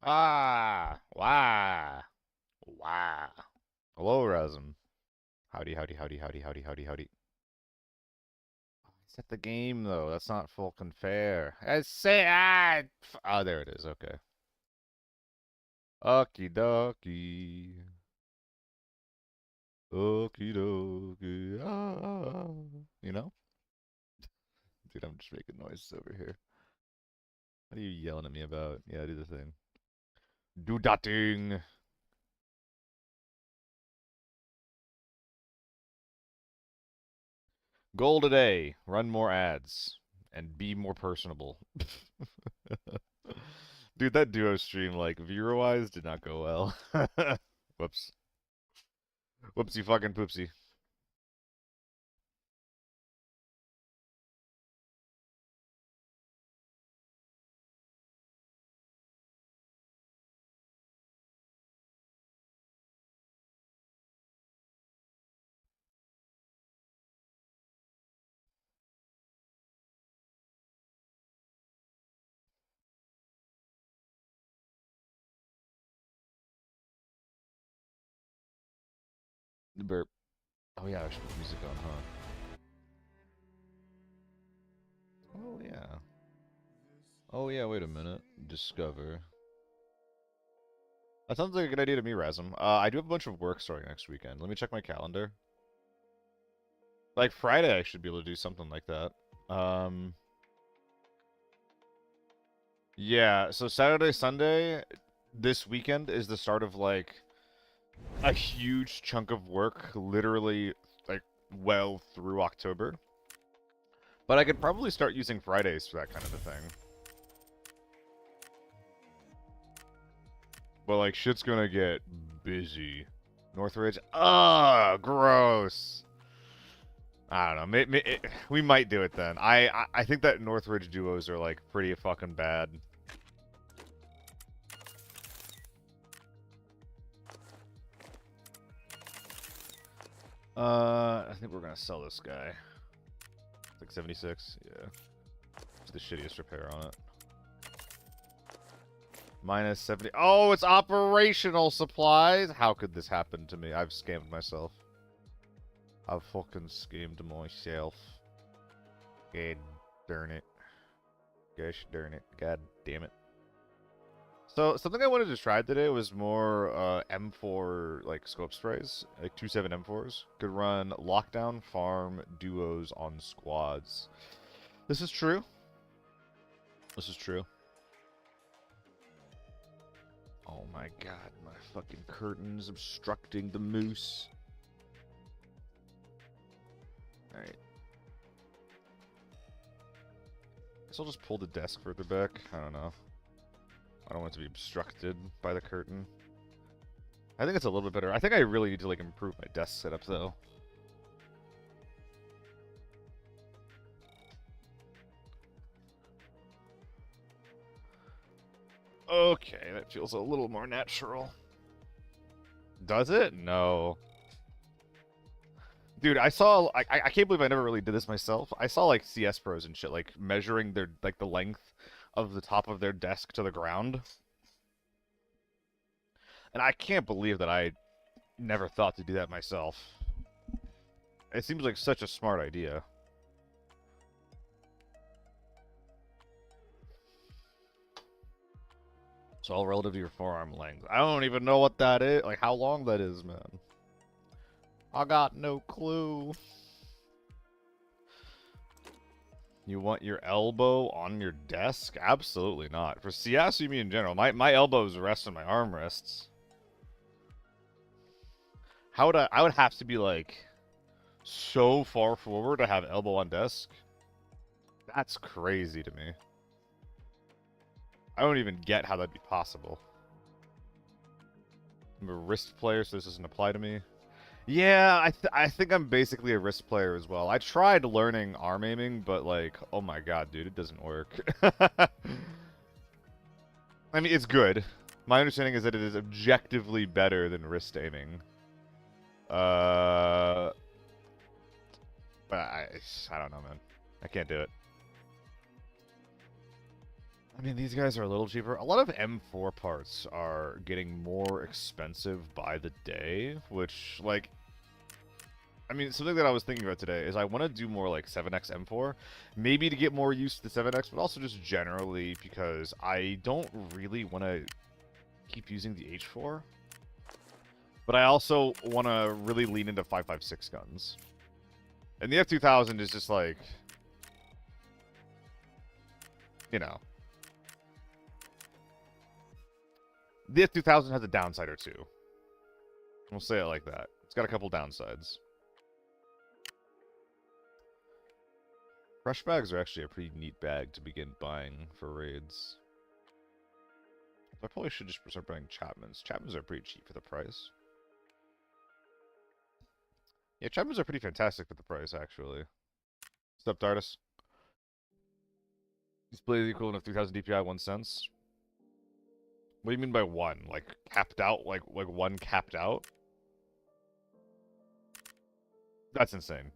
Ah, wow, wow. Hello, Rasm. Howdy, howdy, howdy, howdy, howdy, howdy, howdy. Set the game though. That's not full fair. I say oh, there it is. Okay. Okie dokie. Okie dokie. Ah. You know? Dude, I'm just making noises over here. What are you yelling at me about? Yeah, do the thing. Do that thing. Goal today. Run more ads. And be more personable. Dude, that duo stream, like, viewer-wise, did not go well. Whoops. Whoopsie fucking poopsie. Burp. Oh yeah, I should put music on, huh? Oh yeah. Oh yeah, wait a minute. Discover. That sounds like a good idea to me, Rasm. I do have a bunch of work starting next weekend. Let me check my calendar. Like Friday, I should be able to do something like that. Um, yeah, so Saturday, Sunday, this weekend is the start of like a huge chunk of work, literally like well through October. But I could probably start using Fridays for that kind of a thing. But like shit's gonna get busy. Northridge, gross. I don't know. We might do it then. I think that Northridge duos are like pretty fucking bad. I think we're gonna sell this guy. It's like 76. Yeah, it's the shittiest repair on it. Minus 70. Oh, it's operational supplies. How could this happen to me? I've scammed myself. I've fucking scammed myself. God darn it. Gosh darn it. God damn it. So something I wanted to try today was more M4 like scope sprays, like 2.7 M4s. Could run lockdown, farm, duos on squads. This is true. This is true. Oh my god, my fucking curtains obstructing the moose. Alright. Guess I'll just pull the desk further back. I don't know. I don't want it to be obstructed by the curtain. I think it's a little bit better. I think I really need to like improve my desk setup though. Okay, that feels a little more natural. Does it? No. Dude, I can't believe I never really did this myself. I saw like CS pros and shit like measuring their like the length of the top of their desk to the ground. And I can't believe that I never thought to do that myself. It seems like such a smart idea. It's all relative to your forearm length. I don't even know what that is, like how long that is, man. I got no clue. You want your elbow on your desk? Absolutely not. For CS, you mean in general. My elbows rest on my armrests. How would I would have to be like so far forward to have elbow on desk? That's crazy to me. I don't even get how that'd be possible. I'm a wrist player, so this doesn't apply to me. Yeah, I think I'm basically a wrist player as well. I tried learning arm aiming, but like, oh my god, dude, it doesn't work. I mean, it's good. My understanding is that it is objectively better than wrist aiming. Uh, but I don't know, man. I can't do it. I mean, these guys are a little cheaper. A lot of M4 parts are getting more expensive by the day, which, like, I mean, something that I was thinking about today is I want to do more like 7x M4, maybe to get more used to the 7x, but also just generally because I don't really want to keep using the H4. But I also want to really lean into 5.56 guns. And the F2000 is just like, you know. The F2000 has a downside or two. We'll say it like that. It's got a couple downsides. Fresh bags are actually a pretty neat bag to begin buying for raids. I probably should just start buying Chapmans. Chapmans are pretty cheap for the price. Yeah, Chapmans are pretty fantastic for the price, actually. What's up, Dardis? Display the equivalent of 3000 DPI, 1 cents. What do you mean by one? Like, capped out? Like one capped out? That's insane.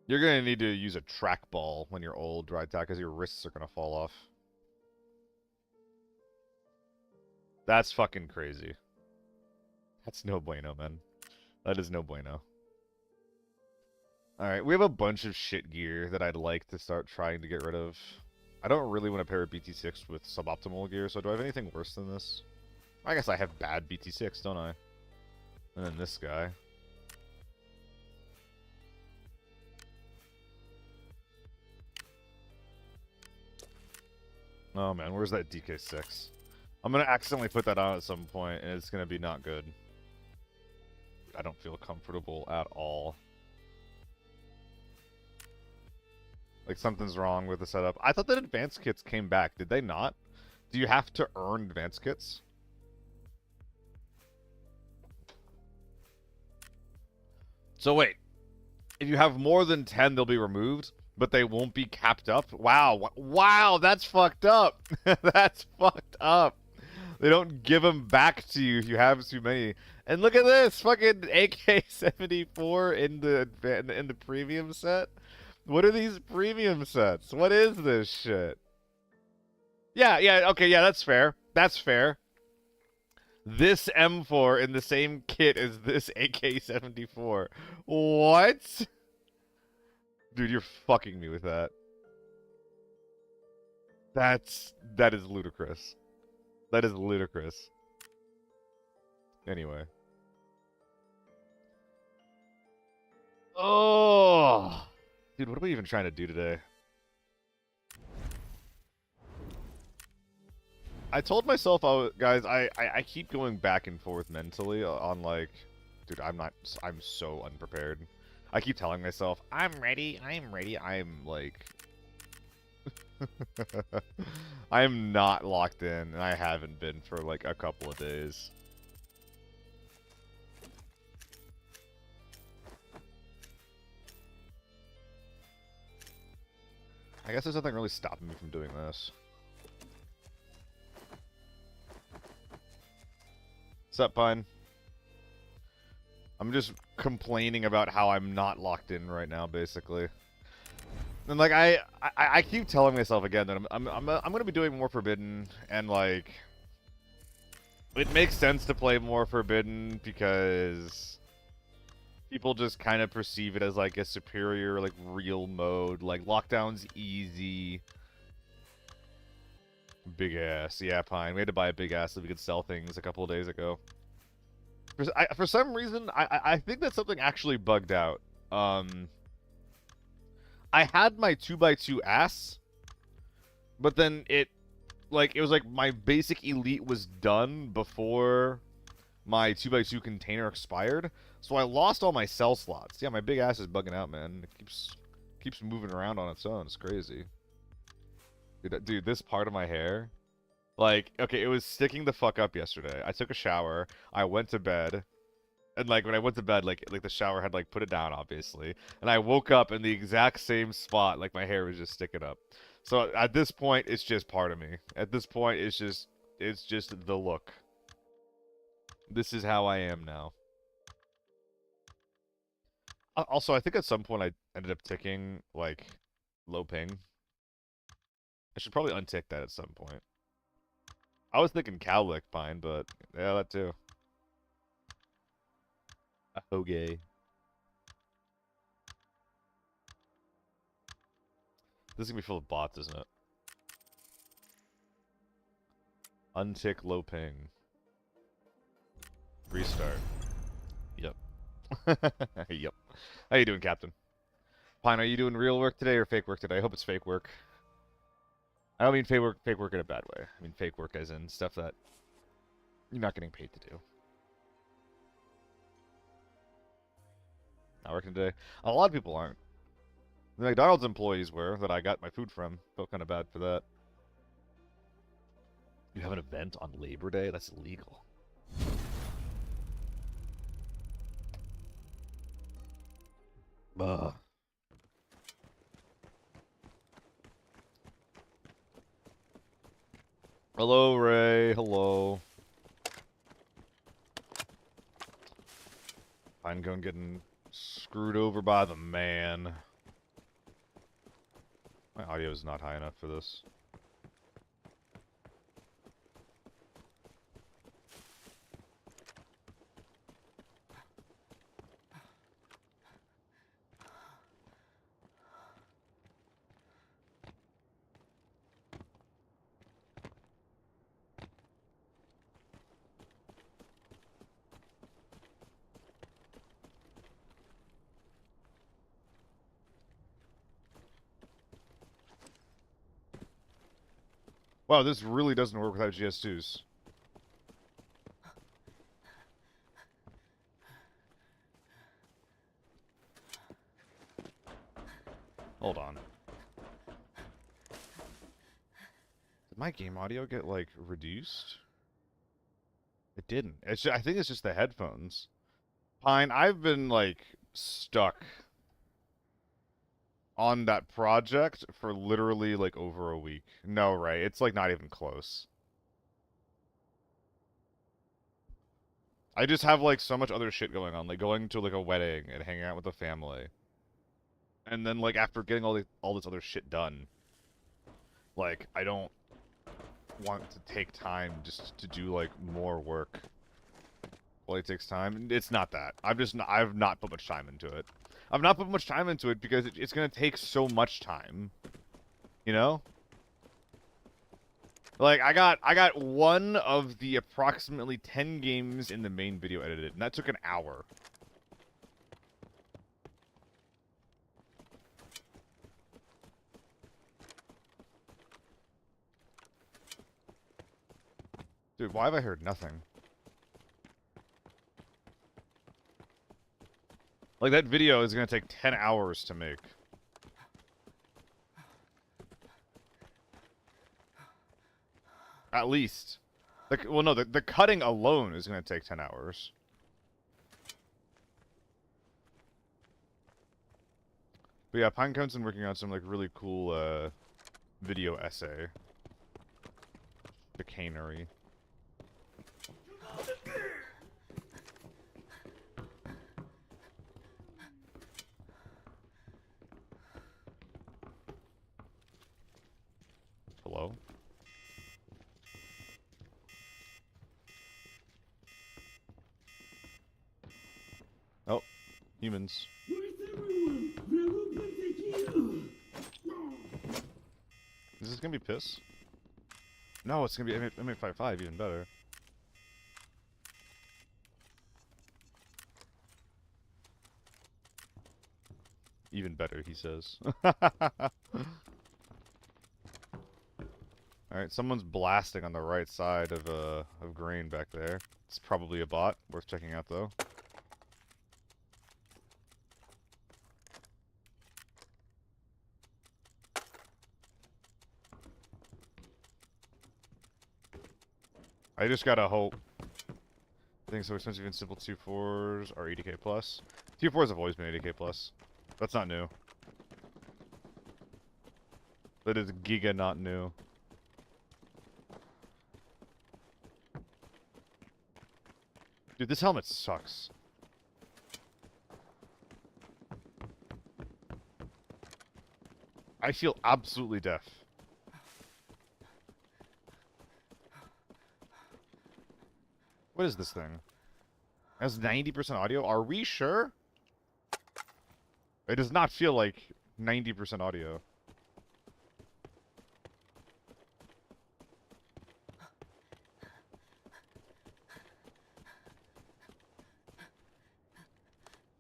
You're gonna need to use a trackball when you're old, right, because your wrists are gonna fall off. That's fucking crazy. That's no bueno, man. That is no bueno. Alright, we have a bunch of shit gear that I'd like to start trying to get rid of. I don't really want to pair a BT6 with suboptimal gear, so do I have anything worse than this? I guess I have bad BT6, don't I? And then this guy. Oh man, where's that DK6? I'm gonna accidentally put that on at some point, and it's gonna be not good. I don't feel comfortable at all. Like, something's wrong with the setup. I thought that advanced kits came back. Did they not? Do you have to earn advanced kits? So wait. If you have more than 10, they'll be removed, but they won't be capped up? Wow. Wow, that's fucked up. That's fucked up. They don't give them back to you if you have too many. And look at this. Fucking AK-74 in the premium set. What are these premium sets? What is this shit? Yeah, okay, yeah, that's fair. That's fair. This M4 in the same kit as this AK-74. What? Dude, you're fucking me with that. That is ludicrous. That is ludicrous. Anyway. Oh! Dude, what are we even trying to do today? I told myself, guys, I keep going back and forth mentally on, like, dude, I'm so unprepared. I keep telling myself, I'm ready, I'm, like, I'm not locked in, and I haven't been for, like, a couple of days. I guess there's nothing really stopping me from doing this. Sup, Pine? I'm just complaining about how I'm not locked in right now, basically. And like I keep telling myself again that I'm gonna be doing more Forbidden, and like it makes sense to play more Forbidden because people just kind of perceive it as like a superior, like, real mode. Like, lockdown's easy. Big ass. Yeah, Pine. We had to buy a big ass so we could sell things a couple of days ago. For some reason, I think that something actually bugged out. I had my 2x2 ass, but then it was like my basic elite was done before my 2x2 container expired, so I lost all my cell slots. Yeah, my big ass is bugging out, man. It keeps moving around on its own. It's crazy. Dude, this part of my hair, like, okay, it was sticking the fuck up yesterday. I took a shower, I went to bed, and like when I went to bed, like the shower had like put it down, obviously, and I woke up in the exact same spot, like my hair was just sticking up. So at this point, it's just part of me. At this point, it's just the look. This is how I am now. Also, I think at some point I ended up ticking like low ping. I should probably untick that at some point. I was thinking cowlick pine, but yeah, that too. Okay. This is gonna be full of bots, isn't it? Untick low ping. Restart. Yep. Yep. How you doing, Captain? Pine, are you doing real work today or fake work today? I hope it's fake work. I don't mean fake work in a bad way. I mean fake work as in stuff that you're not getting paid to do. Not working today. A lot of people aren't. The McDonald's employees were, that I got my food from. Felt kind of bad for that. You have an event on Labor Day? That's illegal. Ugh. Hello, Ray. Hello. I'm going getting screwed over by the man. My audio is not high enough for this. Wow, this really doesn't work without GS2s. Hold on. Did my game audio get, like, reduced? It didn't. I think it's just the headphones. Pine, I've been, like, stuck on that project for literally, like, over a week. No, right. It's, like, not even close. I just have, like, so much other shit going on. Like, going to, like, a wedding and hanging out with the family. And then, like, after getting all this other shit done, like, I don't want to take time just to do, like, more work. Well, it takes time. It's not that. I've not put much time into it. I've not put much time into it because it's going to take so much time. You know? Like, I got one of the approximately 10 games in the main video edited, and that took an hour. Dude, why have I heard nothing? Like, that video is going to take 10 hours to make. At least. Like, well, no, the cutting alone is going to take 10 hours. But yeah, Pinecone's been working on some, like, really cool, video essay. Chicanery. Hello? Oh, humans. Is this gonna be piss? No, it's gonna be M855, even better. Even better, he says. Alright, someone's blasting on the right side of green back there. It's probably a bot. Worth checking out, though. I just gotta hope. Things so expensive and simple 2.4s are 80k plus. 2.4s have always been 80k plus. That's not new. That is giga not new. Dude, this helmet sucks. I feel absolutely deaf. What is this thing? It has 90% audio? Are we sure? It does not feel like 90% audio.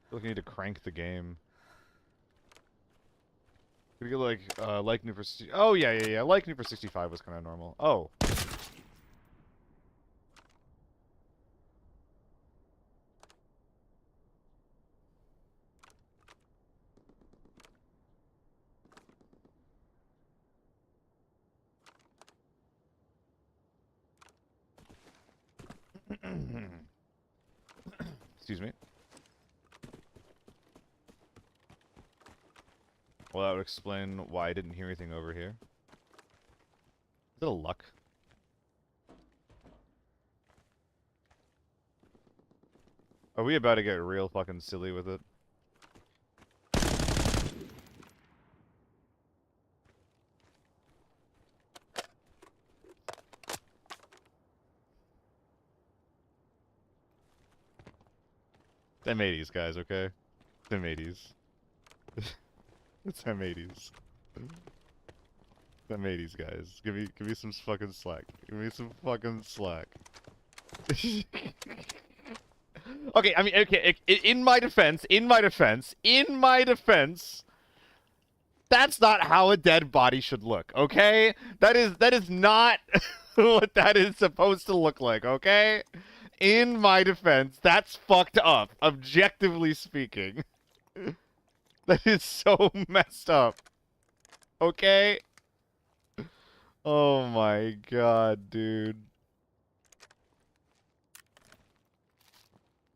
I feel like I need to crank the game. Could you get like new for 60? Oh yeah. Like new for 65 was kind of normal. Oh. Excuse me. Well, that would explain why I didn't hear anything over here. Is it a luck? Are we about to get real fucking silly with it? Them 80s, guys, okay? Them 80s. It's them 80s. Them 80s, guys. Give me some fucking slack. Give me some fucking slack. Okay, I mean, okay, in my defense, that's not how a dead body should look, okay? That is not what that is supposed to look like, okay? In my defense, that's fucked up, objectively speaking. That is so messed up. Okay? Oh my god, dude.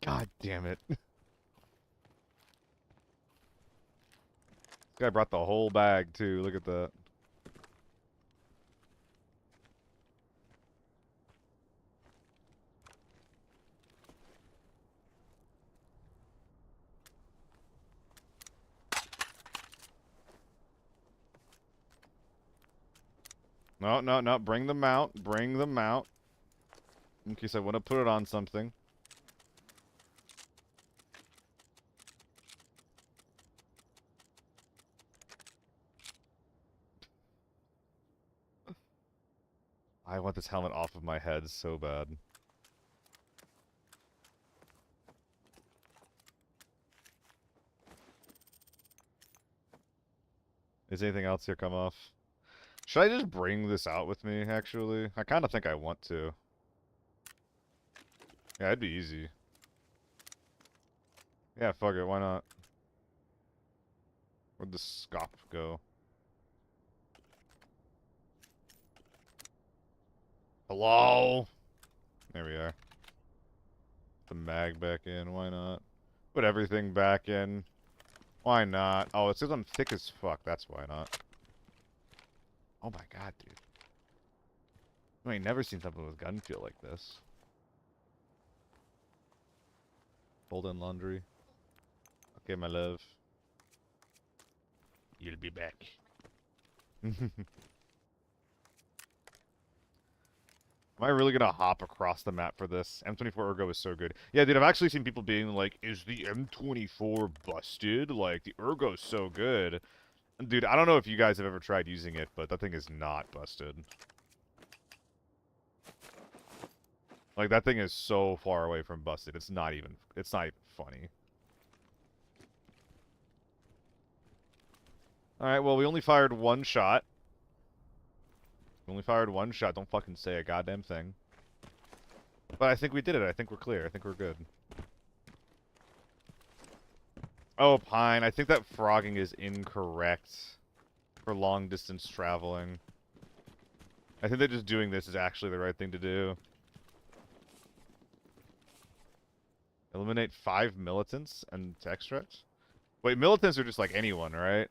God damn it. This guy brought the whole bag, too. Look at that. No. Bring them out. Bring them out. In case I want to put it on something. I want this helmet off of my head so bad. Is anything else here come off? Should I just bring this out with me, actually? I kind of think I want to. Yeah, it'd be easy. Yeah, fuck it, why not? Where'd the scop go? Hello? There we are. Put the mag back in, why not? Put everything back in. Why not? Oh, it says I'm thick as fuck, that's why not. Oh my god, dude. I ain't never seen something with gun feel like this. Fold in laundry. Okay, my love. You'll be back. Am I really gonna hop across the map for this? M24 Ergo is so good. Yeah, dude, I've actually seen people being like, is the M24 busted? Like, the Ergo's so good. Dude, I don't know if you guys have ever tried using it, but that thing is not busted. Like, that thing is so far away from busted. It's not even funny. Alright, well, we only fired one shot. We only fired one shot. Don't fucking say a goddamn thing. But I think we did it. I think we're clear. I think we're good. Oh, Pine. I think that frogging is incorrect for long-distance traveling. I think that just doing this is actually the right thing to do. Eliminate 5 militants and extracts? Wait, militants are just like anyone, right?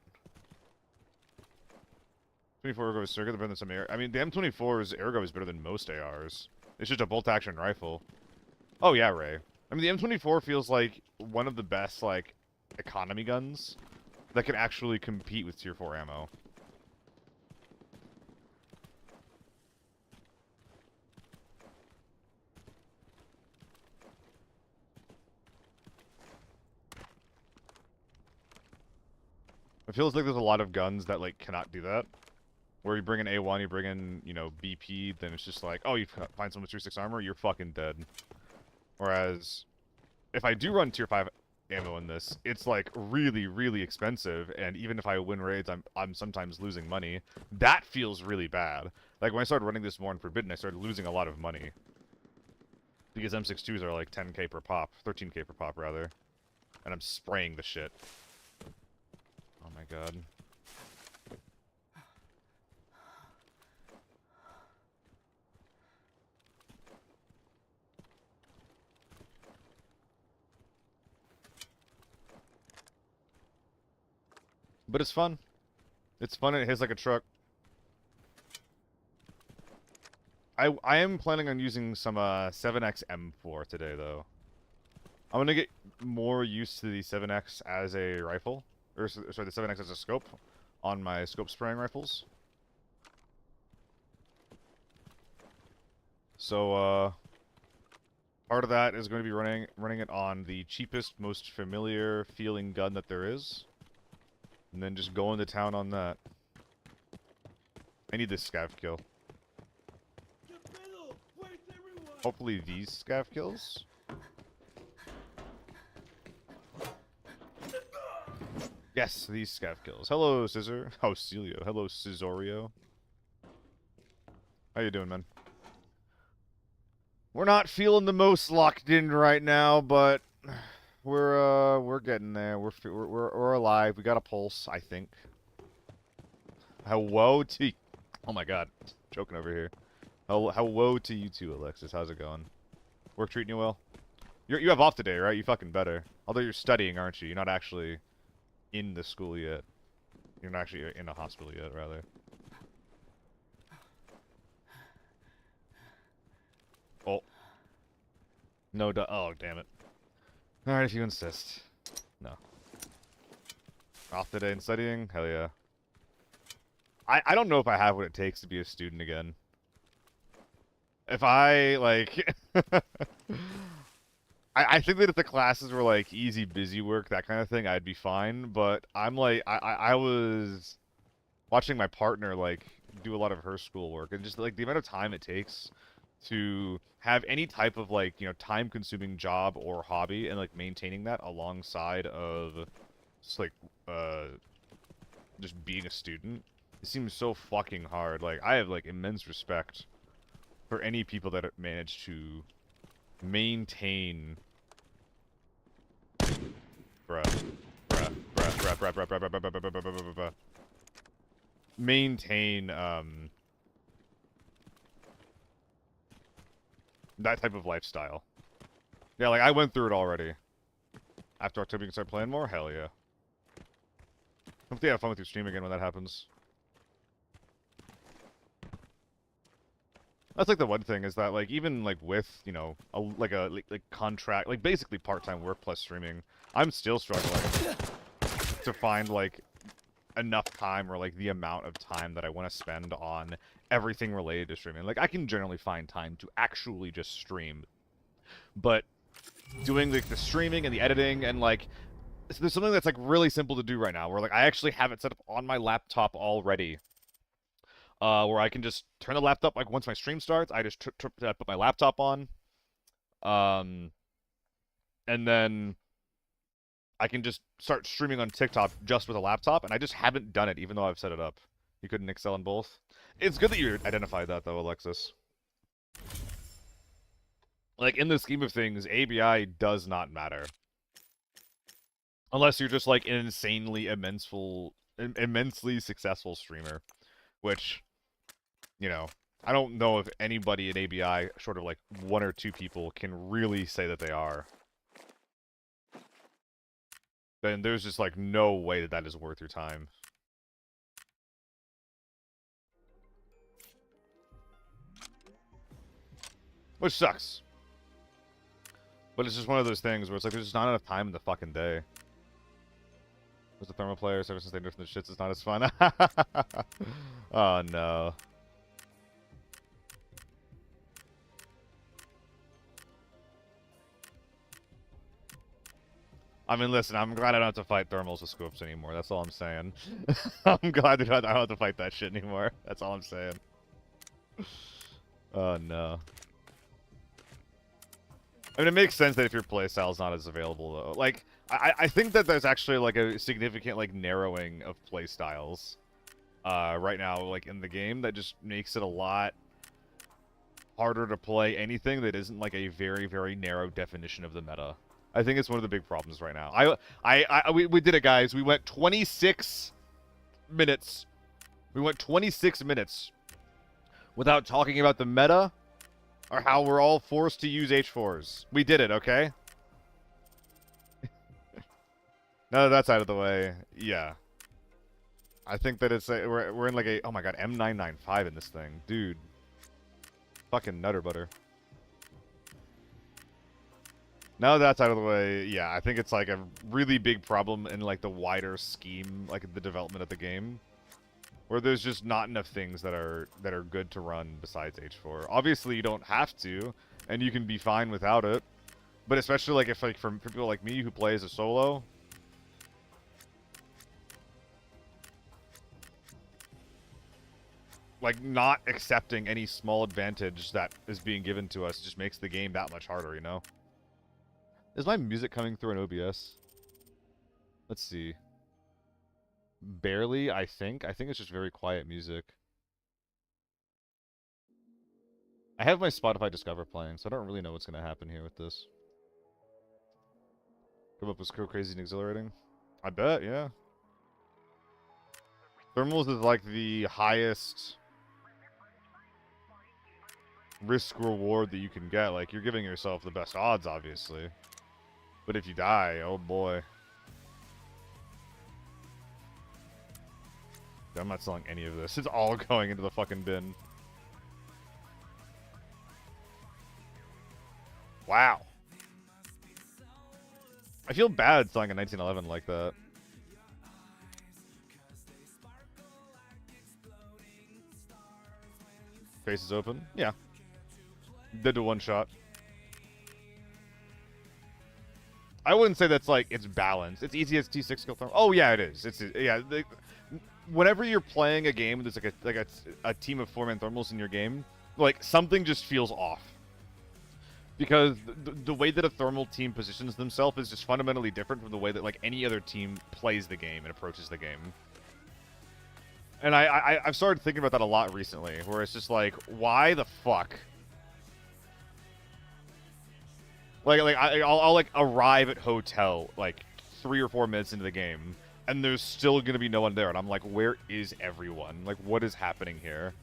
24 Ergo is circuit, better than some AR. I mean, the M24's Ergo is better than most ARs. It's just a bolt-action rifle. Oh, yeah, Ray. I mean, the M24 feels like one of the best, like, economy guns that can actually compete with Tier 4 ammo. It feels like there's a lot of guns that, like, cannot do that. Where you bring in A1, you bring in, you know, BP, then it's just like, oh, you find someone with tier 6 armor, you're fucking dead. Whereas, if I do run tier 5 ammo in this, it's, like, really, really expensive, and even if I win raids, I'm sometimes losing money. That feels really bad. Like, when I started running this more in Forbidden, I started losing a lot of money. Because M62s are, like, 10k per pop. 13k per pop, rather. And I'm spraying the shit. Oh my god. But it's fun. It's fun and it hits like a truck. I am planning on using some 7x M4 today, though. I'm gonna get more used to the 7x as a rifle. Or, sorry, the 7x as a scope on my scope spraying rifles. So, part of that is going to be running it on the cheapest, most familiar feeling gun that there is. And then just going to town on that. I need this scav kill. Hopefully these scav kills. Yes, these scav kills. Hello, Scissor. Oh, Celio. Hello, Scissorio. How you doing, man? We're not feeling the most locked in right now, but we're getting there. We're alive. We got a pulse, I think. Hello to... Oh my god. Choking over here. Hello to you too, Alexis. How's it going? Work treating you well? You have off today, right? You fucking better. Although you're studying, aren't you? You're not actually in the school yet. You're not actually in a hospital yet, rather. Oh. No, oh, damn it. Alright, if you insist. No. Off today and studying? Hell yeah. I don't know if I have what it takes to be a student again. If I, like... I think that if the classes were, like, easy, busy work, that kind of thing, I'd be fine. But I'm, like... I was watching my partner, like, do a lot of her schoolwork. And just, like, the amount of time it takes to have any type of, like, you know, time-consuming job or hobby and, like, maintaining that alongside of just, like, just being a student. It seems so fucking hard. Like, I have, like, immense respect for any people that manage to maintain... Maintain, that type of lifestyle. Yeah, like, I went through it already. After October, you can start playing more? Hell yeah. Hope you have fun with your stream again when that happens. That's, like, the one thing, is that, like, even, like, with, you know, like contract, like, basically part-time work plus streaming, I'm still struggling to find, like, enough time, or, like, the amount of time that I want to spend on everything related to streaming. Like, I can generally find time to actually just stream, but doing, like, the streaming and the editing, and, like, there's something that's, like, really simple to do right now, where, like, I actually have it set up on my laptop already. Where I can just turn the laptop, like, once my stream starts, I just put my laptop on. And then I can just start streaming on TikTok just with a laptop, and I just haven't done it, even though I've set it up. You couldn't excel in both? It's good that you identified that, though, Alexis. Like, in the scheme of things, ABI does not matter. Unless you're just, like, an insanely immensely successful streamer. Which... You know, I don't know if anybody in ABI, short of like 1 or 2 people, can really say that they are. Then there's just like no way that is worth your time. Which sucks. But it's just one of those things where it's like there's just not enough time in the fucking day. There's the thermal player, ever since they nerfed the shits, it's not as fun. Oh no. I mean, listen, I'm glad I don't have to fight thermals with scopes anymore. That's all I'm saying. I'm glad that I don't have to fight that shit anymore. That's all I'm saying. Oh, no. I mean, it makes sense that if your playstyle's not as available, though. Like, I think that there's actually, like, a significant, like, narrowing of playstyles right now, like, in the game that just makes it a lot harder to play anything that isn't, like, a very, very narrow definition of the meta. I think it's one of the big problems right now. We did it, guys. We went 26 minutes. We went 26 minutes without talking about the meta or how we're all forced to use H4s. We did it, okay? Now that that's out of the way, yeah. I think that it's we're in like a, oh my god, M995 in this thing, dude. Fucking nutter butter. Now that that's out of the way, yeah, I think it's like a really big problem in like the wider scheme, like the development of the game, where there's just not enough things that are good to run besides H4. Obviously, you don't have to, and you can be fine without it. But especially like if like for people like me who play as a solo, like not accepting any small advantage that is being given to us just makes the game that much harder, you know? Is my music coming through an OBS? Let's see. Barely, I think. I think it's just very quiet music. I have my Spotify Discover playing, so I don't really know what's going to happen here with this. Come up with so crazy and exhilarating. I bet, yeah. Thermals is like the highest risk-reward that you can get. Like, you're giving yourself the best odds, obviously. But if you die, oh boy. I'm not selling any of this. It's all going into the fucking bin. Wow. I feel bad selling a 1911 like that. Face is open? Yeah. Did to one shot. I wouldn't say that's like it's balanced. It's easy as T6 skill thermal. Oh yeah, it is. It's yeah. Whenever you're playing a game, there's like a team of 4-man thermals in your game. Like something just feels off because the way that a thermal team positions themselves is just fundamentally different from the way that like any other team plays the game and approaches the game. And I've started thinking about that a lot recently, where it's just like, why the fuck? I'll like arrive at hotel like 3 or 4 minutes into the game, and there's still gonna be no one there, and I'm like, where is everyone? Like, what is happening here?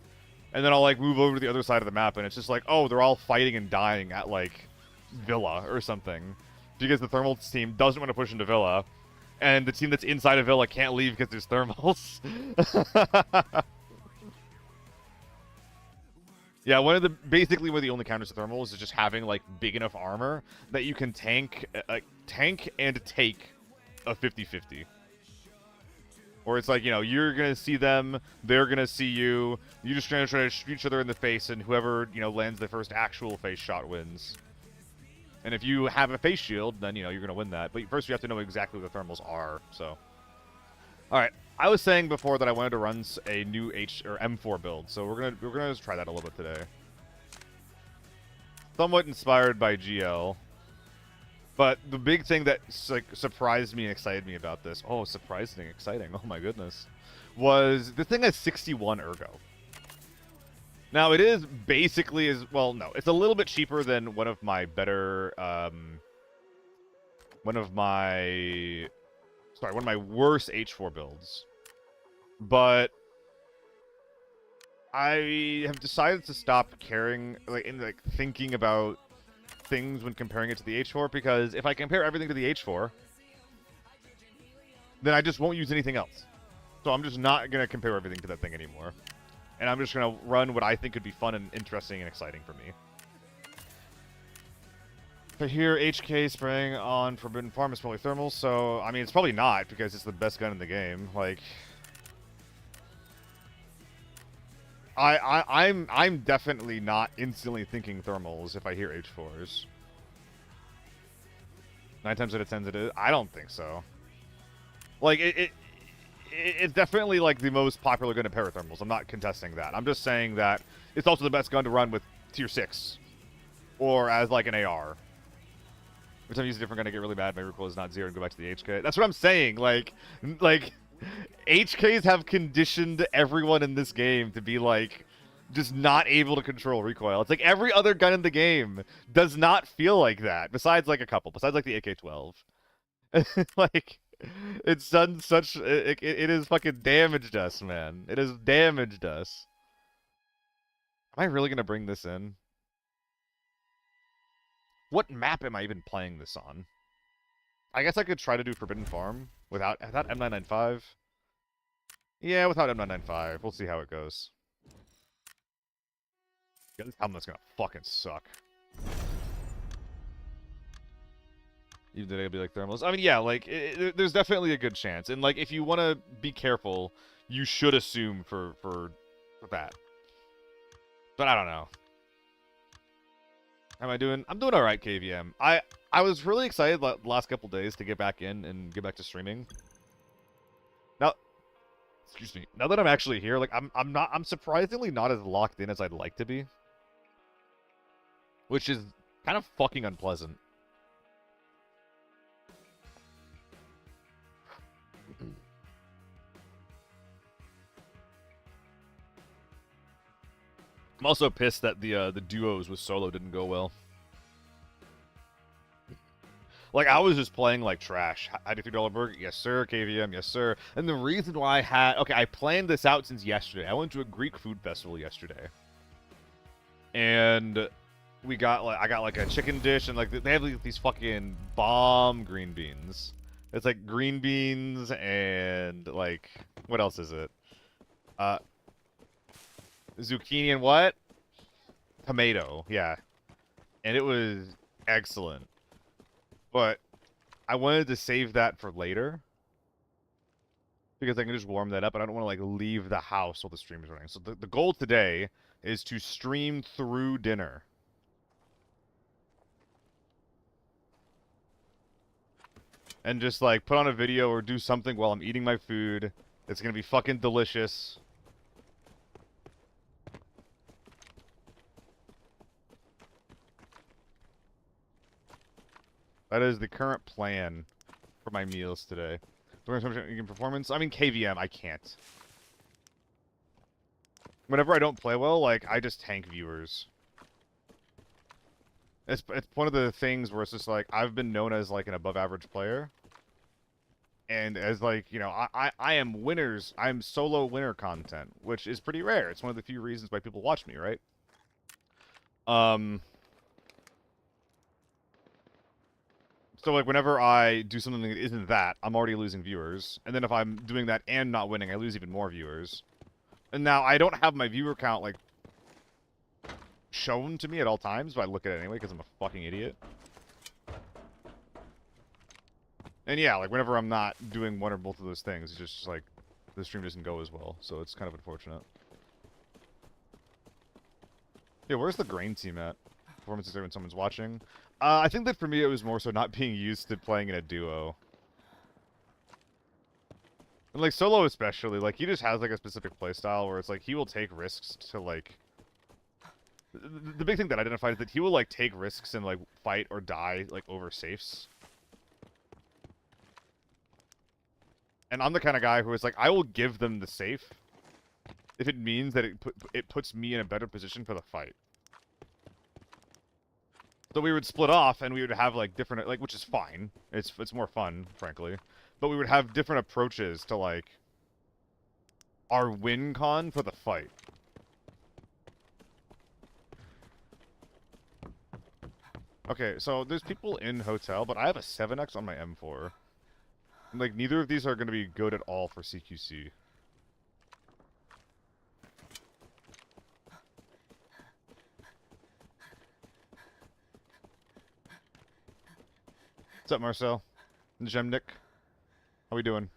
And then I'll like move over to the other side of the map, and it's just like, oh, they're all fighting and dying at like Villa or something, because the thermals team doesn't want to push into Villa, and the team that's inside of Villa can't leave because there's thermals. Yeah, basically one of the only counters to thermals is just having like big enough armor that you can tank and take a 50-50. Or it's like, you know, you're gonna see them, they're gonna see you, you're just gonna try to shoot each other in the face, and whoever, you know, lands the first actual face shot wins. And if you have a face shield, then, you know, you're gonna win that. But first you have to know exactly what the thermals are, so. Alright, I was saying before that I wanted to run a new M4 build, so we're gonna just try that a little bit today. Somewhat inspired by GL, but the big thing that like surprised me and excited me about this, oh, surprising and exciting, oh my goodness, was the thing has 61 ergo. Now it is basically well, no, it's a little bit cheaper than one of my better, one of my worst H4 builds. But I have decided to stop caring, thinking about things when comparing it to the H4, because if I compare everything to the H4, then I just won't use anything else. So I'm just not going to compare everything to that thing anymore. And I'm just going to run what I think could be fun and interesting and exciting for me. I hear HK spraying on Forbidden Farm is probably thermal, so, I mean, it's probably not, because it's the best gun in the game. Like, I'm definitely not instantly thinking thermals if I hear H4s. 9 times out of 10 it is. I don't think so. Like, it's definitely, like, the most popular gun in parathermals. I'm not contesting that. I'm just saying that it's also the best gun to run with tier 6. Or as, like, an AR. Every time I use a different gun, I get really bad. My recoil is not 0 and go back to the HK. That's what I'm saying. Like, HKs have conditioned everyone in this game to be, like, just not able to control recoil. It's like every other gun in the game does not feel like that. Besides, like, a couple. Besides, like, the AK-12. Like, it's done such... It has fucking damaged us, man. It has damaged us. Am I really gonna bring this in? What map am I even playing this on? I guess I could try to do Forbidden Farm without M995. Yeah, without M995. We'll see how it goes. Yeah, this helmet's gonna fucking suck. Even today it'll be like thermals. I mean, yeah, like, there's definitely a good chance. And, like, if you want to be careful, you should assume for that. But I don't know. How am I doing? I'm doing alright, KVM. I was really excited the last couple days to get back in and get back to streaming. Now, excuse me. Now that I'm actually here, like, I'm surprisingly not as locked in as I'd like to be. Which is kind of fucking unpleasant. I'm also pissed that the duos with solo didn't go well. Like, I was just playing like trash. $93 burger? Yes, sir. KVM? Yes, sir. And the reason why I had... Okay, I planned this out since yesterday. I went to a Greek food festival yesterday. And we got, like... I got, like, a chicken dish, and, like, they have like, these fucking bomb green beans. It's, like, green beans and, like... What else is it? Zucchini and what? Tomato, yeah. And it was excellent. But I wanted to save that for later. Because I can just warm that up, and I don't want to, like, leave the house while the stream is running. So the goal today is to stream through dinner. And just, like, put on a video or do something while I'm eating my food. It's gonna be fucking delicious. That is the current plan for my meals today. Performance? I mean, KVM, I can't. Whenever I don't play well, like, I just tank viewers. It's one of the things where it's just like, I've been known as, like, an above-average player. And as, like, you know, I am winners. I'm solo winner content, which is pretty rare. It's one of the few reasons why people watch me, right? So, like, whenever I do something that isn't that, I'm already losing viewers. And then if I'm doing that and not winning, I lose even more viewers. And now, I don't have my viewer count, like, shown to me at all times, but I look at it anyway because I'm a fucking idiot. And yeah, like, whenever I'm not doing one or both of those things, it's just, like, the stream doesn't go as well. So it's kind of unfortunate. Yeah, where's the grain team at? Performance is there when someone's watching. I think that for me it was more so not being used to playing in a duo. And like solo especially, like he just has like a specific playstyle where it's like he will take risks to like... The big thing that I identified is that he will like take risks and like fight or die like over safes. And I'm the kind of guy who is like, I will give them the safe if it means that it puts me in a better position for the fight. So we would split off, and we would have, like, different, like, which is fine. It's more fun, frankly. But we would have different approaches to, like, our win con for the fight. Okay, so there's people in hotel, but I have a 7x on my M4. And, like, neither of these are going to be good at all for CQC. What's up, Marcel? Jemnik? How we doing?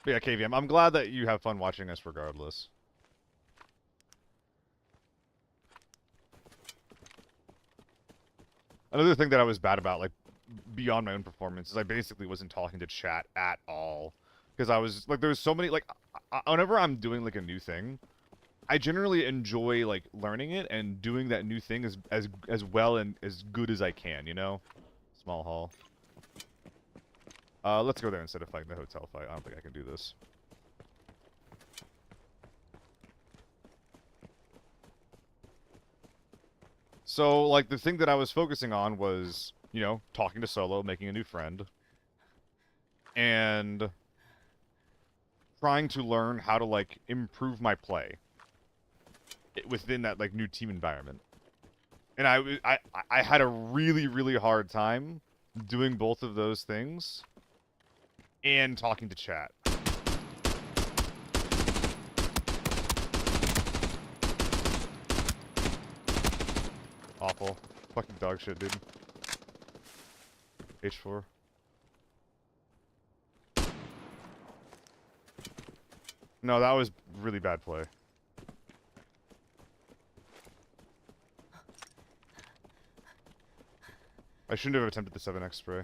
But yeah, KVM, I'm glad that you have fun watching us regardless. Another thing that I was bad about, like, beyond my own performance, is I basically wasn't talking to chat at all. Because I was, like, there was so many, like, whenever I'm doing, like, a new thing, I generally enjoy, like, learning it and doing that new thing as well and as good as I can, you know? Small hall. Let's go there instead of fighting the hotel fight. I don't think I can do this. So, like, the thing that I was focusing on was, you know, talking to Solo, making a new friend, and trying to learn how to, like, improve my play within that, like, new team environment. And I had a really, really hard time doing both of those things and talking to chat. Awful. Fucking dog shit, dude. H4. No, that was really bad play. I shouldn't have attempted the 7x spray.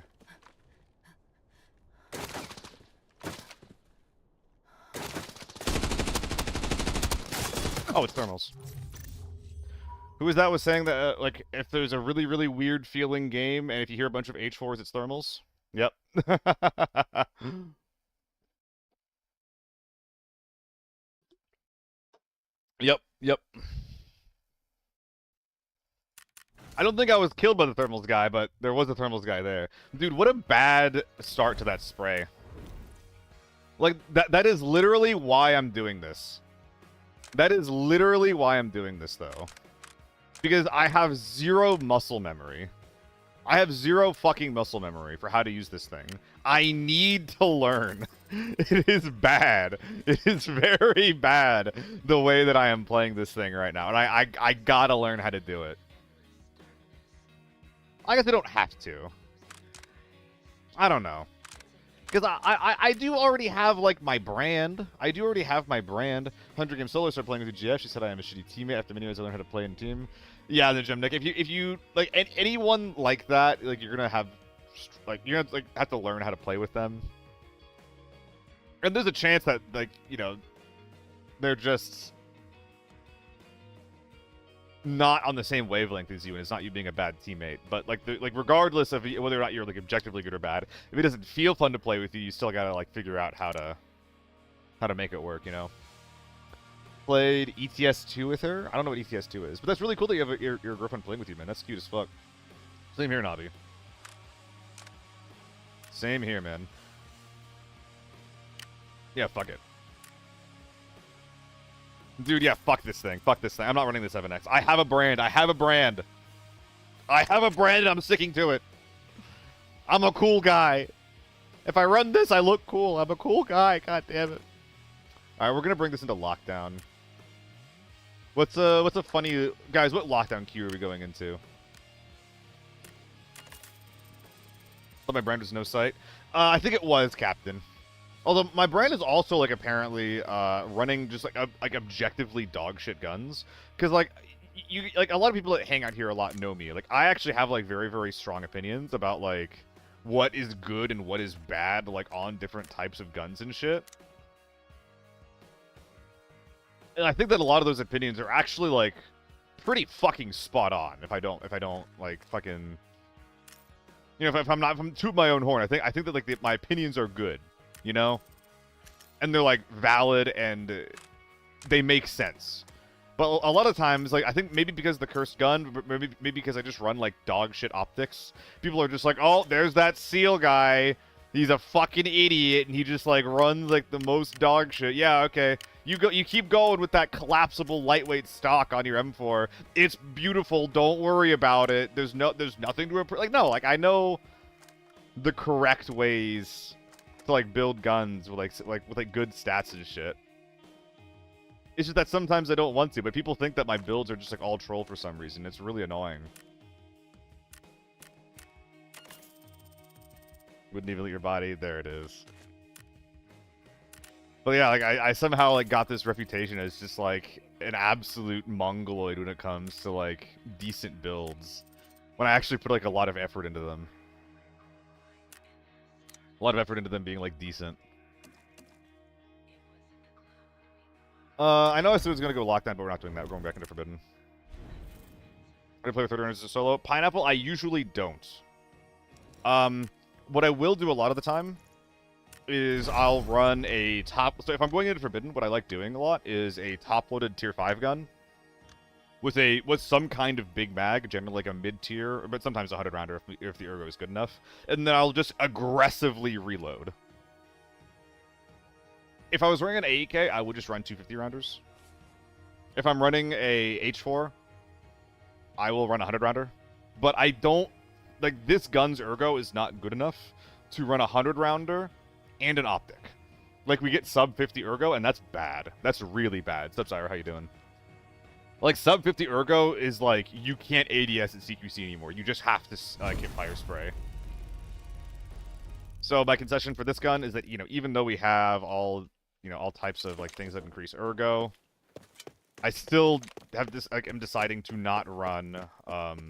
Oh, it's thermals. Who was that was saying that, like, if there's a really, really weird feeling game, and if you hear a bunch of H4s, it's thermals? Yep. Yep. I don't think I was killed by the thermals guy, but there was a thermals guy there. Dude, what a bad start to that spray. Like, that is literally why I'm doing this. That is literally why I'm doing this, though. Because I have zero muscle memory. I have zero fucking muscle memory for how to use this thing. I need to learn. It is bad. It is very bad the way that I am playing this thing right now. And I gotta learn how to do it. I guess I don't have to. I don't know. Because I do already have, like, my brand. I do already have my brand. 100 Game Solo started playing with GF. She said I am a shitty teammate. After many years, I learned how to play in team. Yeah, the gym, Nick. If you like, anyone like that, like, you're gonna have, like, you're gonna, like, have to learn how to play with them. And there's a chance that, like, you know, they're just not on the same wavelength as you, and it's not you being a bad teammate. But, like, regardless of whether or not you're, like, objectively good or bad, if it doesn't feel fun to play with you, you still gotta, like, figure out how to make it work, you know? Played ETS2 with her. I don't know what ETS2 is, but that's really cool that you have your girlfriend playing with you, man. That's cute as fuck. Same here, Nabi. Same here, man. Yeah, fuck it. Dude, yeah, fuck this thing. Fuck this thing. I'm not running the 7X. I have a brand. I have a brand. I have a brand and I'm sticking to it. I'm a cool guy. If I run this, I look cool. I'm a cool guy. God damn it. Alright, we're gonna bring this into lockdown. What's a funny... Guys, what lockdown queue are we going into? Oh, my brand was no sight. I think it was Captain. Although my brand is also, like, apparently running just like objectively dog shit guns. Because, like, you a lot of people that hang out here a lot know me. Like, I actually have, like, very, very strong opinions about, like, what is good and what is bad, like, on different types of guns and shit. And I think that a lot of those opinions are actually, like, pretty fucking spot on. If I don't like, fucking, you know, if I'm toot my own horn, I think that, like, my opinions are good, you know, and they're, like, valid and they make sense. But a lot of times, like, I think maybe because of the cursed gun, but maybe because I just run, like, dog shit optics, people are just like, oh, there's that SEAL guy. He's a fucking idiot, and he just, like, runs, like, the most dog shit. Yeah, okay. You keep going with that collapsible lightweight stock on your M4. It's beautiful. Don't worry about it. There's nothing to improve. Like, no, like, I know the correct ways to, like, build guns with, like good stats and shit. It's just that sometimes I don't want to, but people think that my builds are just, like, all troll for some reason. It's really annoying. Wouldn't even leave your body. There it is. But yeah, like, I somehow, like, got this reputation as just, like, an absolute mongoloid when it comes to, like, decent builds. When I actually put, like, a lot of effort into them. A lot of effort into them being, like, decent. I know I said it was going to go lockdown, but we're not doing that. We're going back into Forbidden. I play with third runners as a solo. Pineapple, I usually don't. What I will do a lot of the time is I'll run a top... So if I'm going into Forbidden, what I like doing a lot is a top-loaded Tier 5 gun with some kind of big mag, generally like a mid-tier, but sometimes a 100-rounder if the ergo is good enough. And then I'll just aggressively reload. If I was running an AEK, I would just run 250-rounders. If I'm running a H4, I will run a 100-rounder. But I don't... Like, this gun's ergo is not good enough to run a 100-rounder and an optic. Like, we get sub 50 ergo, and that's bad. That's really bad. Subsire, how you doing? Like, sub 50 ergo is like, you can't ADS at CQC anymore. You just have to, hit fire spray. So my concession for this gun is that, you know, even though we have all types of, like, things that increase ergo, I still have this, like, I'm deciding to not run, the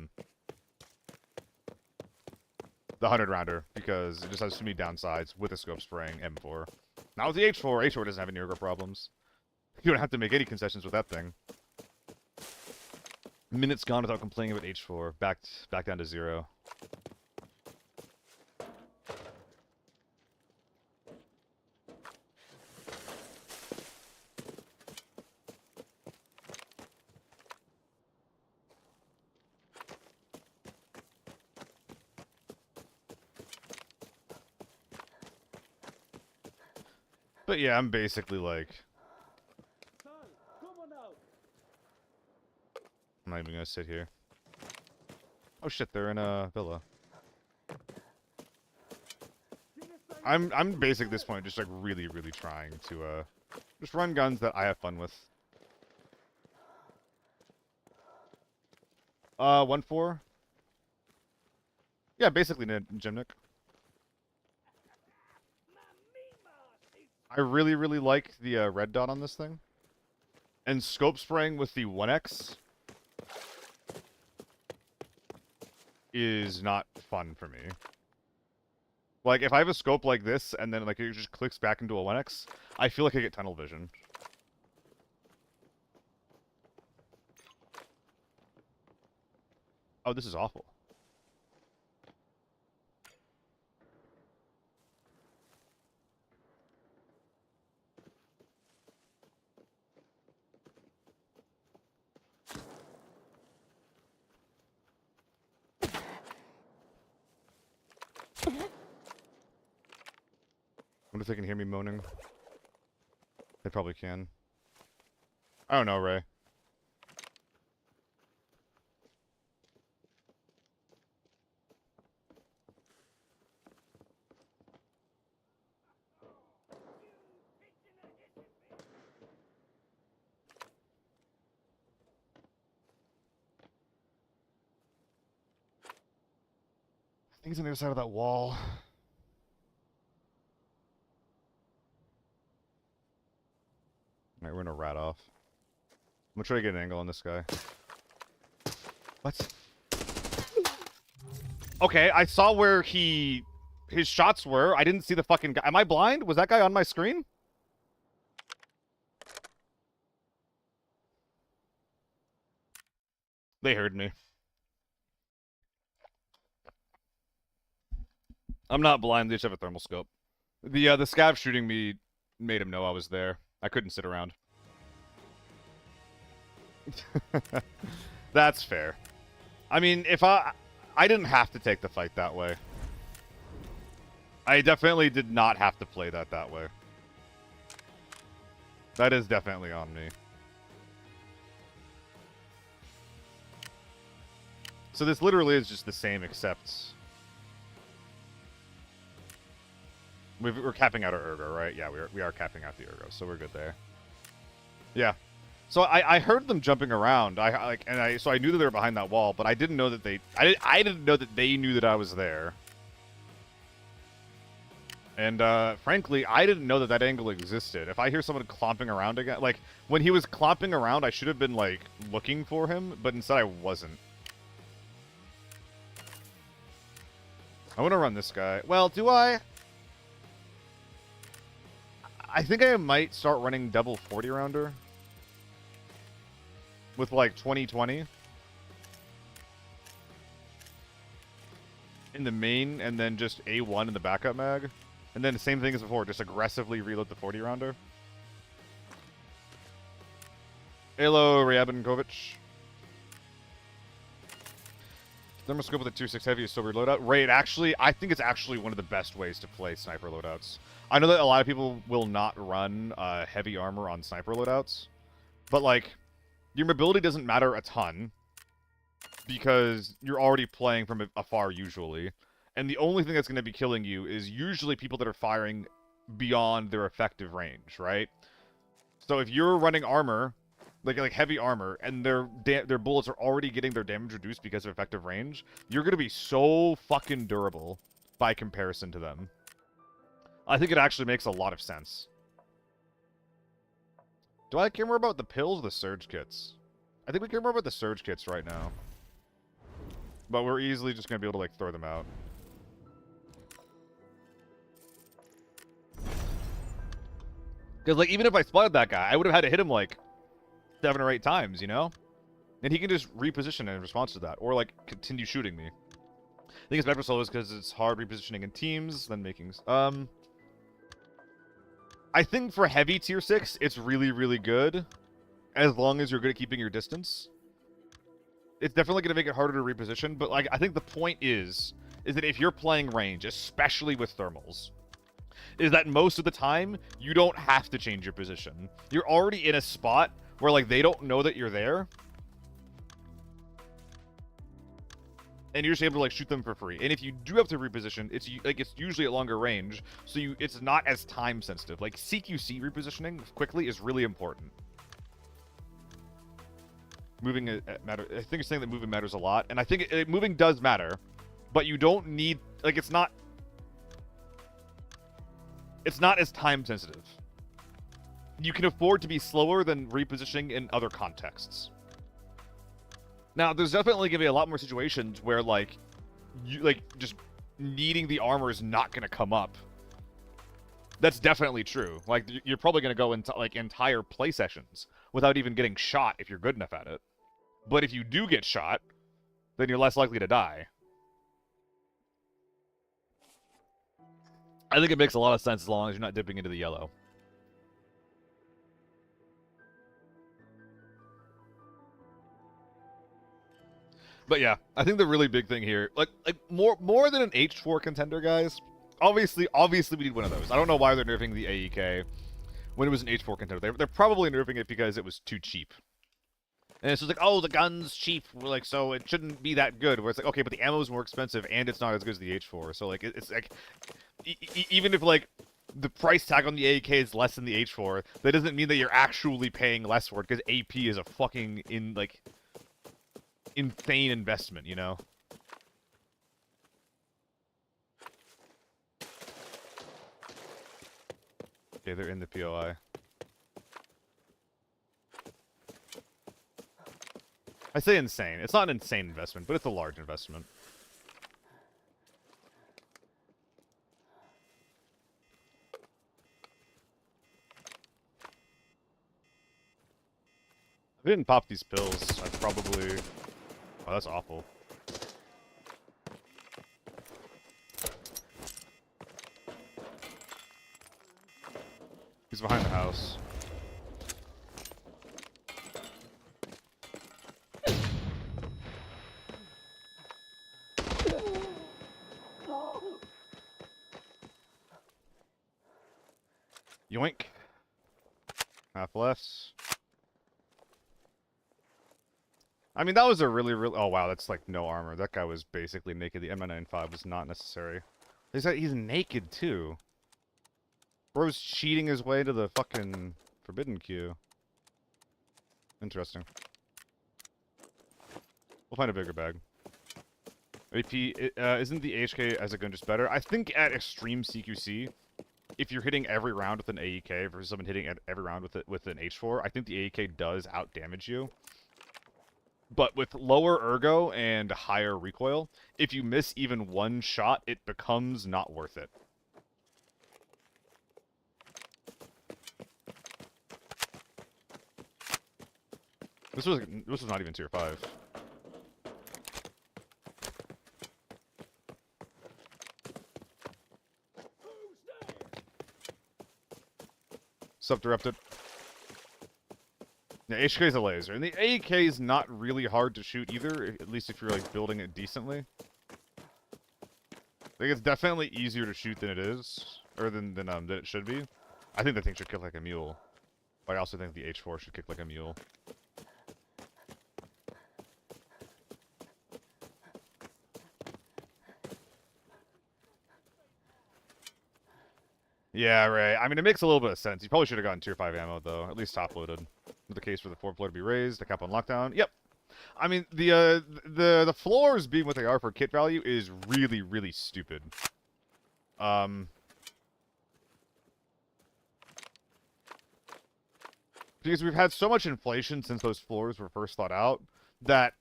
100-rounder, because it just has too many downsides with a scope spraying M4. Not with the H4. H4 doesn't have any ergo problems. You don't have to make any concessions with that thing. Minutes gone without complaining about H4. Back down to 0. But yeah, I'm basically like... I'm not even gonna sit here. Oh shit, they're in a villa. I'm basically at this point just like really trying to just run guns that I have fun with. 1-4. Yeah, basically Gymnic. I really like the red dot on this thing. And scope spraying with the 1X is not fun for me. Like, if I have a scope like this, and then, like, it just clicks back into a 1X, I feel like I get tunnel vision. Oh, this is awful. I wonder if they can hear me moaning. They probably can. I don't know, Ray. I think he's on the other side of that wall. Alright, we're gonna rat off. I'm gonna try to get an angle on this guy. What? Okay, I saw where his shots were. I didn't see the fucking guy. Am I blind? Was that guy on my screen? They heard me. I'm not blind, they just have a thermal scope. The scav shooting me made him know I was there. I couldn't sit around. That's fair. I mean, if I didn't have to take the fight that way. I definitely did not have to play that way. That is definitely on me. So this literally is just the same, except... We're capping out our ergo, right? Yeah, we are capping out the ergo, so we're good there. Yeah. So I heard them jumping around. So I knew that they were behind that wall, but I didn't know that I didn't know that they knew that I was there. And frankly, I didn't know that that angle existed. If I hear someone clomping around again, like when he was clomping around, I should have been like looking for him, but instead I wasn't. I want to run this guy. Well, do I? I think I might start running double 40 rounder with like 2020 in the main, and then just A1 in the backup mag, and then the same thing as before, just aggressively reload the 40 rounder. Hello, Ryabinkovich. Thermoscope with a 2.6 heavy is still reload out. Right, actually, I think it's actually one of the best ways to play sniper loadouts. I know that a lot of people will not run heavy armor on sniper loadouts, but like, your mobility doesn't matter a ton because you're already playing from afar usually, and the only thing that's going to be killing you is usually people that are firing beyond their effective range, right? So if you're running armor, like heavy armor, and their bullets are already getting their damage reduced because of effective range, you're going to be so fucking durable by comparison to them. I think it actually makes a lot of sense. Do I care more about the pills or the surge kits? I think we care more about the surge kits right now. But we're easily just going to be able to, like, throw them out. Because, like, even if I spotted that guy, I would have had to hit him, like, 7 or 8 times, you know? And he can just reposition in response to that. Or, like, continue shooting me. I think it's better solo because it's hard repositioning in teams than making... I think for heavy tier 6, it's really, really good. As long as you're good at keeping your distance. It's definitely going to make it harder to reposition. But, like, I think the point is that if you're playing range, especially with thermals, is that most of the time, you don't have to change your position. You're already in a spot where, like, they don't know that you're there. And you're just able to, like, shoot them for free. And if you do have to reposition, it's usually at longer range, so it's not as time sensitive. Like, CQC repositioning quickly is really important. Moving matter. I think you're saying that moving matters a lot, and I think moving does matter, but you don't need, like, it's not as time sensitive. You can afford to be slower than repositioning in other contexts. Now, there's definitely going to be a lot more situations where, like, just needing the armor is not going to come up. That's definitely true. Like, you're probably going to go into, like, entire play sessions without even getting shot if you're good enough at it. But if you do get shot, then you're less likely to die. I think it makes a lot of sense as long as you're not dipping into the yellow. But yeah, I think the really big thing here, like more than an H4 contender, guys. Obviously we need one of those. I don't know why they're nerfing the AEK when it was an H4 contender. They're probably nerfing it because it was too cheap. And it's just like, oh, the gun's cheap, like, so it shouldn't be that good. Where it's like, okay, but the ammo's more expensive and it's not as good as the H4. So like, it's like, even if like the price tag on the AEK is less than the H4, that doesn't mean that you're actually paying less for it, because AP is a fucking insane investment, you know? Okay, they're in the POI. I say insane. It's not an insane investment, but it's a large investment. If I didn't pop these pills, I'd probably... Oh, that's awful. He's behind the house. Yoink. Half less. I mean, that was a really... Oh, wow, that's like no armor. That guy was basically naked. The M995 was not necessary. He's naked, too. Bro's cheating his way to the fucking forbidden queue. Interesting. We'll find a bigger bag. AP, isn't the HK as a gun just better? I think at extreme CQC, if you're hitting every round with an AEK versus someone hitting every round with an H4, I think the AEK does out-damage you. but with lower ergo and higher recoil, if you miss even one shot, it becomes not worth it. This was not even tier 5. Sub-directed. Yeah, HK is a laser, and the AK is not really hard to shoot either, at least if you're like building it decently. I think it's definitely easier to shoot than it is, or than it should be. I think the thing should kick like a mule. But I also think the H4 should kick like a mule. Yeah, right. I mean, it makes a little bit of sense. You probably should have gotten tier 5 ammo, though. At least top-loaded. The case for the 4th floor to be raised, the cap on lockdown. Yep. I mean, the floors being what they are for kit value is really, really stupid. Because we've had so much inflation since those floors were first thought out, that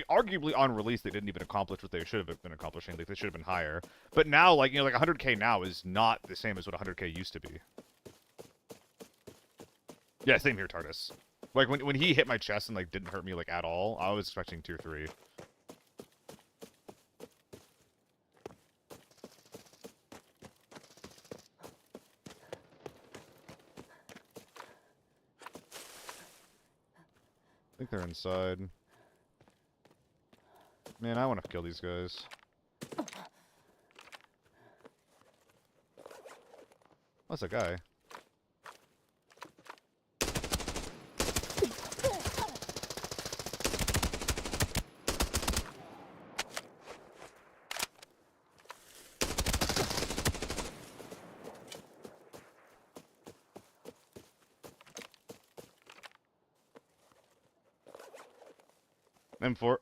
arguably on release they didn't even accomplish what they should have been accomplishing. Like, they should have been higher. But now, like, you know, like 100k now is not the same as what 100k used to be. Yeah, same here, TARDIS. Like, when he hit my chest and, like, didn't hurt me, like, at all, I was expecting tier 3. I think they're inside. Man, I want to kill these guys. What's that guy? M4.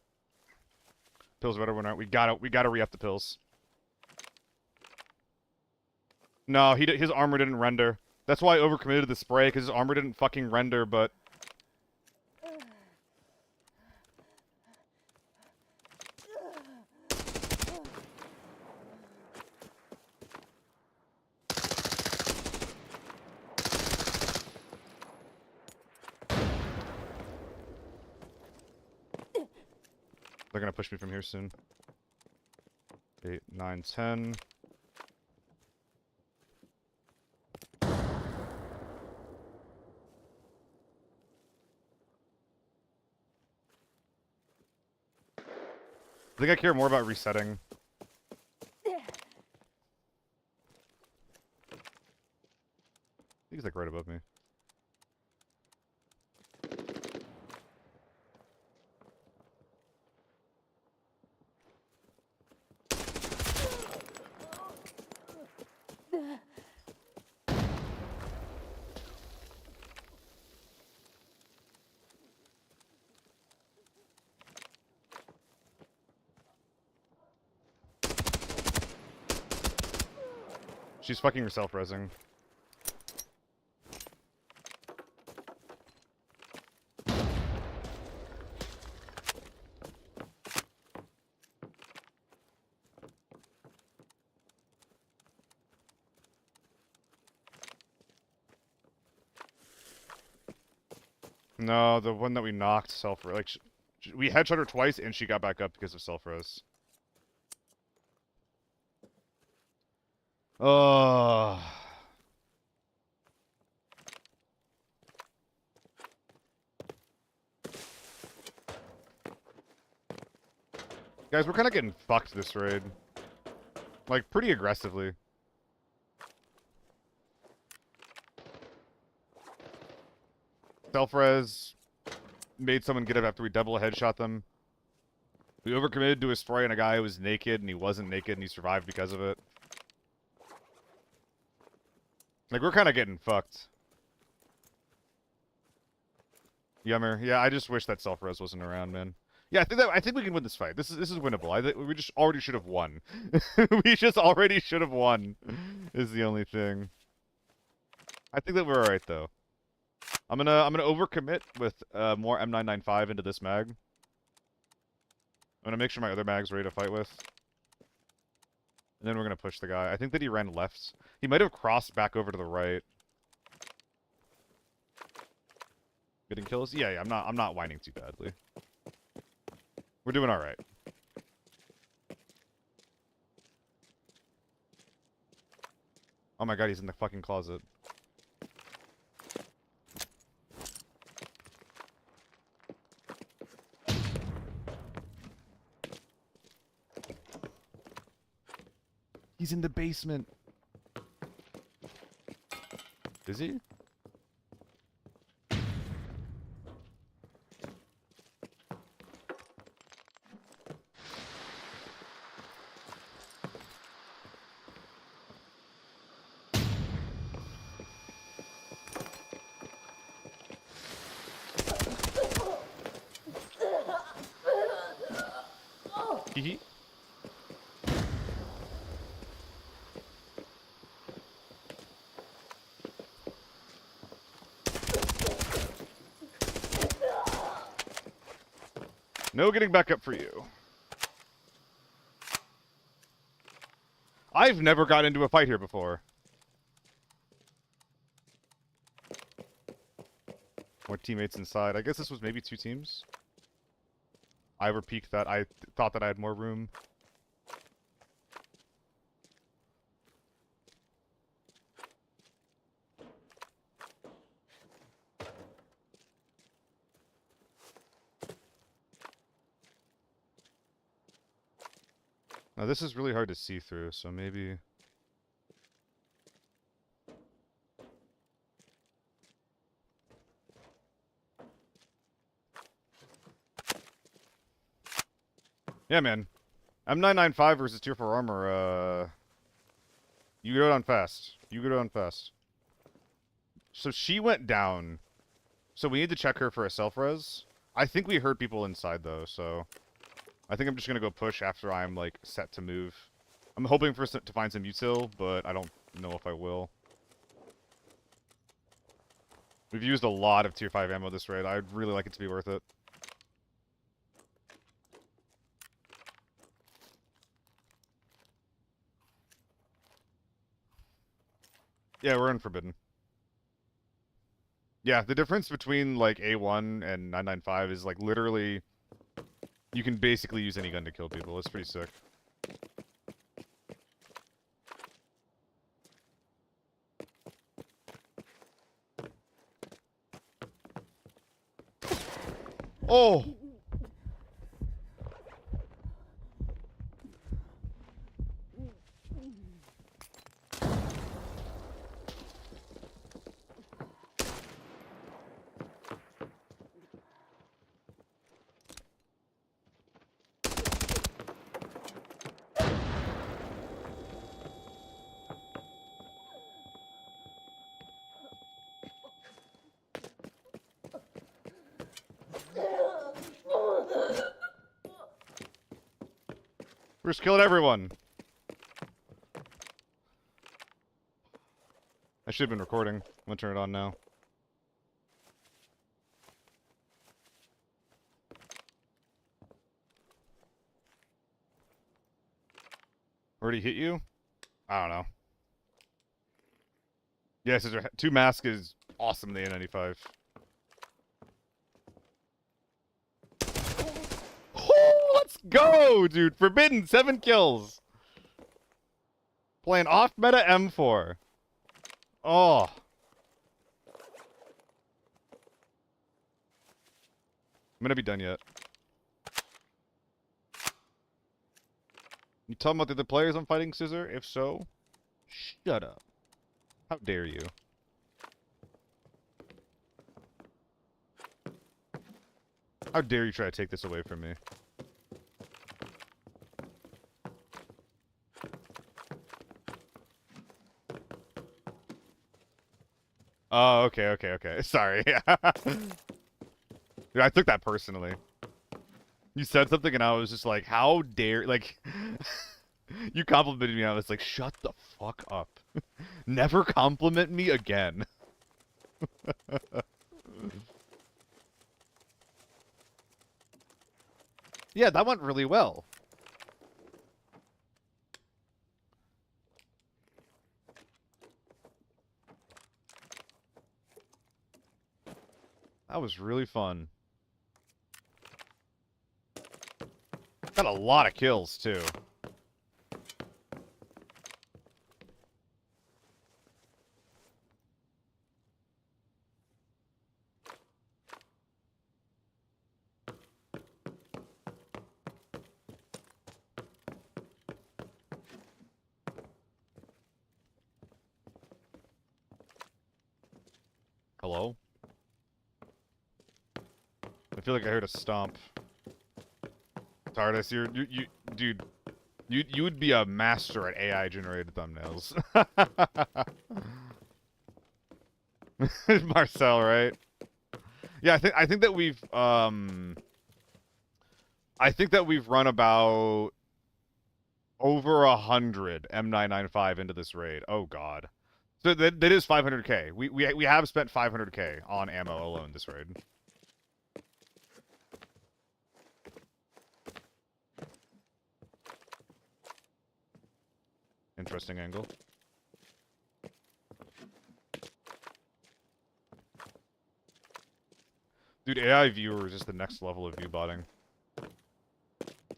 Pills better when we gotta re-up the pills. No, his armor didn't render. That's why I overcommitted the spray, because his armor didn't fucking render, but... They're gonna push me from here soon. 8, 9, 10. I think I care more about resetting. I think he's like right above me. She's fucking herself resing. No, the one that we knocked self-res. Like, we headshot her twice and she got back up because of self-res. Oh. Guys, we're kind of getting fucked this raid. Like, pretty aggressively. Self-res made someone get up after we double headshot them. We overcommitted to a spray on a guy who was naked and he wasn't naked and he survived because of it. Like, we're kind of getting fucked. Yummer. Yeah, I just wish that self-res wasn't around, man. Yeah, I think we can win this fight. This is winnable. We just already should have won. We just already should have won. Is the only thing. I think that we're alright though. I'm gonna overcommit with more M995 into this mag. I'm gonna make sure my other mag's ready to fight with. And then we're gonna push the guy. I think that he ran left. He might have crossed back over to the right. Getting kills? Yeah, I'm not whining too badly. We're doing alright. Oh my god, he's in the fucking closet. He's in the basement. Is he? Hee. No getting back up for you. I've never got into a fight here before. More teammates inside. I guess this was maybe 2 teams. I peeked that. I thought that I had more room. Now this is really hard to see through, so maybe... Yeah, man. M995 versus tier 4 armor, you go down fast. You go down fast. So she went down. So we need to check her for a self-res. I think we heard people inside, though, so... I think I'm just gonna go push after I'm, like, set to move. I'm hoping for to find some util, but I don't know if I will. We've used a lot of tier 5 ammo this raid. I'd really like it to be worth it. Yeah, we're unforbidden. Yeah, the difference between, like, A1 and 995 is, like, literally... You can basically use any gun to kill people. It's pretty sick. Oh! We're just killing everyone. I should have been recording. I'm gonna turn it on now. Already hit you? I don't know. Yes, 2 mask is awesome in the A95. Oh, let's go, dude! Forbidden, 7 kills! Playing off-meta M4. Oh. I'm gonna be done yet. You tell them about the other players I'm fighting, Scissor? If so, shut up. How dare you? How dare you try to take this away from me? Oh, okay. Sorry. Dude, I took that personally. You said something and I was just like, how dare... Like, you complimented me and I was like, shut the fuck up. Never compliment me again. Yeah, that went really well. That was really fun. Got a lot of kills, too. Hello? I feel like I heard a stomp. Tardis, dude, you would be a master at AI generated thumbnails. Marcel, right? Yeah, I think that we've run about over 100 M995 into this raid. Oh god. So that is 500k. We have spent 500k on ammo alone this raid. Interesting angle. Dude, AI viewers is the next level of viewbotting.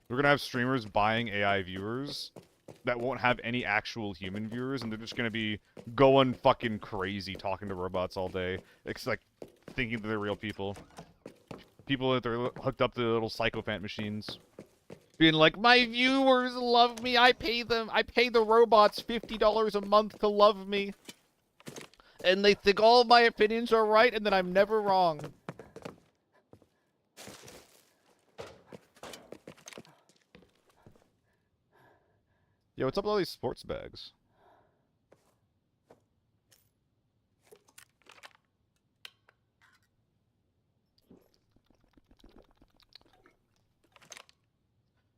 We're gonna have streamers buying AI viewers that won't have any actual human viewers, and they're just gonna be going fucking crazy talking to robots all day. It's like thinking that they're real people. People that they're hooked up to little psychophant machines. Being like, my viewers love me, I pay them, I pay the robots $50 a month to love me. And they think all of my opinions are right, and that I'm never wrong. Yo, what's up with all these sports bags?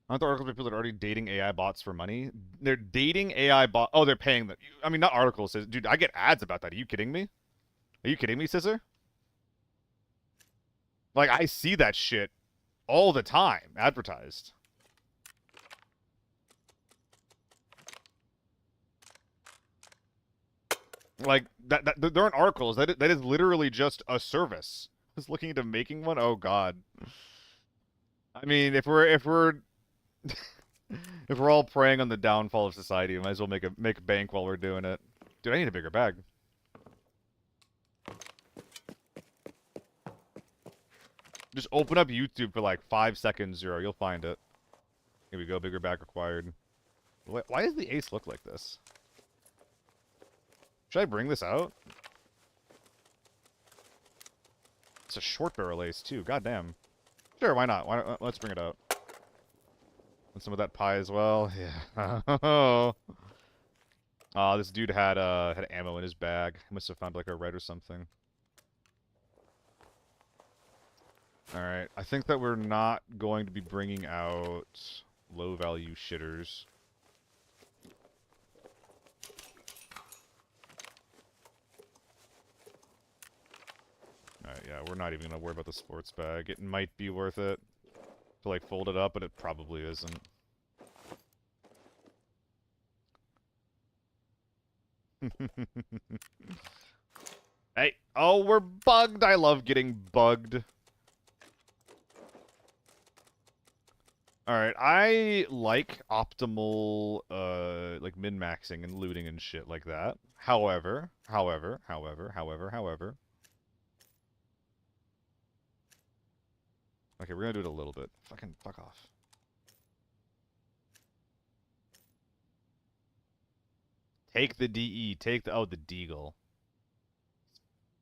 Aren't there articles of people that are already dating AI bots for money? They're dating AI bot. Oh, they're paying them. I mean, not articles. Dude, I get ads about that. Are you kidding me? Are you kidding me, Scissor? Like, I see that shit all the time advertised. Like, there aren't articles. That is literally just a service. I was looking into making one. Oh god. I mean, if we're if we're all preying on the downfall of society, we might as well make a bank while we're doing it. Dude, I need a bigger bag. Just open up YouTube for like 5 seconds, Zero. You'll find it. Here we go. Bigger bag required. Why does the ace look like this? Should I bring this out? It's a short barrel ace too. Goddamn. Sure, why not? Let's bring it out. And some of that pie as well. Yeah. Oh, this dude had ammo in his bag. He must have found like a red or something. Alright, I think that we're not going to be bringing out low-value shitters. Alright, yeah, we're not even going to worry about the sports bag. It might be worth it to, like, fold it up, but it probably isn't. Hey! Oh, we're bugged! I love getting bugged. Alright, I like optimal, like, min-maxing and looting and shit like that. However... Okay, we're gonna do it a little bit. Fucking fuck off. Take the DE, take the... Oh, the Deagle.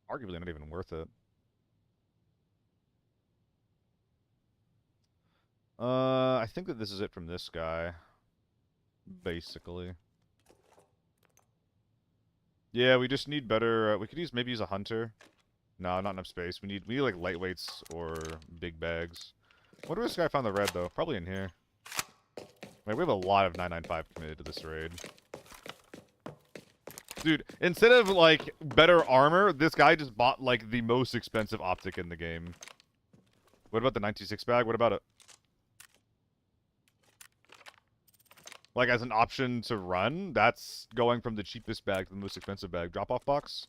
Arguably not even worth it. I think that this is it from this guy. Basically. Yeah, we just need better, we could maybe use a hunter. No, not enough space. We need like lightweights or big bags. I wonder if this guy found the red though. Probably in here. Like, we have a lot of 995 committed to this raid. Dude, instead of like better armor, this guy just bought like the most expensive optic in the game. What about the 926 bag? What about it? like as an option to run, that's going from the cheapest bag to the most expensive bag. Drop-off box?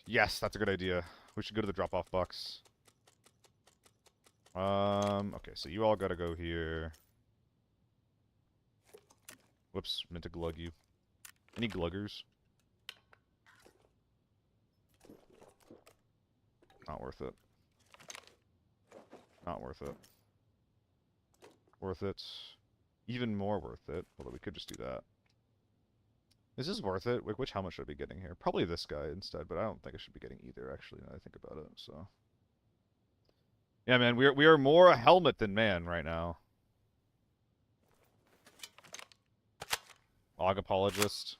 Yes, that's a good idea. We should go to the drop-off box. Okay, so you all gotta go here. Whoops, meant to glug you. Any gluggers? Not worth it. Not worth it. Worth it. Even more worth it. Although we could just do that. Is this worth it? Which helmet should I be getting here? Probably this guy instead, but I don't think I should be getting either, actually, now that I think about it, so. Yeah, man, we are more a helmet than man right now. Aug apologist.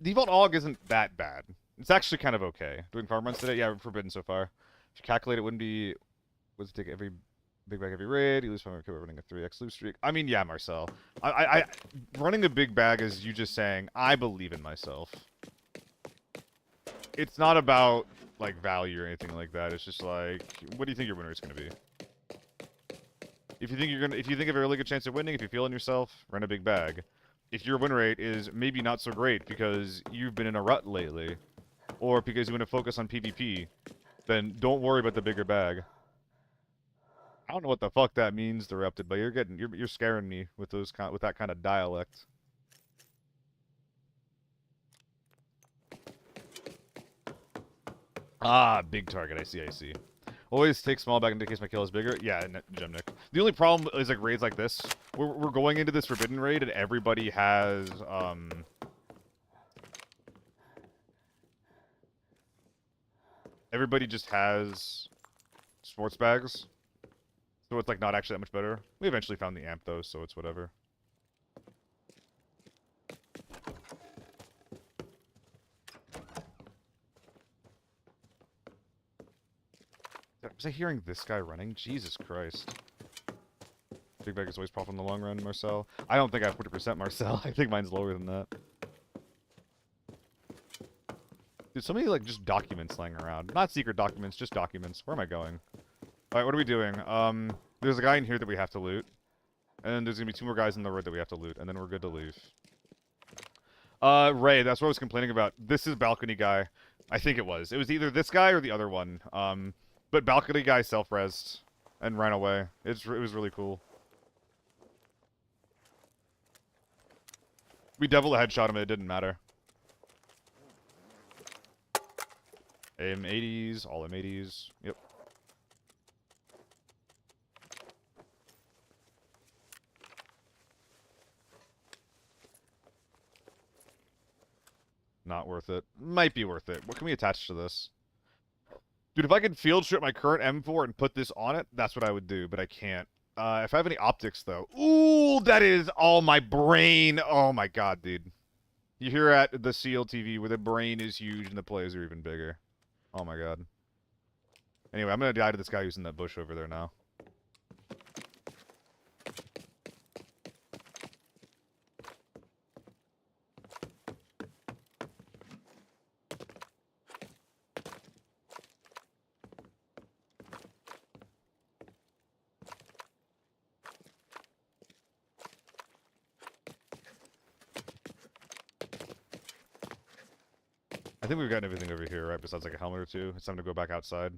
Default Aug isn't that bad. It's actually kind of okay. Doing farm runs today? Yeah, forbidden so far. If you calculate it, wouldn't be... Would take every big bag every raid. You lose farm running a 3x loose streak. I mean, yeah, Marcel. Running a big bag is you just saying, I believe in myself. It's not about, like, value or anything like that. It's just like, what do you think your win rate's gonna be? If you think you have a really good chance of winning, if you feel in yourself, run a big bag. If your win rate is maybe not so great because you've been in a rut lately, or because you want to focus on PvP, then don't worry about the bigger bag. I don't know what the fuck that means, Derupted, but you're scaring me with that kind of dialect. Ah, big target. I see. Always take small bag in case my kill is bigger. Yeah, Gemnik. The only problem is like raids like this. We're going into this forbidden raid and everybody has everybody just has sports bags. So it's like not actually that much better. We eventually found the amp though, so it's whatever. Was I hearing this guy running? Jesus Christ. Big bag is always profitable in the long run, Marcel. I don't think I have 40% Marcel. I think mine's lower than that. Dude, so many, like, just documents laying around. Not secret documents, just documents. Where am I going? Alright, what are we doing? There's a guy in here that we have to loot. And there's gonna be 2 more guys in the road that we have to loot. And then we're good to leave. Ray, that's what I was complaining about. This is balcony guy. I think it was. It was either this guy or the other one. But balcony guy self-resed and ran away. It was really cool. We devil headshot him, it didn't matter. M80s, all M80s. Yep. Not worth it. Might be worth it. What can we attach to this? Dude, if I could field strip my current M4 and put this on it, that's what I would do, but I can't. If I have any optics, though. Ooh, that is all my brain. Oh my god, dude. You hear at the CLTV where the brain is huge and the plays are even bigger. Oh my god. Anyway, I'm gonna die to this guy who's in that bush over there now. I think we've gotten everything over here, right? Besides like a helmet or 2. It's time to go back outside.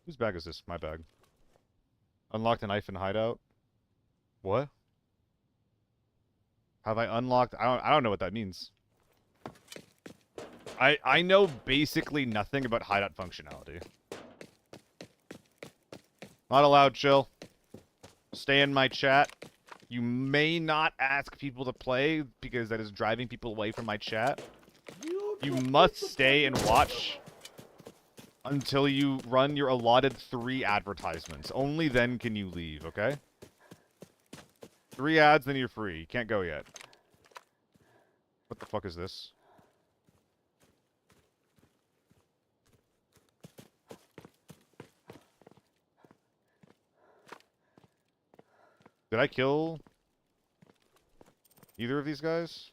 Whose bag is this? My bag. Unlocked a knife and hideout. What? Have I unlocked? I don't know what that means. I know basically nothing about hideout functionality. Not allowed, chill. Stay in my chat. You may not ask people to play because that is driving people away from my chat. You must stay and watch until you run your allotted 3 advertisements. Only then can you leave, okay? 3 ads, then you're free. You can't go yet. What the fuck is this? Did I kill either of these guys?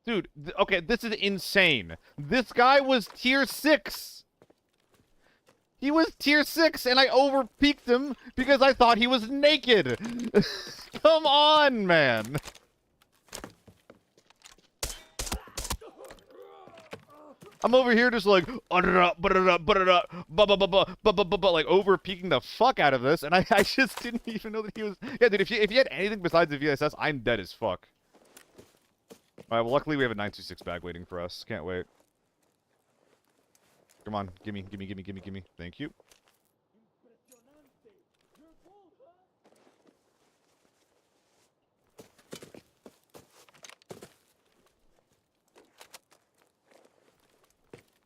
Dude, okay, this is insane. This guy was tier 6. He was tier 6, and I over-peaked him because I thought he was naked! Come on, man! I'm over here just like, like over-peaking the fuck out of this, and I just didn't even know that he was... Yeah, dude, if you had anything besides the VSS, I'm dead as fuck. Alright, well, luckily we have a 926 bag waiting for us. Can't wait. Come on, gimme. Thank you.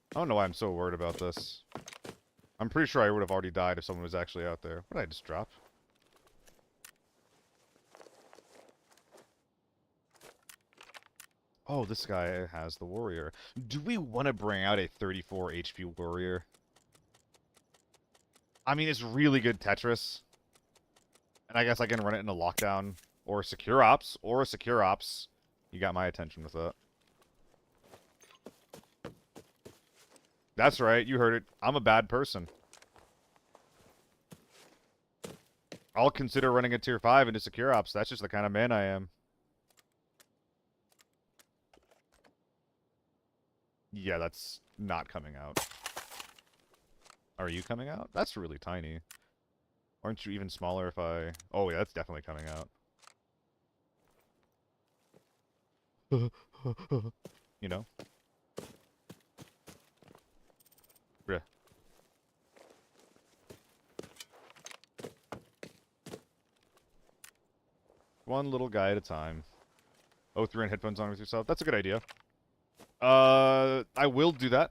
I don't know why I'm so worried about this. I'm pretty sure I would have already died if someone was actually out there. What did I just drop? Oh, this guy has the warrior. Do we want to bring out a 34 HP warrior? I mean, it's really good Tetris. And I guess I can run it in a lockdown. Or a secure ops. You got my attention with that. That's right, you heard it. I'm a bad person. I'll consider running a tier 5 into secure ops. That's just the kind of man I am. Yeah, that's not coming out. Are you coming out? That's really tiny. Aren't you even smaller if I... Oh, yeah, that's definitely coming out. You know? Bruh. One little guy at a time. Oh, 3 on headphones on with yourself. That's a good idea. I will do that.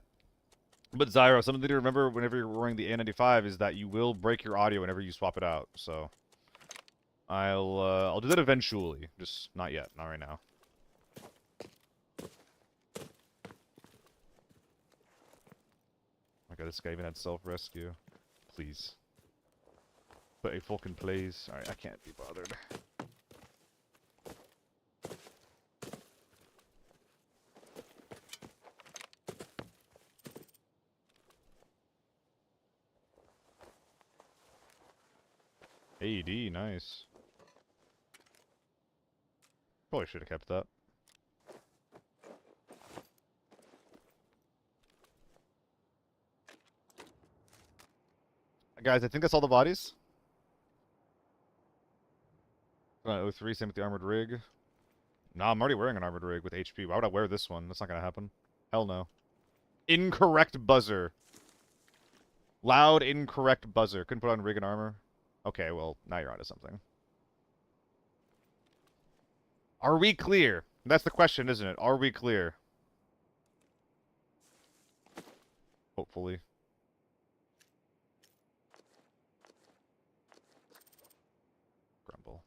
But Zyro, something to remember whenever you're wearing the A95 is that you will break your audio whenever you swap it out. So I'll do that eventually, just not yet, not right now. Oh my god, this guy even had self-rescue. Please. But a fucking please. Alright, I can't be bothered. AED, nice. Probably should have kept that. Guys, I think that's all the bodies. 03, same with the armored rig. Nah, I'm already wearing an armored rig with HP. Why would I wear this one? That's not gonna happen. Hell no. Incorrect buzzer. Loud, incorrect buzzer. Couldn't put on rig and armor. Okay, well, now you're onto something. Are we clear? That's the question, isn't it? Are we clear? Hopefully. Grumble.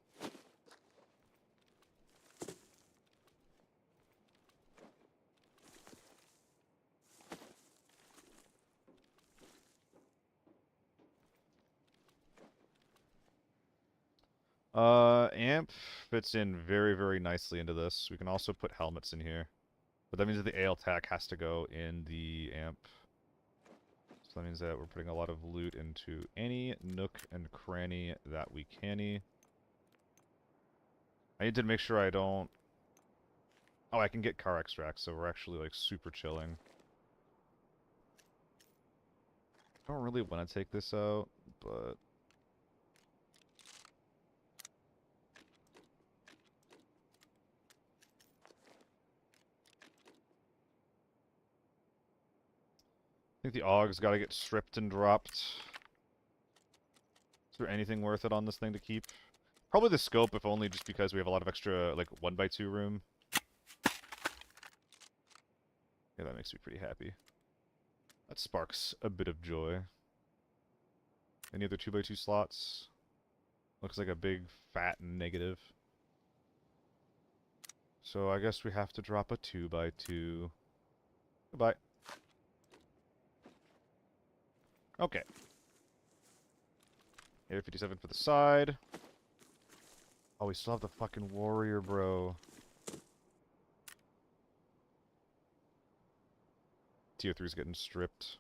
Amp fits in very, very nicely into this. We can also put helmets in here. But that means that the AL tac has to go in the amp. So that means that we're putting a lot of loot into any nook and cranny that we can. I need to make sure I don't... Oh, I can get car extracts, so we're actually, like, super chilling. I don't really want to take this out, but... I think the AUG's got to get stripped and dropped. Is there anything worth it on this thing to keep? Probably the scope, if only just because we have a lot of extra, like, 1x2 room. Yeah, that makes me pretty happy. That sparks a bit of joy. Any other 2x2 slots? Looks like a big, fat negative. So I guess we have to drop a 2x2. Goodbye. Okay. Air 57 for the side. Oh, we still have the fucking warrior, bro. Tier 3's getting stripped.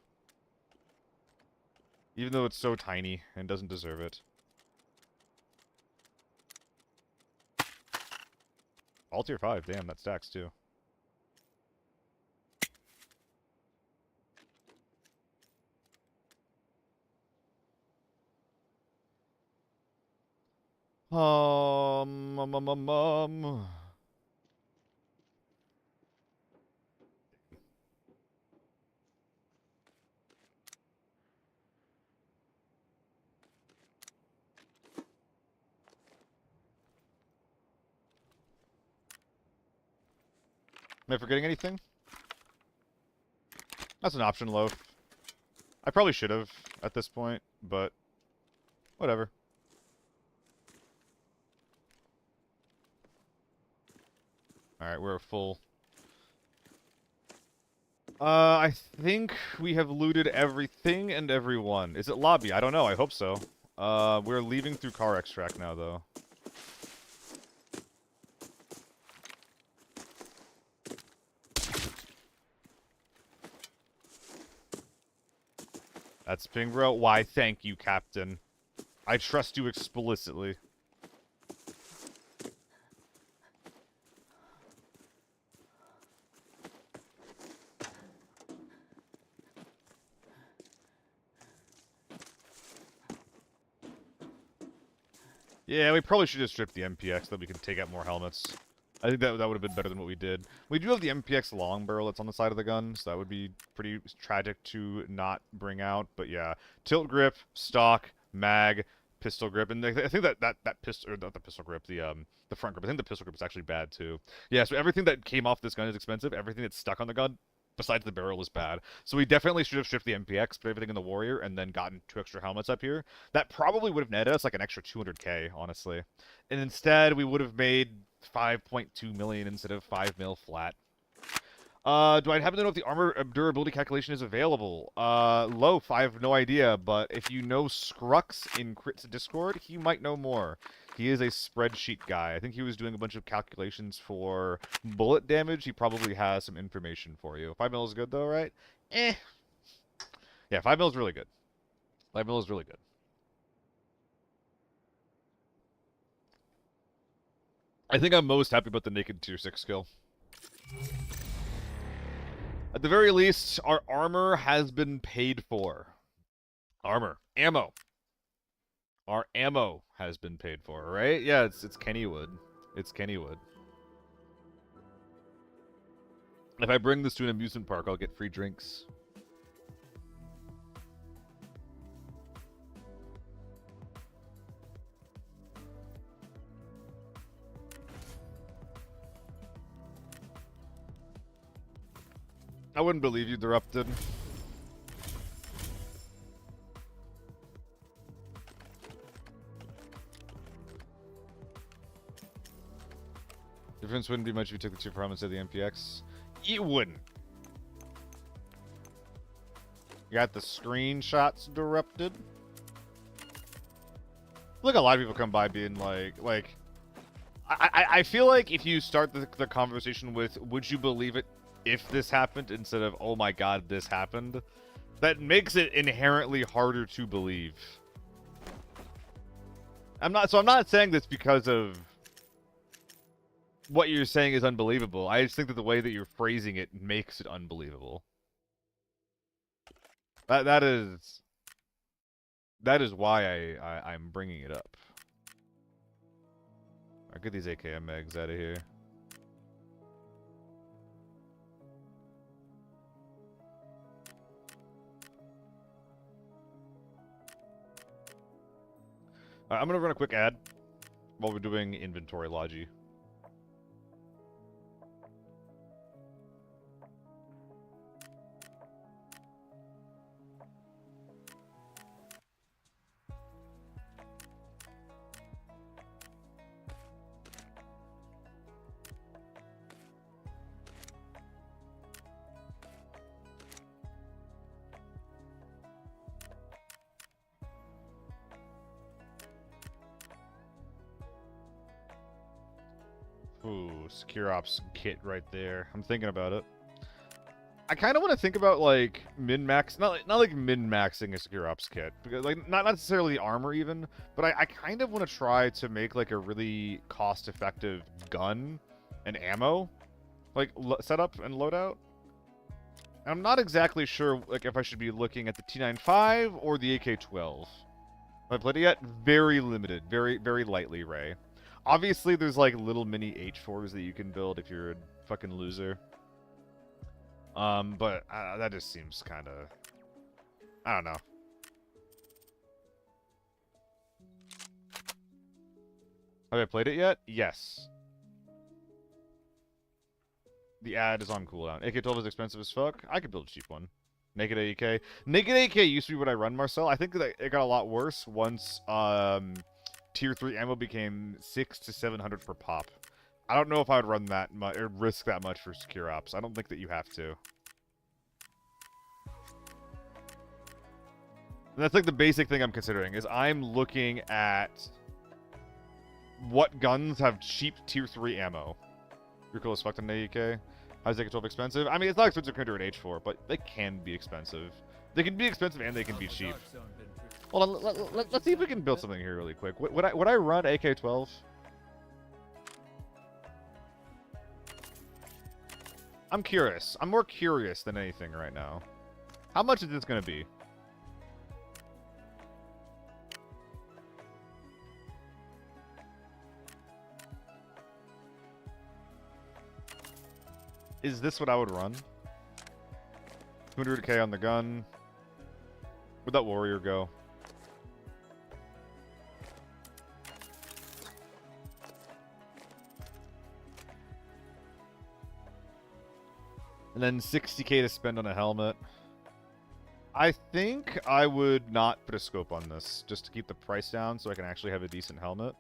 Even though it's so tiny and doesn't deserve it. All tier 5, damn, that stacks too. Um, um, um, um, um. Am I forgetting anything? That's an option, Loaf. I probably should have at this point, but whatever. Alright, we're full. I think we have looted everything and everyone. Is it lobby? I don't know. I hope so. We're leaving through car extract now, though. That's ping, bro. Why, thank you, Captain. I trust you explicitly. Yeah, we probably should have stripped the MPX so that we can take out more helmets. I think that would have been better than what we did. We do have the MPX long barrel that's on the side of the gun, so that would be pretty tragic to not bring out. But yeah, tilt grip, stock, mag, pistol grip, and I think that pistol, or not the pistol grip, the front grip. I think the pistol grip is actually bad too. Yeah, so everything that came off this gun is expensive. Everything that's stuck on the gun, besides the barrel, is bad. So we definitely should have stripped the MPX, put everything in the Warrior, and then gotten 2 extra helmets up here. That probably would have netted us like an extra 200k, honestly. And instead, we would have made 5.2 million instead of 5 mil flat. Do I happen to know if the armor durability calculation is available? Loaf, I have no idea, but if you know Scrux in Crits Discord, he might know more. He is a spreadsheet guy. I think he was doing a bunch of calculations for bullet damage. He probably has some information for you. 5 mil is good, though, right? Eh. Yeah, 5 mil is really good. 5 mil is really good. I think I'm most happy about the naked tier 6 skill. At the very least, our armor has been paid for. Armor. Ammo. Our ammo has been paid for, right? Yeah, it's Kennywood. It's Kennywood. If I bring this to an amusement park, I'll get free drinks. I wouldn't believe you, Derupted. Difference wouldn't be much if you took the 2 from instead of the MPX. It wouldn't. You got the screenshots, Derupted. Look, a lot of people come by being like, I feel like if you start the conversation with, would you believe it if this happened, instead of, oh my god, this happened, that makes it inherently harder to believe. I'm not saying this because of what you're saying is unbelievable. I just think that the way that you're phrasing it makes it unbelievable. That is why I'm bringing it up. I'll get these AKM eggs out of here. I'm gonna run a quick ad while we're doing inventory logi. Ooh, Secure Ops kit right there. I'm thinking about it. I kind of want to think about like min-max, not like min-maxing a secure ops kit, because like not necessarily armor even, but I kind of want to try to make like a really cost-effective gun and ammo, like setup and loadout. I'm not exactly sure like if I should be looking at the T95 or the AK-12. Have I played it yet? Very limited, very lightly, Ray. Obviously, there's like little mini H4s that you can build if you're a fucking loser. But that just seems kind of, I don't know. Have I played it yet? Yes. The ad is on cooldown. AK-12 is expensive as fuck. I could build a cheap one. Naked AK. Naked AK used to be what I run, Marcel. I think that it got a lot worse once tier 3 ammo became 600 to 700 per pop. I don't know if I would run that much or risk that much for secure ops. I don't think that you have to. And that's like the basic thing I'm considering is I'm looking at what guns have cheap tier 3 ammo. You're cool as fuck on AK. How's AK-12 expensive? I mean, it's not expensive compared to an H4, but they can be expensive. They can be expensive and they can be cheap. Hold on, let's see if we can build something here really quick. Would I run AK-12? I'm curious. I'm more curious than anything right now. How much is this going to be? Is this what I would run? 200k on the gun. Where'd that warrior go? And then 60k to spend on a helmet. I think I would not put a scope on this, just to keep the price down so I can actually have a decent helmet.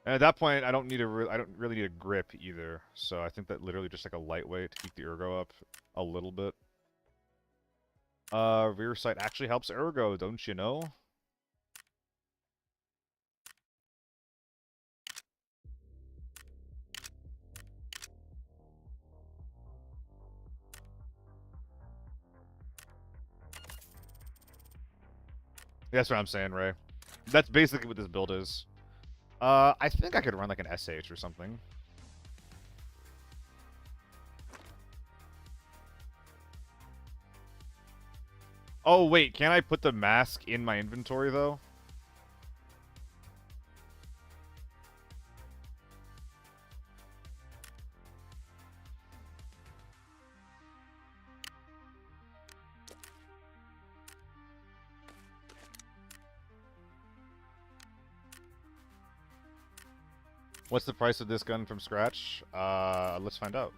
And at that point, I don't really need a grip either. So I think that literally just like a lightweight to keep the ergo up a little bit. Rear sight actually helps ergo, don't you know? That's what I'm saying, Ray. That's basically what this build is. I think I could run like an SH or something. Oh, wait, can I put the mask in my inventory, though? What's the price of this gun from scratch? Let's find out.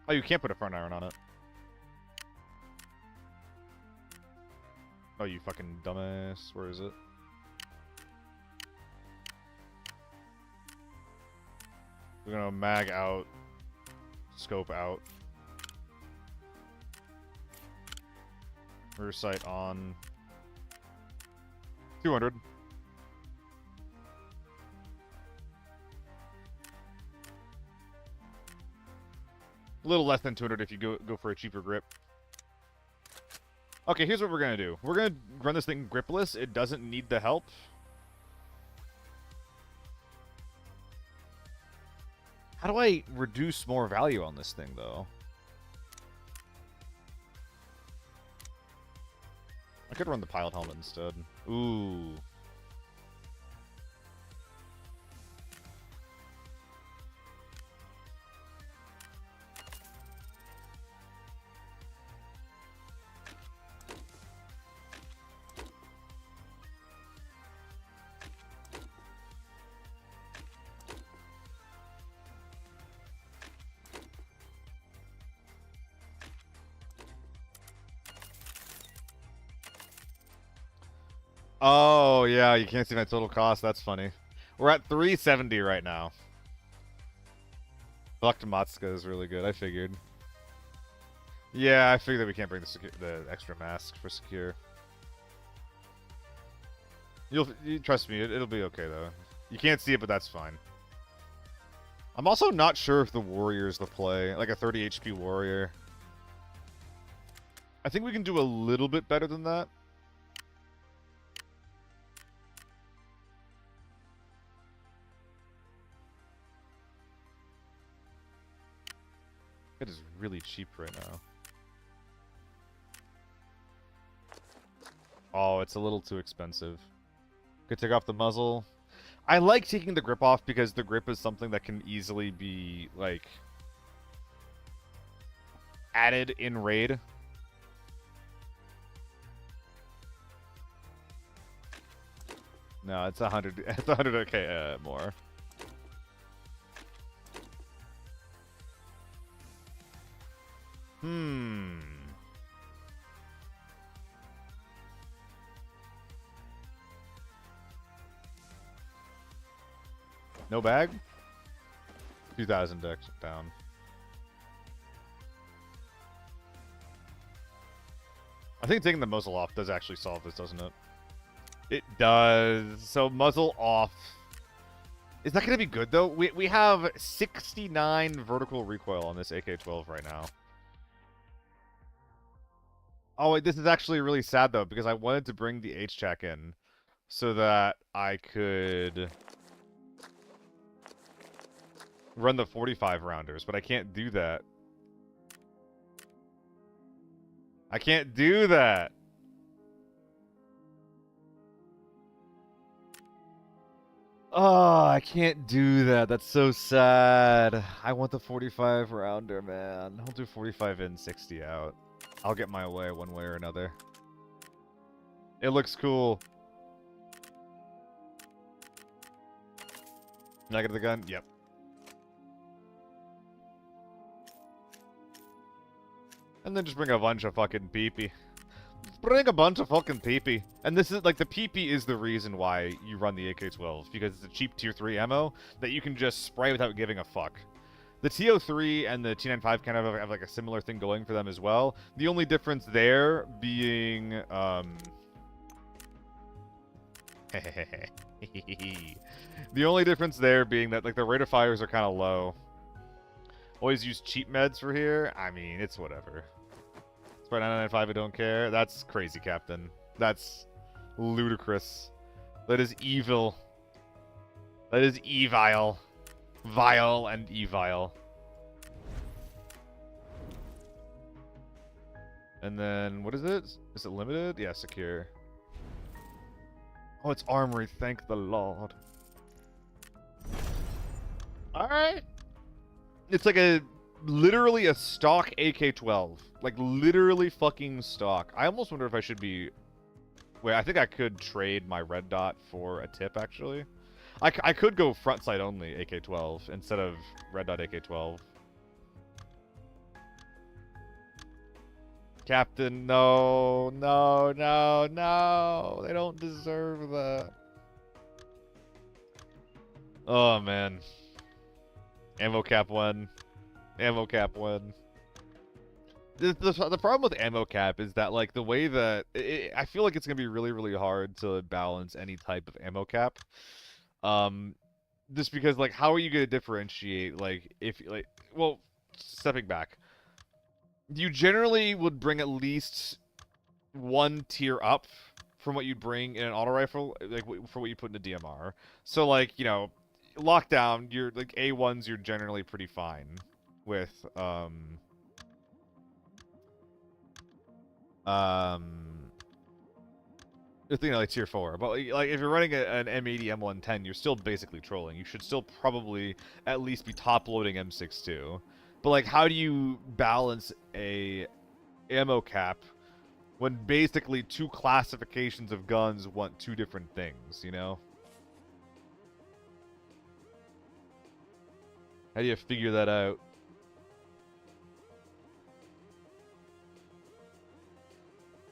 Oh, you can't put a front iron on it. Oh, you fucking dumbass. Where is it? We're gonna mag out, scope out. Rear sight on. 200. A little less than 200 if you go for a cheaper grip. Okay, here's what we're gonna do. We're gonna run this thing gripless. It doesn't need the help. How do I reduce more value on this thing, though? I could run the pilot helmet instead. Ooh. Oh, yeah, you can't see my total cost. That's funny. We're at 370 right now. Fuck Matska is really good, I figured. Yeah, I figured that we can't bring the extra mask for secure. You trust me, it'll be okay though. You can't see it, but that's fine. I'm also not sure if the warrior's the play, like a 30 HP warrior. I think we can do a little bit better than that. It is really cheap right now. Oh, it's a little too expensive. Could take off the muzzle. I like taking the grip off because the grip is something that can easily be, like, added in raid. No, it's 100. It's 100k more. No bag? 2,000 dex down. I think taking the muzzle off does actually solve this, doesn't it? It does. So muzzle off. Is that going to be good, though? We have 69 vertical recoil on this AK-12 right now. Oh, wait, this is actually really sad, though, because I wanted to bring the H-Chac in so that I could run the 45 rounders, but I can't do that. I can't do that. Oh, I can't do that. That's so sad. I want the 45 rounder, man. I'll do 45 in, 60 out. I'll get my way one way or another. It looks cool. Can I get the gun? Yep. And then just bring a bunch of fucking PP. Bring a bunch of fucking PP. And this is, like, the PP is the reason why you run the AK-12. Because it's a cheap tier 3 ammo that you can just spray without giving a fuck. The TO3 and the T95 kind of have, like, a similar thing going for them as well. The only difference there being, the only difference there being that, like, the rate of fires are kind of low. Always use cheap meds for here. I mean, it's whatever. Sprite 995, I don't care. That's crazy, Captain. That's ludicrous. That is evil. That is evile. Vile and evile. And then, what is it? Is it limited? Yeah, secure. Oh, it's armory. Thank the Lord. Alright. It's like literally a stock AK-12. Like, literally fucking stock. I almost wonder if I should be... Wait, I think I could trade my red dot for a tip, actually. I could go front sight only AK-12 instead of red dot AK-12. Captain, no, no, no, no. They don't deserve that. Oh, man. Ammo cap 1. Ammo cap 1. The problem with ammo cap is that, like, the way that... I feel like it's going to be really, really hard to balance any type of ammo cap. Just because, like, how are you going to differentiate, like, if, like... Well, stepping back. You generally would bring at least one tier up from what you'd bring in an auto rifle, like, for what you put in a DMR. So, like, you know, lockdown, you're, like, A1s, you're generally pretty fine with, you know, like tier 4. But like if you're running an M80 M110, you're still basically trolling. You should still probably at least be top loading M62. But like, how do you balance a ammo cap when basically two classifications of guns want two different things, you know? How do you figure that out?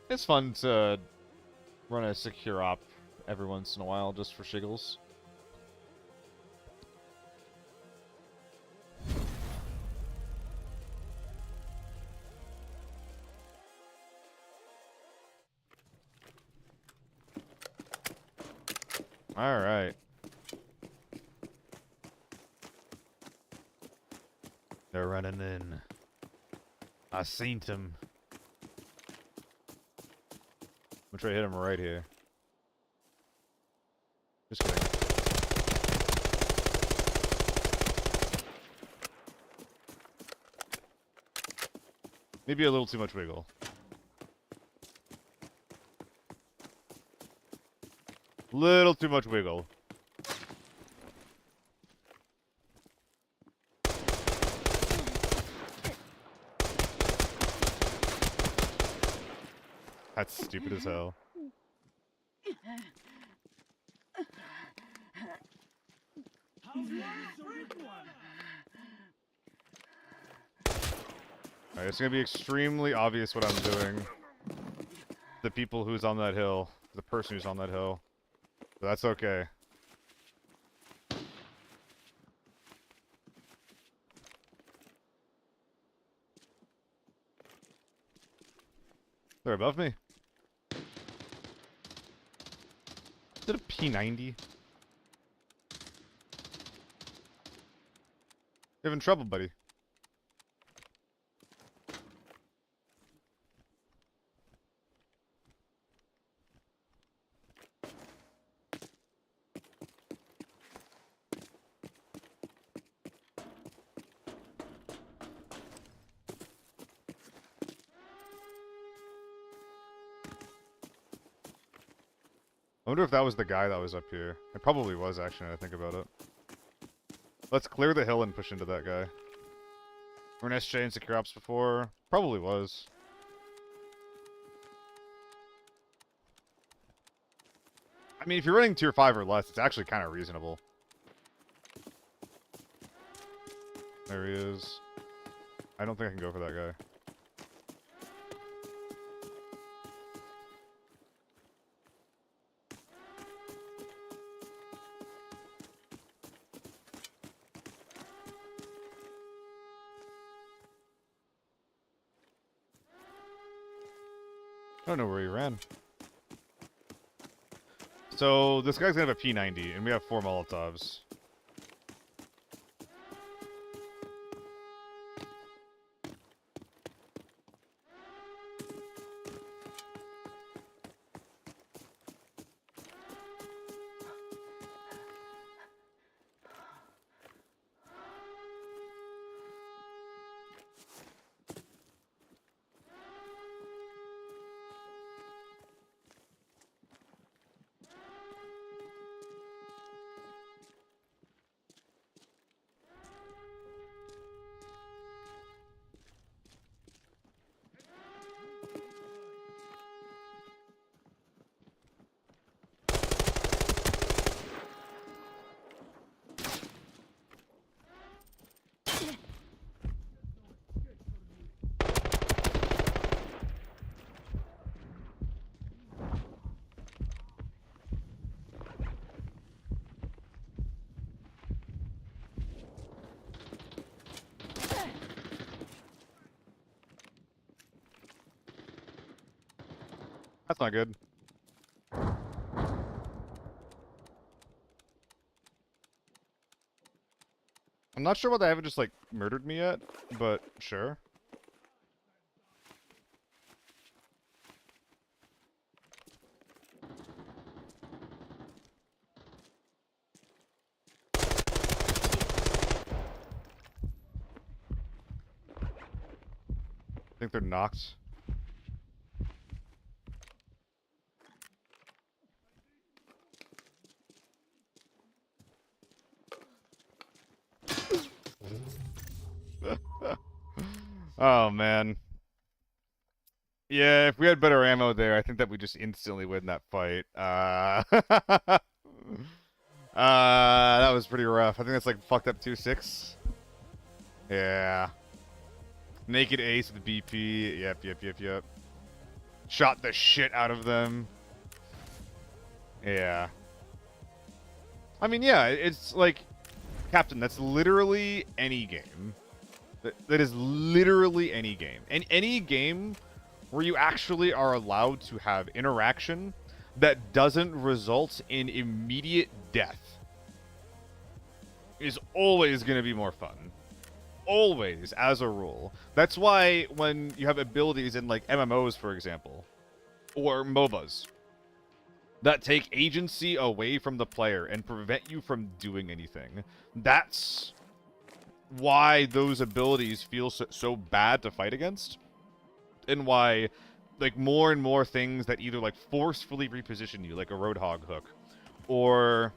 It's fun to run a secure op every once in a while just for shiggles. Alright. They're running in. I seen him. I'm gonna try to hit him right here. Just kidding. Maybe a little too much wiggle. Little too much wiggle. That's stupid as hell. Alright, it's gonna be extremely obvious what I'm doing. The people who's on that hill. The person who's on that hill. But that's okay. They're above me. Is it a P90? You having trouble, buddy? I wonder if that was the guy that was up here. It probably was, actually, now that I think about it. Let's clear the hill and push into that guy. Were an SJ in secure ops before? Probably was. I mean, if you're running tier 5 or less, it's actually kind of reasonable. There he is. I don't think I can go for that guy. I don't know where he ran. So, this guy's gonna have a P90, and we have 4 Molotovs. That's not good. I'm not sure why they haven't just, like, murdered me yet, but sure. I think they're knocked. Oh, man. Yeah, if we had better ammo there, I think that we just instantly win that fight. That was pretty rough. I think that's like fucked up 2-6. Yeah. Naked ace with BP. Yep. Shot the shit out of them. Yeah. I mean, yeah, it's like, Captain, that's literally any game. That is literally any game. And any game where you actually are allowed to have interaction that doesn't result in immediate death is always going to be more fun. Always, as a rule. That's why when you have abilities in, like, MMOs, for example, or MOBAs, that take agency away from the player and prevent you from doing anything, that's why those abilities feel so bad to fight against, and why, like, more and more things that either, like, forcefully reposition you, like a Roadhog hook, or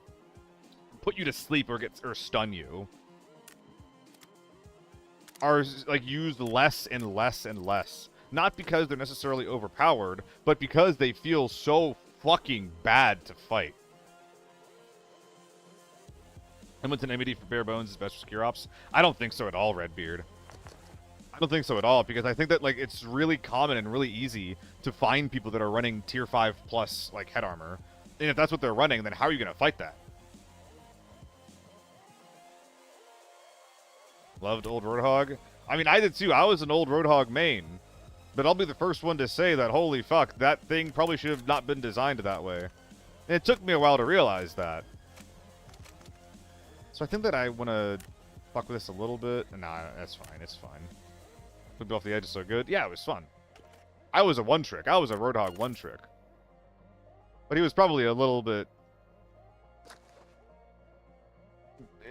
put you to sleep or stun you, are, like, used less and less and less. Not because they're necessarily overpowered, but because they feel so fucking bad to fight. Hamilton MD for bare bones is best for secure ops. I don't think so at all, Redbeard. I don't think so at all, because I think that, like, it's really common and really easy to find people that are running tier 5 plus, like, head armor. And if that's what they're running, then how are you going to fight that? Loved old Roadhog. I mean, I did too. I was an old Roadhog main. But I'll be the first one to say that, holy fuck, that thing probably should have not been designed that way. And it took me a while to realize that. So I think that I want to fuck with this a little bit. Nah, that's fine. It's fine. Flipped off the edge is so good. Yeah, it was fun. I was a one-trick. I was a Roadhog one-trick. But he was probably a little bit...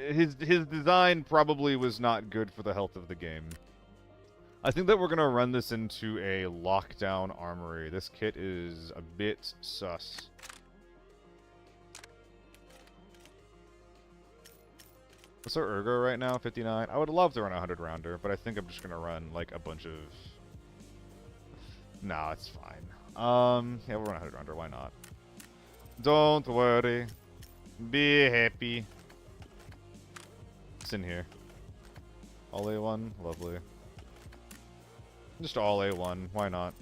His design probably was not good for the health of the game. I think that we're going to run this into a lockdown armory. This kit is a bit sus. What's our ergo right now? 59? I would love to run a 100 rounder, but I think I'm just going to run like a bunch of... Nah, it's fine. Yeah, we'll run a 100 rounder. Why not? Don't worry. Be happy. It's in here. All A1? Lovely. Just all A1. Why not?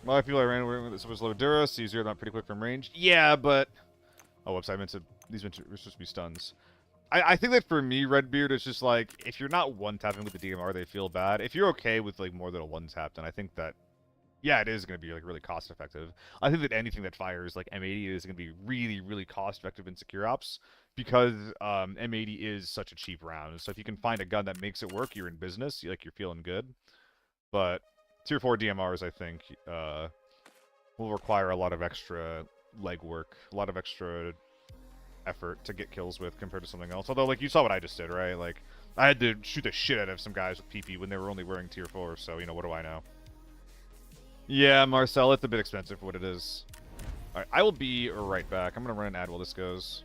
Well, I feel I ran away with this was low Dura, so you zeroed out pretty quick from range. Yeah, but... Oh, whoops, I meant to... These were supposed to be stuns. I think that for me, Redbeard, it's just like, if you're not one-tapping with the DMR, they feel bad. If you're okay with, like, more than a one-tap, then I think that, yeah, it is going to be, like, really cost-effective. I think that anything that fires, like, M80 is going to be really, really cost-effective in secure ops, because M80 is such a cheap round. So if you can find a gun that makes it work, you're in business, you're feeling good. But Tier 4 DMRs, I think, will require a lot of extra legwork, a lot of extra effort to get kills with compared to something else. Although, like, you saw what I just did, right? Like, I had to shoot the shit out of some guys with PP when they were only wearing Tier 4, so, you know, what do I know? Yeah, Marcel, it's a bit expensive for what it is. Alright, I will be right back. I'm gonna run an ad while this goes.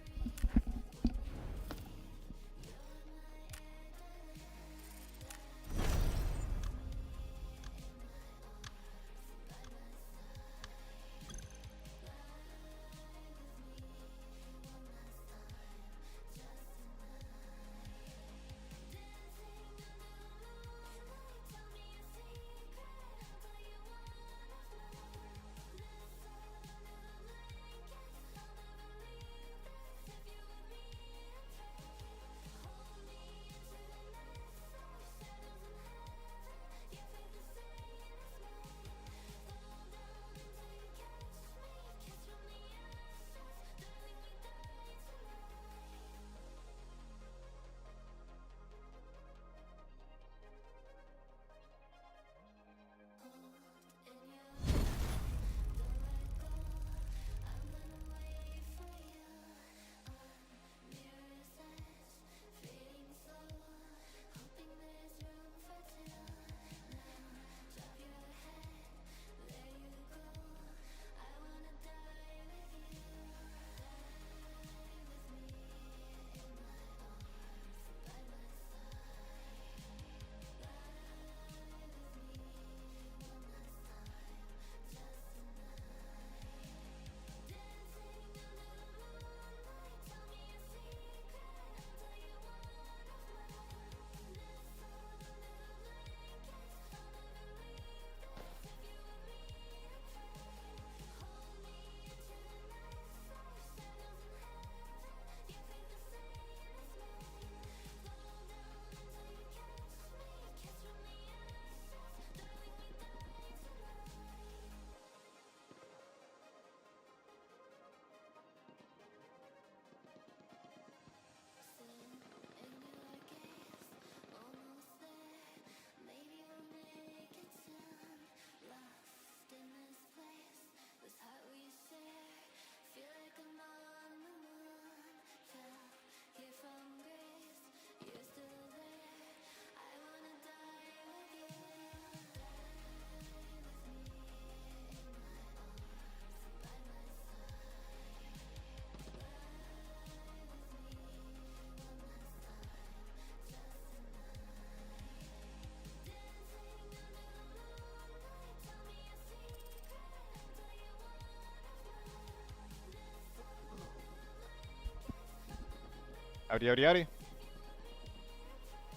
Howdy, howdy, howdy.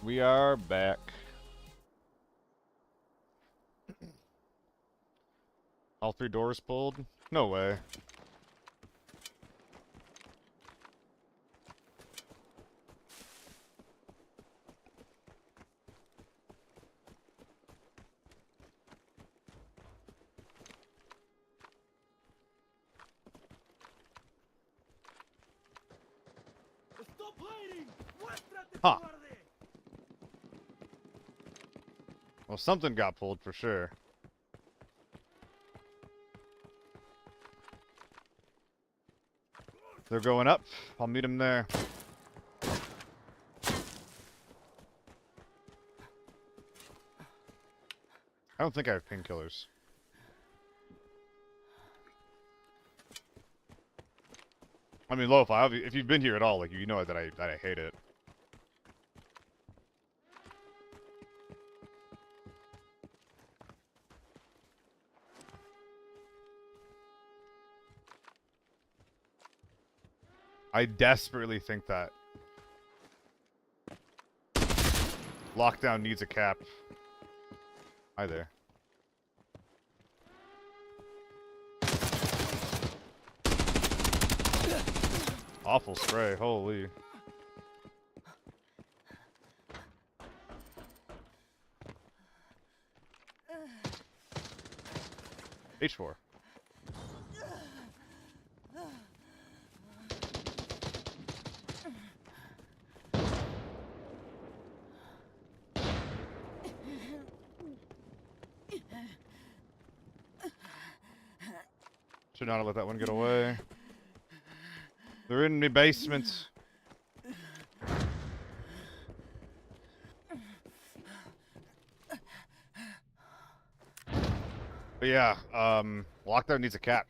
We are back. All 3 doors pulled? No way. Huh. Well, something got pulled for sure. They're going up. I'll meet them there. I don't think I have painkillers. I mean, Loaf, if you've been here at all, like, you know that I hate it. I desperately think that lockdown needs a cap. Hi there. Awful spray, holy. H4. Should not have let that one get away. They're in the basement. But yeah, lockdown needs a cap.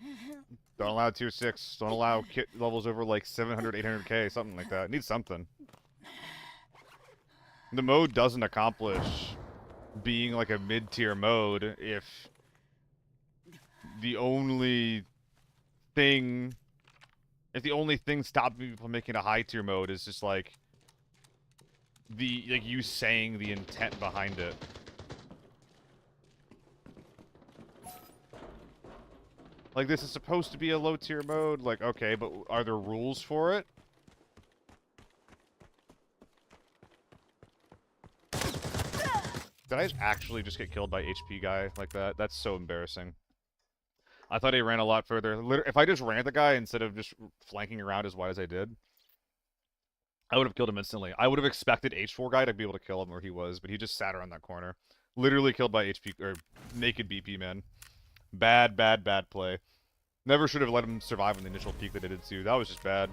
Don't allow tier 6. Don't allow kit levels over like 700, 800k, something like that. It needs something. The mode doesn't accomplish being like a mid-tier mode if the only thing stopping me from making a high-tier mode is just like you saying the intent behind it. Like, this is supposed to be a low-tier mode. Like, okay, but are there rules for it? Did I actually just get killed by HP guy like that? That's so embarrassing. I thought he ran a lot further. If I just ran at the guy instead of just flanking around as wide as I did, I would have killed him instantly. I would have expected H4 guy to be able to kill him where he was, but he just sat around that corner. Literally killed by HP, or naked BP, man. Bad, bad, bad play. Never should have let him survive on the initial peak that it did too. That was just bad.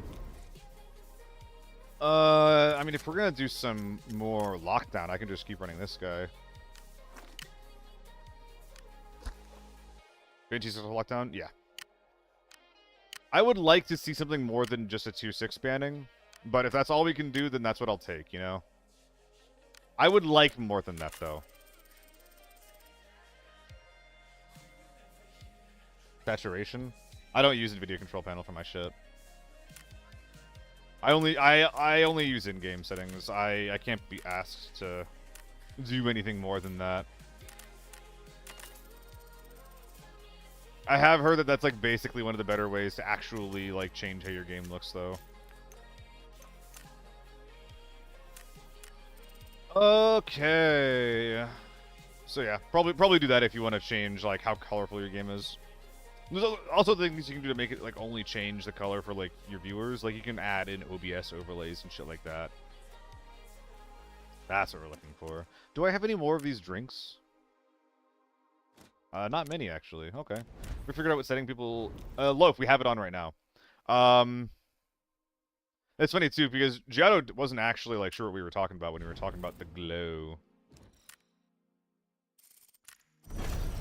I mean, if we're gonna do some more lockdown, I can just keep running this guy. Vinci's lockdown? Yeah. I would like to see something more than just a tier 6 banning, but if that's all we can do, then that's what I'll take, you know? I would like more than that, though. Saturation? I don't use the video control panel for my shit. I only use in-game settings. I can't be asked to do anything more than that. I have heard that that's like basically one of the better ways to actually like change how your game looks, though. Okay. So yeah, probably do that if you want to change like how colorful your game is. There's also things you can do to make it like only change the color for like your viewers. Like you can add in OBS overlays and shit like that. That's what we're looking for. Do I have any more of these drinks? Not many actually. Okay. We figured out what setting people. Loaf, we have it on right now. It's funny too because Giotto wasn't actually like sure what we were talking about when we were talking about the glow.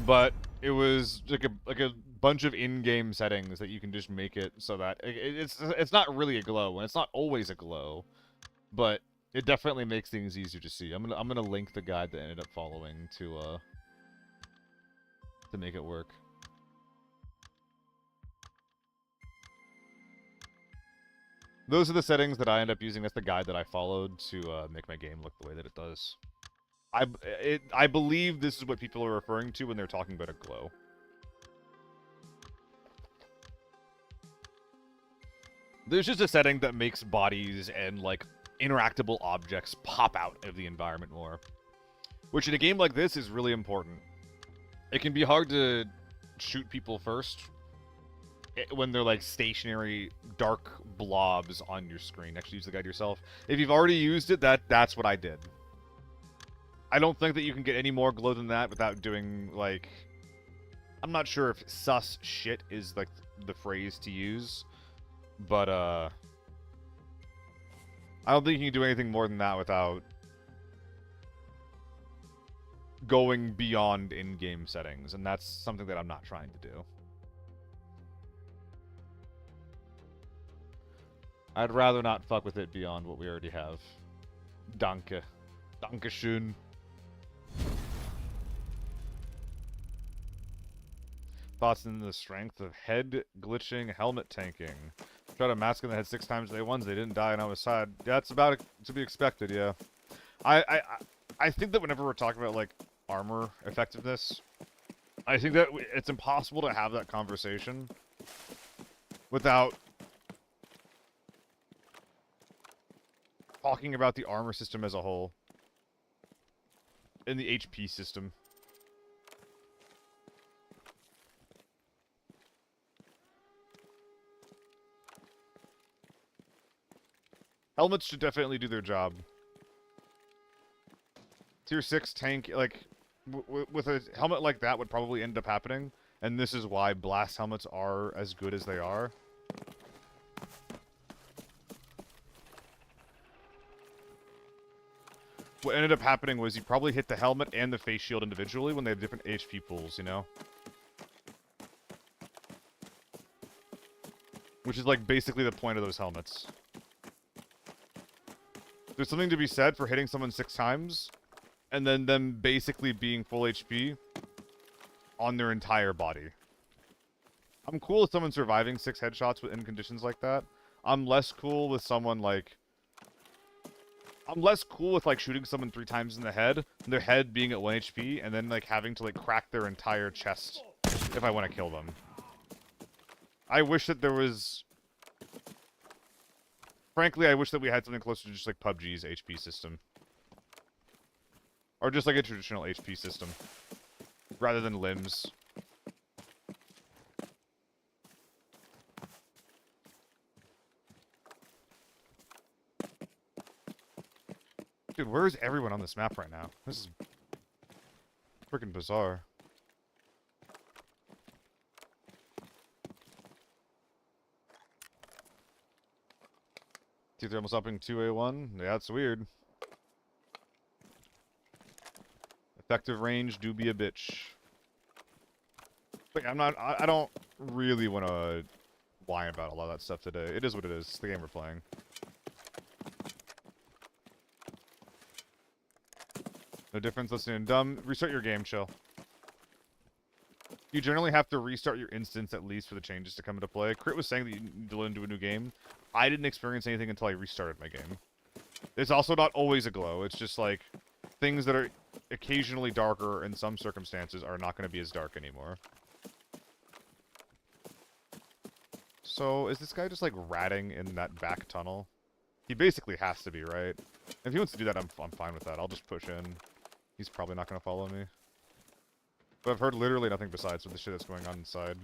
But it was like a bunch of in-game settings that you can just make it so that it's not really a glow, and it's not always a glow, but it definitely makes things easier to see. I'm gonna link the guide that I ended up following to make it work. Those are the settings that I end up using. That's the guide that I followed to make my game look the way that it does. I believe this is what people are referring to when they're talking about a glow. There's just a setting that makes bodies and, like, interactable objects pop out of the environment more. Which in a game like this is really important. It can be hard to shoot people first when they're like stationary dark blobs on your screen. Actually use the guide yourself. If you've already used it, that's what I did. I don't think that you can get any more glow than that without doing, like... I'm not sure if sus shit is, like, the phrase to use. But, I don't think you can do anything more than that without going beyond in-game settings, and that's something that I'm not trying to do. I'd rather not fuck with it beyond what we already have. Danke. Dankeschön. Thoughts in the strength of head glitching, helmet tanking. Tried a mask in the head 6 times day ones, they didn't die, and I was sad. That's about to be expected, yeah. I think that whenever we're talking about, like, armor effectiveness, I think that it's impossible to have that conversation without talking about the armor system as a whole. In the HP system. Helmets should definitely do their job. Tier 6 tank, like, with a helmet like that would probably end up happening, and this is why blast helmets are as good as they are. What ended up happening was you probably hit the helmet and the face shield individually when they have different HP pools, you know? Which is, like, basically the point of those helmets. There's something to be said for hitting someone 6 times, and then them basically being full HP on their entire body. I'm cool with someone surviving 6 headshots in conditions like that. I'm less cool with someone, like... I'm less cool with, like, shooting someone 3 times in the head, and their head being at 1 HP, and then, like, having to, like, crack their entire chest if I want to kill them. I wish that there was... Frankly, I wish that we had something closer to just, like, PUBG's HP system. Or just, like, a traditional HP system. Rather than limbs. Dude, where is everyone on this map right now? This is freaking bizarre. T3 almost upping 2A1. Yeah, that's weird. Effective range do be a bitch. Like, I don't really want to whine about a lot of that stuff today. It is what it is. It's the game we're playing. No difference listening to dumb. Restart your game, chill. You generally have to restart your instance at least for the changes to come into play. Crit was saying that you need to load into a new game. I didn't experience anything until I restarted my game. It's also not always a glow. It's just like things that are occasionally darker in some circumstances are not going to be as dark anymore. So, is this guy just like ratting in that back tunnel? He basically has to be, right? If he wants to do that, I'm fine with that. I'll just push in. He's probably not going to follow me. But I've heard literally nothing besides with the shit that's going on inside.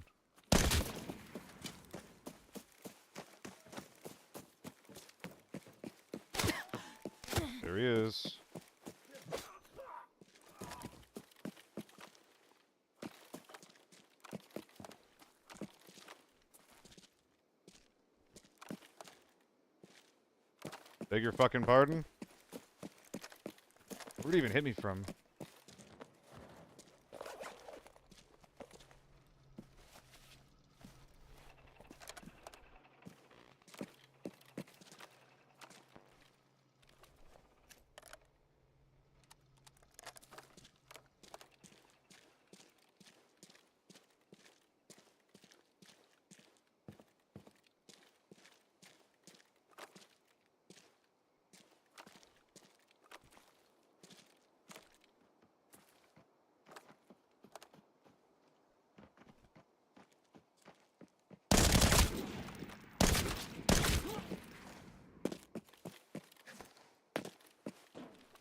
There he is. Beg your fucking pardon? Where'd he even hit me from?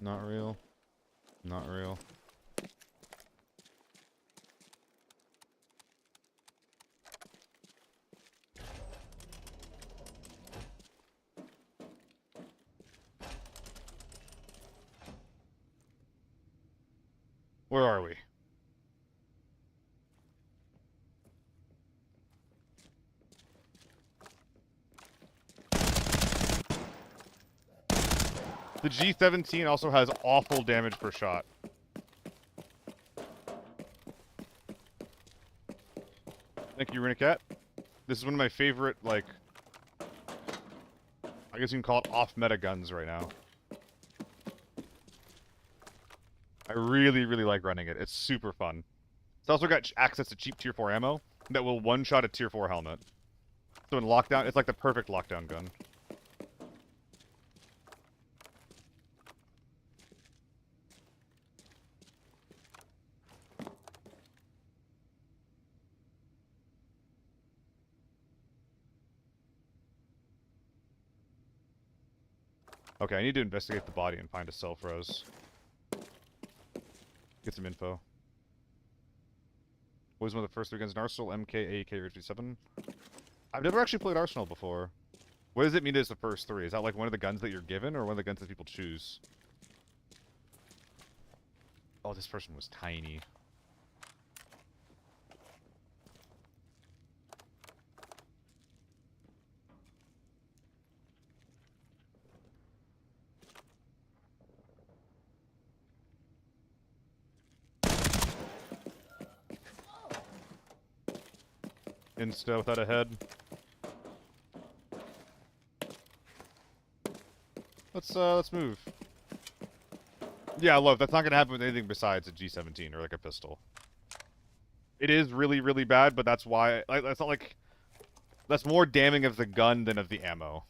Not real. Not real. Where are we? The G17 also has awful damage per shot. Thank you, Renicat. This is one of my favorite, like, I guess you can call it off-meta guns right now. I really, really like running it. It's super fun. It's also got access to cheap tier 4 ammo that will one-shot a tier 4 helmet. So in lockdown, it's like the perfect lockdown gun. Okay, I need to investigate the body and find a self-res. Get some info. What was one of the first 3 guns in Arsenal? MK, AK, or 57? I've never actually played Arsenal before. What does it mean as the first 3? Is that like one of the guns that you're given, or one of the guns that people choose? Oh, this person was tiny. Insta without a head. Let's move. Yeah, look, that's not gonna happen with anything besides a G17 or like a pistol. It is really, really bad, but that's why, like, that's not like, that's more damning of the gun than of the ammo.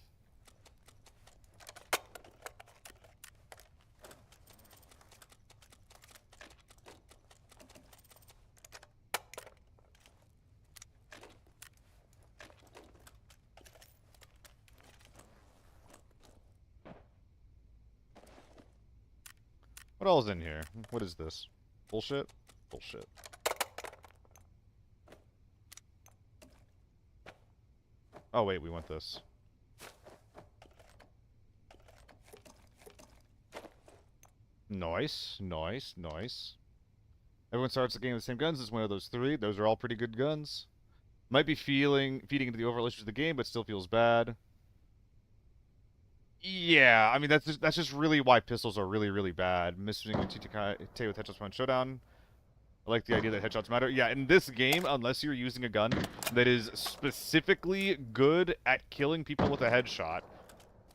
What else is in here? What is this? Bullshit? Bullshit. Oh wait, we want this. Nice, nice, nice. Everyone starts the game with the same guns. It's one of those 3. Those are all pretty good guns. Might be feeding into the overall issues of the game, but still feels bad. Yeah, I mean that's just really why pistols are really, really bad. Missing a TTK with headshots one showdown. I like the idea that headshots matter. Yeah, in this game, unless you're using a gun that is specifically good at killing people with a headshot,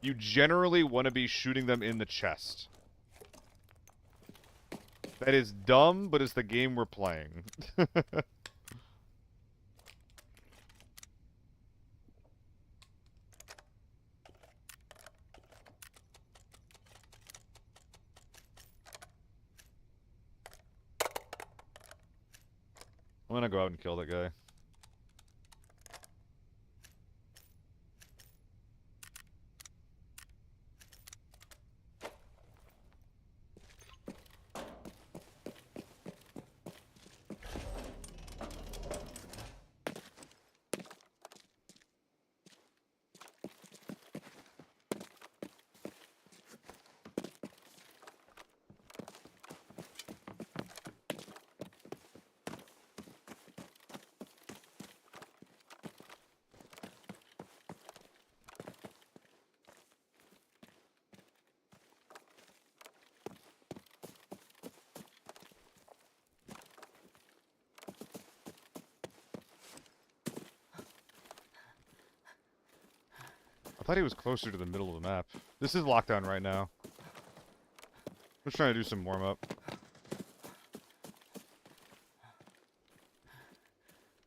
you generally want to be shooting them in the chest. That is dumb, but it's the game we're playing. I'm gonna go out and kill that guy. I thought he was closer to the middle of the map. This is lockdown right now. I'm just trying to do some warm-up.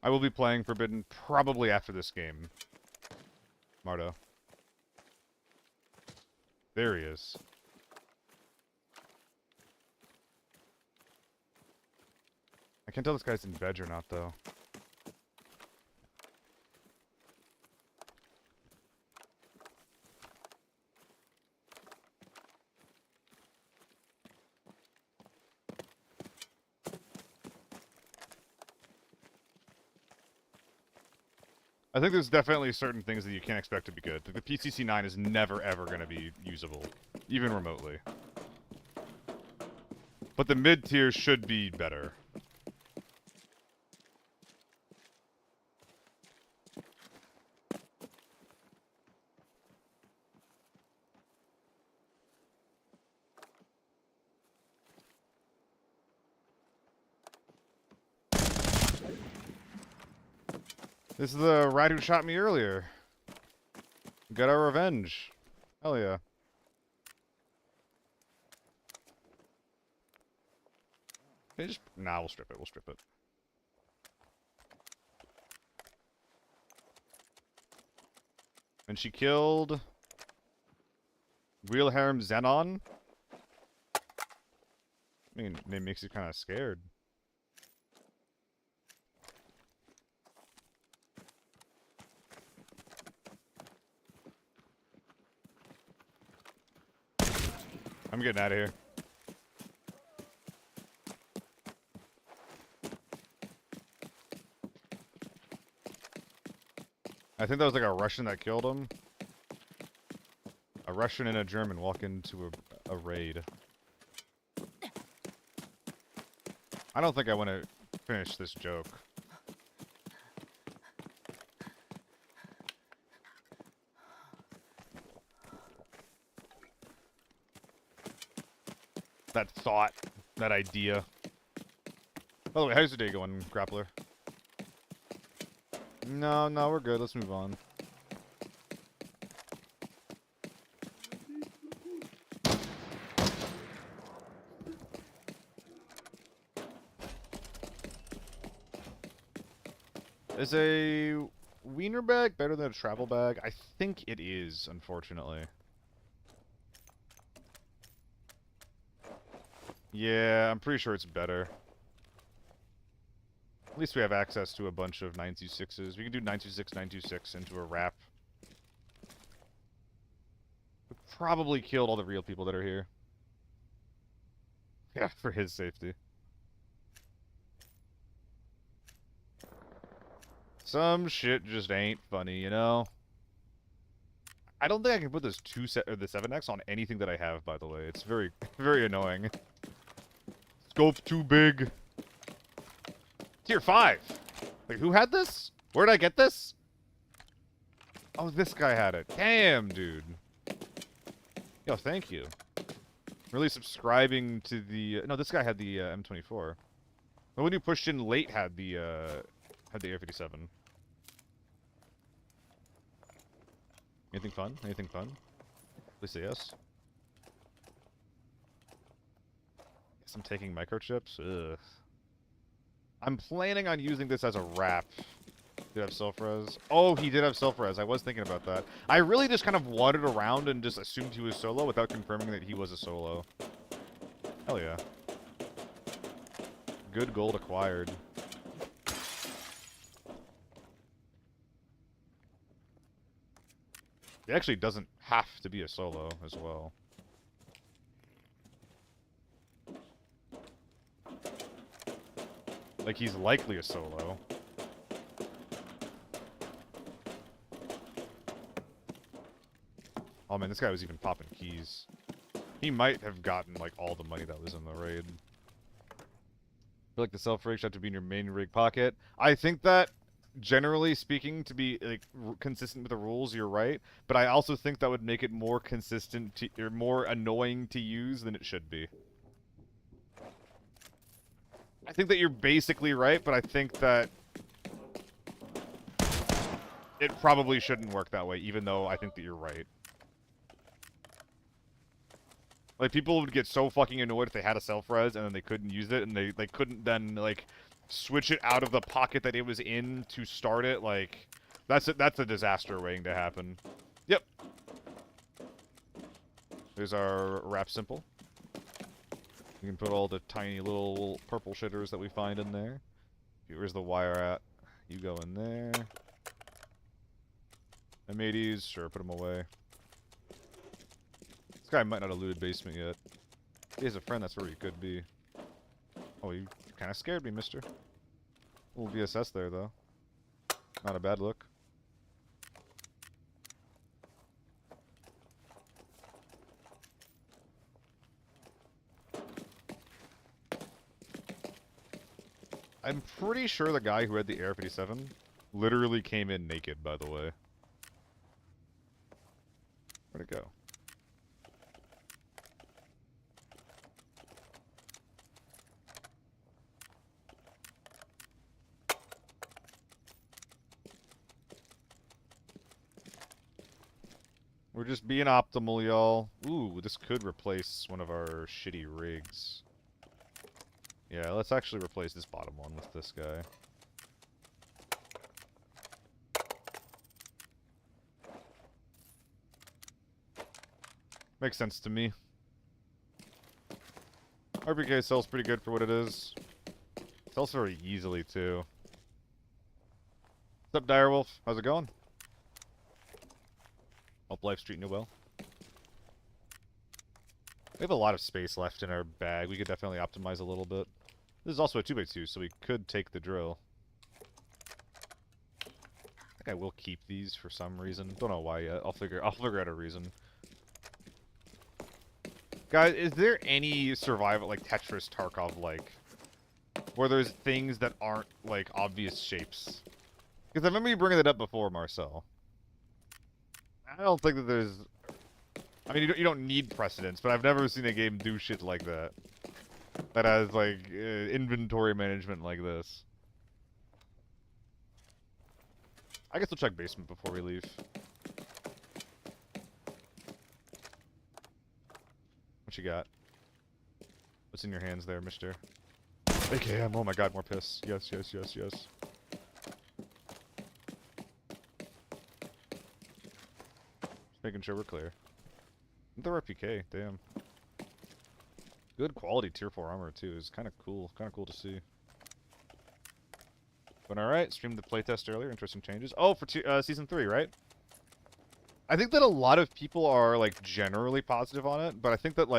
I will be playing Forbidden probably after this game. Marto. There he is. I can't tell this guy's in veg or not, though. I think there's definitely certain things that you can't expect to be good. The PCC-9 is never, ever going to be usable, even remotely. But the mid-tier should be better. This is the rat who shot me earlier. Got our revenge. Hell yeah. They just... Nah, we'll strip it. We'll strip it. And she killed... Wilhelm Zenon? I mean, it makes you kind of scared. I'm getting out of here. I think that was like a Russian that killed him. A Russian and a German walk into a raid. I don't think I want to finish this joke. That thought, that idea. By the way, how's your day going, Grappler? No, we're good. Let's move on. Is a wiener bag better than a travel bag? I think it is, unfortunately. Yeah, I'm pretty sure it's better. At least we have access to a bunch of 926s. We can do 926, 926 into a wrap. We probably killed all the real people that are here. Yeah, for his safety. Some shit just ain't funny, you know? I don't think I can put this the 7X on anything that I have, by the way. It's very, very annoying. Scope too big. Tier 5. Like, who had this? Where did I get this? Oh, this guy had it. Damn, dude. Yo, thank you. Really subscribing to the... no, this guy had the M24. The one who pushed in late had the Air-57. Anything fun? Anything fun? Please say yes. Guess I'm taking microchips? Ugh. I'm planning on using this as a wrap. Did have self-res? Oh, he did have self-res. I was thinking about that. I really just kind of wandered around and just assumed he was solo without confirming that he was a solo. Hell yeah. Good gold acquired. He actually doesn't have to be a solo as well. Like, he's likely a solo. Oh man, this guy was even popping keys. He might have gotten, like, all the money that was in the raid. I feel like the self-rig should have to be in your main rig pocket. I think that, generally speaking, to be, like, consistent with the rules, you're right. But I also think that would make it more consistent to, or more annoying to use than it should be. I think that you're basically right, but I think that it probably shouldn't work that way, even though I think that you're right. Like, people would get so fucking annoyed if they had a self-res and then they couldn't use it, and they couldn't then, like, switch it out of the pocket that it was in to start it. Like, that's a disaster waiting to happen. Yep. There's our wrap simple. We can put all the tiny little purple shitters that we find in there. Where's the wire at? You go in there. M80s, sure, put them away. This guy might not have looted basement yet. He has a friend, that's where he could be. Oh, you kind of scared me, mister. Little VSS there, though. Not a bad look. I'm pretty sure the guy who had the AR-57 literally came in naked, by the way. Where'd it go? We're just being optimal, y'all. Ooh, this could replace one of our shitty rigs. Yeah, let's actually replace this bottom one with this guy. Makes sense to me. RPK sells pretty good for what it is. Sells very easily, too. What's up, Direwolf? How's it going? Hope life's treating you well. We have a lot of space left in our bag. We could definitely optimize a little bit. This is also a 2x2, so we could take the drill. I think I will keep these for some reason. Don't know why yet. I'll figure out a reason. Guys, is there any survival, like Tetris Tarkov, like, where there's things that aren't, like, obvious shapes? Because I remember you bringing it up before, Marcel. I don't think that there's... I mean, you don't need precedence, but I've never seen a game do shit like that. That has, like, inventory management like this. I guess we'll check basement before we leave. What you got? What's in your hands there, mister? AKM, oh my god, more piss. Yes, yes, yes, yes. Just making sure we're clear. Another RPK, damn. Good quality tier 4 armor, too. Is kind of cool. Kind of cool to see. But alright, streamed the playtest earlier. Interesting changes. Oh, for Season 3, right? I think that a lot of people are, like, generally positive on it, but I think that,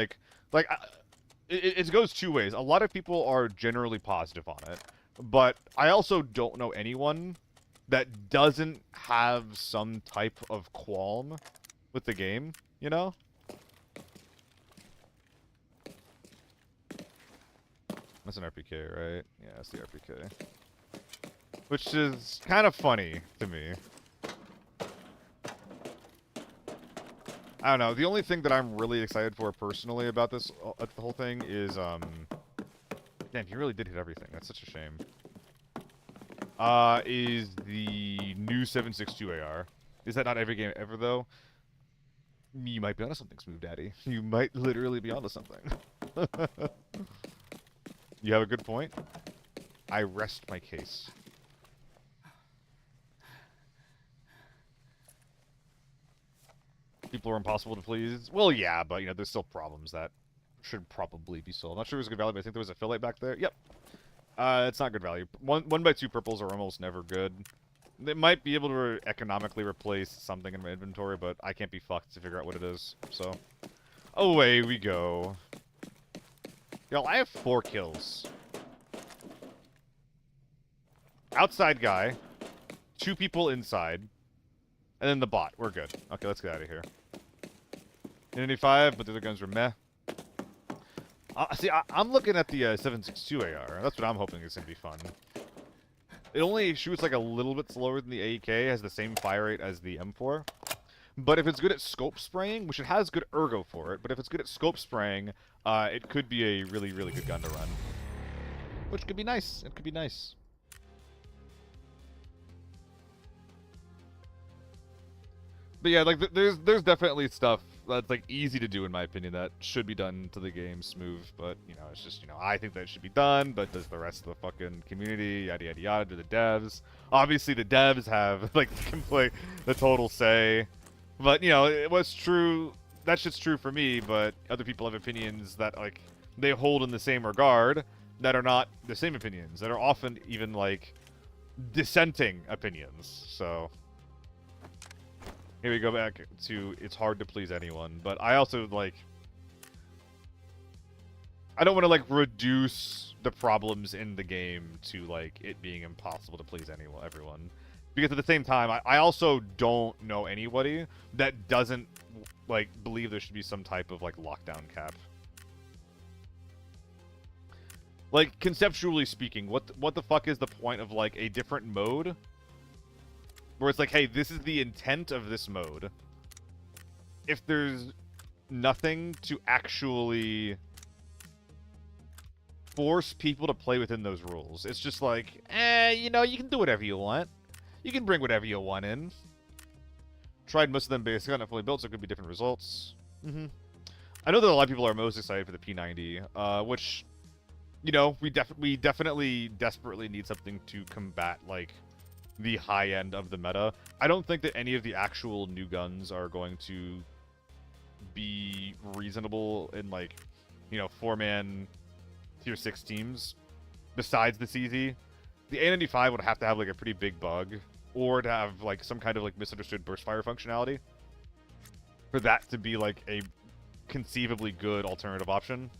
it goes two ways. A lot of people are generally positive on it, but I also don't know anyone that doesn't have some type of qualm with the game, you know? That's an RPK, right? Yeah, that's the RPK. Which is kind of funny to me. I don't know. The only thing that I'm really excited for personally about this, the whole thing, is damn, he really did hit everything. That's such a shame. Is the new 7.62 AR. Is that not every game ever though? You might be onto something, Smooth Daddy. You might literally be onto something. You have a good point. I rest my case. People are impossible to please. Well, yeah, but, you know, there's still problems that should probably be solved. I'm not sure it was good value, but I think there was a fill back there. Yep. It's not good value. 1x2 purples are almost never good. They might be able to economically replace something in my inventory, but I can't be fucked to figure out what it is. So, away we go. Yo, I have 4 kills. Outside guy. 2 people inside. And then the bot. We're good. Okay, let's get out of here. Infinity 5, but the other guns were meh. See, I'm looking at the 7.62 AR. That's what I'm hoping is going to be fun. It only shoots like a little bit slower than the AEK, has the same fire rate as the M4. But if it's good at scope spraying, which it has good ergo for it, but if it's good at scope spraying, it could be a really, really good gun to run. Which could be nice. It could be nice. But yeah, like, there's definitely stuff that's, like, easy to do, in my opinion, that should be done to the game smooth. But, you know, it's just, you know, I think that it should be done, but does the rest of the fucking community, yada, yada, yada, do the devs? Obviously, the devs have, like, the total say. But, you know, it was true, that shit's true for me, but other people have opinions that, like, they hold in the same regard that are not the same opinions, that are often even, like, dissenting opinions, so... Here we go back to, it's hard to please anyone, but I also, like, I don't want to, like, reduce the problems in the game to, like, it being impossible to please everyone. Because at the same time, I also don't know anybody that doesn't, like, believe there should be some type of, like, lockdown cap. Like, conceptually speaking, what the fuck is the point of, like, a different mode? Where it's like, hey, this is the intent of this mode. If there's nothing to actually force people to play within those rules. It's just like, you know, you can do whatever you want. You can bring whatever you want in. Tried most of them basically not fully built, so it could be different results. I know that a lot of people are most excited for the P90, which, you know, we definitely desperately need something to combat, like, the high end of the meta. I don't think that any of the actual new guns are going to be reasonable in, like, you know, 4-man tier 6 teams besides the CZ. The A95 would have to have, like, a pretty big bug, or to have, like, some kind of, like, misunderstood burst fire functionality for that to be, like, a conceivably good alternative option.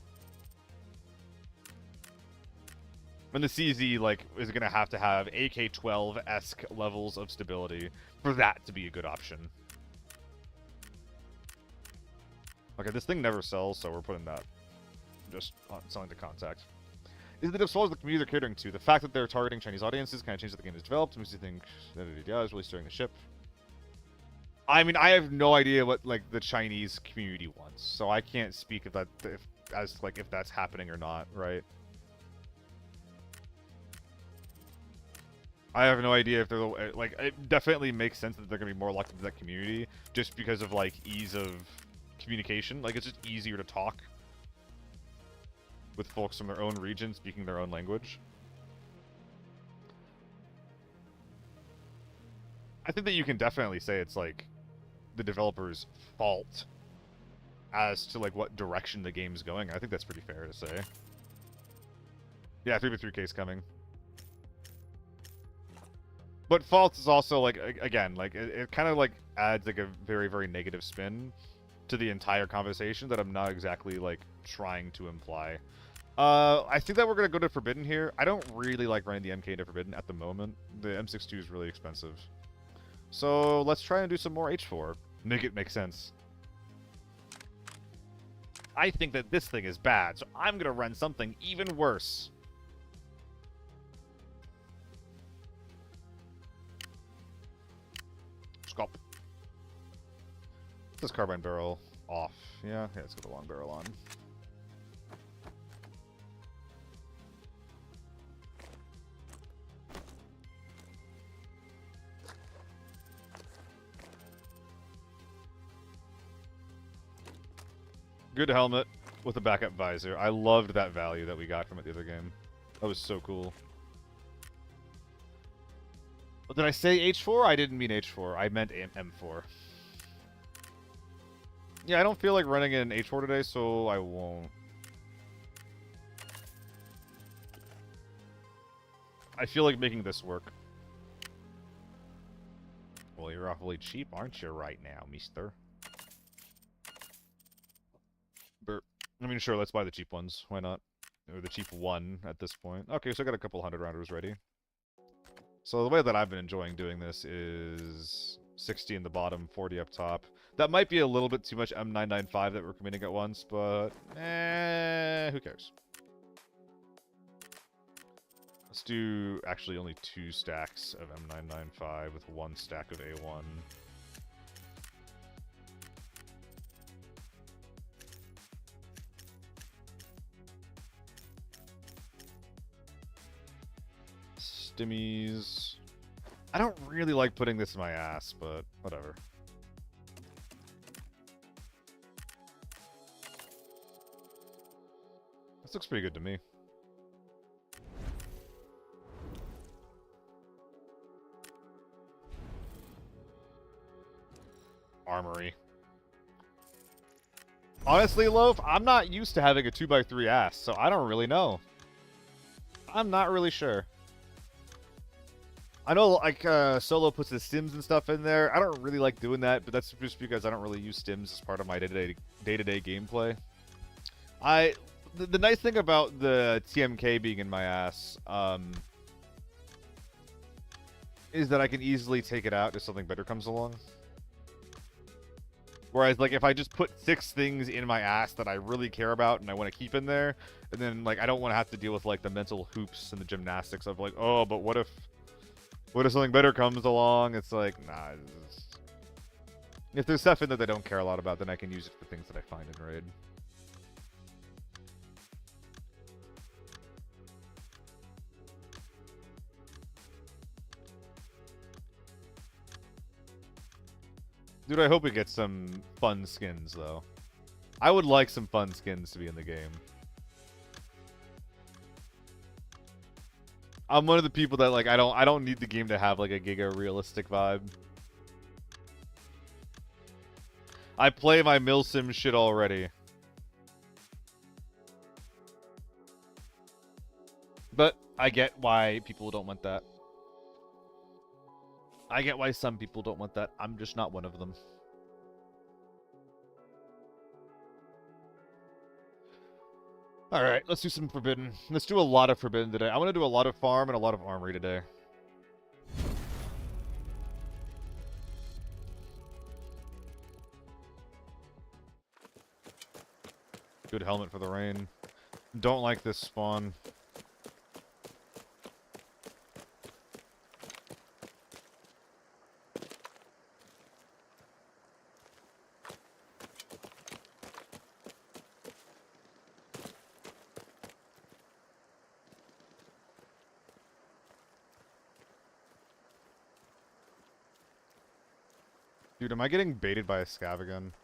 And the CZ, like, is going to have AK-12-esque levels of stability for that to be a good option. Okay, this thing never sells, so we're putting that just on selling to contact. Is it as far as the community they're catering to? The fact that they're targeting Chinese audiences kind of changed how the game is developed. Makes you think that is really steering the ship. I mean, I have no idea what, like, the Chinese community wants, so I can't speak if that's happening or not, right? I have no idea if they're, like, it definitely makes sense that they're gonna be more locked into that community just because of, like, ease of communication. Like, it's just easier to talk with folks from their own region speaking their own language. I think that you can definitely say it's, like, the developer's fault as to, like, what direction the game's going. I think that's pretty fair to say. Yeah, 3v3K is coming. But fault is also, like, again, like, it kind of, like, adds, like, a very, very negative spin to the entire conversation that I'm not exactly, like, trying to imply. I think that we're going to go to Forbidden here. I don't really like running the MK into Forbidden at the moment. The M62 is really expensive. So let's try and do some more H4. Make it make sense. I think that this thing is bad, so I'm going to run something even worse. Sculpt. This carbine barrel off. Yeah, let's get the long barrel on. Good helmet with a backup visor. I loved that value that we got from it the other game. That was so cool. But did I say H4? I didn't mean H4. I meant M4. Yeah, I don't feel like running in H4 today, so I won't. I feel like making this work. Well, you're awfully cheap, aren't you, right now, mister? I mean, sure, let's buy the cheap ones. Why not? Or the cheap one at this point. Okay, so I got a couple 100-rounders ready. So the way that I've been enjoying doing this is 60 in the bottom, 40 up top. That might be a little bit too much M995 that we're committing at once, but who cares? Let's do actually only 2 stacks of M995 with 1 stack of A1. Stimmies. I don't really like putting this in my ass, but whatever. This looks pretty good to me. Armory. Honestly, Loaf, I'm not used to having a 2x3 ass, so I don't really know. I'm not really sure. I know, like, Solo puts the stims and stuff in there. I don't really like doing that, but that's just because I don't really use stims as part of my day-to-day gameplay. The nice thing about the TMK being in my ass, is that I can easily take it out if something better comes along. Whereas, like, if I just put 6 things in my ass that I really care about and I want to keep in there, and then, like, I don't want to have to deal with, like, the mental hoops and the gymnastics of, like, oh, but what if something better comes along? It's like, nah. If there's stuff in that I don't care a lot about, then I can use it for things that I find in Raid. Dude, I hope we get some fun skins, though. I would like some fun skins to be in the game. I'm one of the people that, like, I don't need the game to have, like, a Giga realistic vibe. I play my milsim shit already. But I get why people don't want that. I get why some people don't want that. I'm just not one of them. Alright, let's do some Forbidden. Let's do a lot of Forbidden today. I want to do a lot of Farm and a lot of Armory today. Good helmet for the rain. Don't like this spawn. Dude, am I getting baited by a scav again?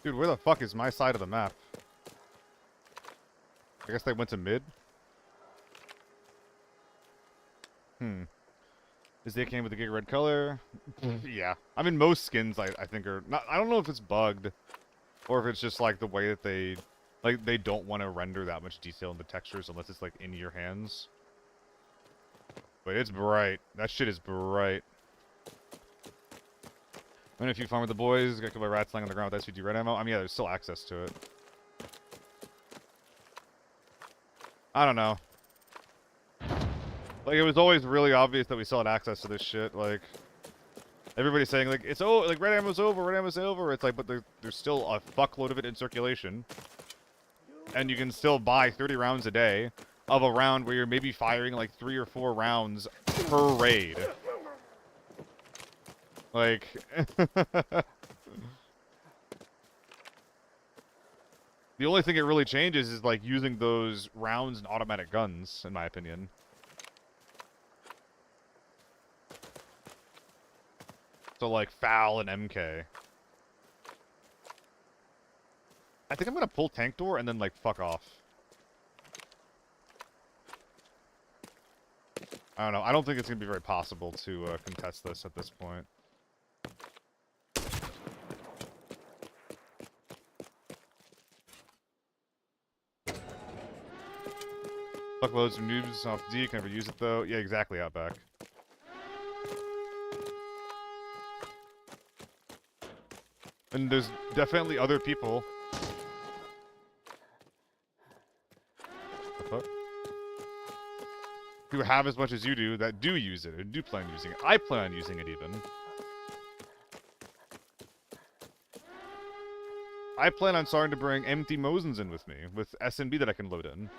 Dude, where the fuck is my side of the map? I guess they went to mid? Is the AK with the Giga red color? Yeah. I mean, most skins I think are not. I don't know if it's bugged, or if it's just like the way that they don't want to render that much detail in the textures unless it's like in your hands. But it's bright. That shit is bright. And if you farm with the boys, got killed by rats lying on the ground with SVG red ammo. I mean, yeah, there's still access to it. I don't know. Like, it was always really obvious that we still had access to this shit. Like, everybody's saying, like, it's like, red ammo's over. It's like, but there's still a fuckload of it in circulation. And you can still buy 30 rounds a day of a round where you're maybe firing, like, 3 or 4 rounds per raid. Like, the only thing it really changes is, like, using those rounds in automatic guns, in my opinion. So, like, FAL and MK. I think I'm gonna pull tank door and then, like, fuck off. I don't know. I don't think it's gonna be very possible to contest this at this point. Fuckloads of noobs off D, can never use it though. Yeah, exactly, Outback. And there's definitely other people. What the fuck? Who have as much as you do that do use it, and do plan on using it. I plan on using it even. I plan on starting to bring empty Mosins in with me, with SNB that I can load in.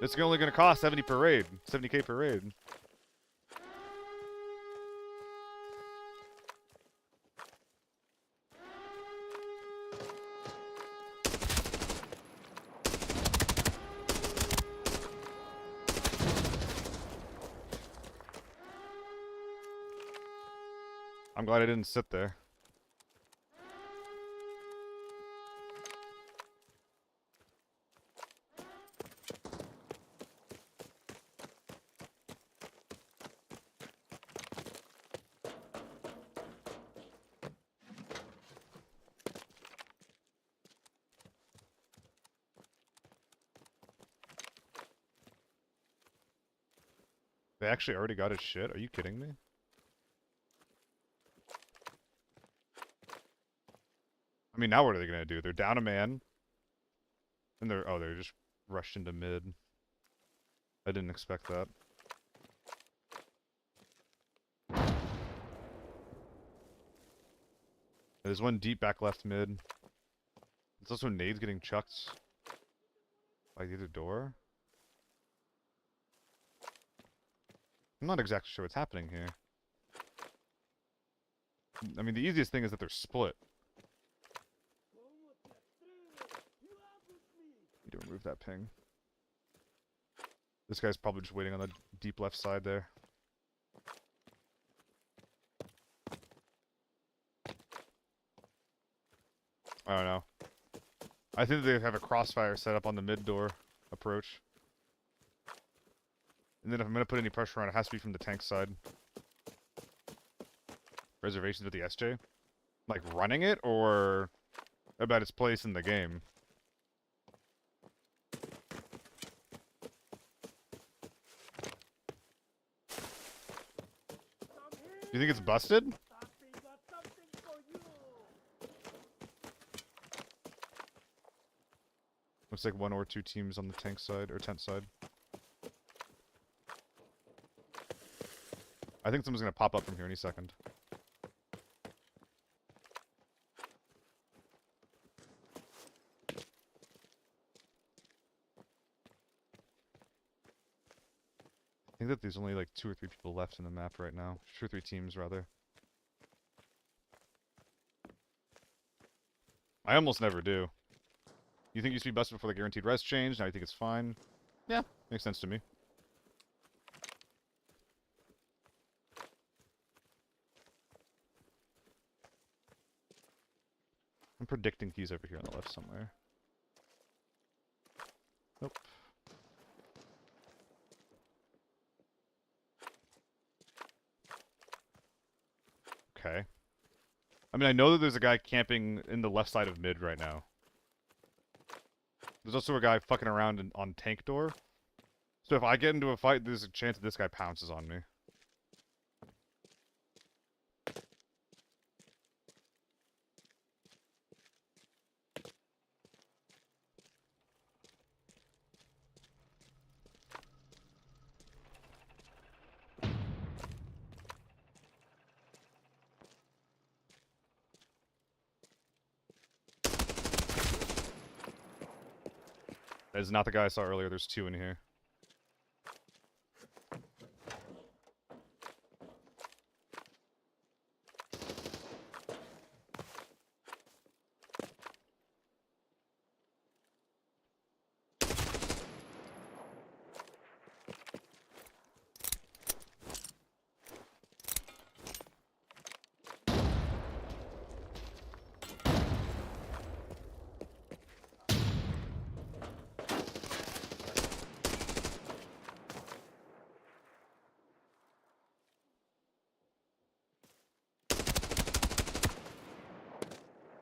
It's only going to cost 70 per raid. 70k per raid. I'm glad I didn't sit there. They actually already got his shit? Are you kidding me? I mean, now what are they gonna do? They're down a man. And they're just rushed into mid. I didn't expect that. There's one deep back left mid. There's also nades getting chucked by the other door. I'm not exactly sure what's happening here. I mean, the easiest thing is that they're split. Need to remove that ping. This guy's probably just waiting on the deep left side there. I don't know. I think they have a crossfire set up on the mid door approach. And then if I'm going to put any pressure on it, has to be from the tank side. Reservations with the SJ? Like running it, or about its place in the game? You think it's busted? Looks like one or two teams on the tank side, or tent side. I think someone's gonna pop up from here any second. I think that there's only like 2 or 3 people left in the map right now. 2 or 3 teams, rather. I almost never do. You think it used to be busted before the guaranteed rest changed, now you think it's fine? Yeah, makes sense to me. I'm predicting he's over here on the left somewhere. Nope. Okay. I mean, I know that there's a guy camping in the left side of mid right now. There's also a guy fucking around on tank door. So if I get into a fight, there's a chance that this guy pounces on me. That is not the guy I saw earlier. There's 2 in here.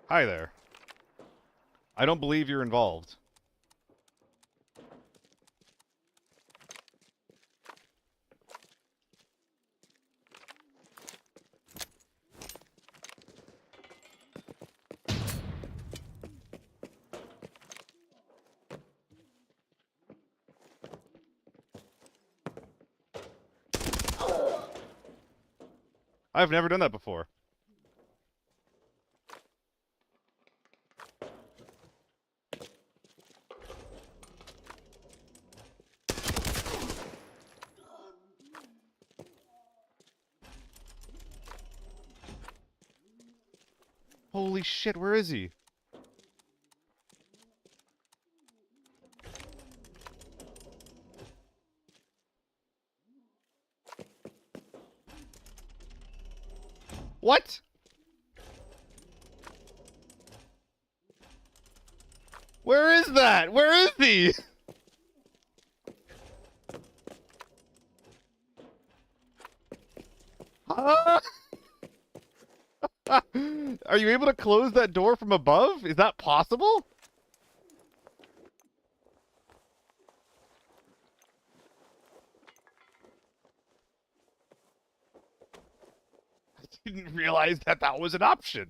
Hi there. I don't believe you're involved. I've never done that before. Holy shit, where is he? What? Where is that? Where is he? Huh? Are you able to close that door from above? Is that possible? I didn't realize that that was an option.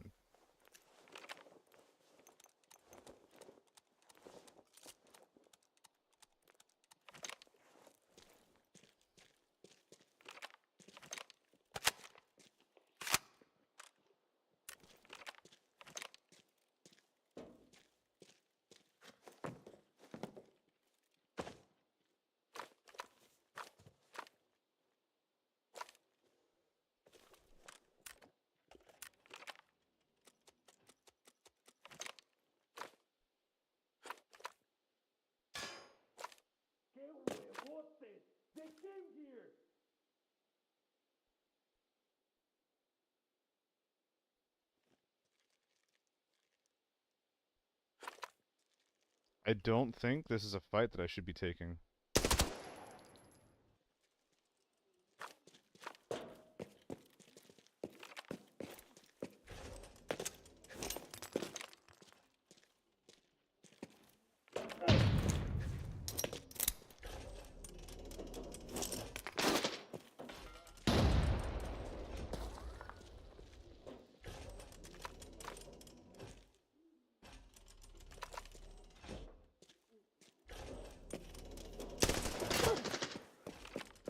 I don't think this is a fight that I should be taking.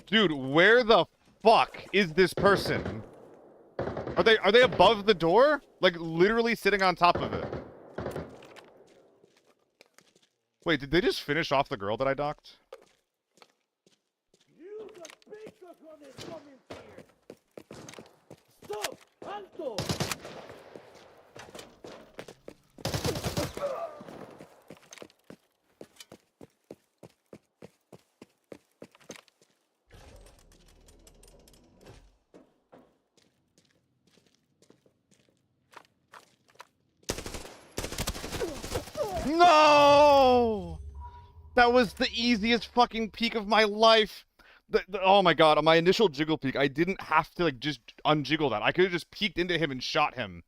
Dude, where the fuck is this person? Are they above the door? Like literally sitting on top of it. Wait, did they just finish off the girl that I docked? You the baker coming here. Stop! Alto! No! That was the easiest fucking peek of my life. Oh my god, on my initial jiggle peek, I didn't have to like just unjiggle that. I could have just peeked into him and shot him.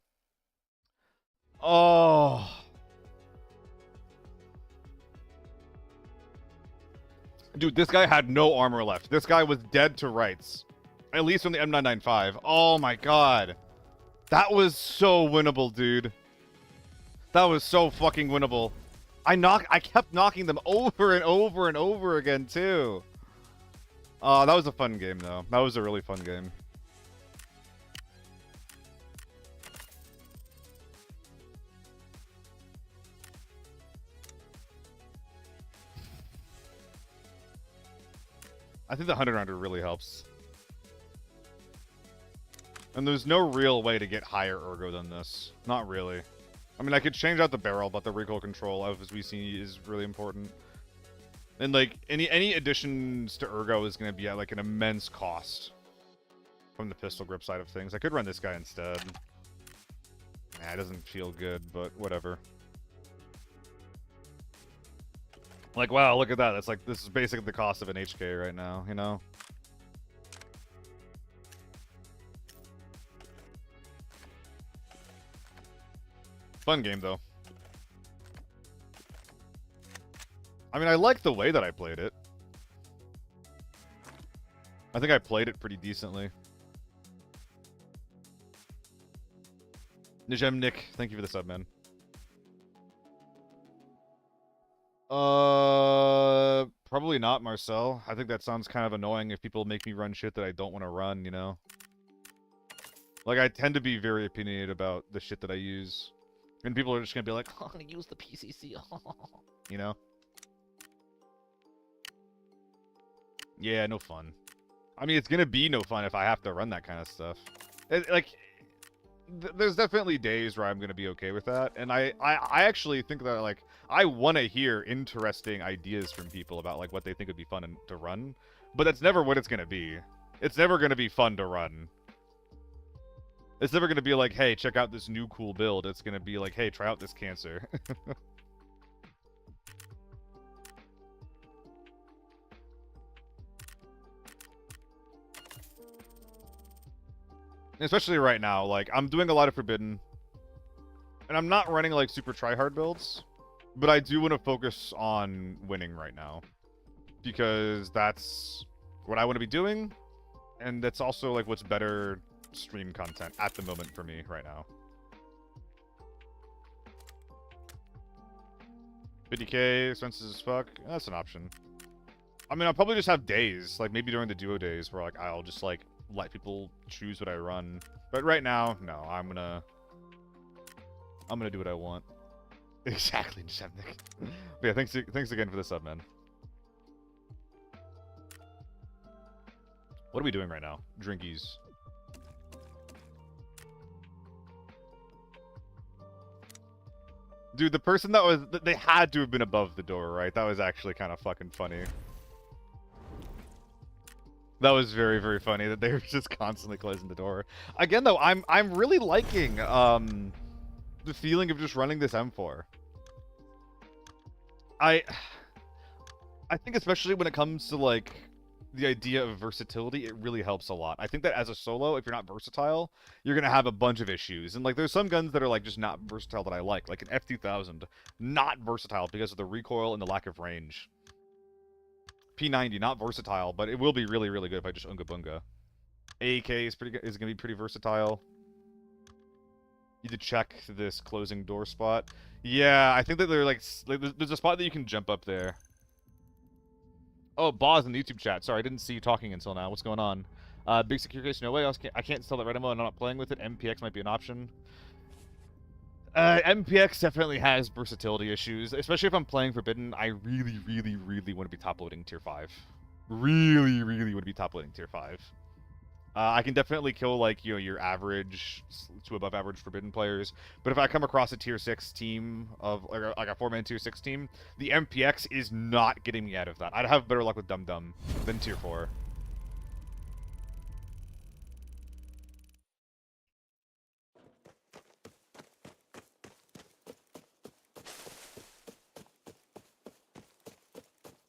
Oh. Dude, this guy had no armor left. This guy was dead to rights. At least on the M995. Oh my god. That was so winnable, dude. That was so fucking winnable. I kept knocking them over and over and over again, too. That was a fun game, though. That was a really fun game. I think the 100 rounder really helps. And there's no real way to get higher ergo than this. Not really. I mean, I could change out the barrel, but the recoil control of VC is really important. And like any additions to ergo is going to be at like an immense cost from the pistol grip side of things. I could run this guy instead. Nah, it doesn't feel good, but whatever. Like, wow, look at that. That's like, this is basically the cost of an HK right now, you know? Fun game, though. I mean, I like the way that I played it. I think I played it pretty decently. Nijem Nick, thank you for the sub, man. Probably not, Marcel. I think that sounds kind of annoying if people make me run shit that I don't want to run, you know? Like, I tend to be very opinionated about the shit that I use. And people are just gonna be like, oh, I'm gonna use the PCC, you know? Yeah, no fun. I mean, it's gonna be no fun if I have to run that kind of stuff. There's definitely days where I'm gonna be okay with that, and I actually think that, like, I want to hear interesting ideas from people about, like, what they think would be fun to run, but that's never what it's gonna be. It's never gonna be fun to run. It's never gonna be like, hey, check out this new cool build. It's gonna be like, hey, try out this cancer. Especially right now, like, I'm doing a lot of Forbidden. And I'm not running, like, super try-hard builds. But I do want to focus on winning right now. Because that's what I want to be doing. And that's also, like, what's better stream content at the moment for me right now. 50k, expenses as fuck. That's an option. I mean, I'll probably just have days. Like, maybe during the duo days where, like, I'll just, like, let people choose what I run. But right now, no, I'm gonna do what I want. Exactly, Nick. But yeah, thanks again for the sub, man. What are we doing right now? Drinkies. Dude, the person they had to have been above the door, right? That was actually kind of fucking funny. That was very, very funny that they were just constantly closing the door. Again, though, I'm really liking the feeling of just running this M4. I think especially when it comes to like the idea of versatility, it really helps a lot. I think that as a solo, if you're not versatile, you're gonna have a bunch of issues. And like there's some guns that are like just not versatile that I like an F2000, not versatile because of the recoil and the lack of range. P90, not versatile, but it will be really, really good if I just Unga Bunga. AEK is pretty good, is gonna be pretty versatile. You need to check this closing door spot. Yeah, I think that they're like there's a spot that you can jump up there. Oh, Boz in the YouTube chat. Sorry, I didn't see you talking until now. What's going on? Big secure case, no way. I can't sell that red ammo and I'm not playing with it. MPX might be an option. MPX definitely has versatility issues, especially if I'm playing Forbidden. I really, really, really want to be top-loading Tier 5. Really, really want to be top-loading Tier 5. I can definitely kill, like, you know, your average to above average Forbidden players, but if I come across a Tier 6 team of, like a 4-man Tier 6 team, the MPX is not getting me out of that. I'd have better luck with Dum Dum than Tier 4.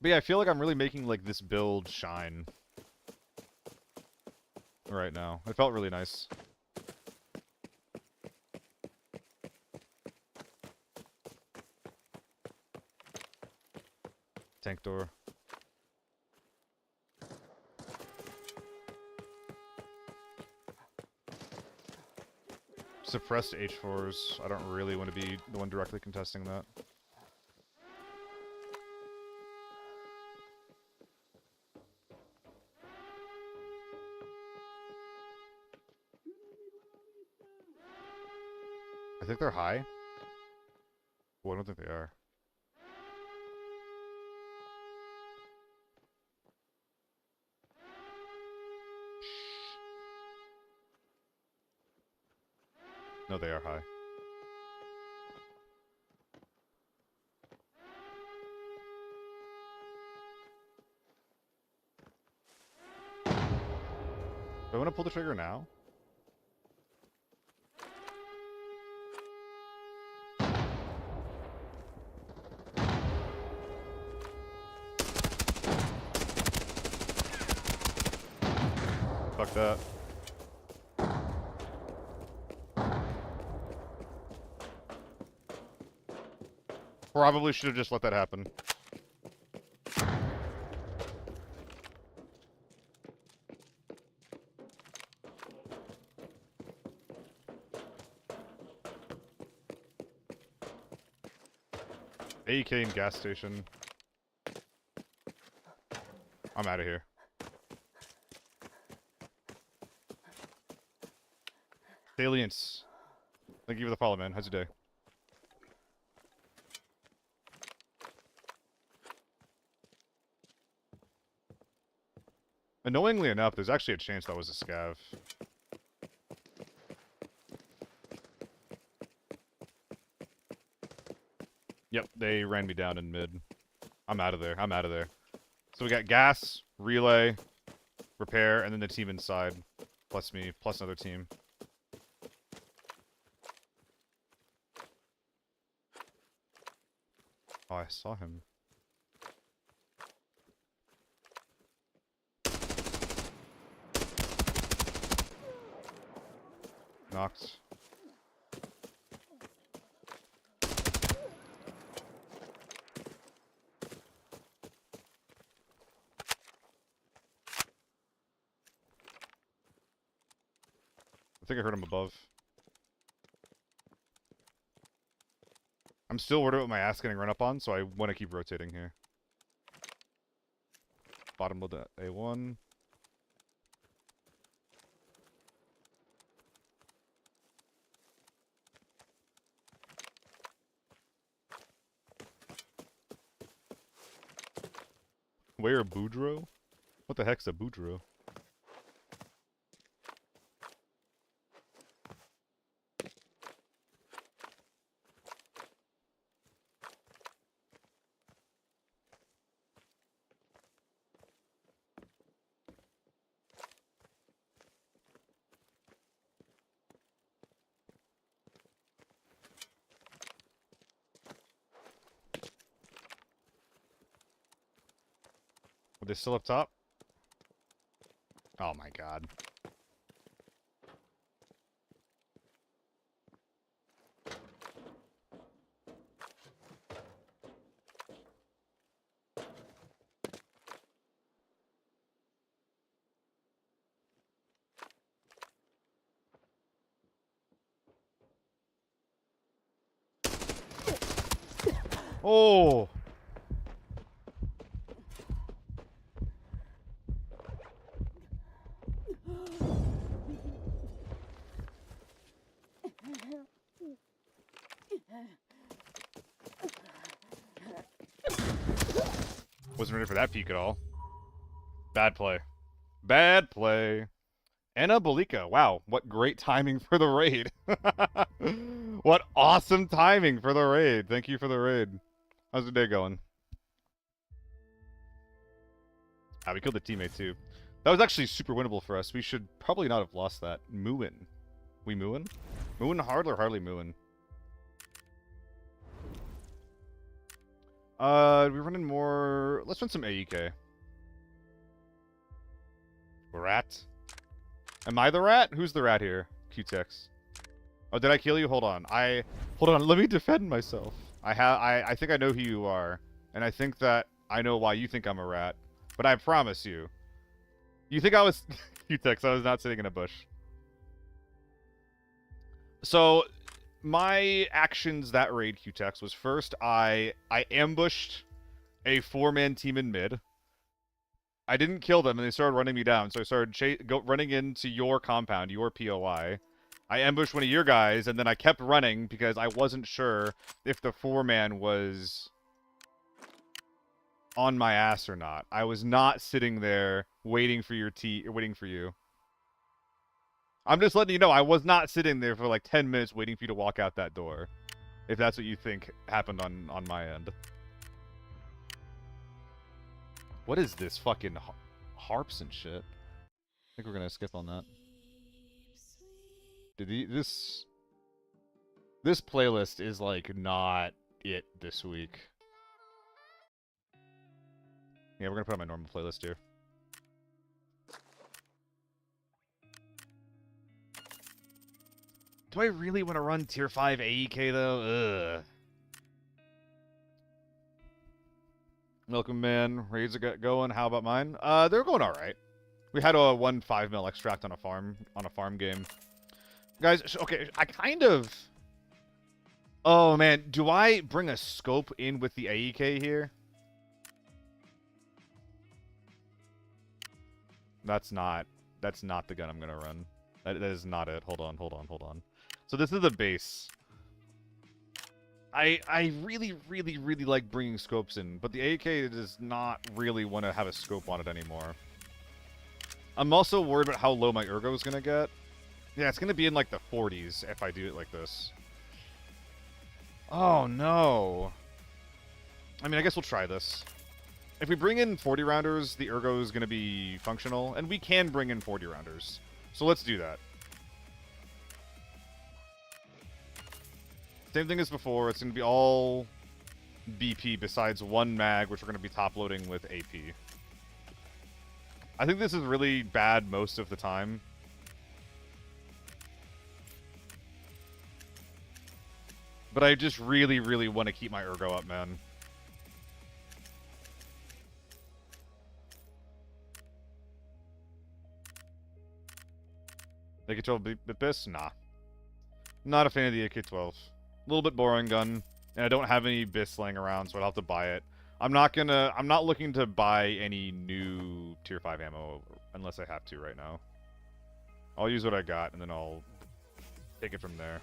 But yeah, I feel like I'm really making, like, this build shine right now. It felt really nice. Tank door. Suppressed H4s. I don't really want to be the one directly contesting that. I think they're high. Well, I don't think they are. No, they are high. Do I want to pull the trigger now? Fuck that. Probably should have just let that happen. AEK in gas station. I'm out of here. Salience. Thank you for the follow, man. How's your day? Annoyingly enough, there's actually a chance that was a scav. Yep, they ran me down in mid. I'm out of there. I'm out of there. So we got gas, relay, repair, and then the team inside. Plus me, plus another team. Oh, I saw him. Knocked. I think I heard him above. I'm still worried about my ass getting run up on, so I want to keep rotating here. Bottom of the A1. Where a Boudreaux? What the heck's a Boudreaux? Are they still up top? Oh my god. Oh! Wasn't ready for that peek at all. Bad play. Bad play. Anna Balika. Wow, what great timing for the raid. What awesome timing for the raid. Thank you for the raid. How's the day going? Ah, we killed the teammate too. That was actually super winnable for us. We should probably not have lost that. Mooin. We mooin? Mooin hard or hardly mooin? We running more... Let's run some AEK. Rat? Am I the rat? Who's the rat here? Qtex. Oh, did I kill you? Hold on. Hold on, let me defend myself. I think I know who you are. And I think that I know why you think I'm a rat. But I promise you. You think I was... Qtex, I was not sitting in a bush. So... My actions that raid, Qtex, was first I ambushed a 4-man team in mid. I didn't kill them, and they started running me down, so I started running into your compound, your POI. I ambushed one of your guys, and then I kept running because I wasn't sure if the 4-man was on my ass or not. I was not sitting there waiting for waiting for you. I'm just letting you know I was not sitting there for like 10 minutes waiting for you to walk out that door. If that's what you think happened on my end. What is this fucking harps and shit? I think we're gonna skip on that. Dude, this playlist is like not it this week. Yeah, we're gonna put on my normal playlist here. Do I really want to run tier 5 AEK though? Ugh. Welcome, man. Raids are going. How about mine? They're going all right. We had a 1 5-mil extract on a farm game. Guys, okay, I kind of... Oh, man. Do I bring a scope in with the AEK here? That's not the gun I'm going to run. That is not it. Hold on. So this is the base. I really, really, really like bringing scopes in, but the AK does not really want to have a scope on it anymore. I'm also worried about how low my ergo is going to get. Yeah, it's going to be in like the 40s if I do it like this. Oh, no. I mean, I guess we'll try this. If we bring in 40 rounders, the ergo is going to be functional, and we can bring in 40 rounders. So let's do that. Same thing as before. It's going to be all BP besides one mag, which we're going to be top loading with AP. I think this is really bad most of the time. But I just really, really want to keep my ergo up, man. AK-12 BIS? Nah. Not a fan of the AK-12. A little bit boring gun. And I don't have any BIS laying around, so I'll have to buy it. I'm not looking to buy any new tier 5 ammo unless I have to right now. I'll use what I got and then I'll take it from there.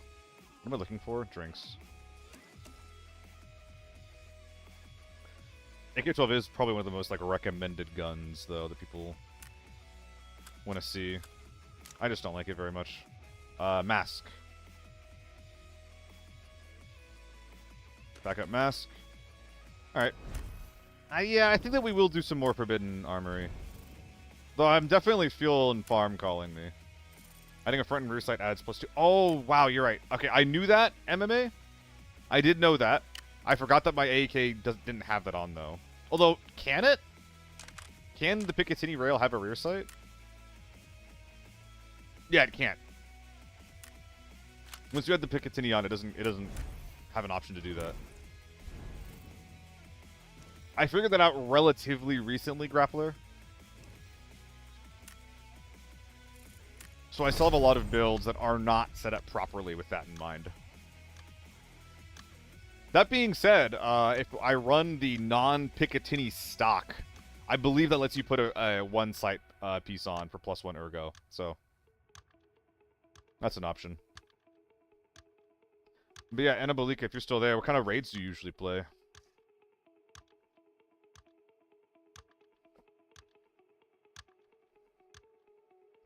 What am I looking for? Drinks. AK-12 is probably one of the most like recommended guns though that people want to see. I just don't like it very much. Mask. Backup mask. Alright. Yeah, I think that we will do some more Forbidden Armory. Though I'm definitely feeling farm calling me. Adding a front and rear sight adds +2. Oh, wow, you're right. Okay, I knew that, MMA. I did know that. I forgot that my AK didn't have that on, though. Although, can it? Can the Picatinny rail have a rear sight? Yeah, it can't. Once you have the Picatinny on, it doesn't have an option to do that. I figured that out relatively recently, Grappler. So I still have a lot of builds that are not set up properly with that in mind. That being said, if I run the non-Picatinny stock, I believe that lets you put a one sight piece on for +1 ergo. So that's an option. But yeah, Anabolika, if you're still there, what kind of raids do you usually play?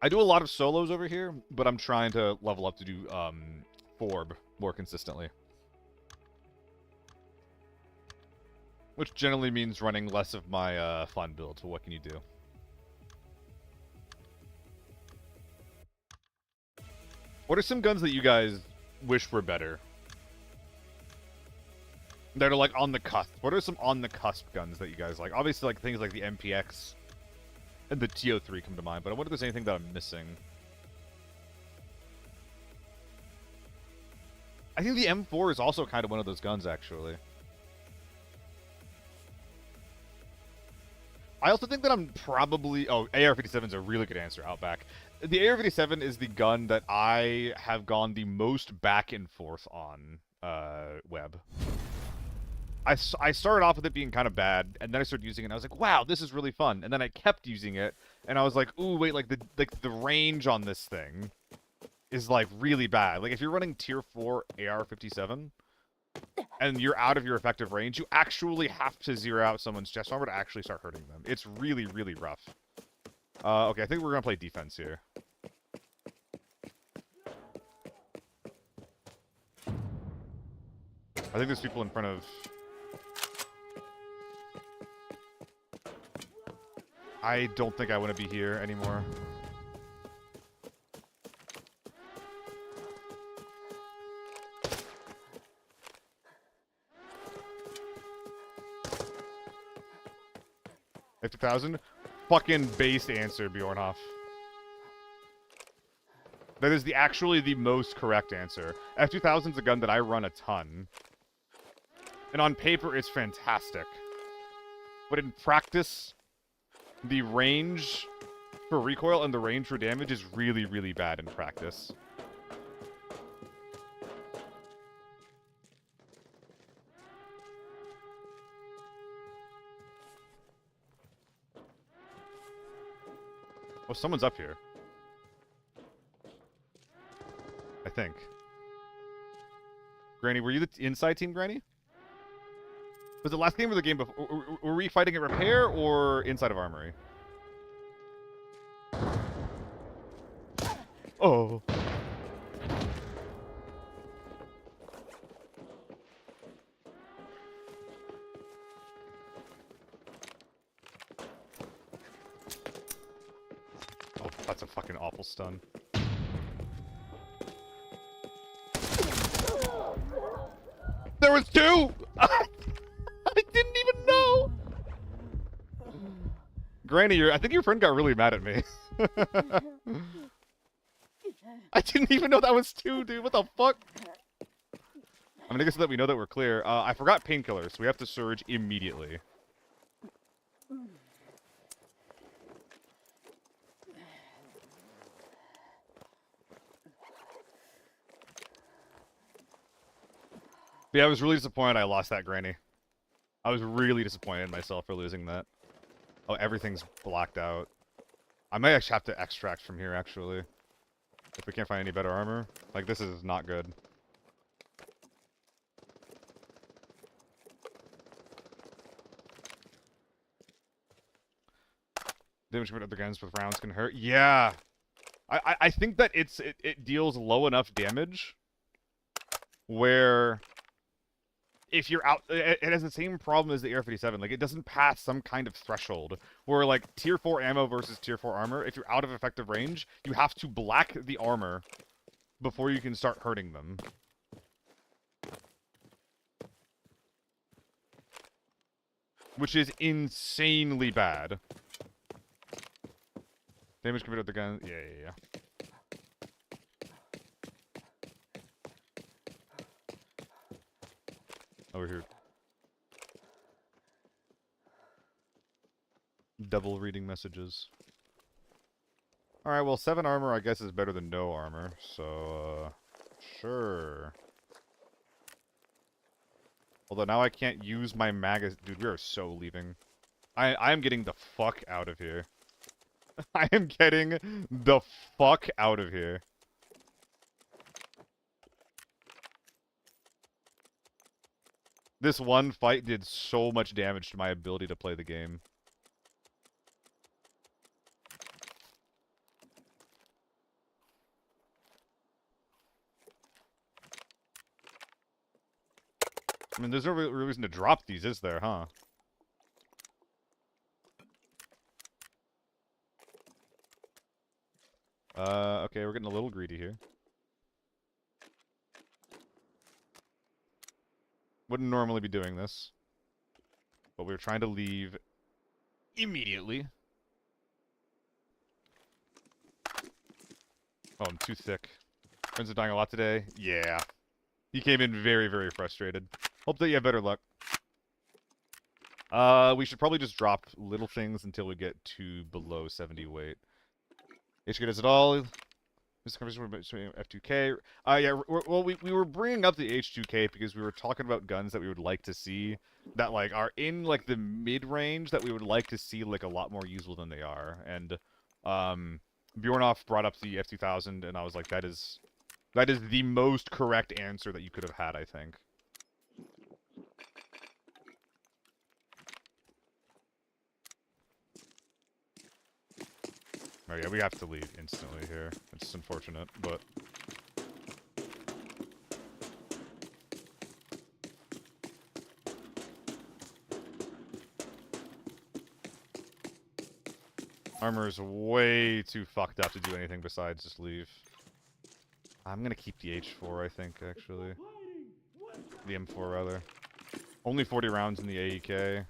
I do a lot of solos over here, but I'm trying to level up to do Forb more consistently. Which generally means running less of my fun build, so what can you do? What are some guns that you guys wish were better? That are like on the cusp. What are some on the cusp guns that you guys like? Obviously like things like the MPX and the TO3 come to mind, but I wonder if there's anything that I'm missing. I think the M4 is also kind of one of those guns, actually. I also think that I'm probably... Oh, AR-57 is a really good answer, Outback. The AR-57 is the gun that I have gone the most back and forth on web. I started off with it being kind of bad, and then I started using it, and I was like, wow, this is really fun. And then I kept using it, and I was like, ooh, wait, like the range on this thing is like really bad. Like if you're running tier 4 AR-57 and you're out of your effective range, you actually have to zero out someone's chest armor to actually start hurting them. It's really, really rough. Okay, I think we're gonna play defense here. I think there's people in front of... I don't think I want to be here anymore. $50,000? Fucking based answer, Bjornhoff. That is actually the most correct answer. F2000 is a gun that I run a ton. And on paper, it's fantastic. But in practice, the range for recoil and the range for damage is really, really bad in practice. Oh, someone's up here. I think. Granny, were you the inside team, Granny? Was it last game or the game before? Were we fighting at repair or inside of armory? Oh. Oh, that's a fucking awful stun. There was two! Granny, I think your friend got really mad at me. I didn't even know that was 2, dude. What the fuck? I'm gonna guess that we know that we're clear. I forgot painkillers, so we have to surge immediately. But yeah, I was really disappointed I lost that Granny. I was really disappointed in myself for losing that. Oh, everything's blacked out. I might actually have to extract from here, actually. If we can't find any better armor. Like, this is not good. Damage from other guns with rounds can hurt. Yeah! I think that it deals low enough damage where if you're out, it has the same problem as the AR-57. Like, it doesn't pass some kind of threshold where, like, tier 4 ammo versus tier 4 armor, if you're out of effective range, you have to black the armor before you can start hurting them. Which is insanely bad. Damage compared to the gun. Yeah. Over here. Double reading messages. Alright, well, 7 armor, I guess, is better than no armor. So, sure. Although now I can't use my magazine. Dude, we are so leaving. I am getting the fuck out of here. I am getting the fuck out of here. This one fight did so much damage to my ability to play the game. I mean, there's no real reason to drop these, is there, huh? Okay, we're getting a little greedy here. Wouldn't normally be doing this. But we're trying to leave immediately. Oh, I'm too thick. Friends are dying a lot today. Yeah. He came in very, very frustrated. Hope that you have better luck. We should probably just drop little things until we get to below 70 weight. HK does it all. This conversation between F2K. Yeah, well, we were bringing up the H2K because we were talking about guns that we would like to see that, like, are in, like, the mid-range that we would like to see, like, a lot more useful than they are. And, Bjornoff brought up the F2000, and I was like, that is the most correct answer that you could have had, I think. Oh yeah, we have to leave instantly here. It's unfortunate, but... Armor is way too fucked up to do anything besides just leave. I'm gonna keep the H4, I think, actually. The M4, rather. Only 40 rounds in the AEK.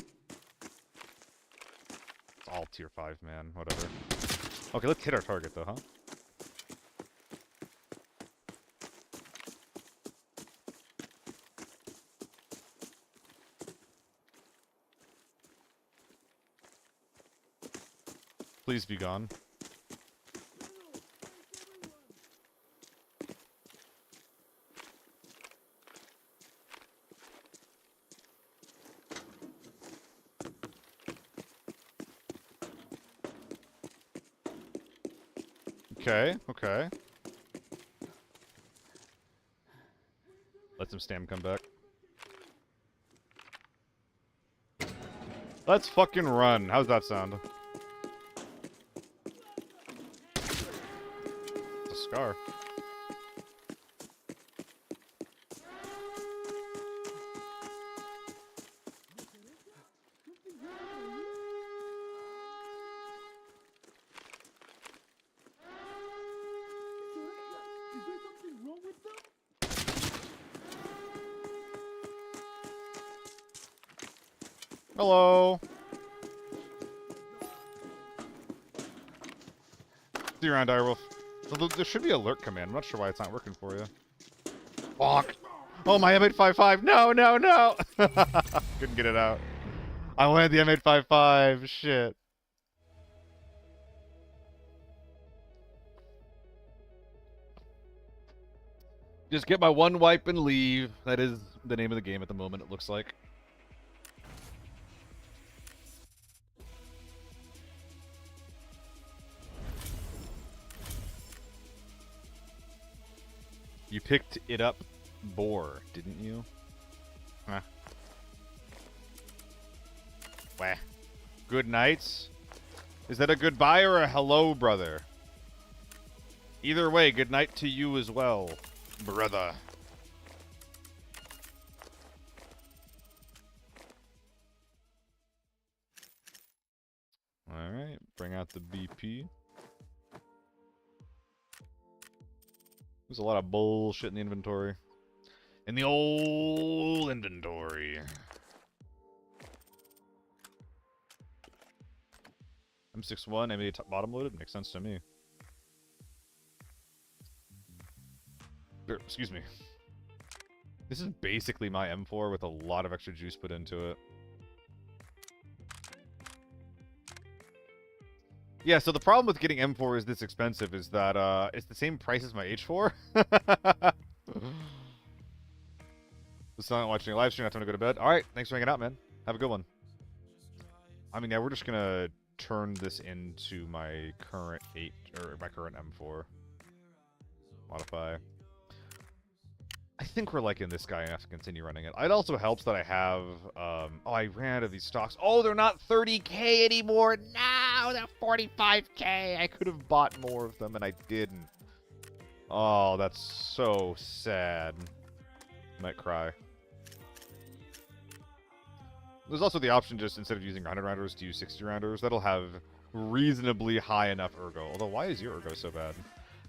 It's all tier 5, man. Whatever. Okay, let's hit our target, though, huh? Please be gone. Okay, okay. Let some stam come back. Let's fucking run. How's that sound? It's a scar. Hello. See you around, Direwolf. There should be an alert command. I'm not sure why it's not working for you. Bonk. Oh, my M855. No, no, no. Couldn't get it out. I wanted the M855. Shit. Just get my one wipe and leave. That is the name of the game at the moment, it looks like. You picked it up, boar, didn't you? Huh. Wah. Good nights? Is that a goodbye or a hello, brother? Either way, good night to you as well, brother. Alright, bring out the BP. There's a lot of bullshit in the inventory. In the old inventory. M61, M8 bottom loaded? Makes sense to me. Excuse me. This is basically my M4 with a lot of extra juice put into it. Yeah, so the problem with getting M4 is this expensive is that it's the same price as my H4. Just not watching a live stream, not time to go to bed. Alright, thanks for hanging out, man. Have a good one. I mean, yeah, we're just gonna turn this into my current my current M4. Modify. I think we're liking this guy enough to continue running it. It also helps that I have, oh, I ran out of these stocks. Oh, they're not 30k anymore. No, they're 45k. I could have bought more of them, and I didn't. Oh, that's so sad. Might cry. There's also the option just, instead of using 100 rounders, to use 60 rounders. That'll have reasonably high enough ergo. Although, why is your ergo so bad?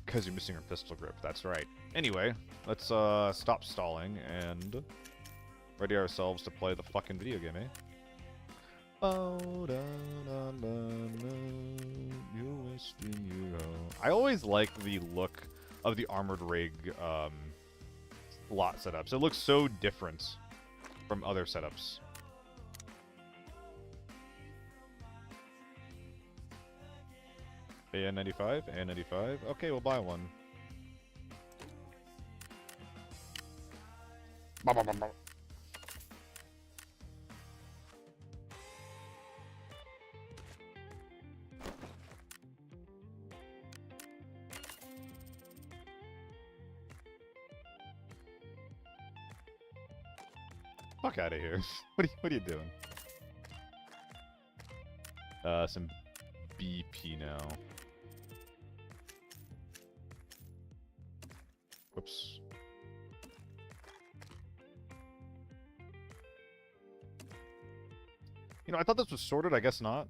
Because you're missing your pistol grip, that's right. Anyway, let's stop stalling and ready ourselves to play the fucking video game, eh? I always like the look of the armored rig lot setups. It looks so different from other setups. AN95, AN95. Okay, we'll buy one. Fuck out of here. What are you doing? Some BP now. Whoops. You know, I thought this was sorted. I guess not.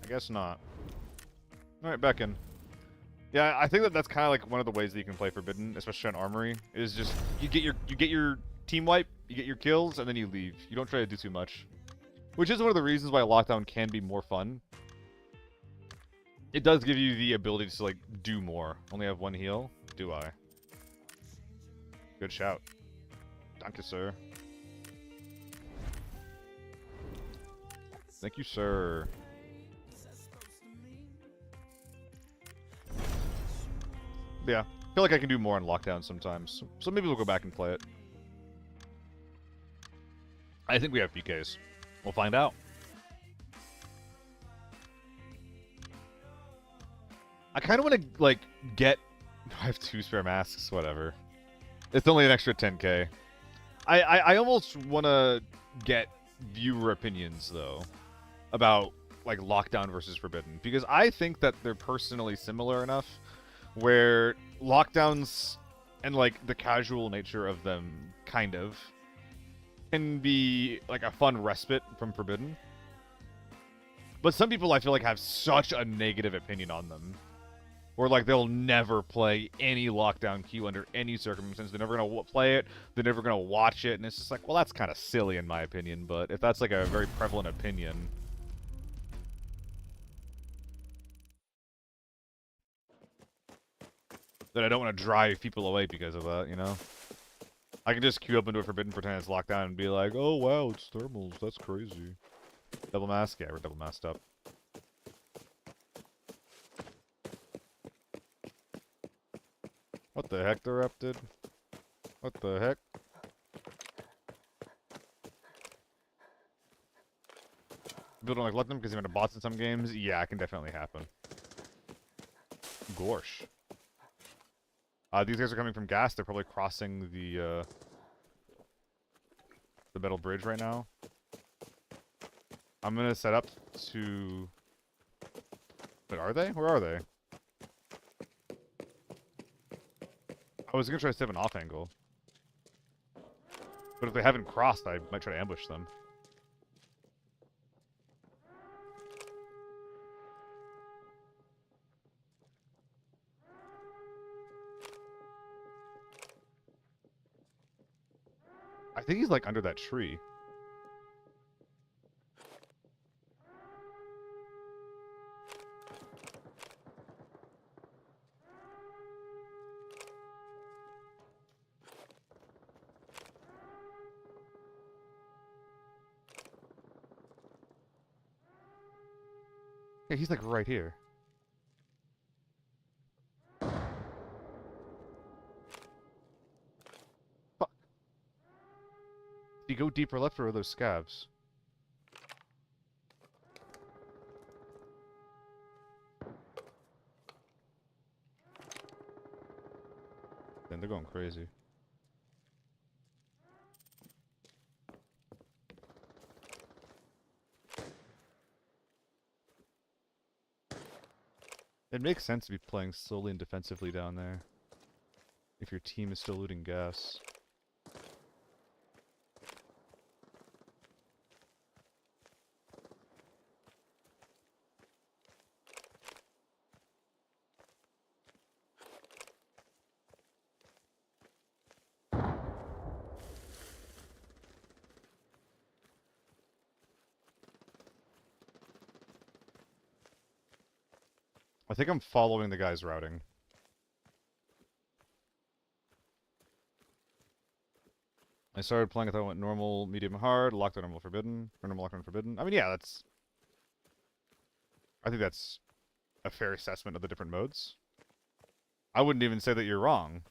I guess not. Alright, back in. Yeah, I think that's kind of like one of the ways that you can play Forbidden, especially on Armory, is just you get your team wipe, you get your kills, and then you leave. You don't try to do too much. Which is one of the reasons why Lockdown can be more fun. It does give you the ability to, like, do more. Only have one heal? Do I? Good shout. Danke, sir. Thank you, sir. Yeah. I feel like I can do more on Lockdown sometimes. So maybe we'll go back and play it. I think we have PKs. We'll find out. I kind of want to, like, get... I have 2 spare masks, whatever. It's only an extra 10k. I almost want to get viewer opinions, though, about, like, Lockdown versus Forbidden. Because I think that they're personally similar enough where Lockdowns and, like, the casual nature of them, kind of, can be, like, a fun respite from Forbidden. But some people, I feel like, have such a negative opinion on them. Or, like, they'll never play any Lockdown queue under any circumstance. They're never going to play it. They're never going to watch it. And it's just like, well, that's kind of silly in my opinion. But if that's, like, a very prevalent opinion, that I don't want to drive people away because of that, you know? I can just queue up into a forbidden, pretend it's locked down, and be like, oh wow, it's thermals, that's crazy. Double mask? Yeah, we're double masked up. What the heck, Erupted? What the heck? People don't like let them because they went to bots in some games? Yeah, it can definitely happen. Gorsh. These guys are coming from gas. They're probably crossing the metal bridge right now. I'm gonna set up to... Wait, are they? Where are they? I was gonna try to set up an off angle. But if they haven't crossed, I might try to ambush them. I think he's like under that tree. Yeah, he's like right here. Fuck. If you go deeper left, where are those scabs? Then they're going crazy. It makes sense to be playing slowly and defensively down there. If your team is still looting gas. I think I'm following the guy's routing. I started playing, I thought I went normal, medium, hard, lockdown, normal, forbidden, or normal, lockdown, forbidden. I mean, yeah, that's... I think that's a fair assessment of the different modes. I wouldn't even say that you're wrong.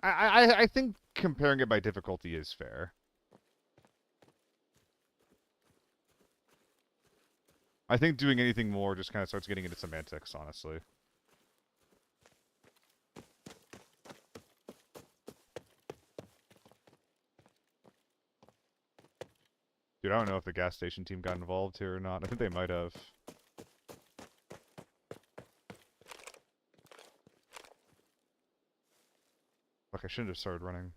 I think comparing it by difficulty is fair. I think doing anything more just kind of starts getting into semantics, honestly. Dude, I don't know if the gas station team got involved here or not. I think they might have. Fuck, I shouldn't have started running.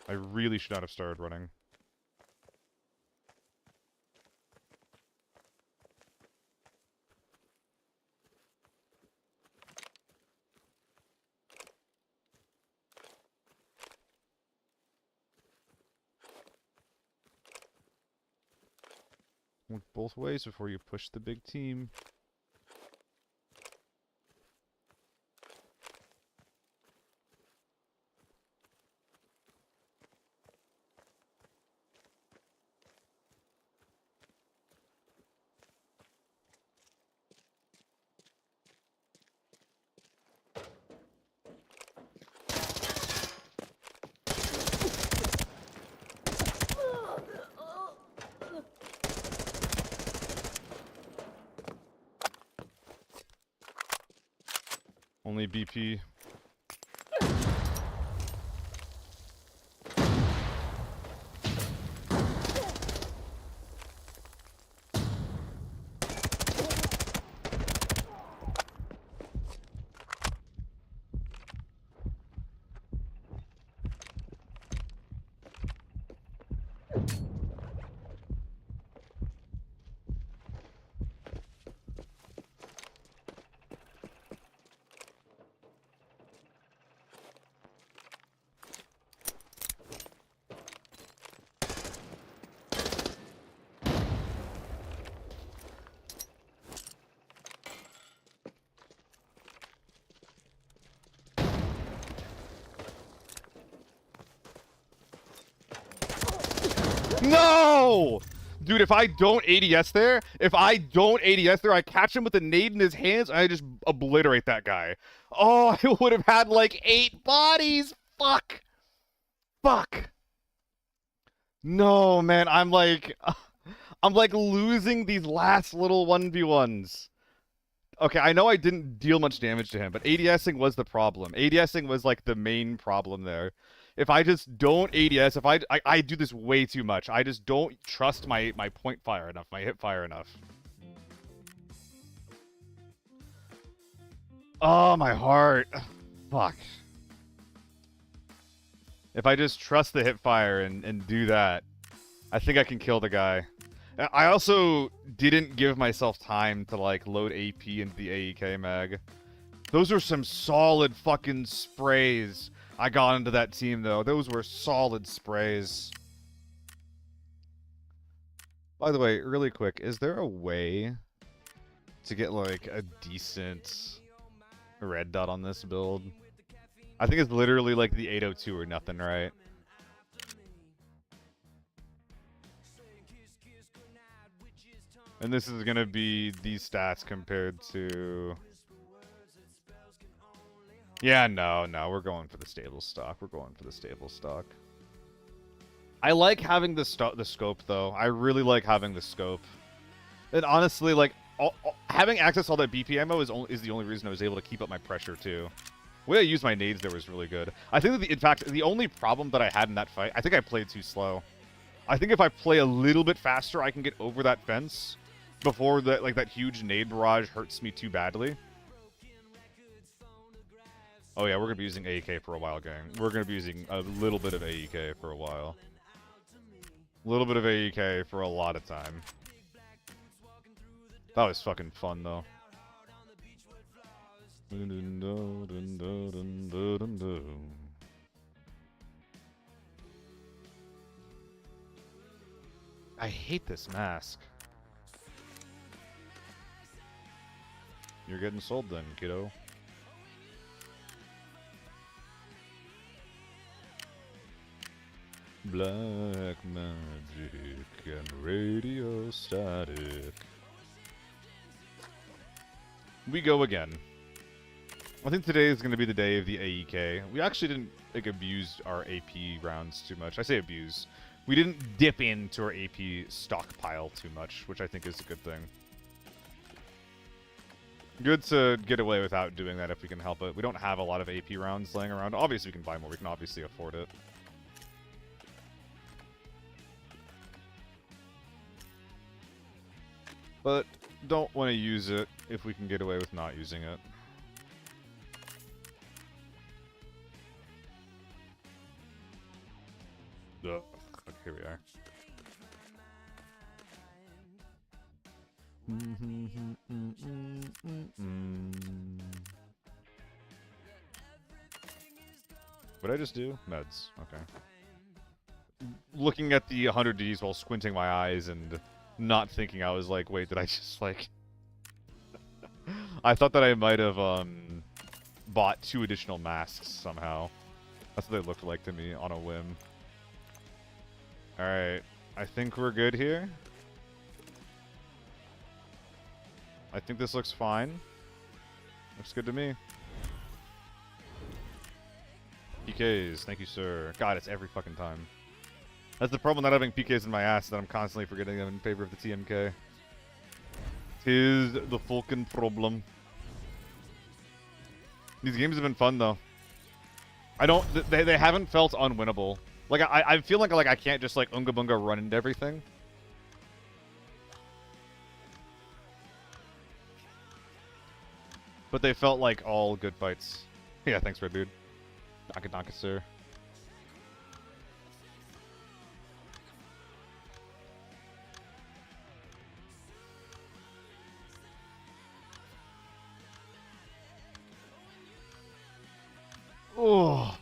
I really should not have started running. Look both ways before you push the big team. Only BP. No! Dude, if I don't ADS there, I catch him with a nade in his hands, and I just obliterate that guy. Oh, I would have had like 8 bodies! Fuck! Fuck! No, man, I'm like losing these last little 1v1s. Okay, I know I didn't deal much damage to him, but ADSing was the problem. ADSing was like the main problem there. If I just don't ADS, if I do this way too much. I just don't trust my point fire enough, my hip fire enough. Oh, my heart. Fuck. If I just trust the hip fire and do that, I think I can kill the guy. I also didn't give myself time to, like, load AP into the AEK mag. Those are some solid fucking sprays I got into that team, though. Those were solid sprays. By the way, really quick, is there a way to get, like, a decent red dot on this build? I think it's literally, like, the 802 or nothing, right? And this is gonna be these stats compared to... Yeah, no, we're going for the stable stock. I like having the scope, though. I really like having the scope. And honestly, like, having access to all that BP ammo is the only reason I was able to keep up my pressure, too. The way I used my nades there was really good. I think that, in fact, the only problem that I had in that fight, I think I played too slow. I think if I play a little bit faster, I can get over that fence before that huge nade barrage hurts me too badly. Oh yeah, we're gonna be using AEK for a while, gang. We're gonna be using a little bit of AEK for a while. A little bit of AEK for a lot of time. That was fucking fun, though. I hate this mask. You're getting sold then, kiddo. Black magic and radio static. We go again. I think today is going to be the day of the AEK. We actually didn't abuse our AP rounds too much. I say abuse. We didn't dip into our AP stockpile too much, which I think is a good thing. Good to get away without doing that if we can help it. We don't have a lot of AP rounds laying around. Obviously, we can buy more. We can obviously afford it. But don't want to use it if we can get away with not using it. Ugh. Okay, here we are. What did I just do? Meds. Okay. Looking at the 100 Ds while squinting my eyes and not thinking, I was like, wait, did I just, like... I thought that I might have, bought 2 additional masks somehow. That's what they looked like to me on a whim. Alright. I think we're good here. I think this looks fine. Looks good to me. PKs, thank you, sir. God, it's every fucking time. That's the problem with not having PKs in my ass, that I'm constantly forgetting them in favor of the TMK. Tis the fucking problem. These games have been fun, though. They haven't felt unwinnable. Like, I feel like I can't just, like, Unga Bunga run into everything. But they felt like all good fights. Yeah, thanks, Red Dude. Donka donka, sir. Oh.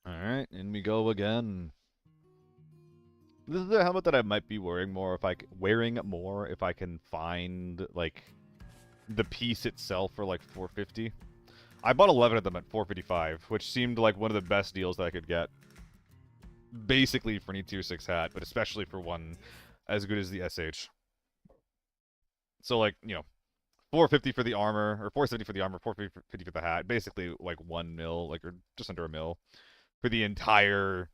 Alright, in we go again. This is the helmet that I might be wearing more if I can find like the piece itself for like 450. I bought 11 of them at 455, which seemed like one of the best deals that I could get. Basically for any tier 6 hat, but especially for one as good as the SH. So like, you know, 450 for the armor, or 470 for the armor, 450 for the hat. Basically like 1 mil, like, or just under a mil for the entire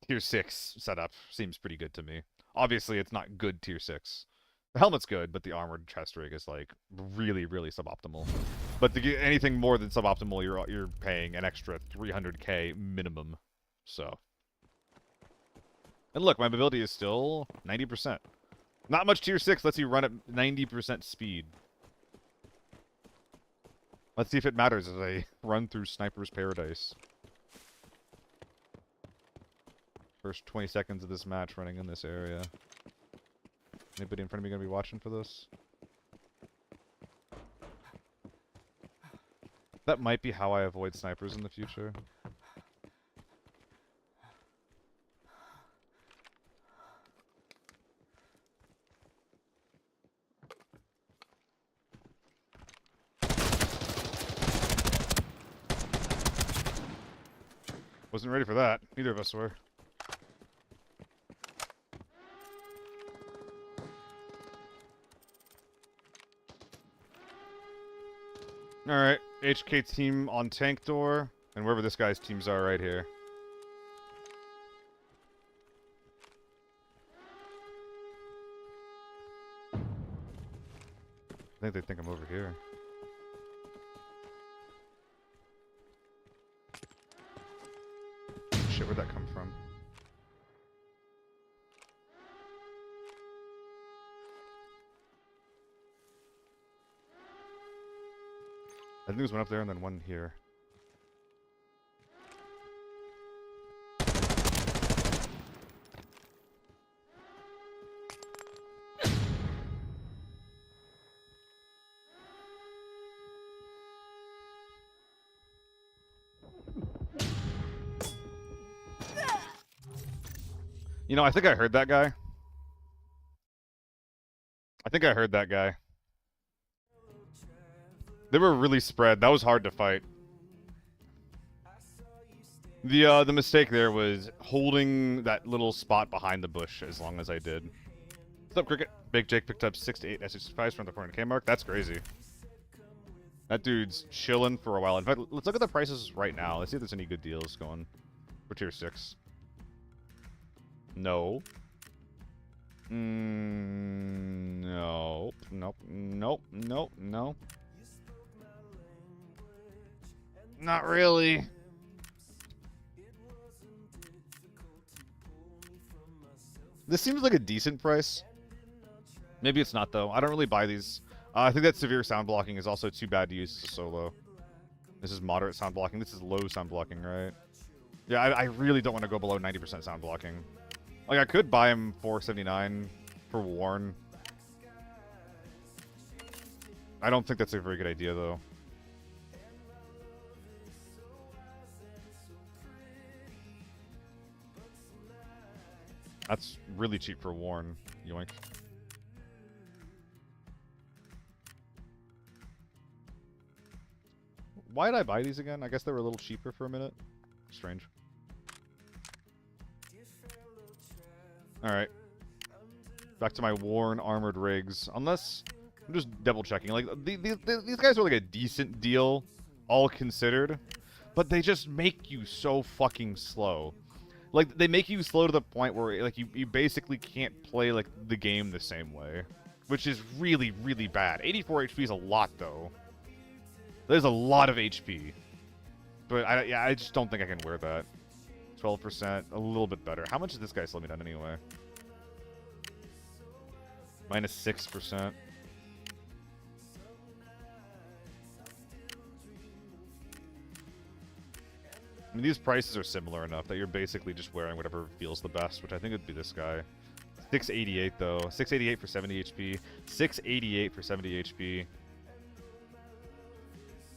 tier 6 setup. Seems pretty good to me. Obviously, it's not good tier 6. The helmet's good, but the armored chest rig is like really, really suboptimal. But to get anything more than suboptimal, you're paying an extra 300k minimum. So, and look, my mobility is still 90%. Not much tier 6 lets you run at 90% speed. Let's see if it matters as I run through Sniper's Paradise. First 20 seconds of this match running in this area. Anybody in front of me gonna be watching for this? That might be how I avoid snipers in the future. Wasn't ready for that. Neither of us were. Alright, HK team on tank door, and wherever this guy's teams are right here. I think they think I'm over here. Shit, where'd that come from? I think there's one up there and then one here. You know, I think I heard that guy. They were really spread. That was hard to fight. The mistake there was holding that little spot behind the bush as long as I did. What's up, Cricket? Big Jake picked up 6 to 8 S65s from the 400k mark. That's crazy. That dude's chilling for a while. In fact, let's look at the prices right now. Let's see if there's any good deals going for tier 6. No. No. Nope. Nope. Nope. No. Not really. This seems like a decent price. Maybe it's not, though. I don't really buy these. I think that severe sound blocking is also too bad to use as a solo. This is moderate sound blocking. This is low sound blocking, right? Yeah, I really don't want to go below 90% sound blocking. Like, I could buy him 479 for Warren. I don't think that's a very good idea, though. That's really cheap for Warren. Yoink. Why did I buy these again? I guess they were a little cheaper for a minute. Strange. Alright. Back to my Warren armored rigs. Unless... I'm just double checking. Like, these guys are like a decent deal, all considered. But they just make you so fucking slow. Like, they make you slow to the point where, like, you basically can't play, like, the game the same way. Which is really, really bad. 84 HP is a lot, though. There's a lot of HP. But, I just don't think I can wear that. 12%, a little bit better. How much did this guy slow me down anyway? Minus 6%. I mean, these prices are similar enough that you're basically just wearing whatever feels the best, which I think would be this guy. 688 though. 688 for 70 HP. 688 for 70 HP.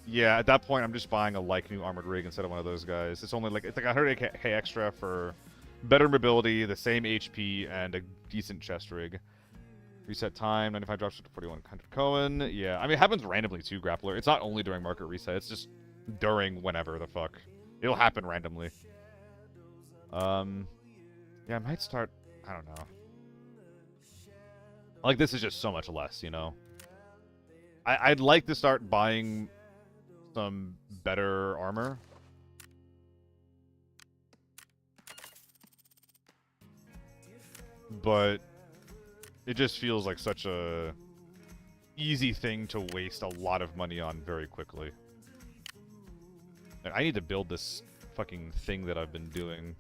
Yeah, at that point, I'm just buying a like new armored rig instead of one of those guys. It's only like, it's like 100k extra for better mobility, the same HP, and a decent chest rig. Reset time, 95 drops to 4100 Cohen. Yeah, I mean, it happens randomly too, Grappler. It's not only during market reset, it's just during whenever the fuck. It'll happen randomly. Yeah, I might start, I don't know. Like, this is just so much less, you know? I'd like to start buying some better armor. But it just feels like such a easy thing to waste a lot of money on very quickly. Like, I need to build this fucking thing that I've been doing.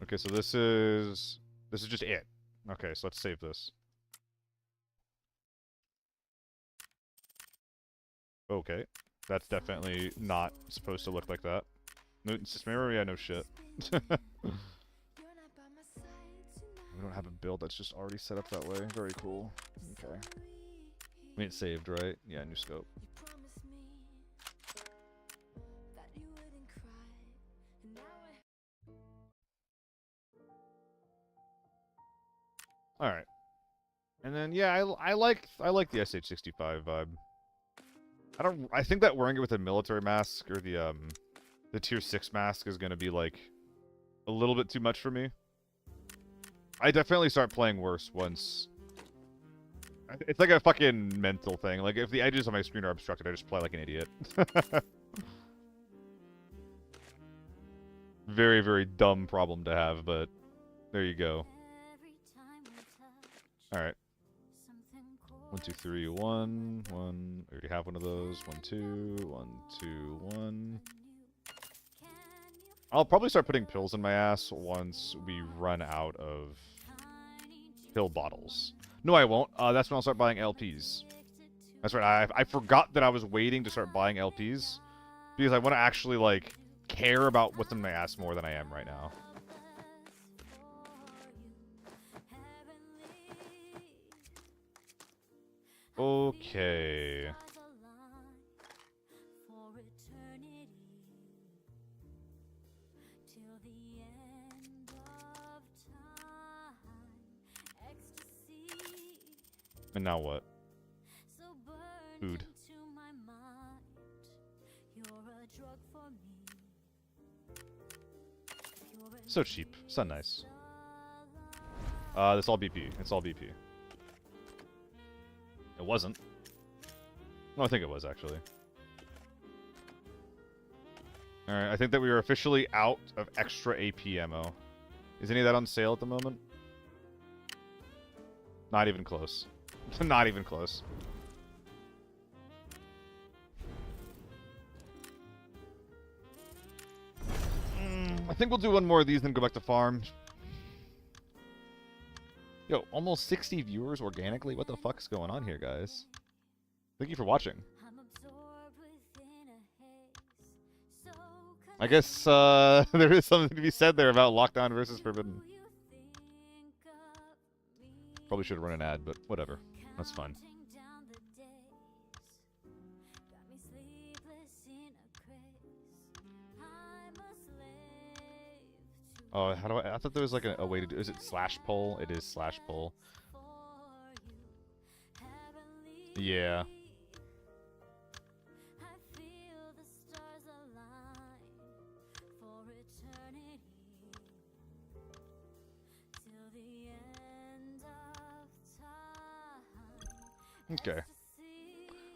Okay, so this is just it. Okay, so let's save this. Okay. That's definitely not supposed to look like that. Mutant system error? Yeah, no shit. We don't have a build that's just already set up that way. Very cool. Okay. I mean, it's saved, right? Yeah, new scope. Alright. And then, yeah, I like the SH-65 vibe. I think that wearing it with a military mask or the tier 6 mask is gonna be like a little bit too much for me. I definitely start playing worse once. It's like a fucking mental thing. Like, if the edges of my screen are obstructed, I just play like an idiot. Very, very dumb problem to have, but there you go. Alright. 1, 2, 3, 1, 1. I already have one of those. 1, 2, 1, 2, 1. I'll probably start putting pills in my ass once we run out of pill bottles. No, I won't. That's when I'll start buying LPs. That's right. I forgot that I was waiting to start buying LPs because I want to actually, like, care about what's in my ass more than I am right now. Okay. And now what? Food. So cheap. So nice. That's all BP. It's all BP. It wasn't. No, I think it was, actually. Alright, I think that we are officially out of extra AP ammo. Is any of that on sale at the moment? Not even close. Not even close. I think we'll do one more of these, then go back to farm. Yo, almost 60 viewers organically? What the fuck's going on here, guys? Thank you for watching. I guess there is something to be said there about lockdown versus forbidden. Probably should have run an ad, but whatever. That's fine. Oh, how do I thought there was like a way to do. Is it slash poll? It is slash poll. Yeah. Okay.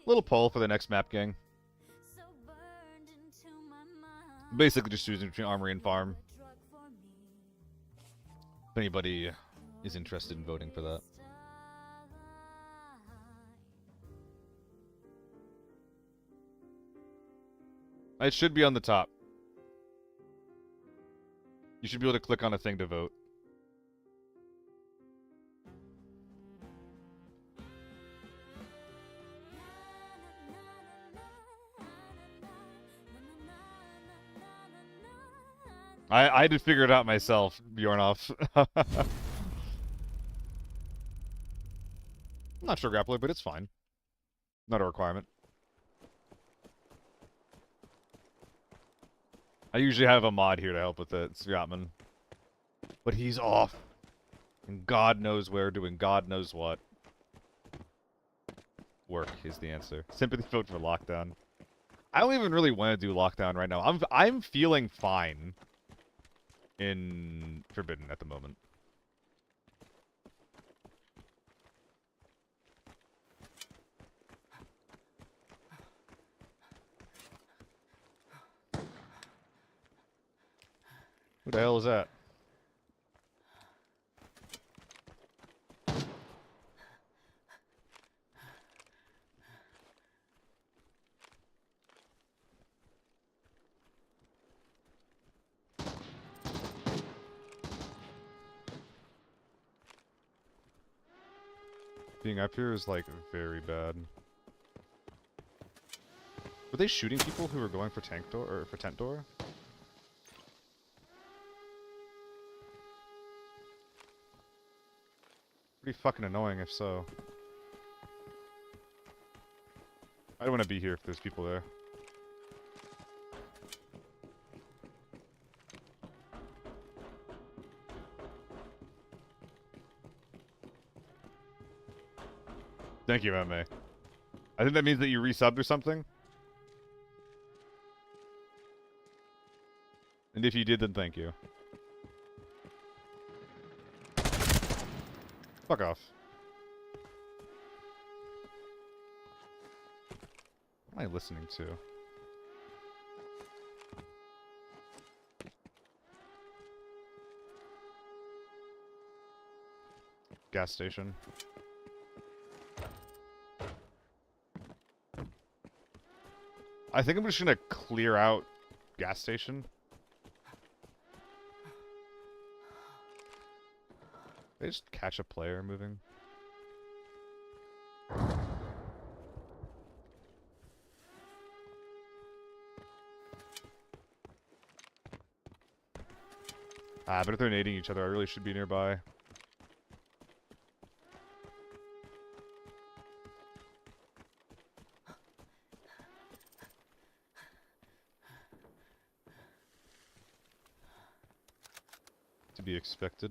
Little poll for the next map, gang. Basically just choosing between armory and farm. If anybody is interested in voting for that. It should be on the top. You should be able to click on a thing to vote. I had to figure it out myself, Bjornoff. I'm not sure, Grappler, but it's fine. Not a requirement. I usually have a mod here to help with it, Scottman. But he's off. And God knows where, doing God knows what. Work is the answer. Sympathy vote for lockdown. I don't even really want to do lockdown right now. I'm feeling fine in Forbidden at the moment. Who the hell is that? Being up here is, like, very bad. Were they shooting people who were going for tank door or for tent door? Pretty fucking annoying if so. I don't want to be here if there's people there. Thank you, MMA. I think that means that you resubbed or something. And if you did, then thank you. Fuck off. What am I listening to? Gas station. I think I'm just gonna clear out gas station. They just catch a player moving. But if they're nading each other, I really should be nearby. To be expected.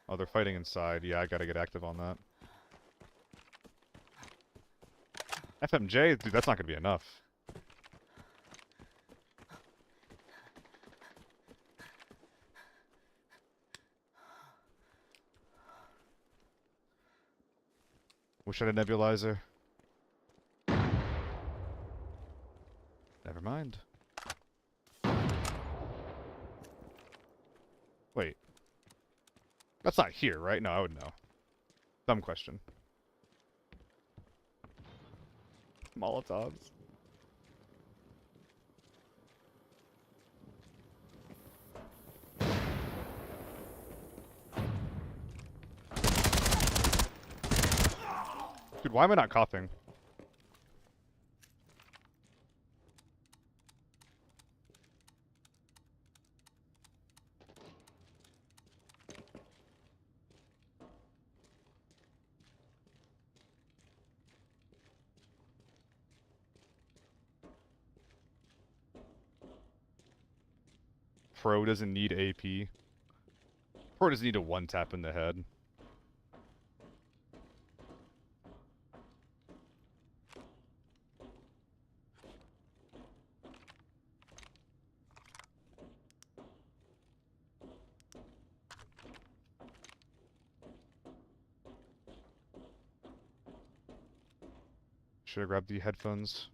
Oh, they're fighting inside. Yeah, I gotta get active on that. FMJ? Dude, that's not gonna be enough. Wish I had a nebulizer. Never mind. Wait. That's not here, right? No, I would know. Dumb question. Molotovs. Dude, why am I not coughing? Pro doesn't need AP. Pro doesn't need a one tap in the head. Should have grabbed the headphones.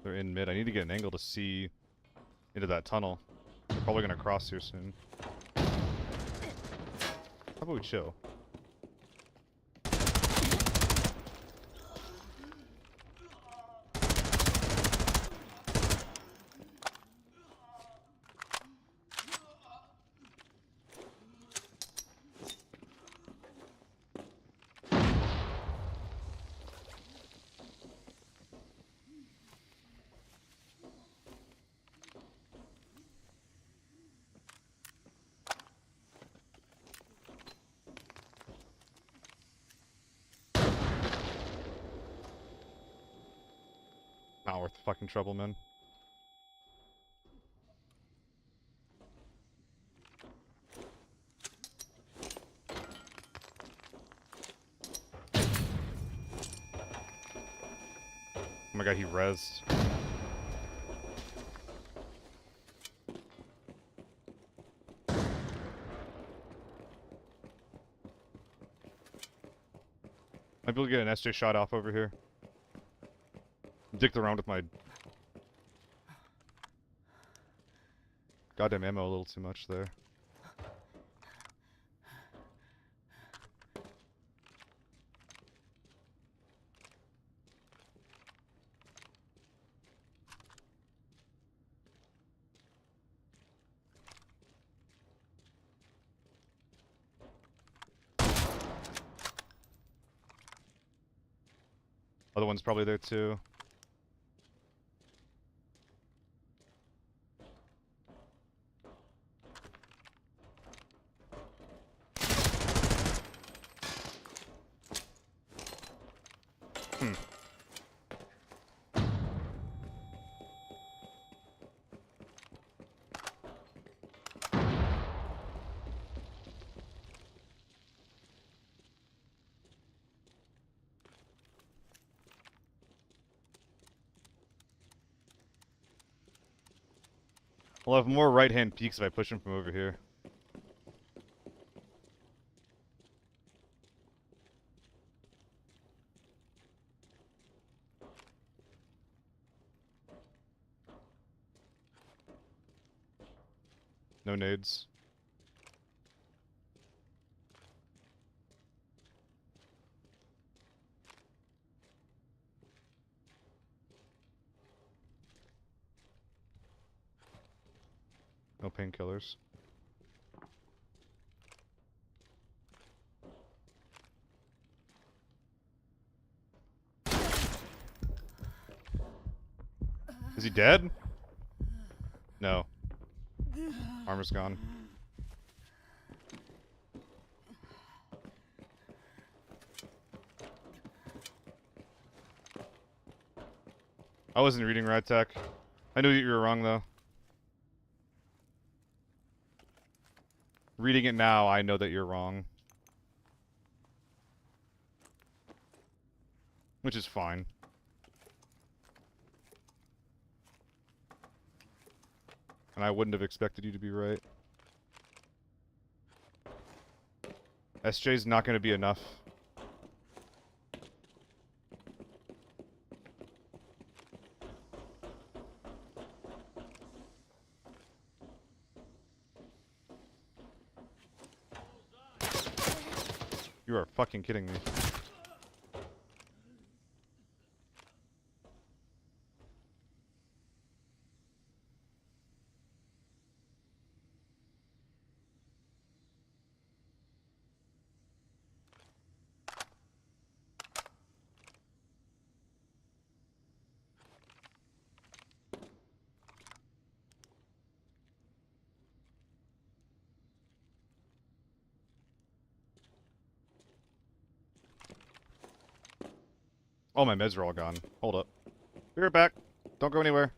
They're in mid. I need to get an angle to see into that tunnel. They're probably gonna cross here soon. How about we chill? Not worth the fucking trouble, man. Oh my god, he rezzed. Might be able to get an SJ shot off over here. Dicked around with my goddamn ammo a little too much there. Other one's probably there too. I'll have more right-hand peeks if I push him from over here. No nades. No painkillers. Is he dead? No. Armor's gone. I wasn't reading Rad Tech. I knew that you were wrong though. Reading it now, I know that you're wrong. Which is fine. And I wouldn't have expected you to be right. SJ's not going to be enough. You are fucking kidding me. Oh, my meds are all gone. Hold up. Be right back. Don't go anywhere.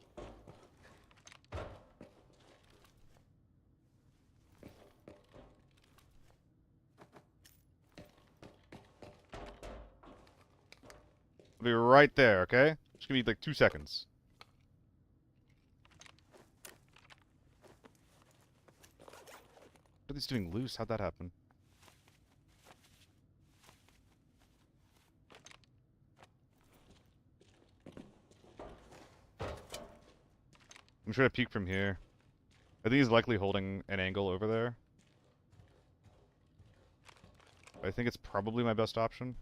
I'll be right there, okay? Just give me like 2 seconds. What are these doing loose? How'd that happen? I'm trying to peek from here. I think he's likely holding an angle over there. I think it's probably my best option.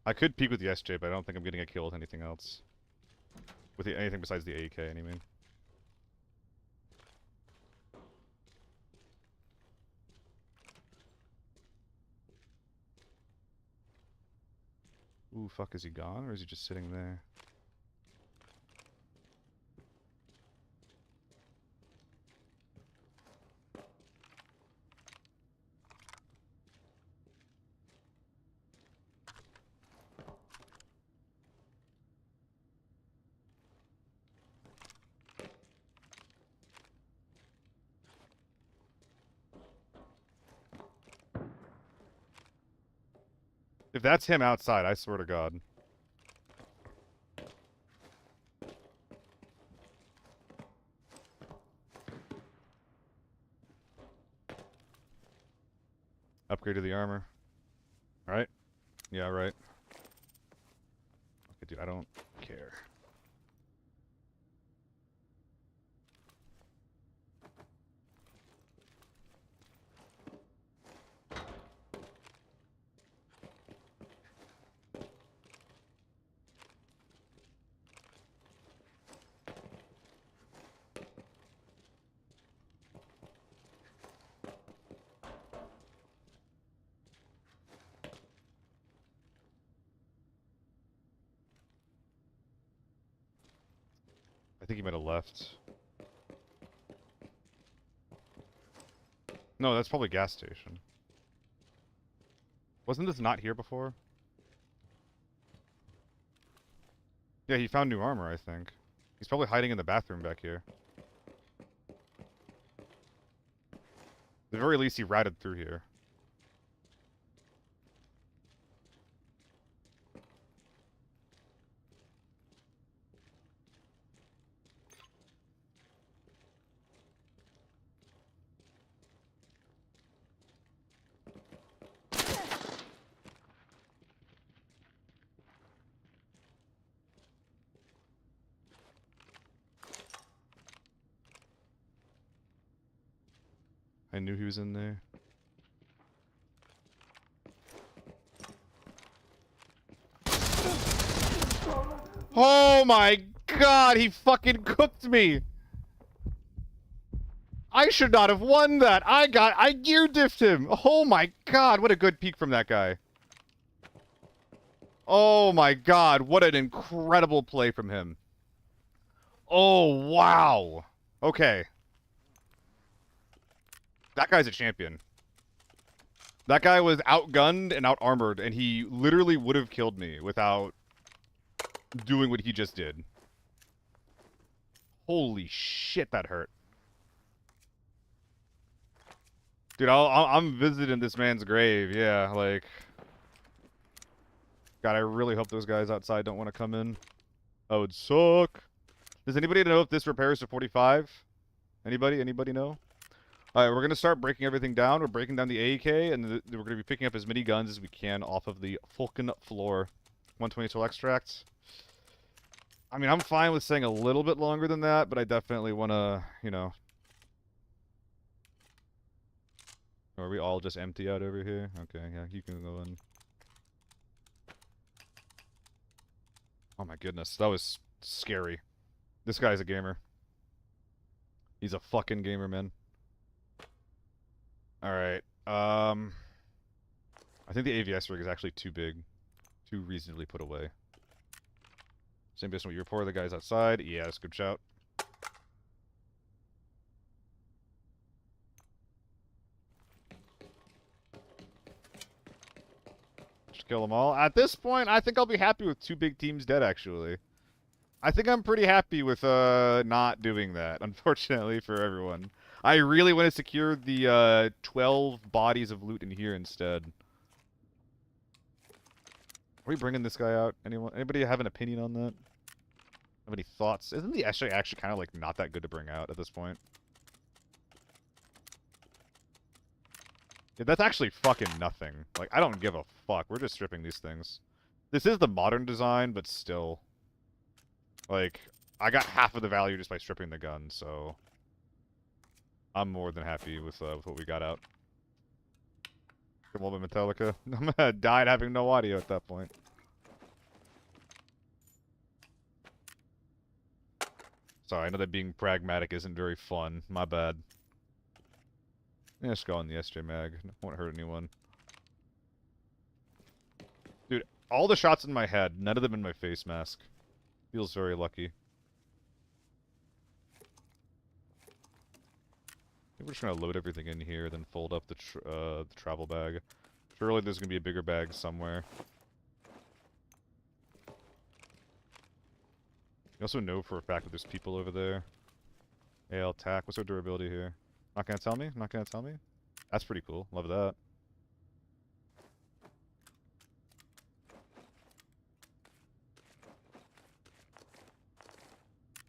I could peek with the SJ, but I don't think I'm getting a kill with anything else. With anything besides the AK, I mean. Ooh, fuck, is he gone, or is he just sitting there? If that's him outside, I swear to God. Upgrade to the armor. Right? Yeah, right. Okay, dude, I don't care. I think he might have left. No, that's probably gas station. Wasn't this not here before? Yeah, he found new armor, I think. He's probably hiding in the bathroom back here. At the very least, he routed through here. I knew he was in there. Oh my God, he fucking cooked me! I should not have won that! I gear diffed him! Oh my God, what a good peek from that guy. Oh my God, what an incredible play from him. Oh, wow. Okay. That guy's a champion. That guy was outgunned and out-armored, and he literally would have killed me without doing what he just did. Holy shit, that hurt. Dude, I'm visiting this man's grave, yeah, like... God, I really hope those guys outside don't want to come in. That would suck. Does anybody know if this repairs to 45? Anybody? Anybody know? Alright, we're going to start breaking everything down. We're breaking down the AEK, and we're going to be picking up as many guns as we can off of the fucking floor. 120 soul extracts. I mean, I'm fine with saying a little bit longer than that, but I definitely want to, you know... Are we all just empty out over here? Okay, yeah, you can go in. Oh my goodness, that was scary. This guy's a gamer. He's a fucking gamer, man. Alright, I think the AVS rig is actually too big. Too reasonably put away. Same based on what you report, the guy's outside. Yeah, that's a good shout. Just kill them all. At this point, I think I'll be happy with 2 big teams dead, actually. I think I'm pretty happy with not doing that, unfortunately, for everyone. I really want to secure the 12 bodies of loot in here instead. Are we bringing this guy out? Anybody have an opinion on that? Have any thoughts? Isn't the SJ actually kind of like not that good to bring out at this point? Yeah, that's actually fucking nothing. Like, I don't give a fuck. We're just stripping these things. This is the modern design, but still. Like, I got half of the value just by stripping the gun, so... I'm more than happy with what we got out. Come on, Metallica. I'm gonna die having no audio at that point. Sorry, I know that being pragmatic isn't very fun. My bad. Yeah, just go on the SJ mag. Won't hurt anyone. Dude, all the shots in my head, none of them in my face mask. Feels very lucky. We're just gonna load everything in here, then fold up the travel bag. Surely there's gonna be a bigger bag somewhere. You also know for a fact that there's people over there. AL attack. What's our durability here? Not gonna tell me? Not gonna tell me? That's pretty cool. Love that.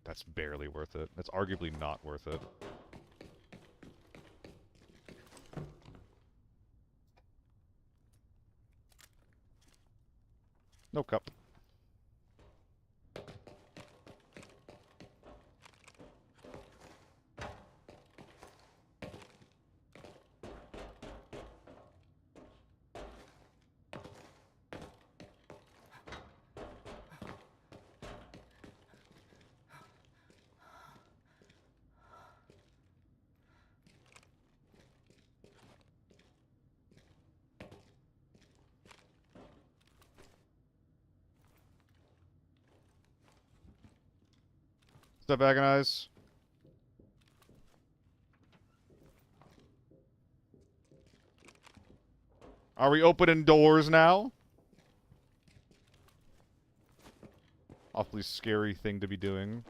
That's barely worth it. That's arguably not worth it. No cup. Step back, guys. Are we opening doors now? Awfully scary thing to be doing.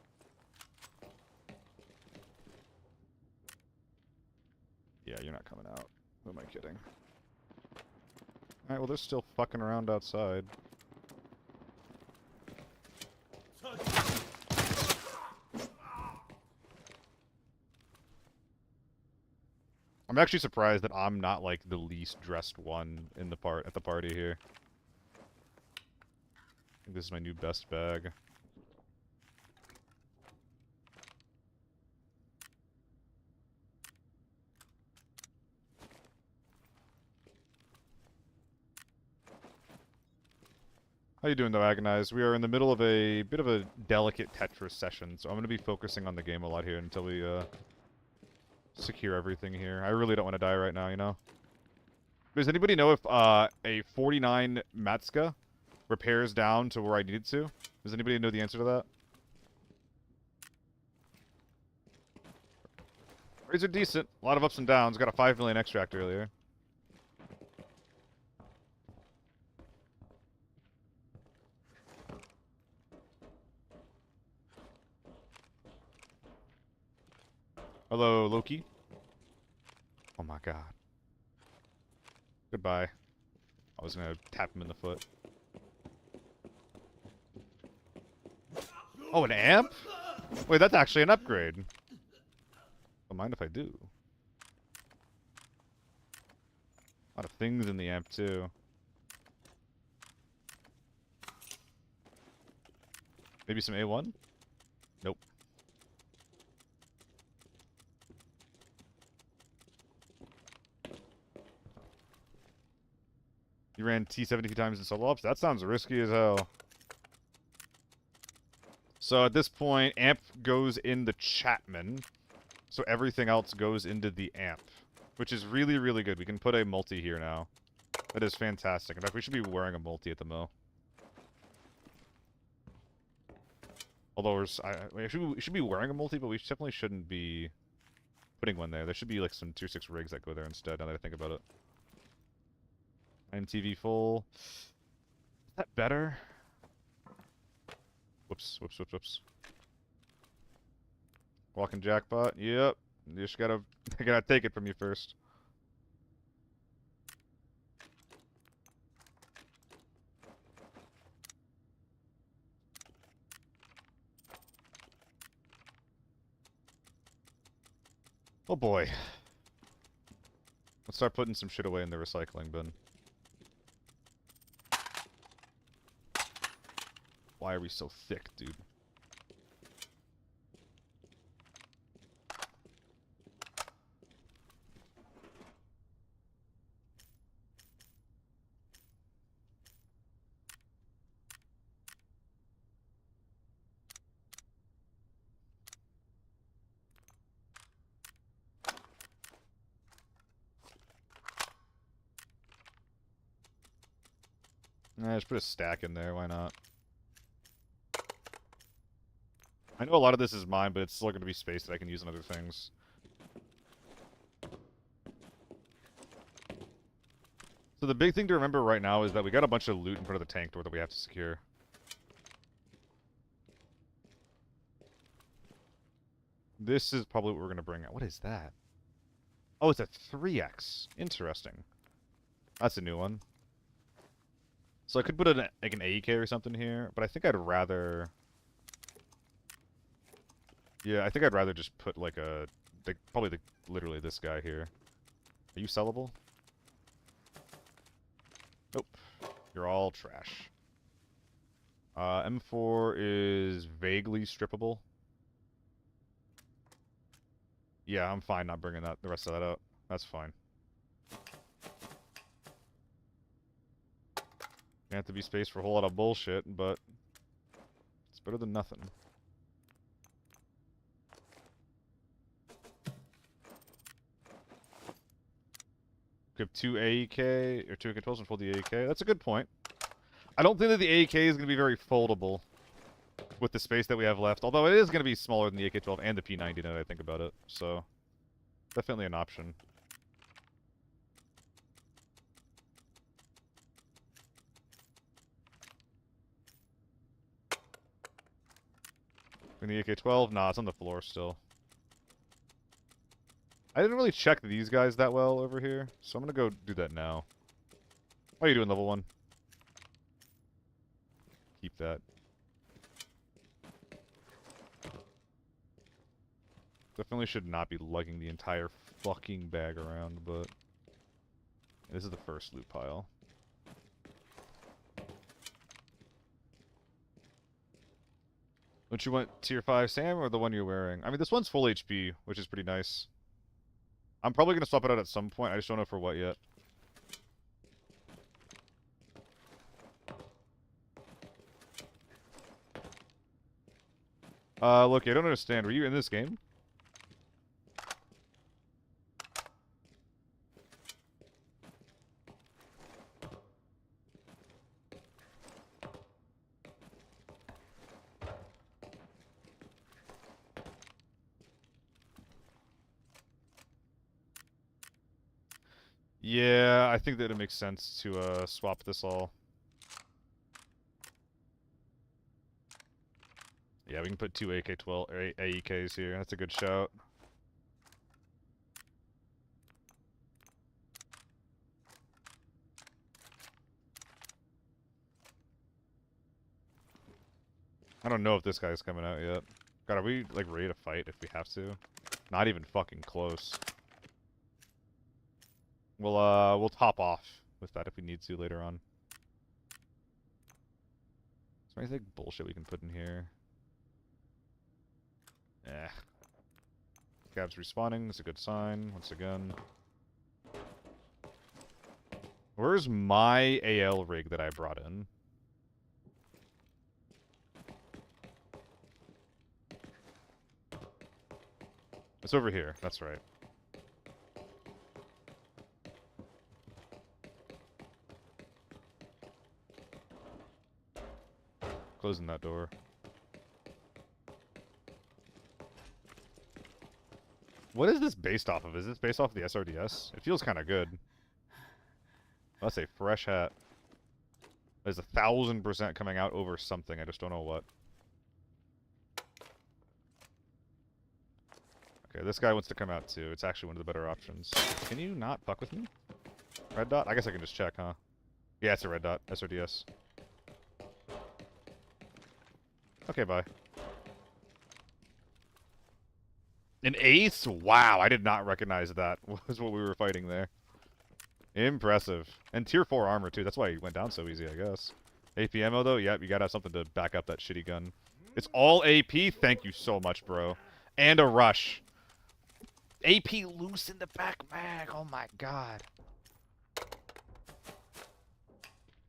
Yeah, you're not coming out. Who am I kidding? Alright, well, they're still fucking around outside. I'm actually surprised that I'm not, like, the least dressed one in the at the party here. I think this is my new best bag. How you doing, though, Agonize? We are in the middle of a bit of a delicate Tetris session, so I'm going to be focusing on the game a lot here until we, secure everything here. I really don't want to die right now, you know? Does anybody know if, a 49 Matska repairs down to where I need it to? Does anybody know the answer to that? Raids are decent. A lot of ups and downs. Got a 5 million extract earlier. Hello, Loki. Oh my god. Goodbye. I was gonna tap him in the foot. Oh, an amp? Wait, that's actually an upgrade. Don't mind if I do. A lot of things in the amp, too. Maybe some A1? Nope. You ran T70 times in solo ops? That sounds risky as hell. So at this point, amp goes in the Chapman. So everything else goes into the amp. Which is really, really good. We can put a multi here now. That is fantastic. In fact, we should be wearing a multi at the mill. Although we should be wearing a multi, but we definitely shouldn't be putting one there. There should be like some tier 6 rigs that go there instead, now that I think about it. MTV full. Is that better? Whoops, whoops, whoops, whoops. Walking jackpot. Yep. You just gotta, I gotta take it from you first. Oh boy. Let's start putting some shit away in the recycling bin. Why are we so thick, dude? Just put a stack in there, why not? I know a lot of this is mine, but it's still going to be space that I can use on other things. So the big thing to remember right now is that we got a bunch of loot in front of the tank door that we have to secure. This is probably what we're going to bring out. What is that? Oh, it's a 3x. Interesting. That's a new one. So I could put like an AEK or something here, but I think I'd rather... Yeah, I think I'd rather just put like probably literally this guy here. Are you sellable? Nope. You're all trash. M4 is vaguely strippable. Yeah, I'm fine not bringing the rest of that out. That's fine. You have to be space for a whole lot of bullshit, but it's better than nothing. We have 2 AEK, or 2 AK-12s and fold the AEK. That's a good point. I don't think that the AEK is going to be very foldable with the space that we have left. Although it is going to be smaller than the AK-12 and the P90 now that I think about it. So, definitely an option. And the AK-12? Nah, it's on the floor still. I didn't really check these guys that well over here, so I'm going to go do that now. How are you doing, level 1? Keep that. Definitely should not be lugging the entire fucking bag around, but... This is the first loot pile. Don't you want tier 5 Sam or the one you're wearing? I mean, this one's full HP, which is pretty nice. I'm probably going to swap it out at some point. I just don't know for what yet. Look, I don't understand. Were you in this game? Yeah, I think that it makes sense to swap this all. Yeah, we can put 2 AK-12 or AEKs here. That's a good shout. I don't know if this guy's coming out yet. God, are we like ready to fight if we have to? Not even fucking close. We'll top off with that if we need to later on. Is there anything bullshit we can put in here? Eh. Scab's respawning, that's a good sign, once again. Where's my AL rig that I brought in? It's over here, that's right. Closing that door. What is this based off of? Is this based off of the SRDS? It feels kind of good. That's a fresh hat. There's 1,000% coming out over something. I just don't know what. Okay, this guy wants to come out too. It's actually one of the better options. Can you not fuck with me? Red dot? I guess I can just check, huh? Yeah, it's a red dot. SRDS. Okay, bye. An ace? Wow, I did not recognize that was what we were fighting there. Impressive. And tier 4 armor, too. That's why he went down so easy, I guess. AP ammo, though? Yep, you gotta have something to back up that shitty gun. It's all AP? Thank you so much, bro. And a rush. AP loose in the back mag. Oh, my God.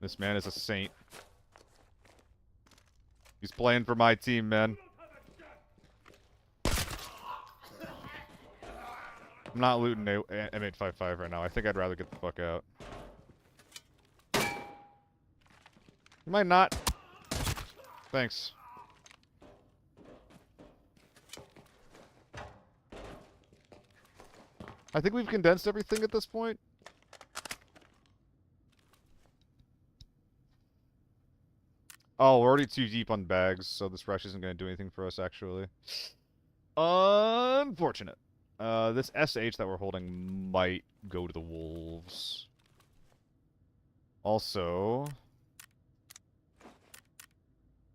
This man is a saint. He's playing for my team, man. I'm not looting M855 right now. I think I'd rather get the fuck out. You might not. Thanks. I think we've condensed everything at this point. Oh, we're already too deep on bags, so this rush isn't going to do anything for us, actually. Unfortunate. This SH that we're holding might go to the wolves. Also,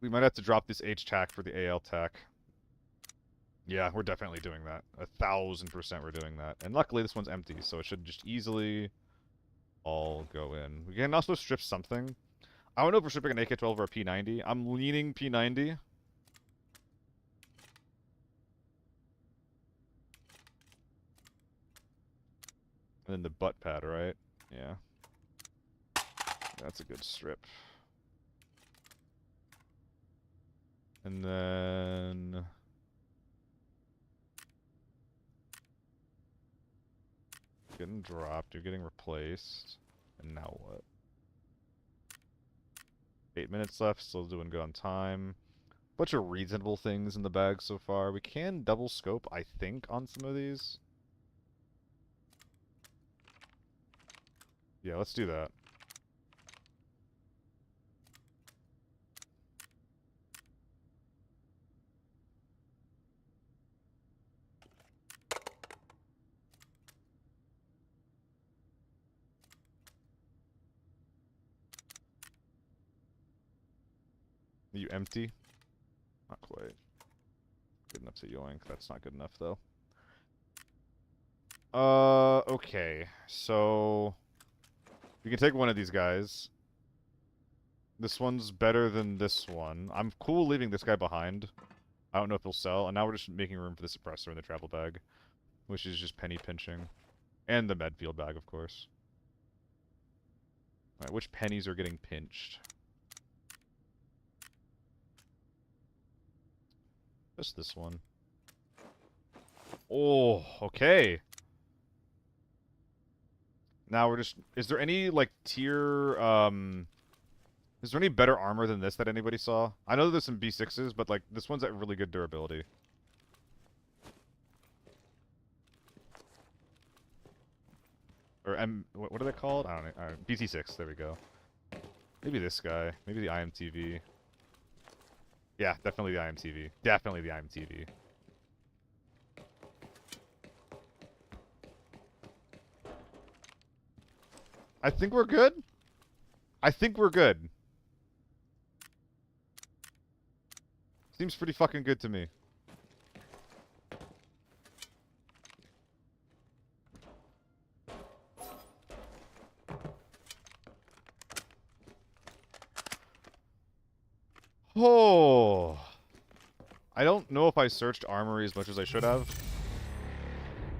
we might have to drop this H tack for the AL tack. Yeah, we're definitely doing that. 1000% we're doing that. And luckily this one's empty, so it should just easily all go in. We can also strip something. I don't know if we're stripping an AK-12 or a P90. I'm leaning P90. And then the butt pad, right? Yeah. That's a good strip. And then... getting dropped, you're getting replaced. And now what? 8 minutes left, still doing good on time. Bunch of reasonable things in the bag so far. We can double scope, I think, on some of these. Yeah, let's do that. Are you empty? Not quite. Good enough to yoink. That's not good enough, though. Okay. So... we can take one of these guys. This one's better than this one. I'm cool leaving this guy behind. I don't know if he'll sell. And now we're just making room for the suppressor in the travel bag. Which is just penny pinching. And the medfield bag, of course. Alright, which pennies are getting pinched? Just this one. Oh, okay. Now we're just... is there any, like, tier, is there any better armor than this that anybody saw? I know there's some B6s, but, like, this one's at really good durability. Or what are they called? I don't know. BT6, there we go. Maybe this guy. Maybe the IMTV. Yeah, definitely the IMTV. Definitely the IMTV. I think we're good. I think we're good. Seems pretty fucking good to me. Oh. I don't know if I searched Armory as much as I should have.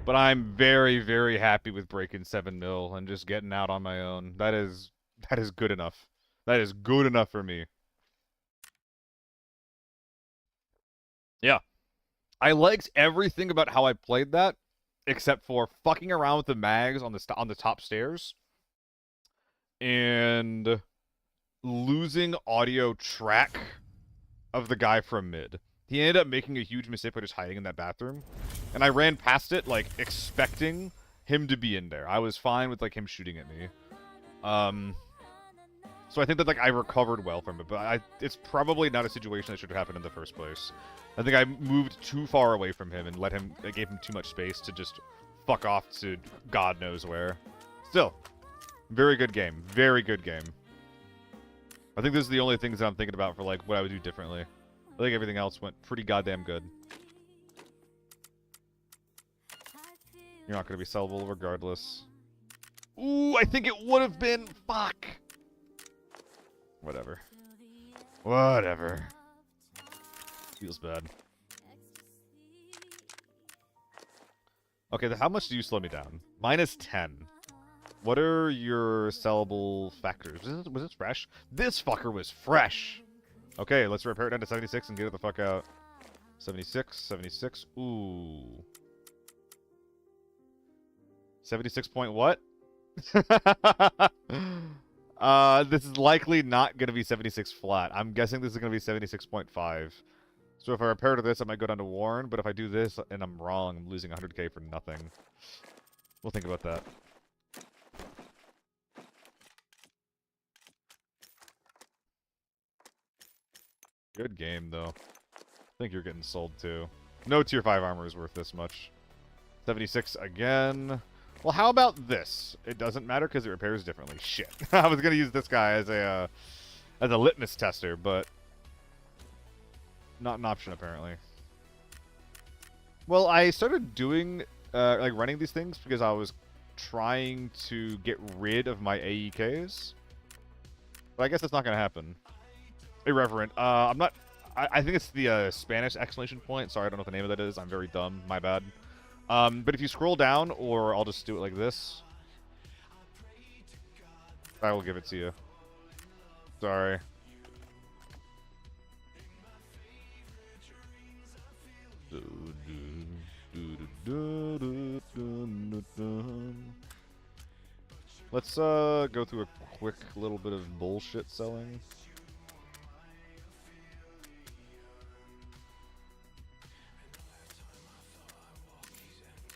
But I'm very, very happy with breaking 7 mil and just getting out on my own. That is good enough. That is good enough for me. Yeah. I liked everything about how I played that, except for fucking around with the mags on the top stairs. And losing audio track of the guy from mid. He ended up making a huge mistake by just hiding in that bathroom. And I ran past it, like, expecting him to be in there. I was fine with, like, him shooting at me. So I think that, like, I recovered well from it. But it's probably not a situation that should have happened in the first place. I think I moved too far away from him and I gave him too much space to just fuck off to God knows where. Still, very good game. Very good game. I think this is the only things that I'm thinking about for, like, what I would do differently. I think everything else went pretty goddamn good. You're not going to be sellable regardless. Ooh, I think it would have been. Fuck. Whatever. Whatever. Feels bad. Okay, how much do you slow me down? -10. What are your sellable factors? Was this fresh? This fucker was fresh! Okay, let's repair it down to 76 and get it the fuck out. 76, 76. Ooh. 76 point what? This is likely not going to be 76 flat. I'm guessing this is going to be 76.5. So if I repair to this, I might go down to Warren, but if I do this and I'm wrong, I'm losing 100k for nothing. We'll think about that. Good game, though. I think you're getting sold, too. No tier 5 armor is worth this much. 76 again. Well, how about this? It doesn't matter because it repairs differently. Shit. I was going to use this guy as a litmus tester, but not an option, apparently. Well, I started doing, like, running these things because I was trying to get rid of my AEKs. But I guess that's not going to happen. Irreverent. I'm not... I think it's the Spanish exclamation point. Sorry, I don't know what the name of that is. I'm very dumb. My bad. But if you scroll down, or I'll just do it like this, I will give it to you. Sorry. Let's go through a quick little bit of bullshit selling.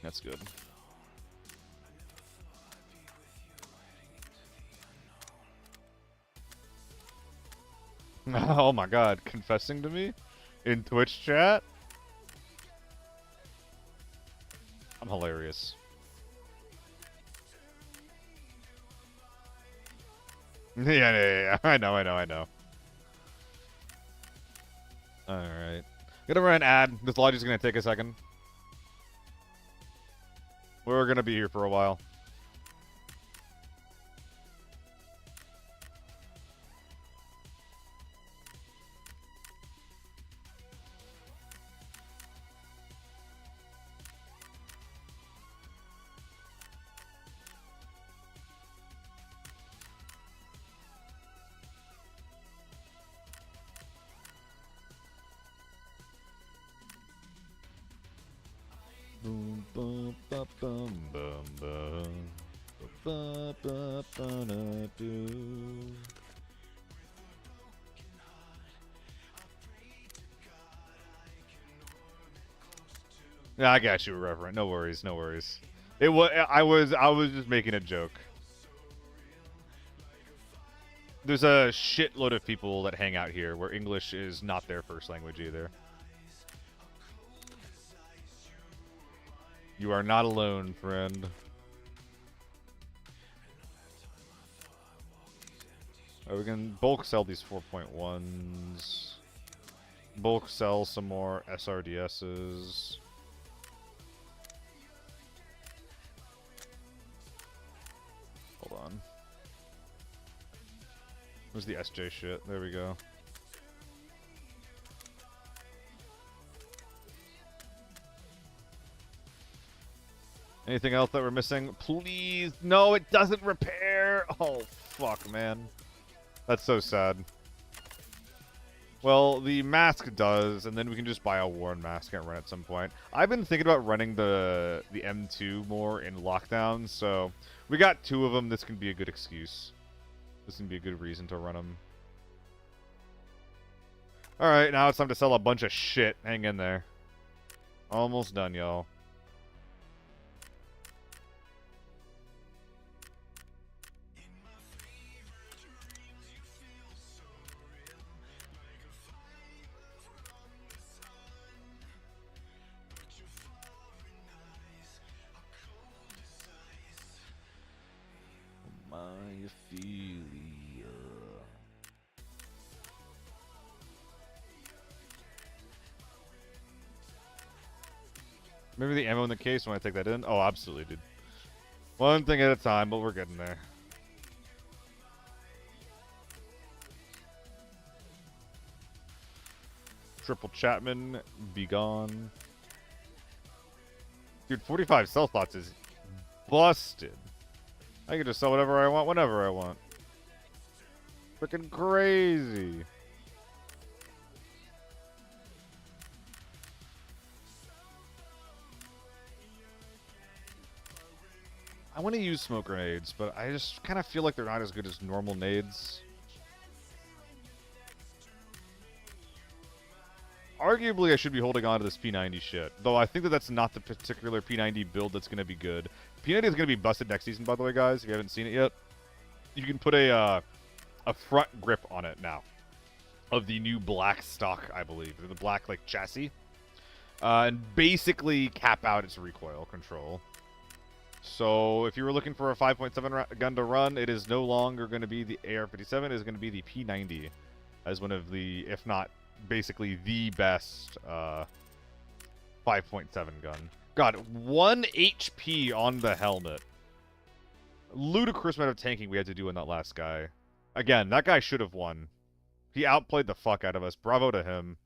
That's good. Oh my god, confessing to me? In Twitch chat? I'm hilarious. Yeah. I know. Alright. Gonna run an ad. This lodge is gonna take a second. We're gonna be here for a while. Boom, boom, ba, bum, bum, bum. Ba, ba, ba, na, do. Yeah, I got you, Reverend. No worries, no worries. It was I was just making a joke. There's a shitload of people that hang out here where English is not their first language either. You are not alone, friend. We can bulk sell these 4.1s. Bulk sell some more SRDSs. Hold on. Where's the SJ shit? There we go. Anything else that we're missing? Please. No, it doesn't repair. Oh, fuck, man. That's so sad. Well, the mask does, and then we can just buy a worn mask and run at some point. I've been thinking about running the M2 more in lockdown, so we got 2 of them. This can be a good excuse. This can be a good reason to run them. Alright, now it's time to sell a bunch of shit. Hang in there. Almost done, y'all. Maybe the ammo in the case when I take that in? Oh, absolutely, dude. One thing at a time, but we're getting there. Triple Chapman, be gone. Dude, 45 sell slots is busted. I can just sell whatever I want, whenever I want. Freaking crazy. I want to use smoke grenades, but I just kind of feel like they're not as good as normal nades. Arguably, I should be holding on to this P90 shit, though I think that that's not the particular P90 build that's going to be good. P90 is going to be busted next season, by the way, guys, if you haven't seen it yet. You can put a front grip on it now of the new black stock, I believe, the black, like, chassis, and basically cap out its recoil control. So if you were looking for a 5.7 gun to run, it is no longer going to be the AR-57. It is going to be the P90 as one of the, if not basically the best 5.7 gun. God, 1 HP on the helmet. Ludicrous amount of tanking we had to do on that last guy. Again, that guy should have won. He outplayed the fuck out of us. Bravo to him.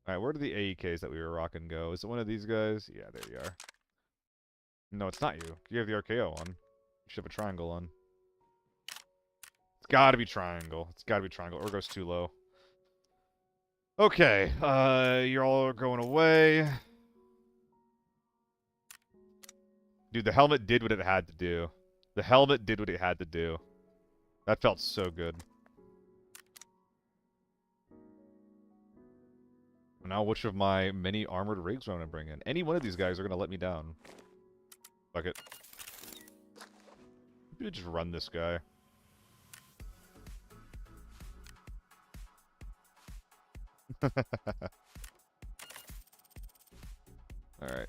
Alright, where did the AEKs that we were rocking go? Is it one of these guys? Yeah, there you are. No, it's not you. You have the RKO on. You should have a triangle on. It's gotta be triangle. It's gotta be triangle. Or it goes too low. Okay, you're all going away. Dude, the helmet did what it had to do. The helmet did what it had to do. That felt so good. Now, which of my many armored rigs do I want to bring in? Any one of these guys are going to let me down. Fuck it. Maybe just run this guy. Alright.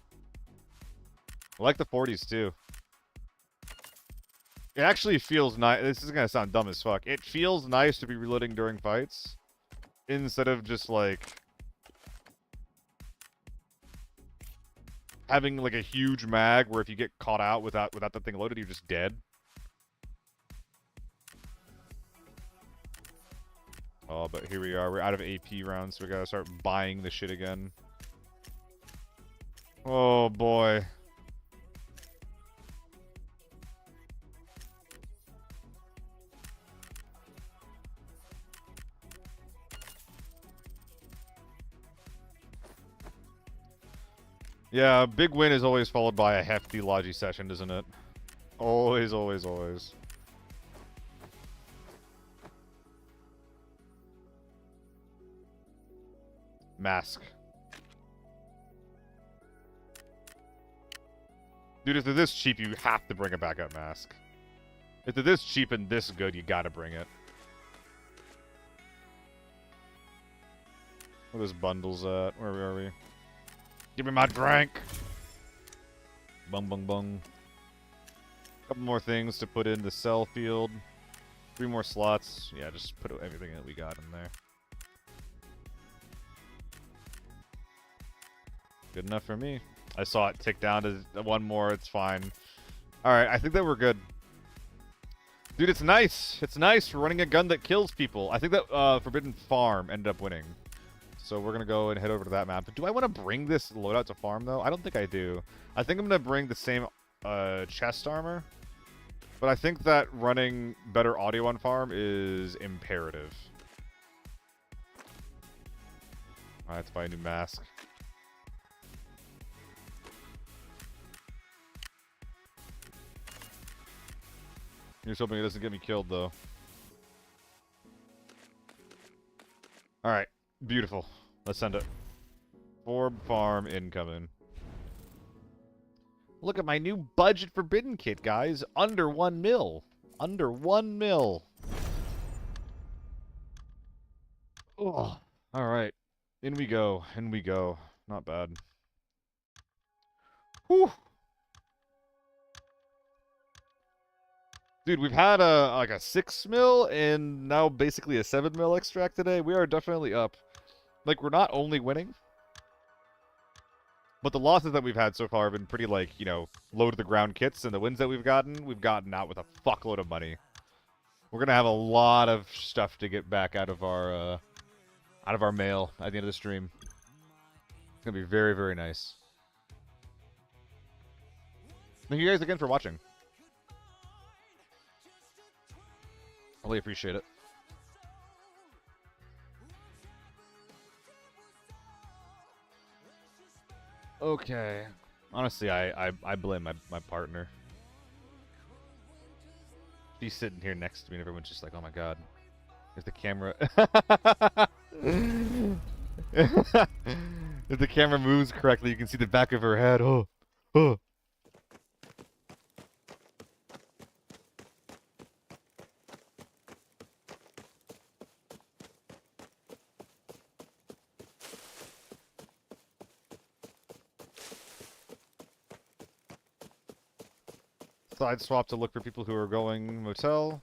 I like the 40s, too. It actually feels nice. This is going to sound dumb as fuck. It feels nice to be reloading during fights. Instead of just, like, having, like, a huge mag where if you get caught out without the thing loaded, you're just dead. Oh, but here we are. We're out of AP rounds, so we gotta start buying the shit again. Oh, boy. Yeah, a big win is always followed by a hefty Logi session, isn't it? Always, always, always. Mask. Dude, if they're this cheap, you have to bring a backup mask. If they're this cheap and this good, you gotta bring it. Where those bundles at? Where are we? Give me my drink! Bung, bung, bung. Couple more things to put in the cell field. 3 more slots. Yeah, just put everything that we got in there. Good enough for me. I saw it tick down to 1 more. It's fine. Alright, I think that we're good. Dude, it's nice. It's nice for running a gun that kills people. I think that Forbidden Farm ended up winning. So we're going to go and head over to that map. But do I want to bring this loadout to farm, though? I don't think I do. I think I'm going to bring the same chest armor. But I think that running better audio on farm is imperative. Alright, let's buy a new mask. Here's hoping it doesn't get me killed, though. Alright. Beautiful. Let's send it. Forb Farm incoming. Look at my new budget Forbidden kit, guys. Under 1 mil. Under 1 mil. Oh. Alright. In we go. In we go. Not bad. Whew. Dude, we've had like a 6 mil and now basically a 7 mil extract today. We are definitely up. Like, we're not only winning, but the losses that we've had so far have been pretty, like, you know, low to the ground kits, and the wins that we've gotten out with a fuckload of money. We're gonna have a lot of stuff to get back out of our mail at the end of the stream. It's gonna be very, very nice. Thank you guys again for watching. I really appreciate it. Okay. Honestly, I blame my partner. She's sitting here next to me and everyone's just like, oh my god. Is the camera... If the camera moves correctly, you can see the back of her head. Oh. Oh. Side swap to look for people who are going motel.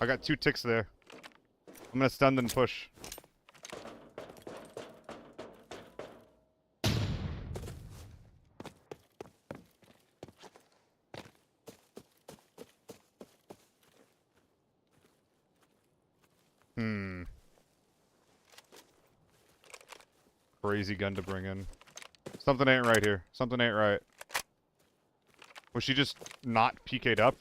I got 2 ticks there. I'm gonna stun then push. Crazy gun to bring in. Something ain't right here. Something ain't right. Was she just not PK'd up?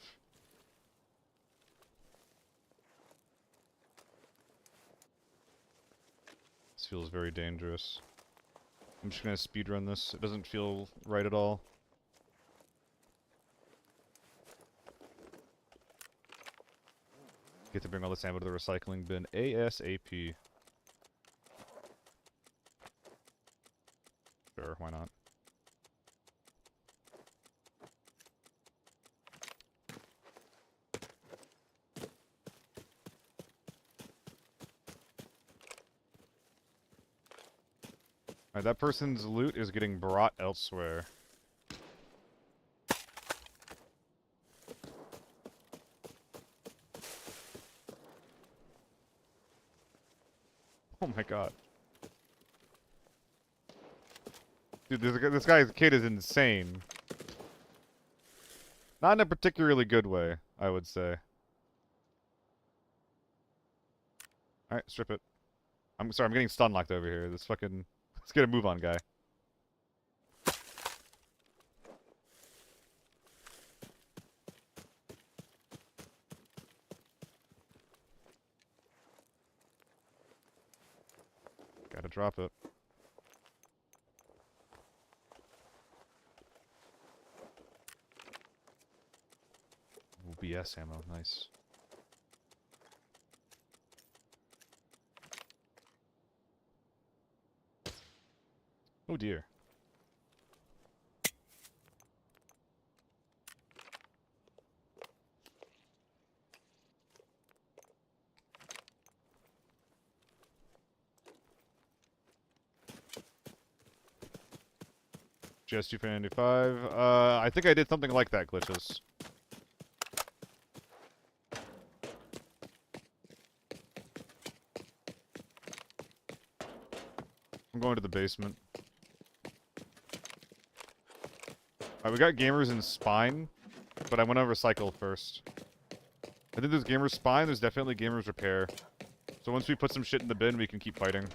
This feels very dangerous. I'm just gonna speedrun this. It doesn't feel right at all. Get to bring all this ammo to the recycling bin ASAP. Sure, why not? Alright, that person's loot is getting brought elsewhere. Oh my god. Dude, this guy's kid is insane. Not in a particularly good way, I would say. Alright, strip it. I'm sorry, I'm getting stun locked over here. This fucking... Let's get a move on, guy. Gotta drop it. Ooh, BS ammo, nice. Oh dear. GSG fan 95. I think I did something like that, glitches. I'm going to the basement. Alright, we got gamers in spine, but I went over cycle first. I think there's gamers spine, there's definitely gamers repair. So once we put some shit in the bin, we can keep fighting.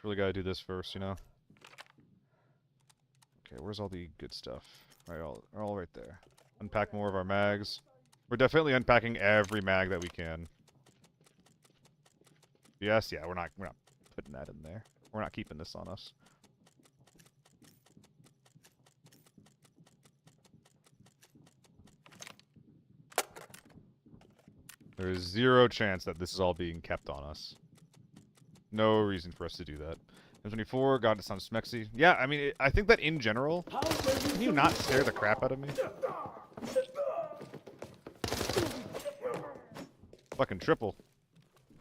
Really gotta do this first, you know? Okay, where's all the good stuff? Alright, all right there. Unpack more of our mags. We're definitely unpacking every mag that we can. Yes, yeah, we're not putting that in there. We're not keeping this on us. There is 0 chance that this is all being kept on us. No reason for us to do that. M24, God, it sounds smexy. Yeah, I mean, I think that in general... Can you not stare the crap out of me? Fucking triple.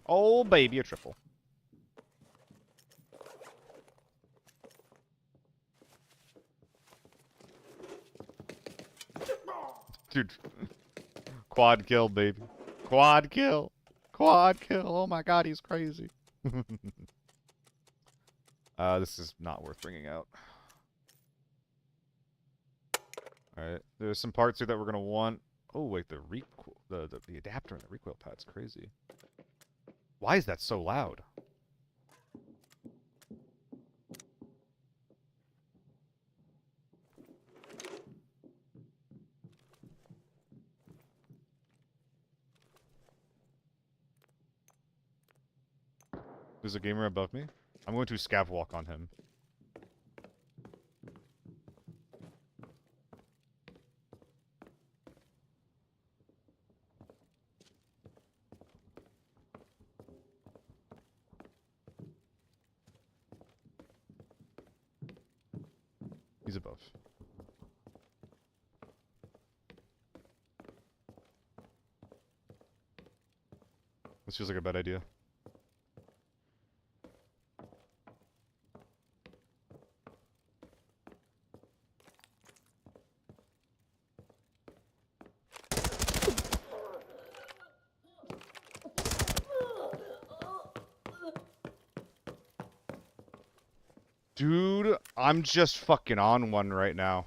Oh, baby, a triple. Dude. Quad kill, baby. Quad kill. Quad kill. Oh my god, he's crazy. This is not worth bringing out. Alright, there's some parts here that we're gonna want. Oh wait, the adapter and the recoil pad's crazy. Why is that so loud? There's a gamer above me. I'm going to scav walk on him. He's above. This feels like a bad idea. Dude, I'm just fucking on one right now.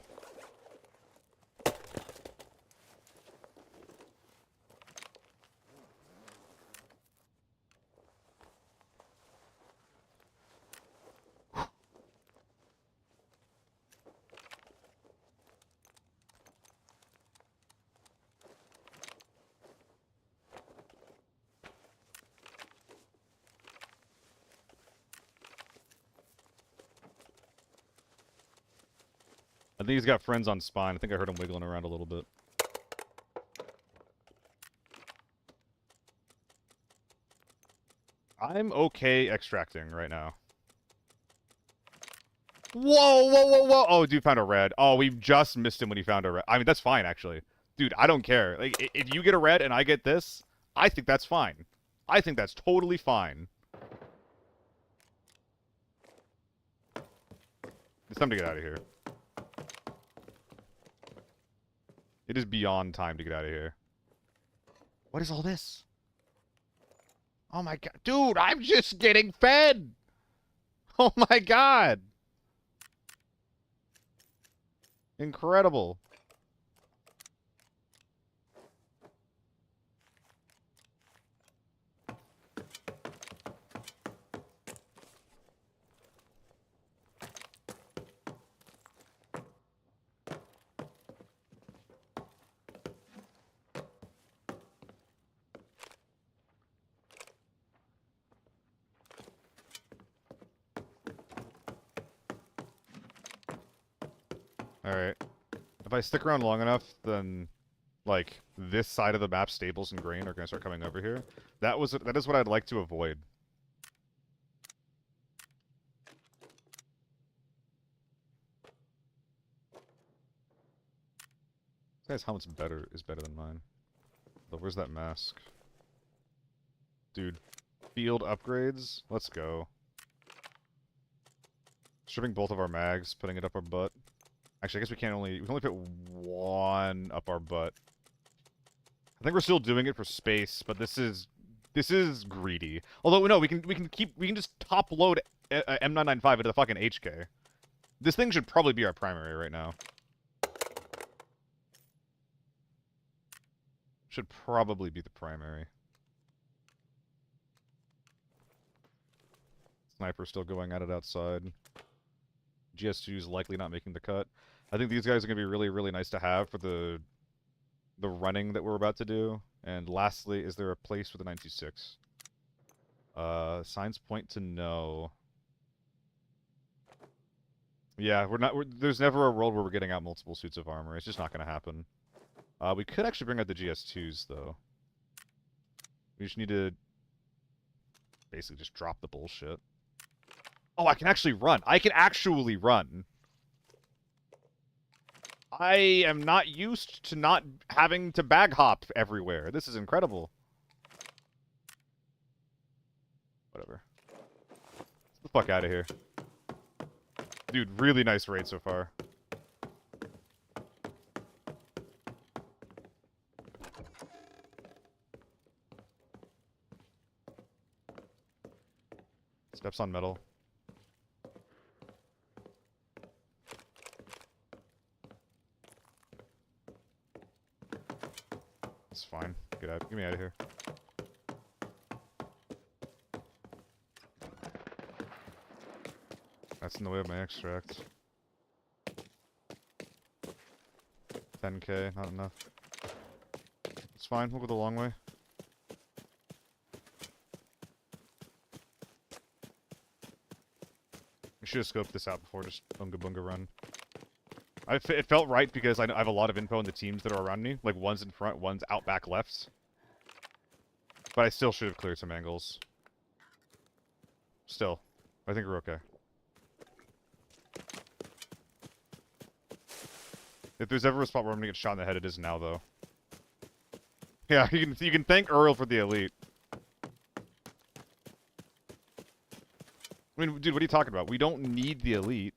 I think he's got friends on spine. I think I heard him wiggling around a little bit. I'm okay extracting right now. Whoa, whoa, whoa, whoa! Oh, dude found a red. Oh, we just missed him when he found a red. I mean, that's fine, actually. Dude, I don't care. Like, if you get a red and I get this, I think that's fine. I think that's totally fine. It's time to get out of here. It is beyond time to get out of here. What is all this? Oh my god. Dude, I'm just getting fed! Oh my god! Incredible. Alright. If I stick around long enough, then, like, this side of the map, stables and grain, are going to start coming over here. That is what I'd like to avoid. This guy's helmet's is better than mine. But where's that mask? Dude. Field upgrades? Let's go. Stripping both of our mags, putting it up our butt. Actually, I guess we can only put one up our butt. I think we're still doing it for space, but this is greedy. Although no, we can just top load M995 into the fucking HK. This thing should probably be our primary right now. Should probably be the primary. Sniper still going at it outside. GS2's likely not making the cut. I think these guys are going to be really, really nice to have for the running that we're about to do. And lastly, is there a place for the 926? Signs point to no. Yeah, there's never a world where we're getting out multiple suits of armor. It's just not going to happen. We could actually bring out the GS2s, though. We just need to basically just drop the bullshit. Oh, I can actually run. I can actually run. I am not used to not having to bag hop everywhere. This is incredible. Whatever. Get the fuck out of here. Dude, really nice raid so far. Steps on metal. It's fine. Get out. Get me out of here. That's in the way of my extract. 10k, not enough. It's fine. We'll go the long way. We should have scoped this out before just bunga bunga run. It felt right because I have a lot of info on the teams that are around me. Like, one's in front, one's out back left. But I still should have cleared some angles. Still. I think we're okay. If there's ever a spot where I'm gonna get shot in the head, it is now, though. Yeah, you can thank Earl for the elite. I mean, dude, what are you talking about? We don't need the elite.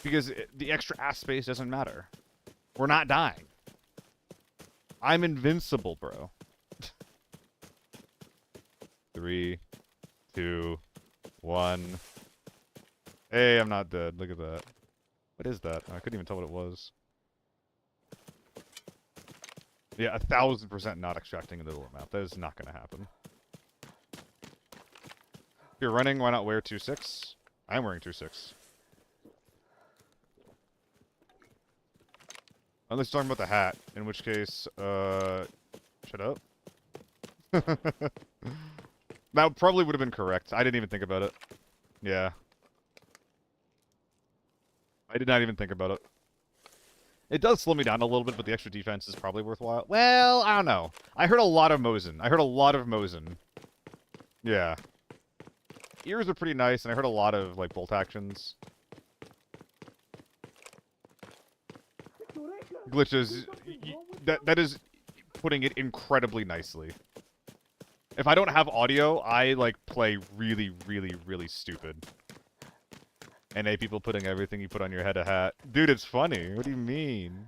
Because the extra ass space doesn't matter. We're not dying. I'm invincible, bro. 3, 2, 1. Hey, I'm not dead. Look at that. What is that? I couldn't even tell what it was. Yeah, 1000% not extracting into the map. That is not going to happen. If you're running, why not wear 2.6? I'm wearing 2.6. Unless you're talking about the hat, in which case, shut up. That probably would have been correct. I didn't even think about it. Yeah. I did not even think about it. It does slow me down a little bit, but the extra defense is probably worthwhile. Well, I don't know. I heard a lot of Mosin. Yeah. Ears are pretty nice, and I heard a lot of, like, bolt actions. Glitches. That is putting it incredibly nicely. If I don't have audio, I, like, play really, really, really stupid. NA people putting everything you put on your head a hat. Dude, it's funny. What do you mean?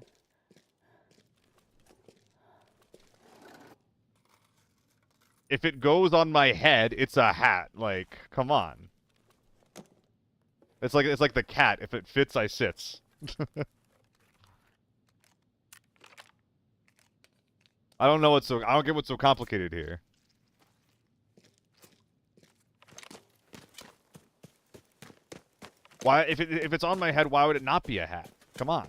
If it goes on my head, it's a hat. Like, come on. It's like the cat. If it fits, I sits. I don't get what's so complicated here. Why, if it's on my head, why would it not be a hat? Come on.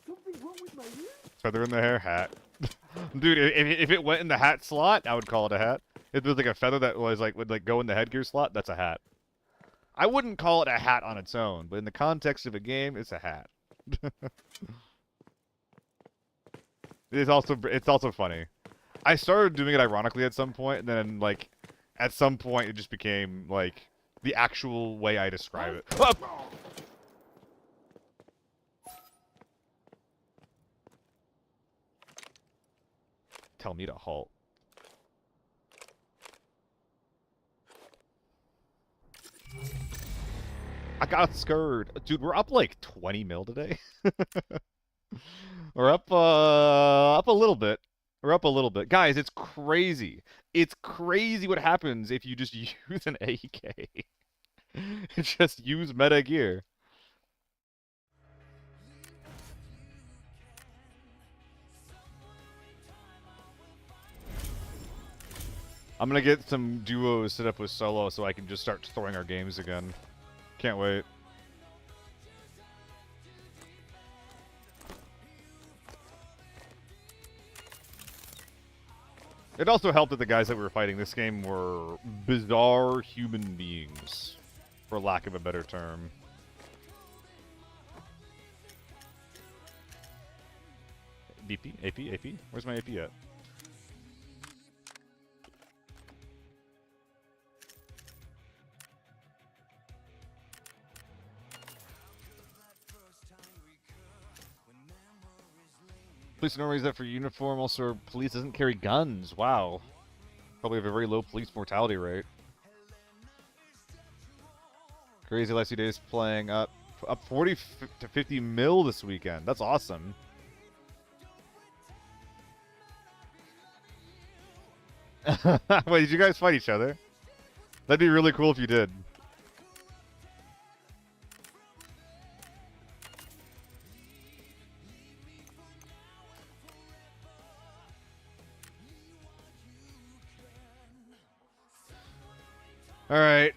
Something wrong with my ear? Feather in the hair, hat. Dude, if it went in the hat slot, I would call it a hat. If there was like a feather that was like would like go in the headgear slot, that's a hat. I wouldn't call it a hat on its own, but in the context of a game, it's a hat. It's also funny. I started doing it ironically at some point, and then like at some point it just became like the actual way I describe it. Ah! Tell me to halt. I got scared. Dude, we're up like 20 mil today. We're up a little bit. We're up a little bit. Guys, it's crazy. It's crazy what happens if you just use an AK. Just use meta gear. I'm gonna get some duos set up with solo so I can just start throwing our games again. Can't wait. It also helped that the guys that we were fighting this game were bizarre human beings, for lack of a better term. BP? AP? AP? Where's my AP at? Police normally use that for uniform. Also, police doesn't carry guns. Wow. Probably have a very low police mortality rate. Crazy last few days playing up 40 to 50 mil this weekend. That's awesome. Wait, did you guys fight each other? That'd be really cool if you did. Alright.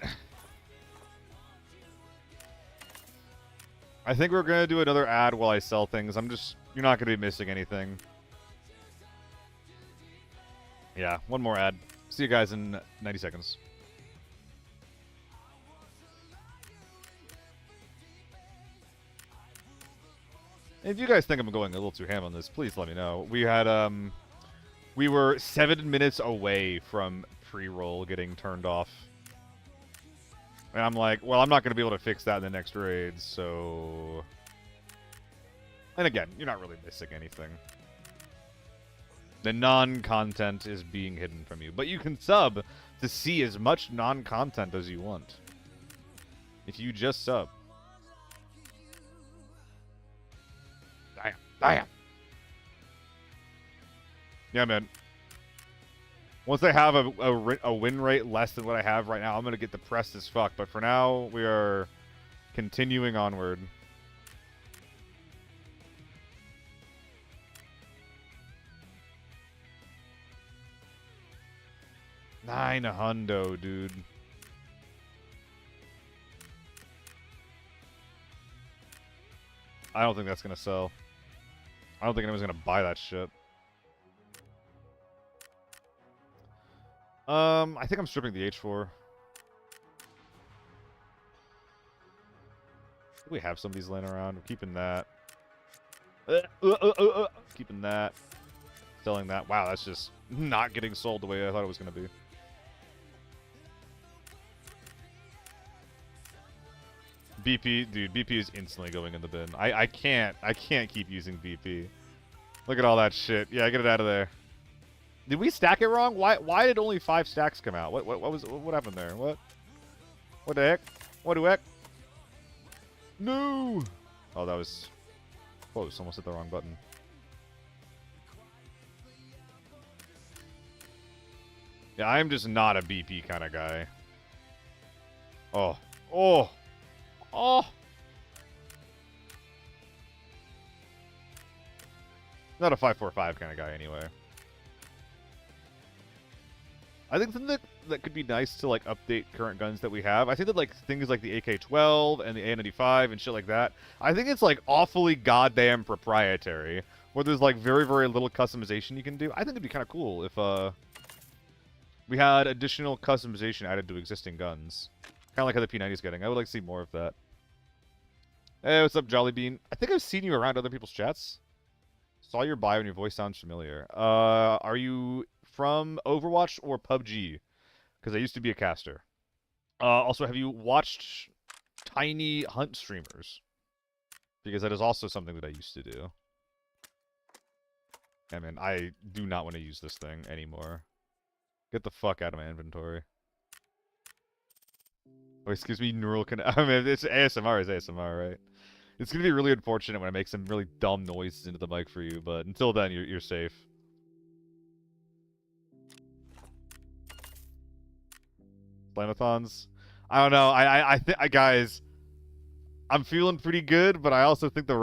I think we're gonna do another ad while I sell things. You're not gonna be missing anything. Yeah, one more ad. See you guys in 90 seconds. If you guys think I'm going a little too ham on this, please let me know. We had, we were 7 minutes away from pre-roll getting turned off. And I'm like, well, I'm not going to be able to fix that in the next raid, so... And again, you're not really missing anything. The non-content is being hidden from you. But you can sub to see as much non-content as you want. If you just sub. Bam! Yeah, man. Once I have a win rate less than what I have right now, I'm going to get depressed as fuck. But for now, we are continuing onward. $900, dude. I don't think that's going to sell. I don't think anyone's going to buy that shit. I think I'm stripping the H4. We have some of these laying around. We're keeping that. Keeping that. Selling that. Wow, that's just not getting sold the way I thought it was going to be. BP, dude, BP is instantly going in the bin. I can't keep using BP. Look at all that shit. Yeah, get it out of there. Did we stack it wrong? Why did only 5 stacks come out? What happened there? What the heck? What the heck? No! Oh, that was close. Almost hit the wrong button. Yeah, I'm just not a BP kind of guy. Oh. Oh! Oh! Not a 545 kind of guy anyway. I think something that could be nice to like update current guns that we have. I think that like things like the AK-12 and the A95 and shit like that, I think it's like awfully goddamn proprietary, where there's like very, very little customization you can do. I think it'd be kind of cool if we had additional customization added to existing guns. Kind of like how the P90's getting. I would like to see more of that. Hey, what's up, Jolly Bean? I think I've seen you around other people's chats. Saw your bio and your voice sounds familiar. Are you from Overwatch or PUBG? Because I used to be a caster. Also, have you watched Tiny Hunt streamers? Because that is also something that I used to do. I mean, I do not want to use this thing anymore. Get the fuck out of my inventory. Oh, excuse me, neural I mean, it's ASMR is ASMR, right? It's gonna be really unfortunate when I make some really dumb noises into the mic for you, but until then, you're safe. Slamathons? I don't know. I think, guys, I'm feeling pretty good, but I also think the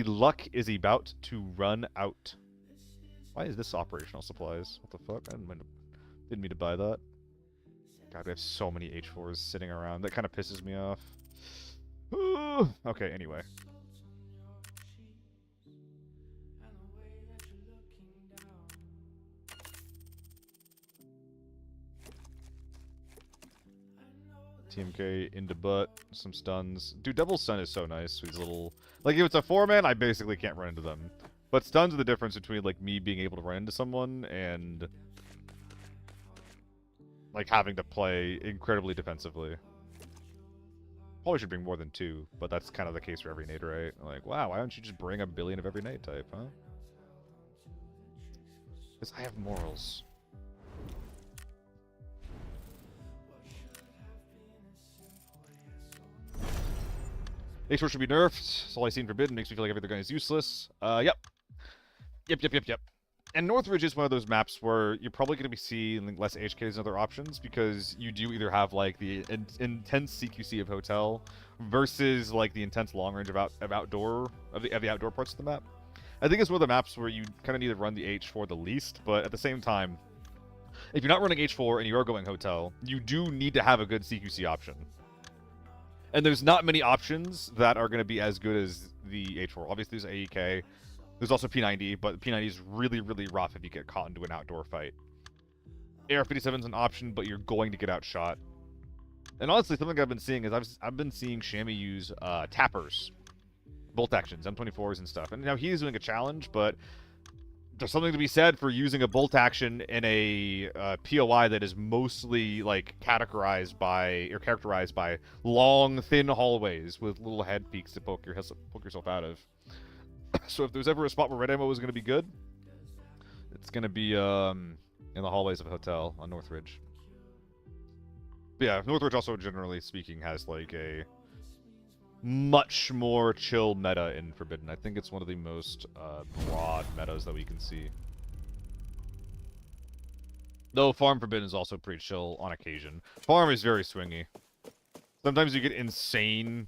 luck is about to run out. Why is this operational supplies? What the fuck? I didn't mean to buy that. God, we have so many H4s sitting around. That kind of pisses me off. Okay, anyway. TMK into butt, some stuns. Dude, double stun is so nice. These little, like, if it's a 4-man, I basically can't run into them. But stuns are the difference between like me being able to run into someone and like having to play incredibly defensively. Probably should bring more than 2, but that's kind of the case for every nade, right? Like, wow, why don't you just bring a billion of every nade type, huh? Because I have morals. H4 should be nerfed. That's all I've seen forbidden. Makes me feel like every other gun is useless. Yep. Yep. And Northridge is one of those maps where you're probably going to be seeing less HKs and other options because you do either have like the intense CQC of hotel versus like the intense long range of outdoor parts of the map. I think it's one of the maps where you kind of need to run the H4 the least, but at the same time, if you're not running H4 and you are going hotel, you do need to have a good CQC option. And there's not many options that are going to be as good as the H4. Obviously, there's AEK. There's also P90, but P90 is really, really rough if you get caught into an outdoor fight. AR-57 is an option, but you're going to get outshot. And honestly, something I've been seeing is I've been seeing Shammy use tappers, bolt actions, M24s and stuff. And now he's doing a challenge, but there's something to be said for using a bolt action in a POI that is mostly like characterized by long, thin hallways with little head peaks to poke yourself out of. So if there's ever a spot where red ammo is going to be good, it's going to be in the hallways of a hotel on Northridge. But yeah, Northridge also, generally speaking, has like a much more chill meta in Forbidden. I think it's one of the most broad metas that we can see. Though Farm Forbidden is also pretty chill on occasion. Farm is very swingy. Sometimes you get insane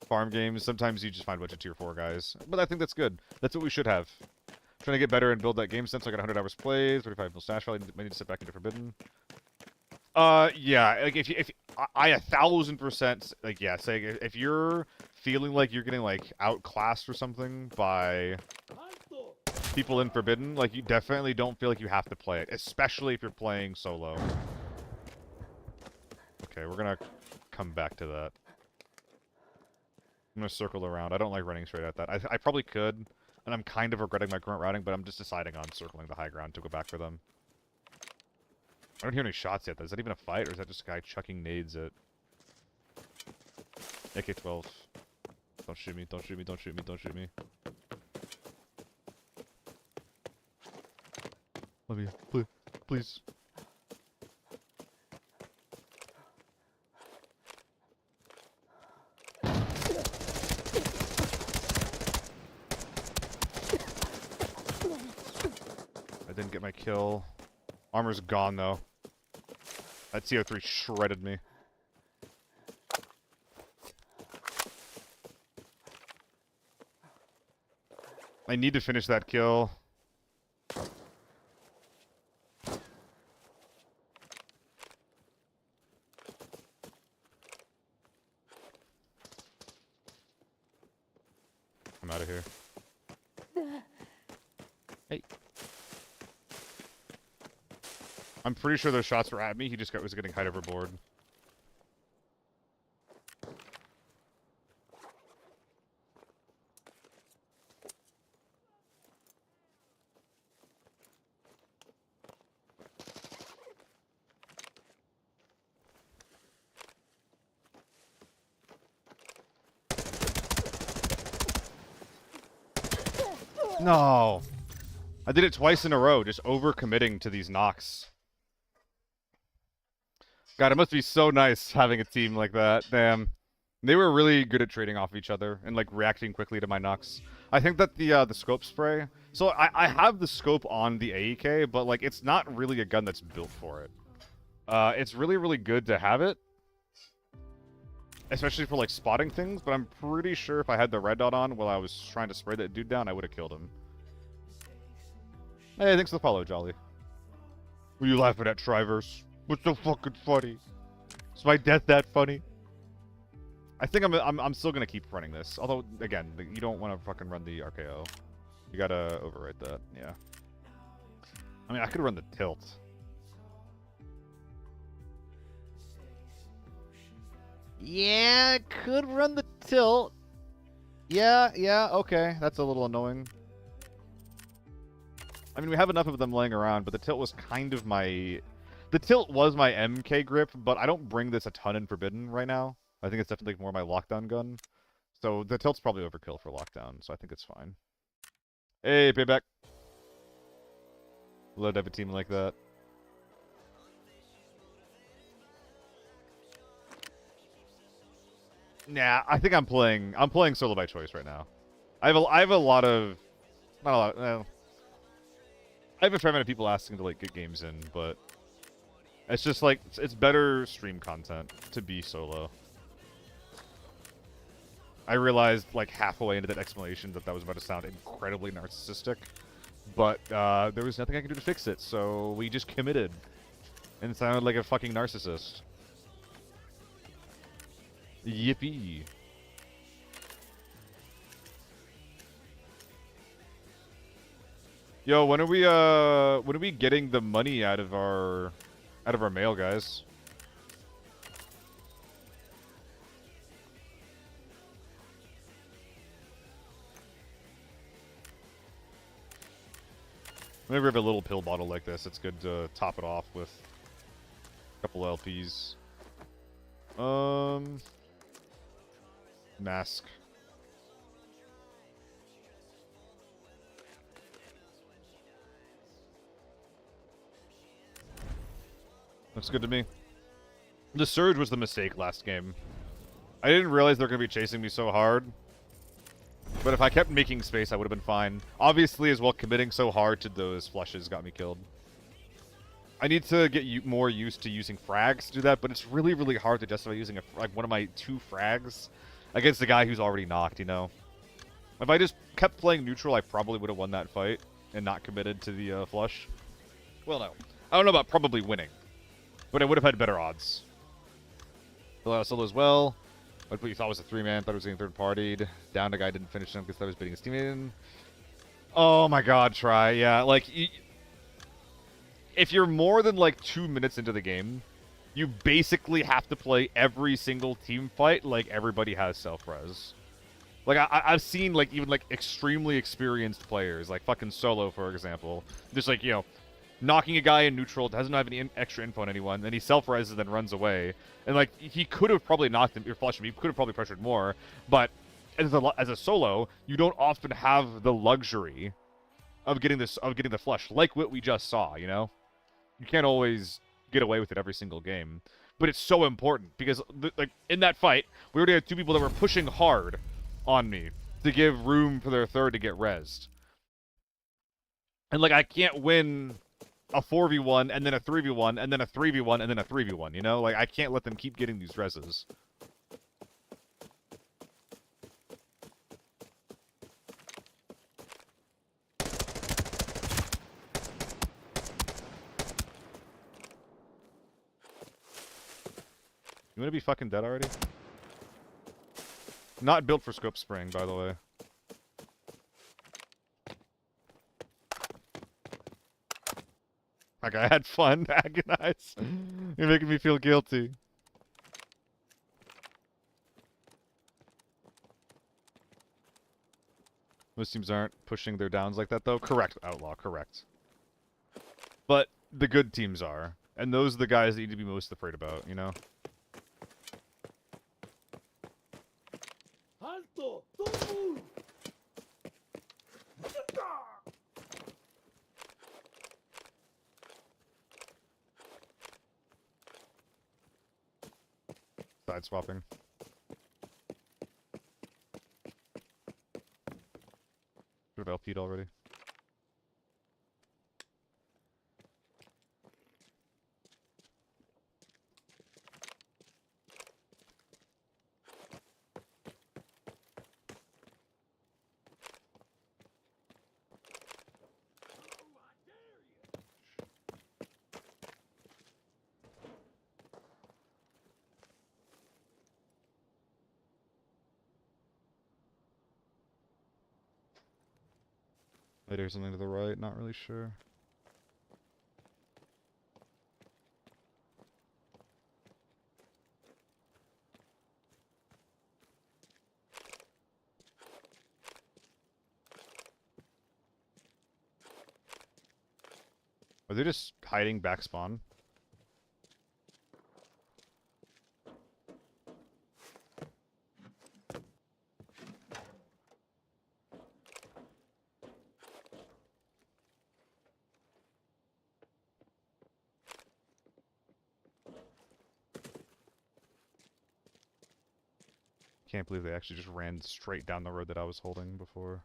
farm games. Sometimes you just find a bunch of tier 4 guys. But I think that's good. That's what we should have. Trying to get better and build that game sense. I got 100 hours played, 35 mil stash value. I need to sit back into Forbidden. Yeah, like if I 1000% like yeah, say if you're feeling like you're getting like outclassed or something by Alto! people in Forbidden, like you definitely don't feel like you have to play it, especially if you're playing solo. Okay, we're gonna come back to that. I'm gonna circle around. I don't like running straight at that. I probably could, and I'm kind of regretting my current routing, but I'm just deciding on circling the high ground to go back for them. I don't hear any shots yet. Is that even a fight, or is that just a guy chucking nades at AK-12? Don't shoot me, don't shoot me, don't shoot me, don't shoot me. Let me, please, please. I didn't get my kill. Armor's gone, though. That CO3 shredded me. I need to finish that kill. I'm out of here. Hey. I'm pretty sure those shots were at me. He just was getting height overboard. No. I did it twice in a row, just overcommitting to these knocks. God, it must be so nice having a team like that. Damn. They were really good at trading off each other and like reacting quickly to my knocks. I think that the scope spray. So I have the scope on the AEK, but like it's not really a gun that's built for it. It's really, really good to have it. Especially for like spotting things, but I'm pretty sure if I had the red dot on while I was trying to spray that dude down, I would have killed him. Hey, thanks for the follow, Jolly. Were you laughing at Triverse? What's so fucking funny? Is my death that funny? I think I'm still gonna keep running this. Although, again, you don't want to fucking run the RKO. You gotta overwrite that, yeah. I mean, I could run the tilt. Yeah, I could run the tilt. Yeah, okay. That's a little annoying. I mean, we have enough of them laying around, but the tilt was kind of my... The tilt was my MK grip, but I don't bring this a ton in Forbidden right now. I think it's definitely more my lockdown gun. So the tilt's probably overkill for lockdown, so I think it's fine. Hey, payback. Love to have a team like that. Nah, I think I'm playing solo by choice right now. I have a lot of... Not a lot... Well, I have a fair amount of people asking to like get games in, but... It's just like, it's better stream content to be solo. I realized like halfway into that explanation that was about to sound incredibly narcissistic. But there was nothing I could do to fix it, so we just committed. And it sounded like a fucking narcissist. Yippee. Yo, when are we getting the money out of our mail, guys? Whenever we have a little pill bottle like this, it's good to top it off with a couple LPs. Mask. Looks good to me. The Surge was the mistake last game. I didn't realize they're going to be chasing me so hard. But if I kept making space, I would have been fine. Obviously, as well, committing so hard to those flushes got me killed. I need to get more used to using frags to do that, but it's really, really hard to justify using like one of my 2 frags against the guy who's already knocked, you know? If I just kept playing neutral, I probably would have won that fight and not committed to the flush. Well, no. I don't know about probably winning, but I would have had better odds. Solo as well. What you thought was a 3-man, thought it was getting third-partied. Down a guy, didn't finish him because that was beating his teammate. Oh my god, try. Yeah, like, if you're more than like 2 minutes into the game, you basically have to play every single team fight like everybody has self-res. Like, I've seen, like, even, like, extremely experienced players, like fucking Solo, for example, just, like, you know, knocking a guy in neutral, doesn't have any extra info on anyone, then he self-reses and then runs away. And, like, he could have probably knocked him, or flushed him, he could have probably pressured more, but as a Solo, you don't often have the luxury of getting the flush, like what we just saw, you know? You can't always get away with it every single game. But it's so important, because, like, in that fight, we already had 2 people that were pushing hard on me to give room for their third to get rezzed. And, like, I can't win a 4v1, and then a 3v1, and then a 3v1, and then a 3v1, you know? Like, I can't let them keep getting these rezzes. You wanna be fucking dead already? Not built for scope spraying, by the way. Like, I had fun, agonize. You're making me feel guilty. Most teams aren't pushing their downs like that, though. Correct, Outlaw, correct. But the good teams are. And those are the guys that you need to be most afraid about, you know? Alto! Don't move! Side swapping. Should have LP'd already. Maybe there's something to the right, not really sure. Are they just hiding back spawn? Can't believe they actually just ran straight down the road that I was holding before.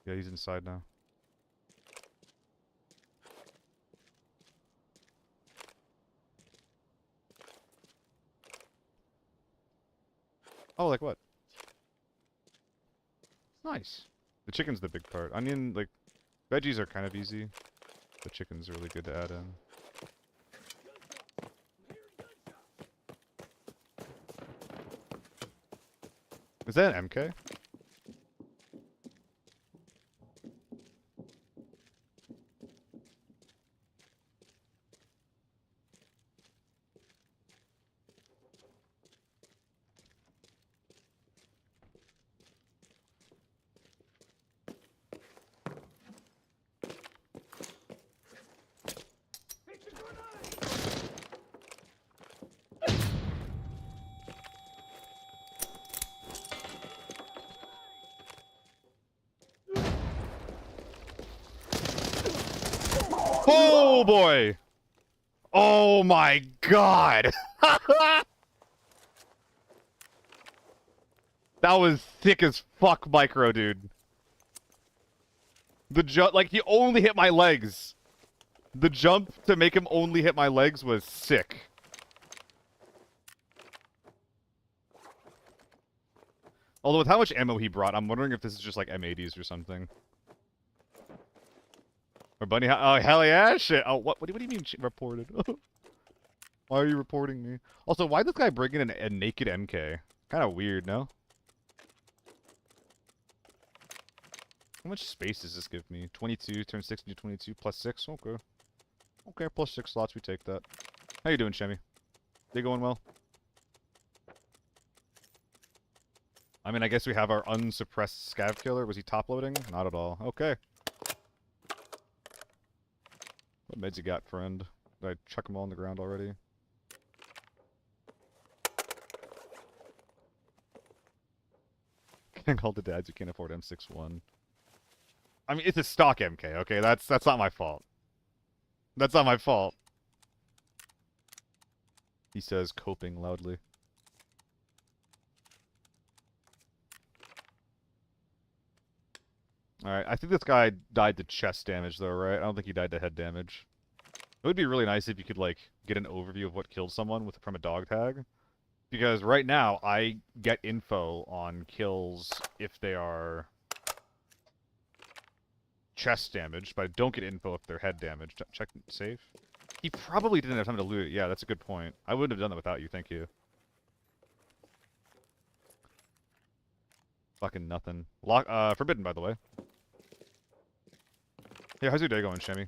Yeah, he's inside now. Oh, like what? Nice. The chicken's the big part. Onion, like, veggies are kind of easy. The chicken's really good to add in. Is that an MK? Oh boy! Oh my god! That was thick as fuck micro, dude. The jump, like, he only hit my legs. The jump to make him only hit my legs was sick. Although with how much ammo he brought, I'm wondering if this is just like M80s or something. Or bunny, oh hell yeah, shit. Oh, what do you mean reported? Why are you reporting me? Also, why this guy bring in a naked MK? Kind of weird, no? How much space does this give me? 22, turn 6 into 22, plus 6? Okay. Okay, plus 6 slots, we take that. How you doing, Shemmy? They going well? I mean, I guess we have our unsuppressed scav killer. Was he top loading? Not at all. Okay. What meds you got, friend? Did I chuck them all on the ground already? Can't call the dads who can't afford M61. I mean, it's a stock MK, okay? That's not my fault. That's not my fault. He says, coping loudly. Alright, I think this guy died to chest damage, though, right? I don't think he died to head damage. It would be really nice if you could, like, get an overview of what killed someone from a dog tag. Because right now, I get info on kills if they are chest damaged, but I don't get info if they're head damaged. Check save. He probably didn't have time to loot it. Yeah, that's a good point. I wouldn't have done that without you, thank you. Fucking nothing. Forbidden, by the way. Yeah, how's your day going, Shemmy?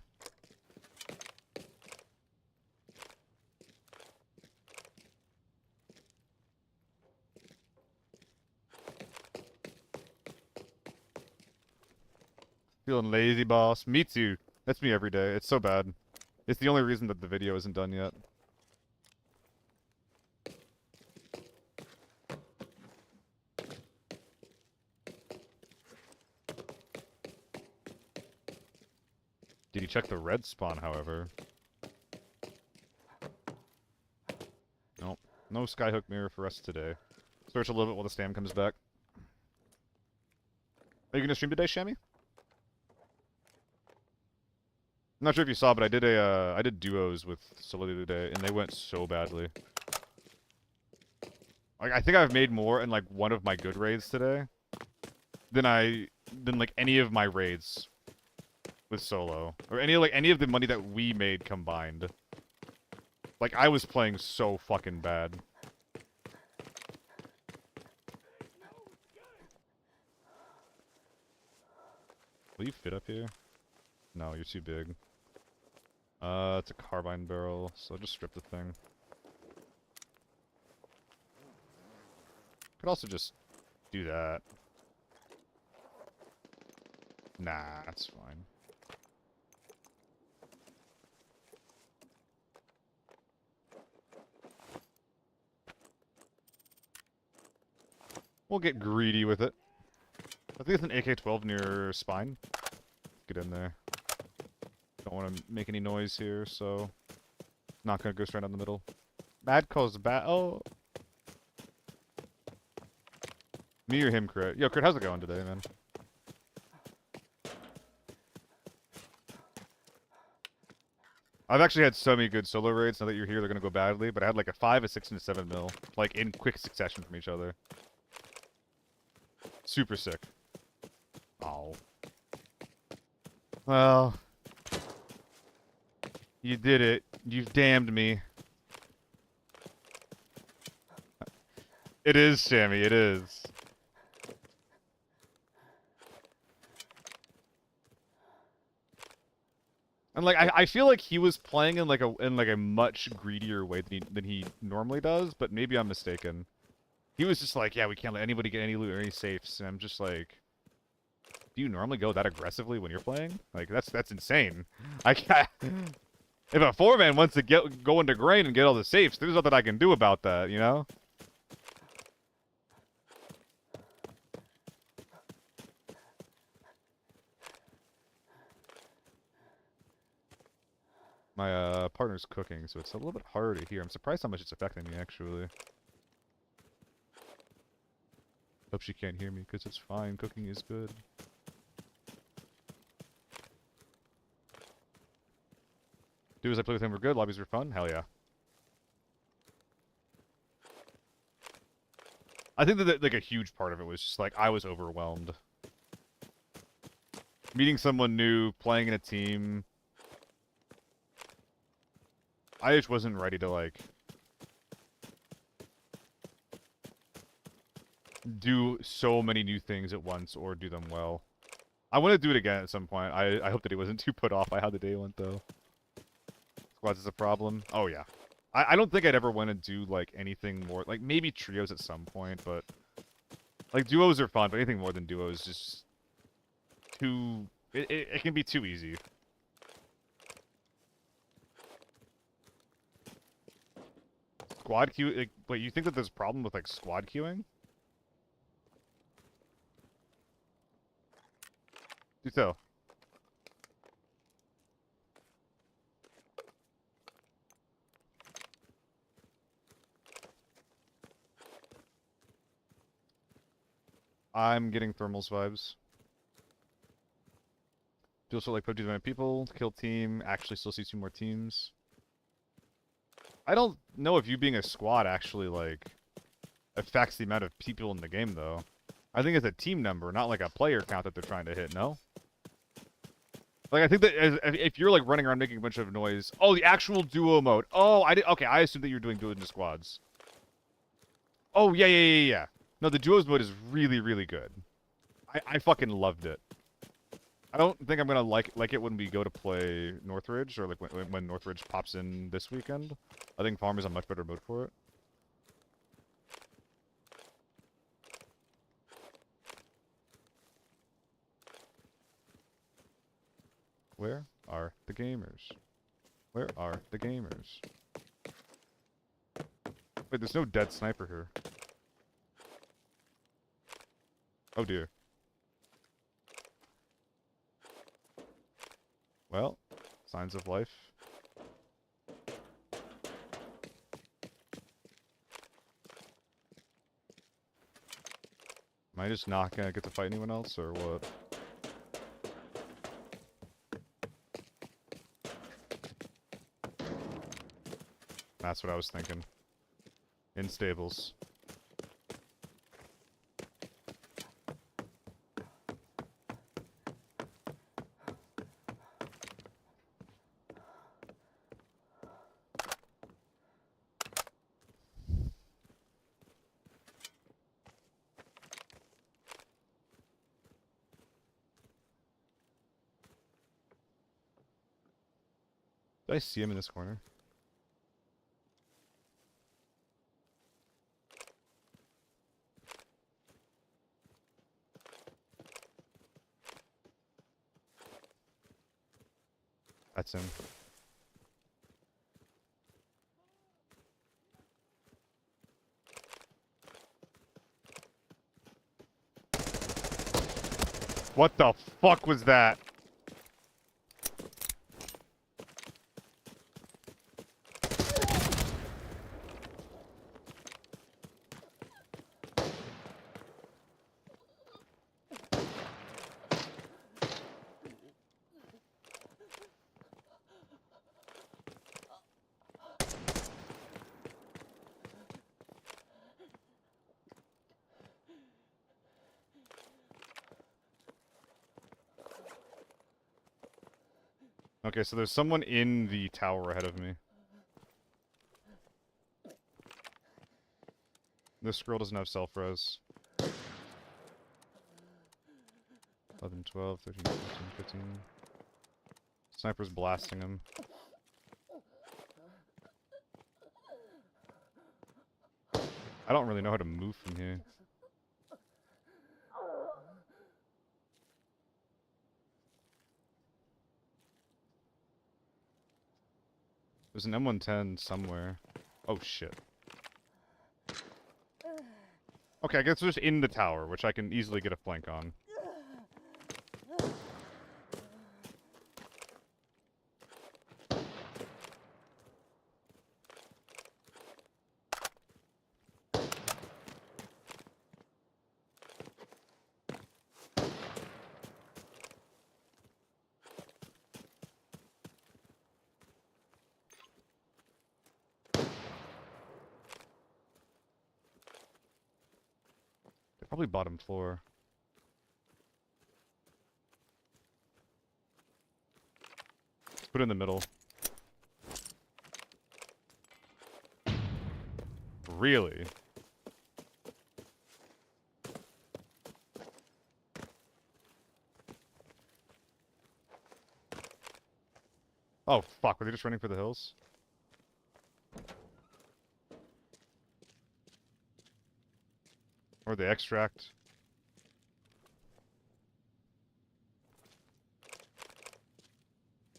Feeling lazy, boss. Me too. That's me every day. It's so bad. It's the only reason that the video isn't done yet. Did you check the red spawn, however? Nope. No skyhook mirror for us today. Search a little bit while the stam comes back. Are you gonna stream today, Shammy? I'm not sure if you saw, but I did duos with Solo the other day, and they went so badly. Like, I think I've made more in like one of my good raids today than like any of my raids with Solo, or any of the money that we made combined. Like, I was playing so fucking bad. Will you fit up here? No, you're too big. It's a carbine barrel, so I'll just strip the thing. Could also just do that. Nah, that's fine. We'll get greedy with it. I think it's an AK-12 near spine. Get in there. Don't want to make any noise here, so not gonna go straight down the middle. Mad calls bat. Oh, me or him, Crit? Yo, Crit, how's it going today, man? I've actually had so many good solo raids. Now that you're here, they're gonna go badly. But I had like a 5, a 6, and a 7 mil, like in quick succession from each other. Super sick. Oh. Well, you did it. You've damned me. It is, Sammy. It is. And like I feel like he was playing in like a much greedier way than he normally does, but maybe I'm mistaken. He was just like, yeah, we can't let anybody get any loot or any safes, and I'm just like, do you normally go that aggressively when you're playing? Like that's insane. I can't. If a 4-man wants to go into grain and get all the safes, there's nothing I can do about that, you know? My partner's cooking, so it's a little bit harder to hear. I'm surprised how much it's affecting me, actually. Hope she can't hear me, because it's fine. Cooking is good. Duos I played with him were good. Lobbies were fun. Hell yeah. I think that like a huge part of it was just like I was overwhelmed. Meeting someone new, playing in a team. I just wasn't ready to like do so many new things at once or do them well. I want to do it again at some point. I hope that he wasn't too put off by how the day went though. Squads is a problem. Oh yeah. I don't think I'd ever want to do like anything more like maybe trios at some point, but like duos are fun, but anything more than duos is just too it can be too easy. Squad queue like, wait, you think that there's a problem with like squad queuing? Do so. I'm getting thermals vibes. Do also like PUBG with people, kill team, actually still see 2 more teams. I don't know if you being a squad actually like affects the amount of people in the game though. I think it's a team number, not like a player count that they're trying to hit, no? Like I think that if you're like running around making a bunch of noise, oh the actual duo mode. Oh, okay, I assumed that you're doing duos into squads. Oh yeah. No, the duos mode is really, really good. I fucking loved it. I don't think I'm gonna like it when we go to play Northridge or like when Northridge pops in this weekend. I think Farm is a much better mode for it. Where are the gamers? Where are the gamers? Wait, there's no dead sniper here. Oh dear. Well, signs of life. Am I just not gonna get to fight anyone else, or what? That's what I was thinking. In stables. Did I see him in this corner? That's him. What the fuck was that? Okay, so there's someone in the tower ahead of me. This girl doesn't have self-res. 11, 12, 13, 14, 15. Sniper's blasting him. I don't really know how to move from here. There's an M110 somewhere. Oh shit. Okay, I guess they're just in the tower, which I can easily get a flank on. Probably bottom floor. Put it in the middle. Really? Oh, fuck. Were they just running for the hills? Or they extract?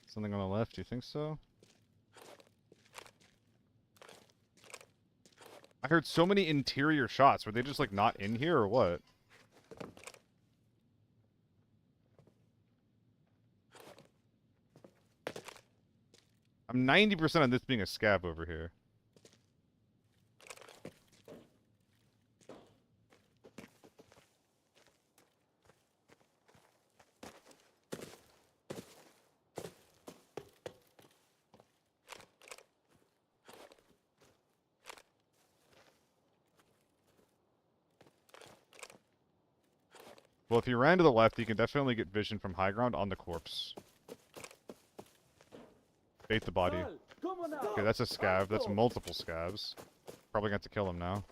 Something on the left, do you think so? I heard so many interior shots. Were they just, like, not in here, or what? I'm 90% on this being a scab over here. Well, if you ran to the left, you can definitely get vision from high ground on the corpse. Bait the body. Okay, that's a scab. That's multiple scabs. Probably got to kill him now.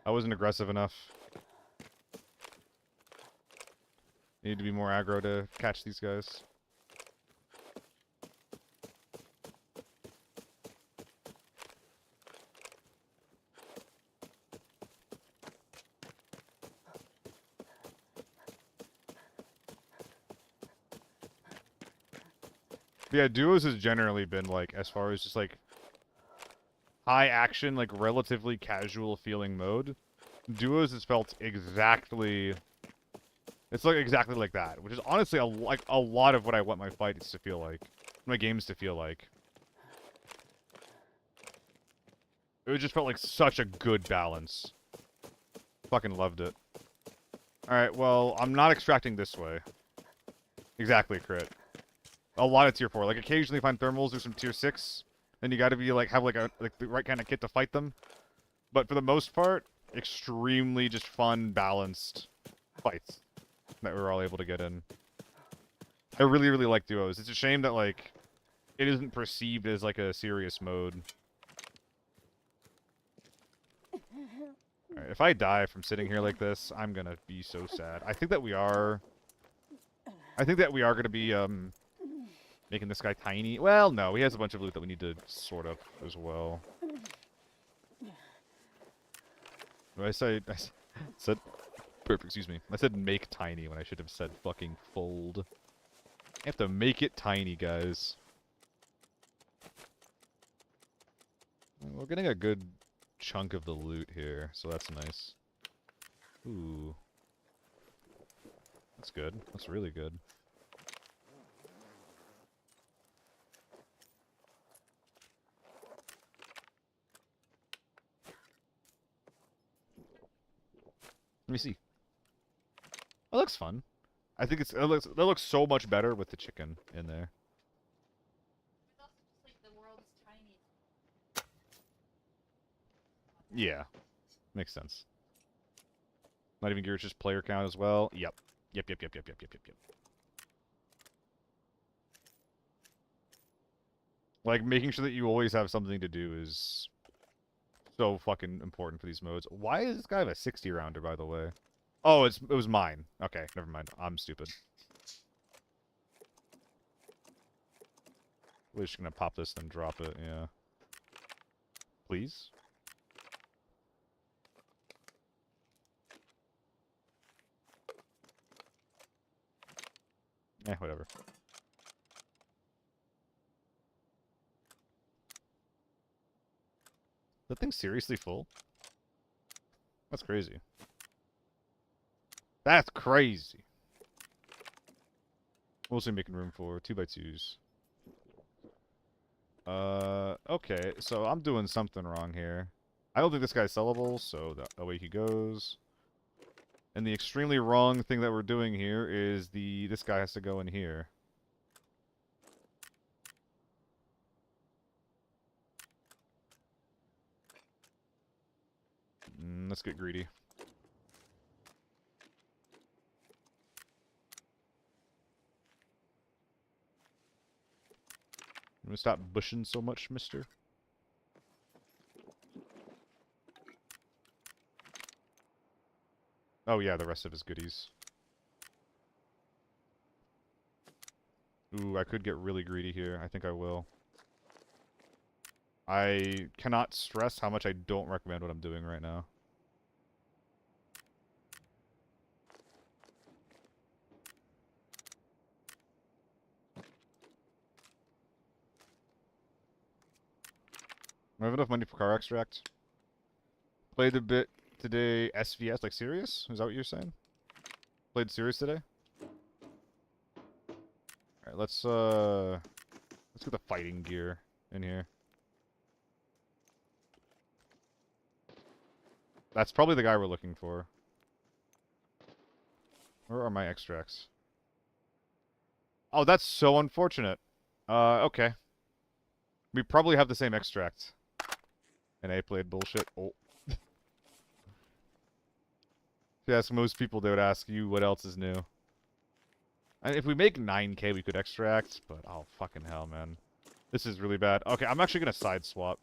I wasn't aggressive enough. Need to be more aggro to catch these guys. But yeah, duos has generally been like, as far as just like high action, like relatively casual feeling mode. Duos has felt exactly. It's like exactly like that, which is honestly like a lot of what I want my fights to feel like, my games to feel like. It just felt like such a good balance. Fucking loved it. Alright, well, I'm not extracting this way. Exactly, crit. A lot of tier 4. Like, occasionally find thermals, do some tier 6. Then you gotta be, like, have, like, the right kind of kit to fight them. But for the most part, extremely just fun, balanced fights that we were all able to get in. I really, really like duos. It's a shame that, like, it isn't perceived as, like, a serious mode. Alright, if I die from sitting here like this, I'm gonna be so sad. I think that we are gonna be, making this guy tiny. Well, no, he has a bunch of loot that we need to sort up as well. I said, excuse me. I said make tiny when I should have said fucking fold. I have to make it tiny, guys. We're getting a good chunk of the loot here, so that's nice. Ooh. That's good. That's really good. Let me see. That looks fun. I think that looks so much better with the chicken in there. It's also just like the world's tiniest. Yeah. Makes sense. Not even gear, just player count as well. Yep. Yep. Like, making sure that you always have something to do is so fucking important for these modes. Why does this guy have a 60 rounder, by the way? Oh, it was mine. Okay, never mind. I'm stupid. We're just gonna pop this, then drop it, yeah. Please? Eh, whatever. That thing's seriously full? That's crazy. That's crazy. Mostly making room for 2x2s. Okay, so I'm doing something wrong here. I don't think this guy's sellable, so away he goes. And the extremely wrong thing that we're doing here is this guy has to go in here. Let's get greedy. I'm gonna stop bushing so much, mister. Oh yeah, the rest of his goodies. Ooh, I could get really greedy here. I think I will. I cannot stress how much I don't recommend what I'm doing right now. I have enough money for car extract. Played a bit today. SVS, like serious? Is that what you're saying? Played serious today? Alright, let's get the fighting gear in here. That's probably the guy we're looking for. Where are my extracts? Oh, that's so unfortunate. Okay. We probably have the same extract. And A played bullshit. Oh. If you ask most people, they would ask you what else is new. And if we make 9k, we could extract, but oh, fucking hell, man. This is really bad. Okay, I'm actually gonna side swap.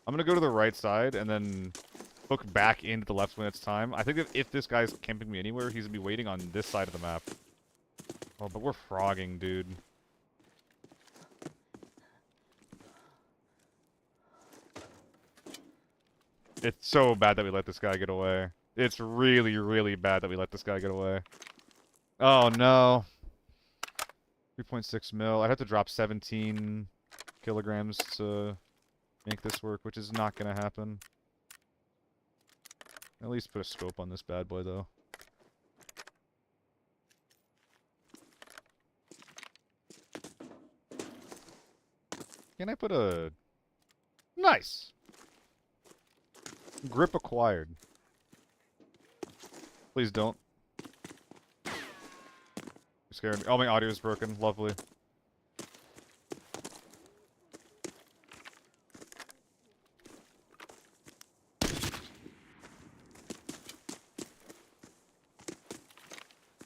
I'm gonna go to the right side and then hook back into the left when it's time. I think if this guy's camping me anywhere, he's gonna be waiting on this side of the map. Oh, but we're frogging, dude. It's so bad that we let this guy get away. It's really, really bad that we let this guy get away. Oh, no. 3.6 mil. I'd have to drop 17 kilograms to make this work, which is not going to happen. At least put a scope on this bad boy, though. Can I put a... Nice! Grip acquired. Please don't. You're scaring me. Oh, my audio is broken. Lovely.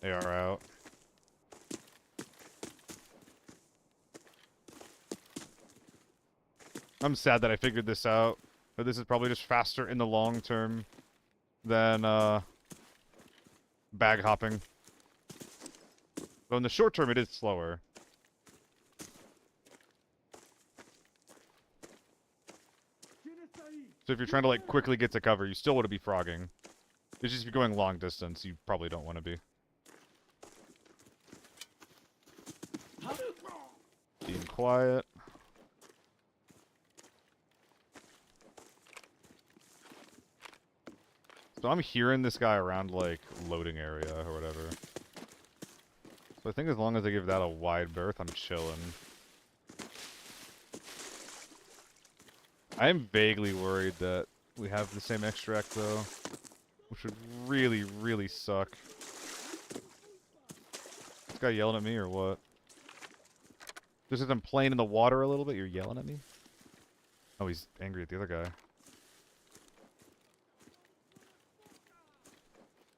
They are out. I'm sad that I figured this out, but this is probably just faster in the long term than bag hopping. Though in the short term, it is slower. So if you're trying to like quickly get to cover, you still want to be frogging. It's just if you're going long distance, you probably don't want to be. Being quiet. So I'm hearing this guy around, like, loading area or whatever. So I think as long as I give that a wide berth, I'm chilling. I am vaguely worried that we have the same extract, though. Which would really, really suck. This guy yelling at me or what? Just as I'm playing in the water a little bit, you're yelling at me? Oh, he's angry at the other guy.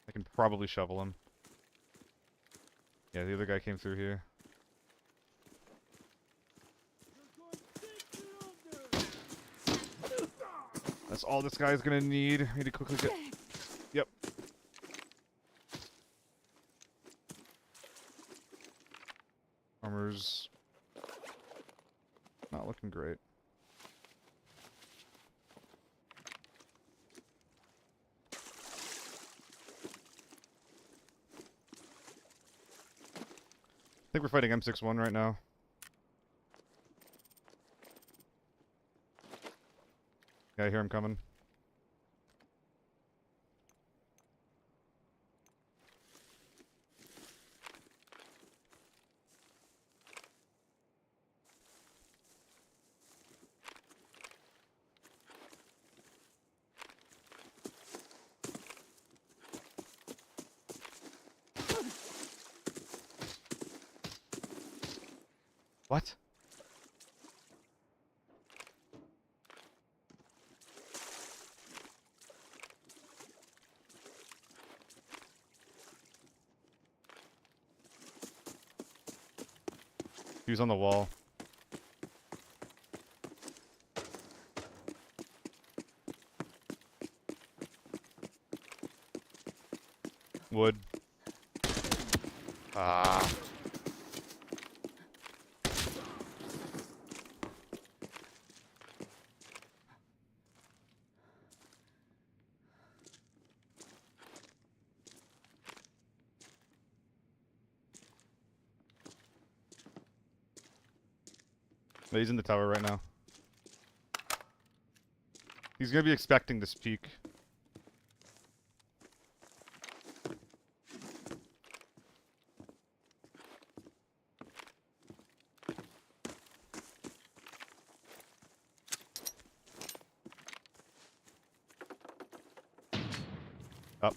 I can probably shovel him. Yeah, the other guy came through here. That's all this guy's gonna need. I need to quickly get... Yep. Armor's... not looking great. I think we're fighting M61 right now. Yeah, I hear him coming. What? He was on the wall. Wood. Ah. No, he's in the tower right now. He's gonna be expecting this peak. Up.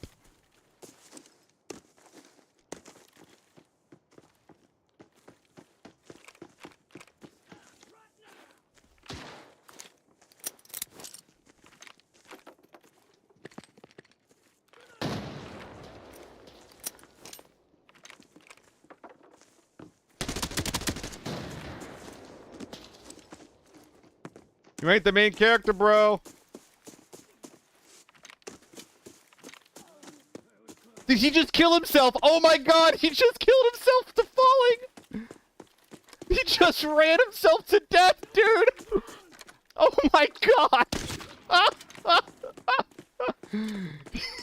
You ain't the main character, bro. Did he just kill himself? Oh my god, he just killed himself to falling! He just ran himself to death, dude! Oh my god!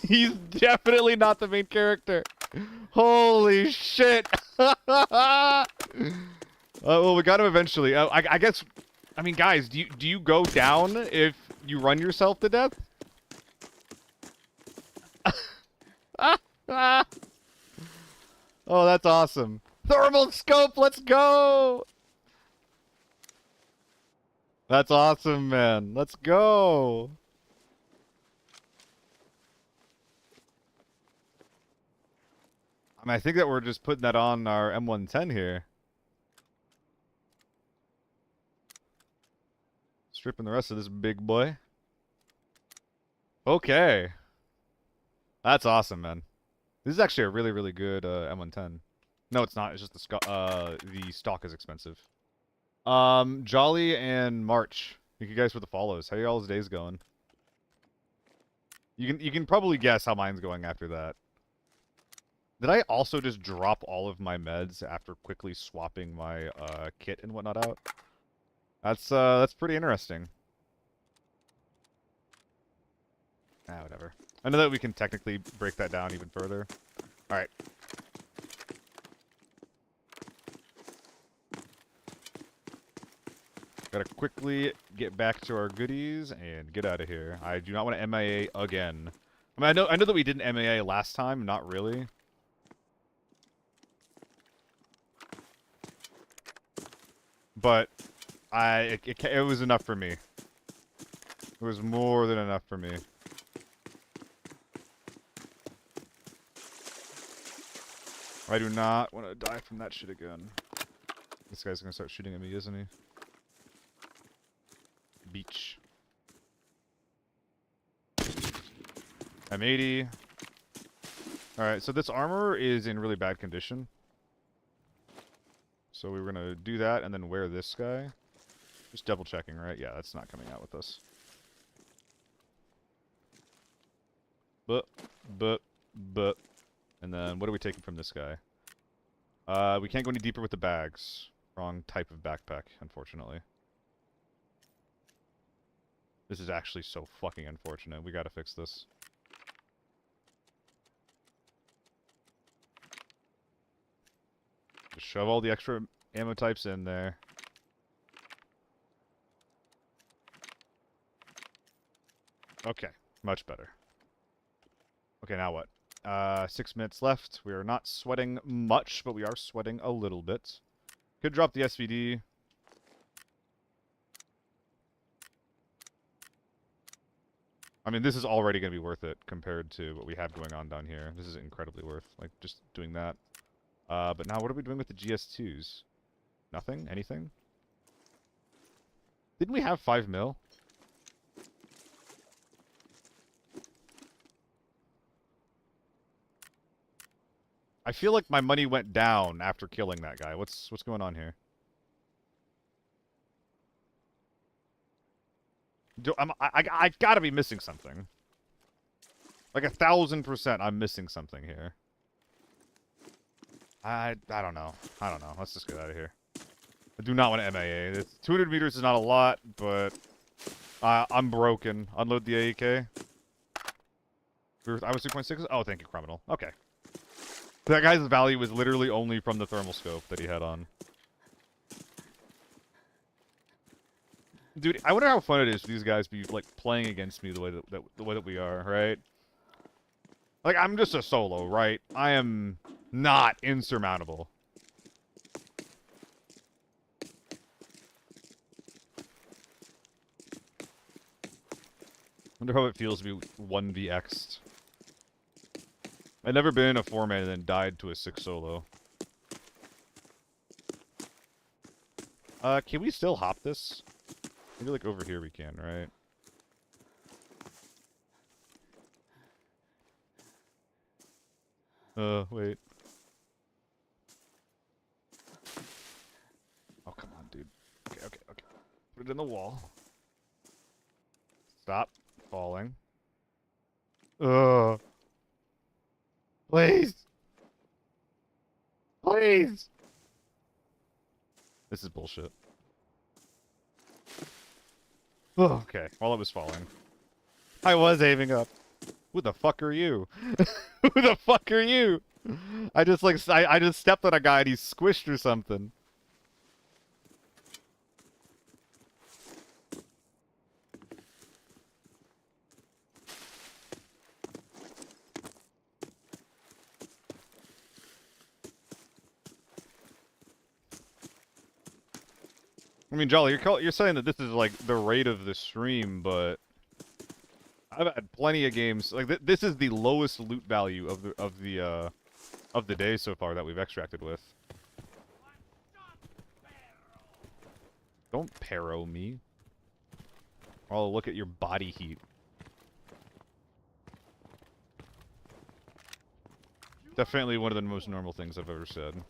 He's definitely not the main character. Holy shit! Well, we got him eventually. I guess... I mean, guys, do you go down if you run yourself to death? Oh, that's awesome. Thermal scope, let's go! That's awesome, man. Let's go! I mean, I think that we're just putting that on our M110 here. Stripping the rest of this big boy. Okay. That's awesome, man. This is actually a really, really good M110. No, it's not. It's just the stock is expensive. Jolly and March. Thank you guys for the follows. How are y'all's days going? You can probably guess how mine's going after that. Did I also just drop all of my meds after quickly swapping my kit and whatnot out? That's pretty interesting. Ah, whatever. I know that we can technically break that down even further. Alright. Gotta quickly get back to our goodies and get out of here. I do not want to MIA again. I mean, I know that we didn't MIA last time, not really. But it was enough for me. It was more than enough for me. I do not want to die from that shit again. This guy's gonna start shooting at me, isn't he? Beach. M80. Alright, so this armor is in really bad condition. So we were gonna do that and then wear this guy. Just double checking, right? Yeah, that's not coming out with us. But. And then what are we taking from this guy? We can't go any deeper with the bags. Wrong type of backpack, unfortunately. This is actually so fucking unfortunate. We gotta fix this. Just shove all the extra ammo types in there. Okay, much better. Okay, now what? 6 minutes left. We are not sweating much, but we are sweating a little bit. Could drop the SVD. I mean, this is already going to be worth it compared to what we have going on down here. This is incredibly worth, like, just doing that. But now what are we doing with the GS2s? Nothing? Anything? Didn't we have 5 mil? I feel like my money went down after killing that guy. What's going on here? I gotta be missing something. Like 1,000% I'm missing something here. I don't know. I don't know. Let's just get out of here. I do not want to MIA. 200 meters is not a lot, but I'm broken. Unload the AEK. I was 2.6. Oh, thank you, criminal. Okay. That guy's value was literally only from the thermal scope that he had on. Dude, I wonder how fun it is for these guys to be like playing against me the way that we are, right? Like, I'm just a solo, right? I am not insurmountable. Wonder how it feels to be 1vx'd. I've never been in a 4-man and then died to a 6 solo. Can we still hop this? Maybe like over here we can, right? Wait. Oh, come on, dude. Okay. Put it in the wall. Stop falling. Please! Please! This is bullshit. Okay, while it was falling. I was aiming up. Who the fuck are you? Who the fuck are you? I just stepped on a guy and he squished or something. I mean, Jolly, you're saying that this is like the rate of the stream, but I've had plenty of games like this is the lowest loot value of the day so far that we've extracted with. Don't paro me. I'll look at your body heat. Definitely one of the most normal things I've ever said.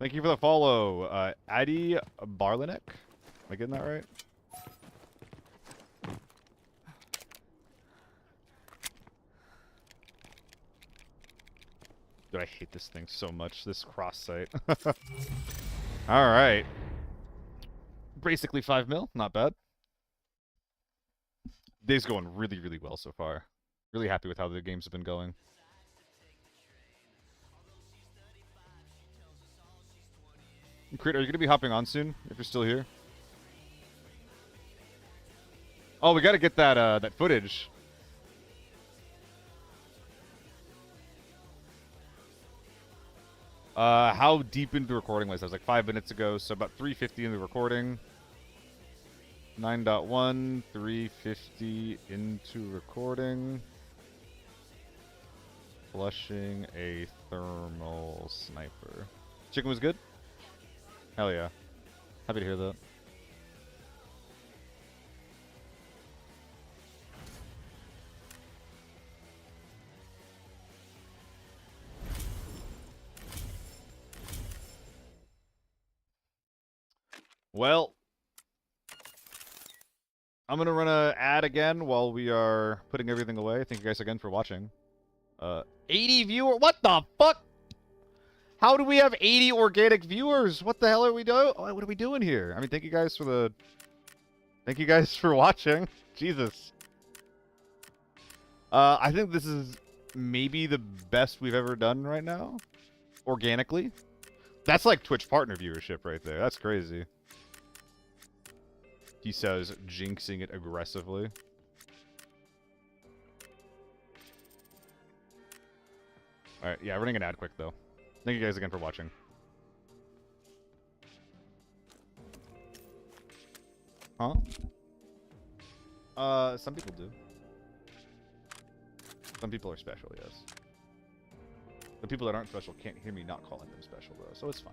Thank you for the follow, Addy Barlinek. Am I getting that right? Dude, I hate this thing so much, this cross-site. Alright. Basically 5 mil, not bad. Day's going really, really well so far. Really happy with how the games have been going. Crit, are you going to be hopping on soon, if you're still here? Oh, we got to get that, that footage. How deep into the recording was I? It was like 5 minutes ago, so about 350 into the recording. 9.1, 350 into recording. Flushing a thermal sniper. Chicken was good? Hell yeah. Happy to hear that. Well, I'm gonna run an ad again while we are putting everything away. Thank you guys again for watching. 80 viewer. What the fuck? How do we have 80 organic viewers? What the hell are we doing? What are we doing here? I mean, thank you guys for watching. Jesus. I think this is maybe the best we've ever done right now, organically. That's like Twitch partner viewership right there. That's crazy. He says, jinxing it aggressively. Alright, yeah, running an ad quick, though. Thank you guys again for watching. Huh? Some people do. Some people are special, yes. The people that aren't special can't hear me not calling them special, though, so it's fine.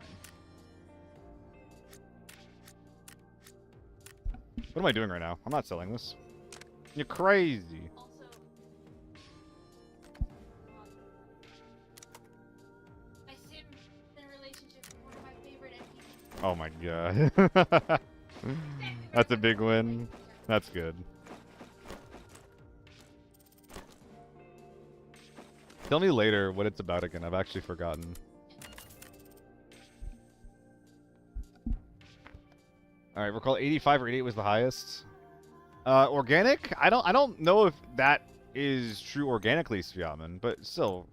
What am I doing right now? I'm not selling this. You're crazy. Also, I sim in a relationship with one of my favorite NPCs. Oh my god. That's a big win. That's good. Tell me later what it's about again. I've actually forgotten. All right, recall 85 or 88 was the highest. Organic? I don't know if that is true organically, Sviatman, but still,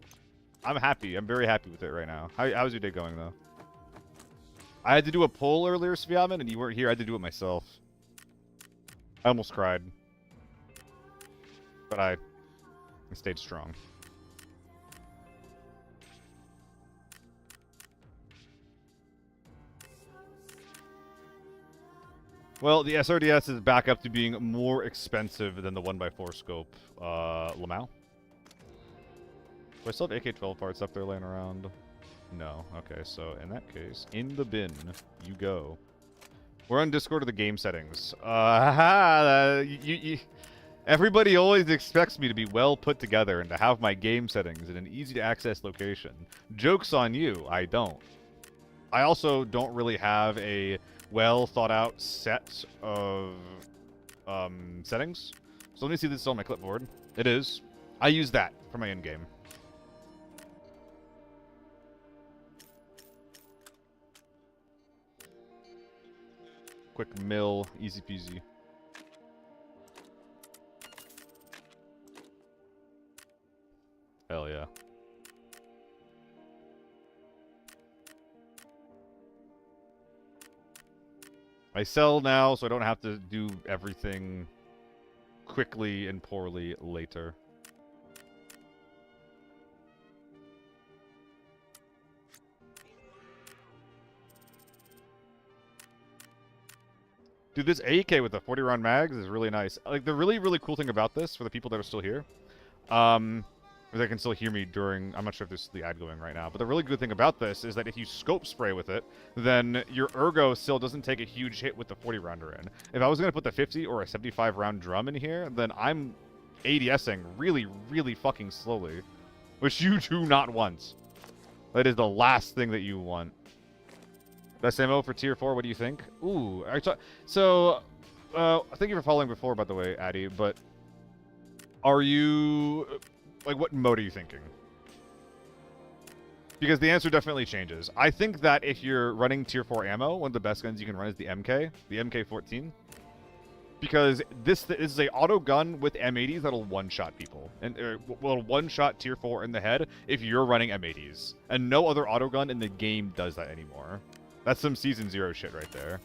I'm happy. I'm very happy with it right now. How's your day going though? I had to do a poll earlier, Sviatman, and you weren't here. I had to do it myself. I almost cried, but I stayed strong. Well, the SRDS is back up to being more expensive than the 1x4 scope, Lamau. Do I still have AK-12 parts up there laying around? No. Okay, so in that case, in the bin you go. We're on Discord of the game settings. Everybody always expects me to be well put together and to have my game settings in an easy-to-access location. Joke's on you, I don't. I also don't really have a well thought out set of settings. So let me see this on my clipboard. It is. I use that for my end game. Quick mill, easy peasy. Hell yeah. I sell now, so I don't have to do everything quickly and poorly later. Dude, this AK with the 40-round mags is really nice. Like, the really, really cool thing about this, for the people that are still here, or they can still hear me during... I'm not sure if this is the ad going right now, but the really good thing about this is that if you scope spray with it, then your ergo still doesn't take a huge hit with the 40-rounder in. If I was going to put the 50 or a 75-round drum in here, then I'm ADSing really, really fucking slowly, which you do not want. That is the last thing that you want. Best ammo for tier 4, what do you think? Ooh, so, thank you for following before, by the way, Addy, but are you... Like, what mode are you thinking? Because the answer definitely changes. I think that if you're running tier 4 ammo, one of the best guns you can run is the MK14. Because this is a auto gun with M80s that'll one-shot people. And will one-shot tier 4 in the head if you're running M80s. And no other auto gun in the game does that anymore. That's some Season 0 shit right there.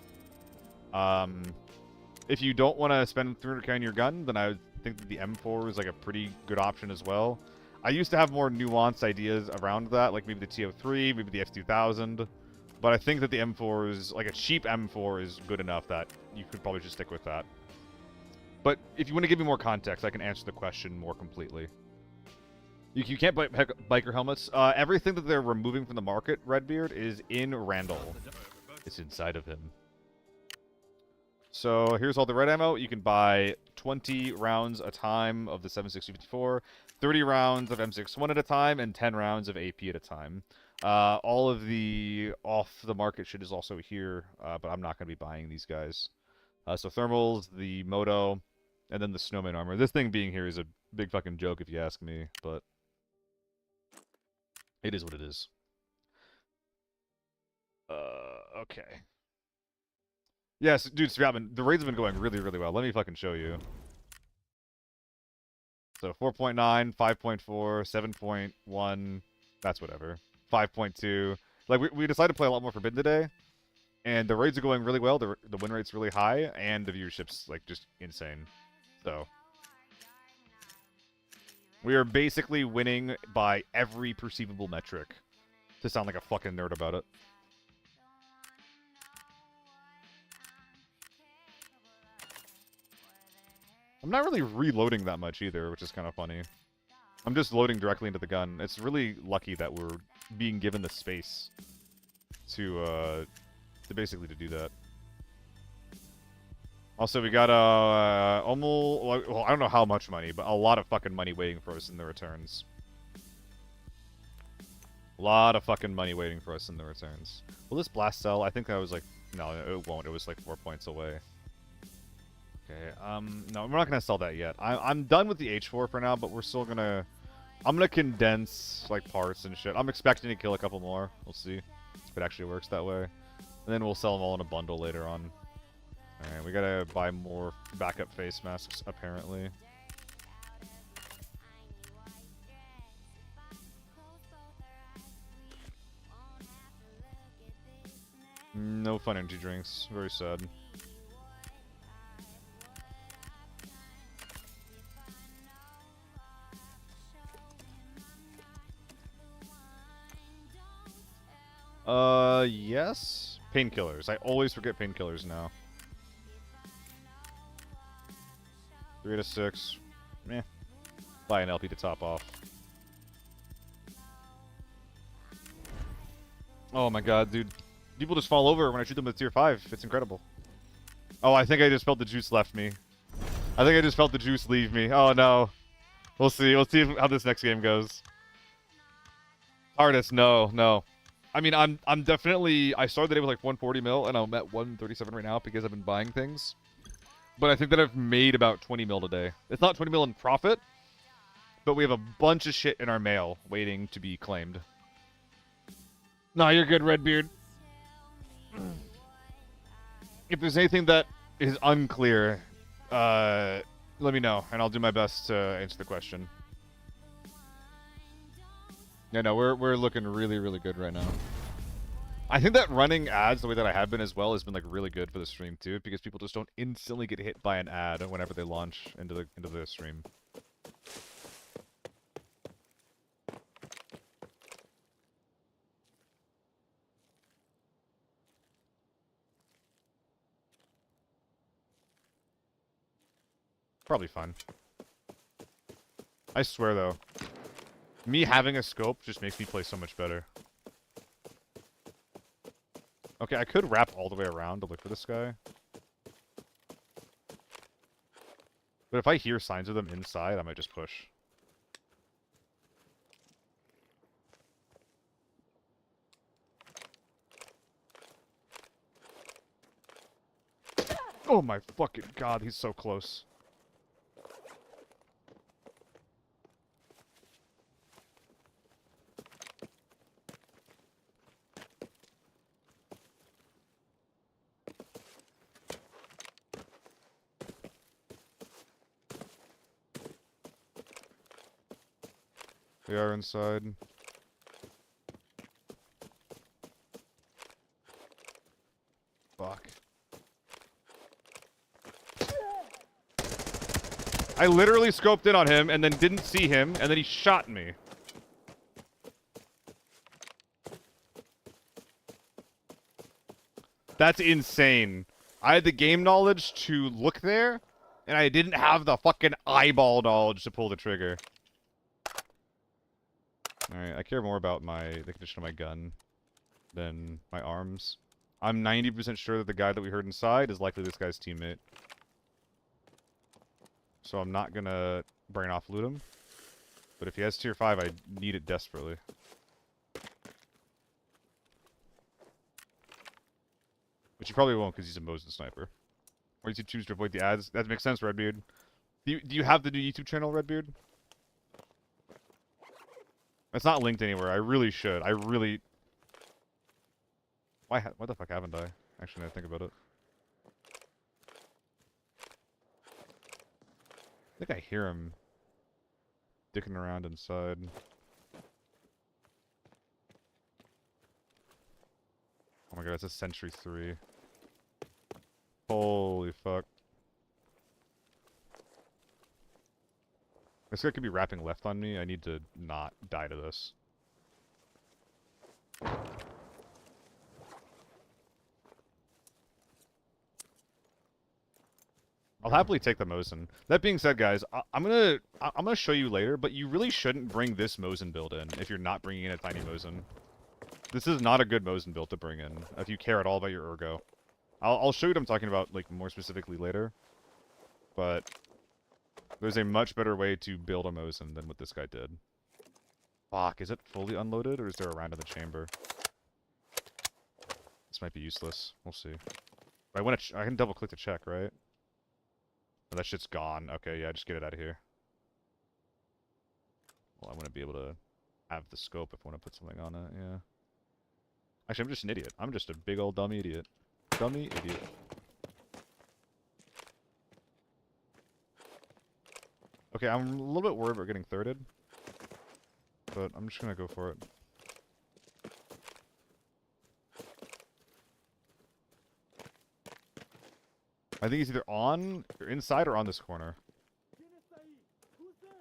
If you don't want to spend 300k on your gun, then I would think that the M4 is like a pretty good option as well. I used to have more nuanced ideas around that, like maybe the TO3, maybe the F2000. But I think that the M4 is, like a cheap M4 is good enough that you could probably just stick with that. But if you want to give me more context, I can answer the question more completely. You can't buy biker helmets. Everything that they're removing from the market, Redbeard, is in Randall. It's inside of him. So here's all the red ammo. You can buy 20 rounds a time of the 7.62-54, 30 rounds of M61 at a time, and 10 rounds of AP at a time. All of the off-the-market shit is also here, but I'm not going to be buying these guys. So thermals, the moto, and then the snowman armor. This thing being here is a big fucking joke if you ask me, but it is what it is. Okay. Yes, dude, Scoutman, the raids have been going really, really well. Let me fucking show you. So 4.9, 5.4, 7.1, that's whatever. 5.2. Like, we decided to play a lot more Forbidden today, and the raids are going really well. The win rate's really high, and the viewership's, like, just insane. So we are basically winning by every perceivable metric, to sound like a fucking nerd about it. I'm not really reloading that much either, which is kind of funny. I'm just loading directly into the gun. It's really lucky that we're being given the space to basically to do that. Also, we got almost, well, I don't know how much money, but a lot of fucking money waiting for us in the returns. A lot of fucking money waiting for us in the returns. Will this blast sell? I think that was like, no, it won't. It was like 4 points away. Okay, no, we're not gonna sell that yet. I'm done with the H4 for now, but we're still gonna, I'm gonna condense like parts and shit. I'm expecting to kill a couple more. We'll see if it actually works that way. And then we'll sell them all in a bundle later on. Alright, we gotta buy more backup face masks, apparently. No fun energy drinks. Very sad. Yes? Painkillers. I always forget painkillers now. 3 to 6. Meh. Buy an LP to top off. Oh my god, dude. People just fall over when I shoot them with tier 5. It's incredible. Oh, I think I just felt the juice left me. I think I just felt the juice leave me. Oh no. We'll see. We'll see how this next game goes. Artist, no. I mean, I'm definitely... I started the day with like 140 mil, and I'm at 137 right now because I've been buying things. But I think that I've made about 20 mil today. It's not 20 mil in profit, but we have a bunch of shit in our mail waiting to be claimed. Nah, you're good, Redbeard. If there's anything that is unclear, let me know, and I'll do my best to answer the question. Yeah, no, we're looking really, really good right now. I think that running ads the way that I have been as well has been like really good for the stream too, because people just don't instantly get hit by an ad whenever they launch into the stream. Probably fun. I swear though, me having a scope just makes me play so much better. Okay, I could wrap all the way around to look for this guy. But if I hear signs of them inside, I might just push. Oh my fucking god, he's so close. They are inside. Fuck. I literally scoped in on him and then didn't see him, and then he shot me. That's insane. I had the game knowledge to look there, and I didn't have the fucking eyeball knowledge to pull the trigger. Alright, I care more about the condition of my gun than my arms. I'm 90% sure that the guy that we heard inside is likely this guy's teammate. So I'm not gonna brain off loot him. But if he has tier 5, I need it desperately. Which he probably won't because he's a Mosin sniper. Or does he choose to avoid the ads? That makes sense, Redbeard. Do you have the new YouTube channel, Redbeard? It's not linked anywhere. I really should. I really... Why the fuck haven't I? Actually, now I think about it. I think I hear him dicking around inside. Oh my god, it's a Sentry 3. Holy fuck. This guy could be wrapping left on me. I need to not die to this. I'll happily take the Mosin. That being said, guys, I'm gonna show you later, but you really shouldn't bring this Mosin build in if you're not bringing in a tiny Mosin. This is not a good Mosin build to bring in if you care at all about your ergo. I'll show you what I'm talking about, like, more specifically later. But there's a much better way to build a Mosin than what this guy did. Fuck, is it fully unloaded, or is there a round in the chamber? This might be useless. We'll see. I want to. I can double click to check, right? Oh, that shit's gone. Okay, yeah, just get it out of here. Well, I want to be able to have the scope if I want to put something on it. Yeah. Actually, I'm just an idiot. I'm just a big old dummy idiot. Dummy idiot. Okay, I'm a little bit worried about getting thirded, but I'm just gonna go for it. I think he's either on, or inside, or on this corner. Who's there?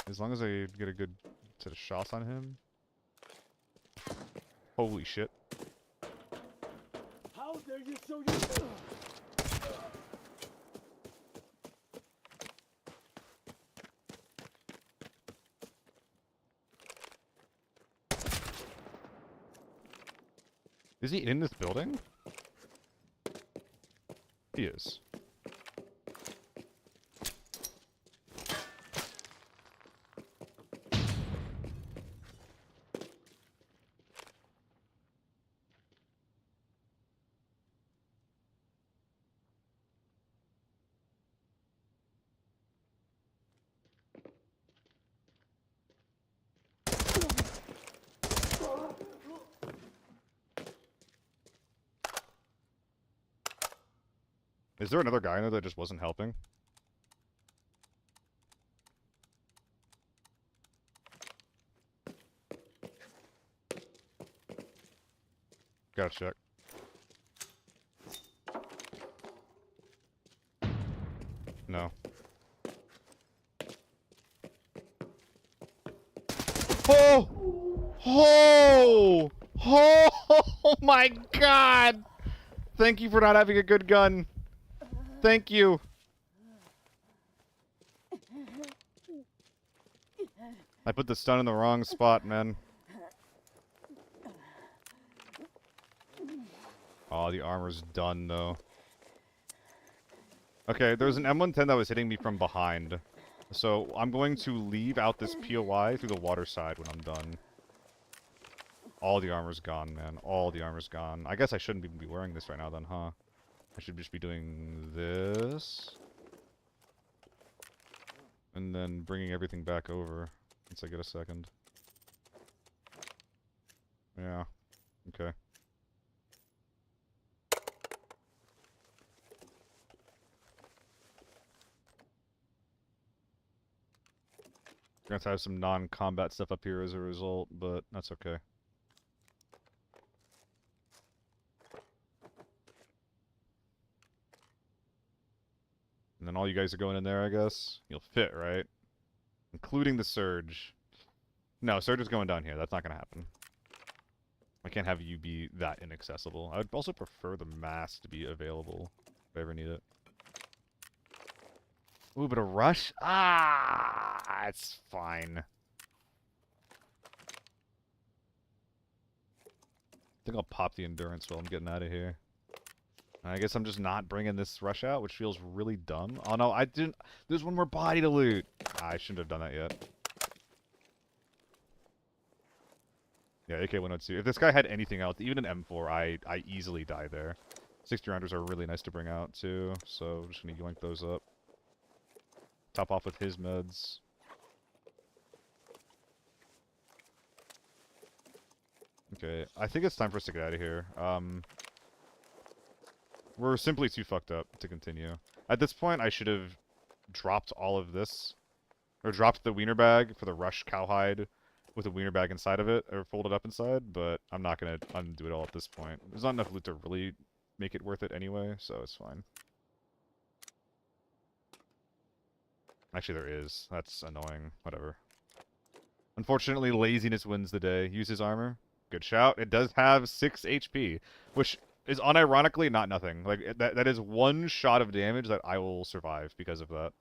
As long as I get a good set of shots on him. Holy shit. How dare you show your... Is he in this building? He is. Is there another guy in there that just wasn't helping? Gotta check. No. Oh! Oh! Oh my god! Thank you for not having a good gun. Thank you. I put the stun in the wrong spot, man. Oh, the armor's done, though. Okay, there's an M110 that was hitting me from behind. So, I'm going to leave out this POI through the water side when I'm done. All the armor's gone, man. All the armor's gone. I guess I shouldn't even be wearing this right now, then, huh? I should just be doing this. And then bringing everything back over. Once I get a second. Yeah. Okay. We're going to have some non-combat stuff up here as a result, but that's okay. And then all you guys are going in there, I guess. You'll fit, right? Including the Surge. No, Surge is going down here. That's not going to happen. I can't have you be that inaccessible. I would also prefer the mass to be available if I ever need it. Ooh, but a rush? Ah, it's fine. I think I'll pop the endurance while I'm getting out of here. I guess I'm just not bringing this rush out, which feels really dumb. Oh no, I didn't. There's one more body to loot. I shouldn't have done that yet. Yeah, AK-102. If this guy had anything else, even an M4, I easily die there. 60 rounders are really nice to bring out too, so I'm just gonna yoink those up. Top off with his meds. Okay, I think it's time for us to get out of here. We're simply too fucked up to continue. At this point, I should have dropped all of this. Or dropped the wiener bag for the rush cowhide with a wiener bag inside of it, or folded up inside, but I'm not going to undo it all at this point. There's not enough loot to really make it worth it anyway, so it's fine. Actually, there is. That's annoying. Whatever. Unfortunately, laziness wins the day. Use his armor. Good shout. It does have 6 HP, which is unironically not nothing. Like, that is one shot of damage that I will survive because of that.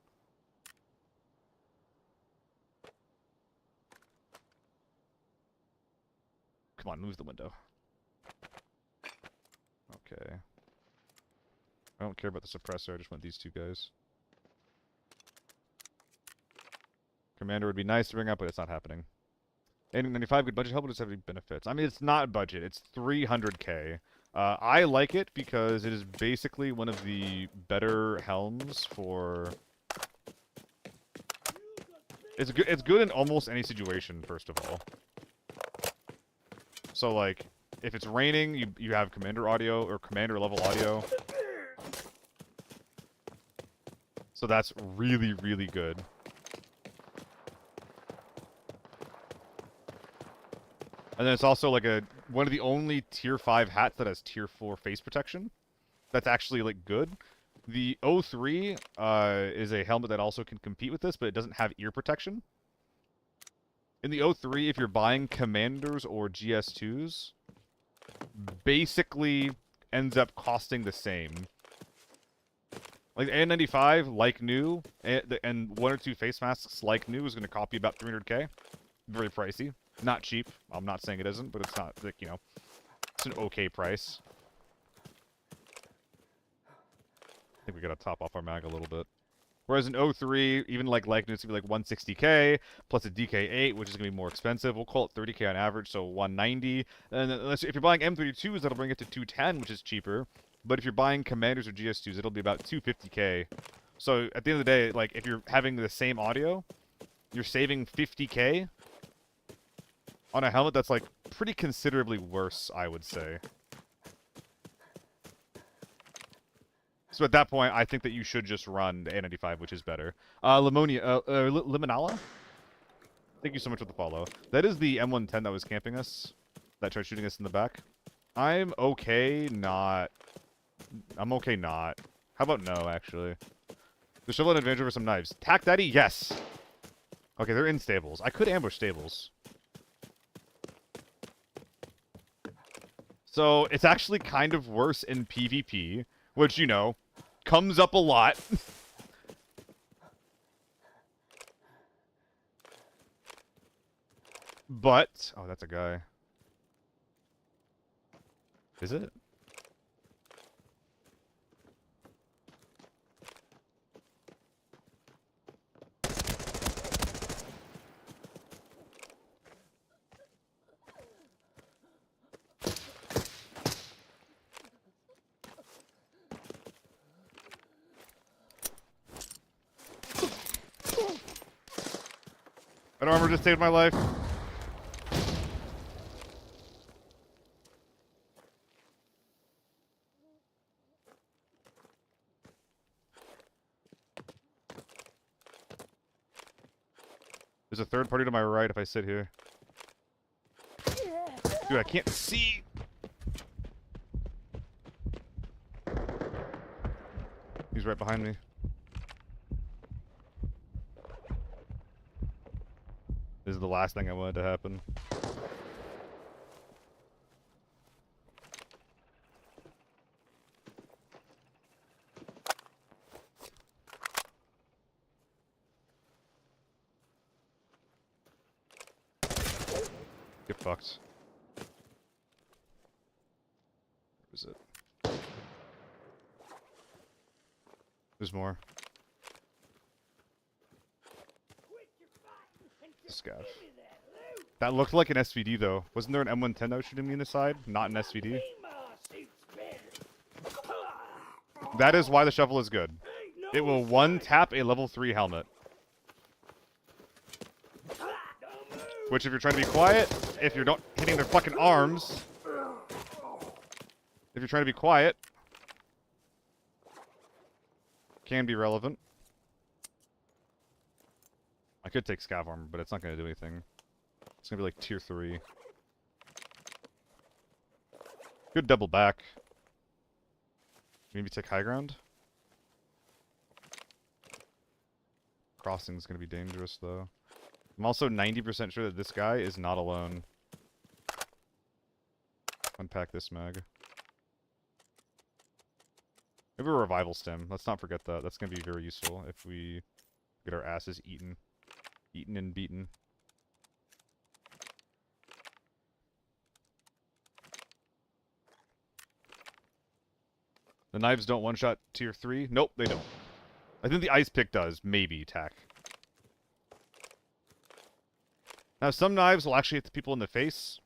Come on, move the window. Okay. I don't care about the suppressor, I just want these two guys. Commander would be nice to bring up, but it's not happening. 895, good budget help, but does have any benefits? I mean, it's not budget, it's 300k. I like it because it is basically one of the better helms for... It's good in almost any situation, first of all. So, like, if it's raining, you have commander audio, or commander level audio. So that's really, really good. And then it's also like one of the only tier 5 hats that has tier 4 face protection. That's actually like good. The O3 is a helmet that also can compete with this, but it doesn't have ear protection. In the O3, if you're buying commanders or GS2s, basically ends up costing the same. Like the N95, like new, and 1 or 2 face masks like new is going to copy about 300k. Very pricey. Not cheap. I'm not saying it isn't, but it's not, like, you know, it's an okay price. I think we gotta top off our mag a little bit. Whereas in O3, even like new, it's gonna be like 160k, plus a DK8, which is gonna be more expensive. We'll call it 30k on average, so 190. And then, if you're buying M32s, that'll bring it to 210, which is cheaper. But if you're buying Commanders or GS2s, it'll be about 250k. So at the end of the day, like, if you're having the same audio, you're saving 50k on a helmet that's, like, pretty considerably worse, I would say. So at that point, I think that you should just run the A95, which is better. Limonala? Thank you so much for the follow. That is the M110 that was camping us, that tried shooting us in the back. I'm okay not. I'm okay not. How about no, actually? The shovel and advantage over some knives. Tack Daddy? Yes! Okay, they're in stables. I could ambush stables. So, it's actually kind of worse in PvP, which, you know, comes up a lot. But... oh, that's a guy. Is it? That armor just saved my life. There's a third party to my right if I sit here. Dude, I can't see! He's right behind me. This is the last thing I wanted to happen. Get fucked. Where is it? There's more. Scav. That looked like an SVD though. Wasn't there an M110 that was shooting me in the side? Not an SVD. That is why the shovel is good. It will one-tap a level 3 helmet. Which, if you're trying to be quiet, if you're not hitting their fucking arms, if you're trying to be quiet, can be relevant. I could take scav armor, but it's not going to do anything. It's going to be like tier 3. Good double back. Maybe take high ground? Crossing's going to be dangerous, though. I'm also 90% sure that this guy is not alone. Unpack this mag. Maybe a revival stem. Let's not forget that. That's going to be very useful if we get our asses eaten. Eaten and beaten. The knives don't one-shot tier 3? Nope, they don't. I think the ice pick does. Maybe, tack. Now, some knives will actually hit the people in the face.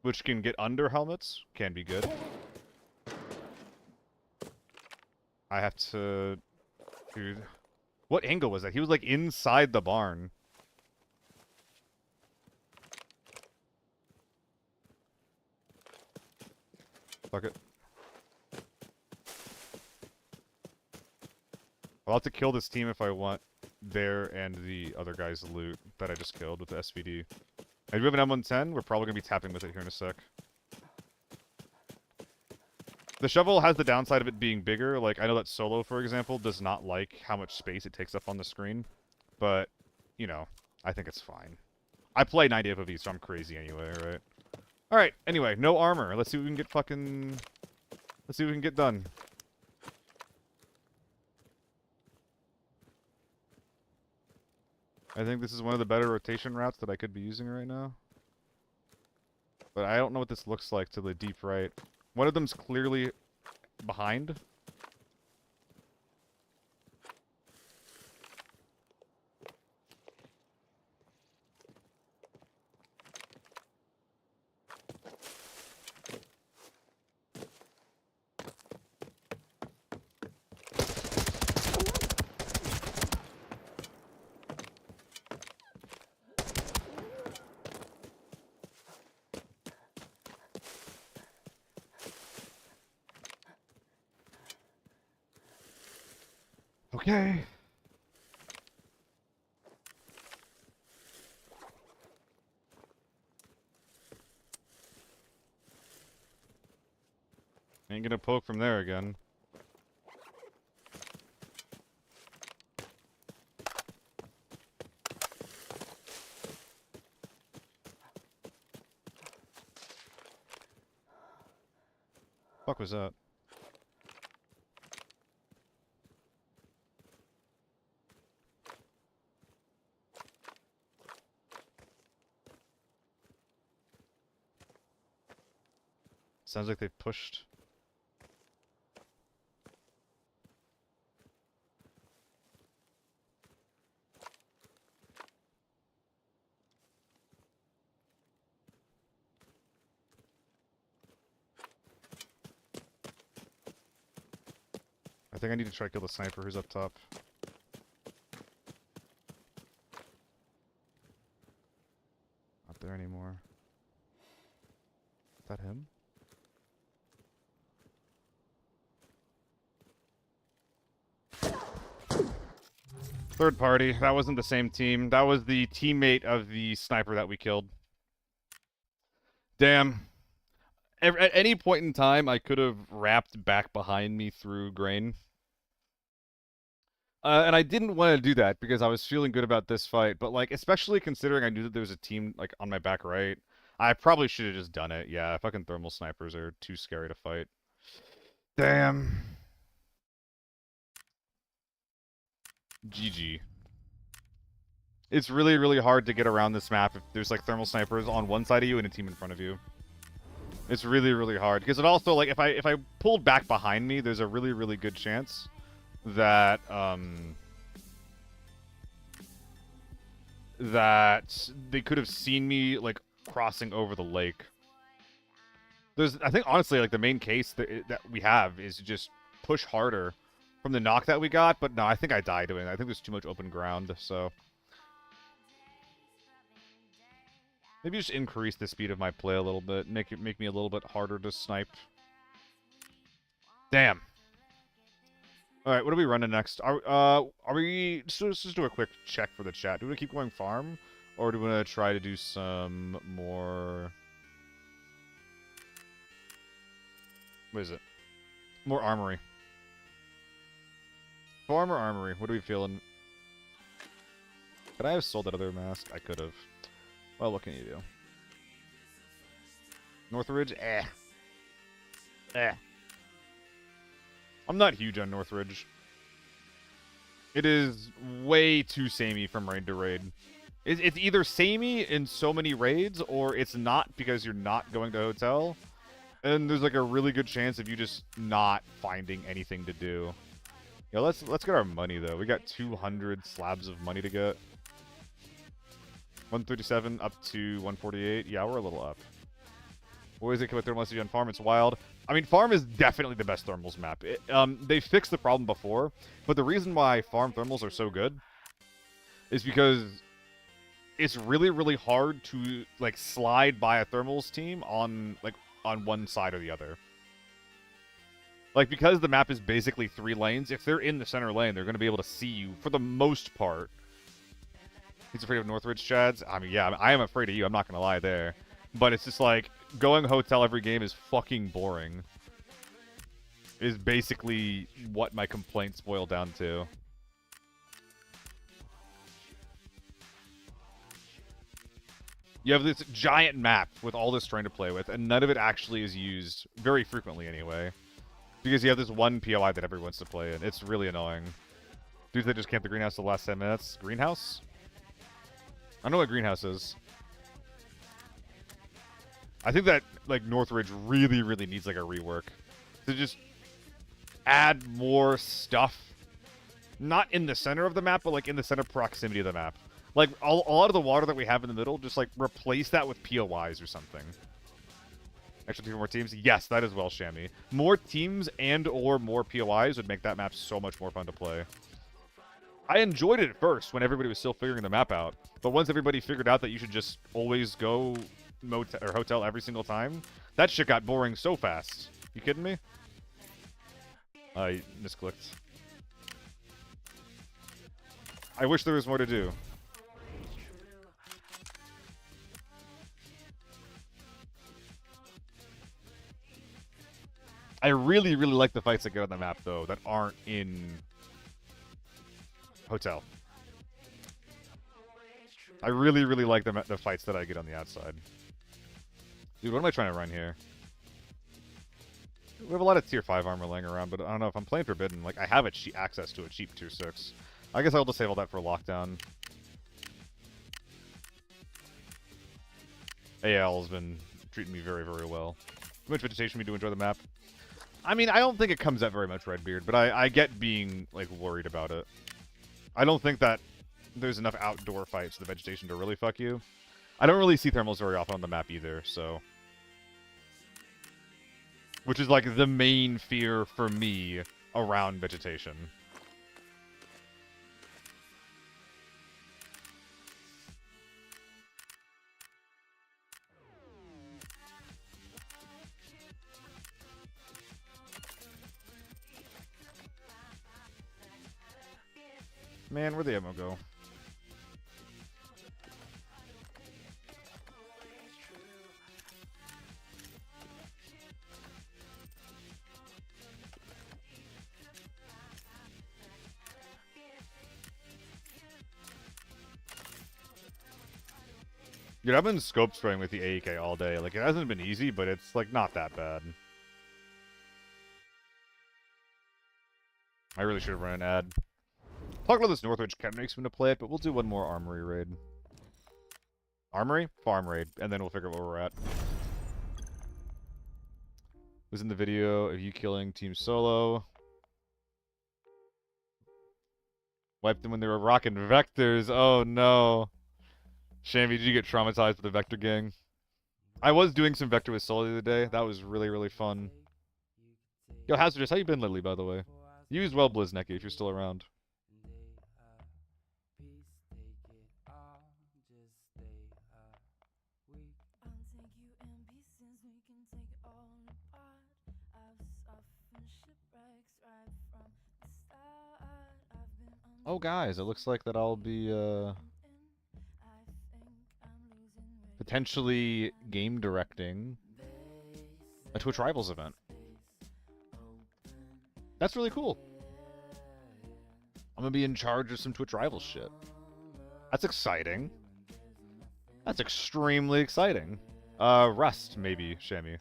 Which can get under helmets. Can be good. I have to... Dude. What angle was that? He was, like, inside the barn. Fuck it. I'll have to kill this team if I want their and the other guy's loot that I just killed with the SVD. And we have an M110. We're probably going to be tapping with it here in a sec. The shovel has the downside of it being bigger. Like, I know that Solo, for example, does not like how much space it takes up on the screen. But, you know, I think it's fine. I play 90 FOV, so I'm crazy anyway, right? Alright, anyway, no armor. Let's see what we can get fucking... Let's see what we can get done. I think this is one of the better rotation routes that I could be using right now. But I don't know what this looks like to the deep right. One of them's clearly behind. Okay. Ain't gonna poke from there again. Fuck was that? Sounds like they've pushed. I think I need to try to kill the sniper who's up top. Not there anymore. Is that him? Third party. That wasn't the same team. That was the teammate of the sniper that we killed. Damn. At any point in time, I could have wrapped back behind me through grain. And I didn't want to do that because I was feeling good about this fight. But, like, especially considering I knew that there was a team, like, on my back right, I probably should have just done it. Yeah, fucking thermal snipers are too scary to fight. Damn. GG. It's really, really hard to get around this map if there's, like, thermal snipers on one side of you and a team in front of you. It's really, really hard. Because it also, like, if I pulled back behind me, there's a really, really good chance that, that they could have seen me, like, crossing over the lake. I think, honestly, like, the main case that we have is to just push harder from the knock that we got, but no, I think I died doing it. I think there's too much open ground, so... Maybe just increase the speed of my play a little bit, make me a little bit harder to snipe. Damn. Alright, what are we running next? Are we... Let's just do a quick check for the chat. Do we want to keep going farm? Or do we want to try to do some more... What is it? More armory. Farm or armory? What are we feeling? Could I have sold that other mask? I could have. Well, what can you do? Northridge? Eh. Eh. I'm not huge on Northridge. It is way too samey from raid to raid. It's either samey in so many raids, or it's not because you're not going to hotel. And there's like a really good chance of you just not finding anything to do. Yeah, let's get our money though. We got 200 slabs of money to get. 137 up to 148. Yeah, we're a little up. What is it with thermal SG on farm? It's wild. I mean, farm is definitely the best thermals map. They fixed the problem before, but the reason why farm thermals are so good is because it's really, really hard to like slide by a thermals team on one side or the other. Like, because the map is basically 3 lanes, if they're in the center lane, they're going to be able to see you for the most part. He's afraid of Northridge Chads. I mean, yeah, I am afraid of you. I'm not going to lie there. But it's just like, going hotel every game is fucking boring. Is basically what my complaints boil down to. You have this giant map with all this terrain to play with, and none of it actually is used, very frequently anyway. Because you have this one POI that everyone wants to play in. It's really annoying. Dudes that just camp the greenhouse the last 10 minutes. Greenhouse? I don't know what greenhouse is. I think that, like, Northridge really, really needs, like, a rework. To just add more stuff. Not in the center of the map, but, like, in the center proximity of the map. Like, a lot of the water that we have in the middle, just, like, replace that with POIs or something. Extra 2 more teams? Yes, that is well, Shammy. More teams and or more POIs would make that map so much more fun to play. I enjoyed it at first when everybody was still figuring the map out. But once everybody figured out that you should just always go motel or hotel every single time, that shit got boring so fast. You kidding me? I misclicked. I wish there was more to do. I really, really like the fights that get on the map, though, that aren't in hotel. I really, really like the fights that I get on the outside. Dude, what am I trying to run here? We have a lot of tier 5 armor laying around, but I don't know if I'm playing Forbidden. Like, I have access to a cheap tier 6. I guess I'll just save all that for lockdown. AL has been treating me very, very well. Too much vegetation, we do enjoy the map. I mean, I don't think it comes at very much, Redbeard, but I get being, like, worried about it. I don't think that there's enough outdoor fights for the vegetation to really fuck you. I don't really see thermals very often on the map either, so... Which is, like, the main fear for me around vegetation. Man, where'd the ammo go? Dude, I've been scope spraying with the AEK all day. Like, it hasn't been easy, but it's, like, not that bad. I really should have run an ad. Talk about this Northridge kind of makes me to play it, but we'll do one more Armory raid. Armory? Farm raid, and then we'll figure out where we're at. Was in the video of you killing Team Solo. Wiped them when they were rocking vectors. Oh no. Shammy, did you get traumatized with the Vector gang? I was doing some Vector with Solo the other day. That was really, really fun. Yo, Hazardous, how you been lately, by the way? You as well, Blizneki, if you're still around. Oh, guys, it looks like that I'll be, potentially game directing a Twitch Rivals event. That's really cool. I'm gonna be in charge of some Twitch Rivals shit. That's exciting. That's extremely exciting. Rust, maybe, Shammy.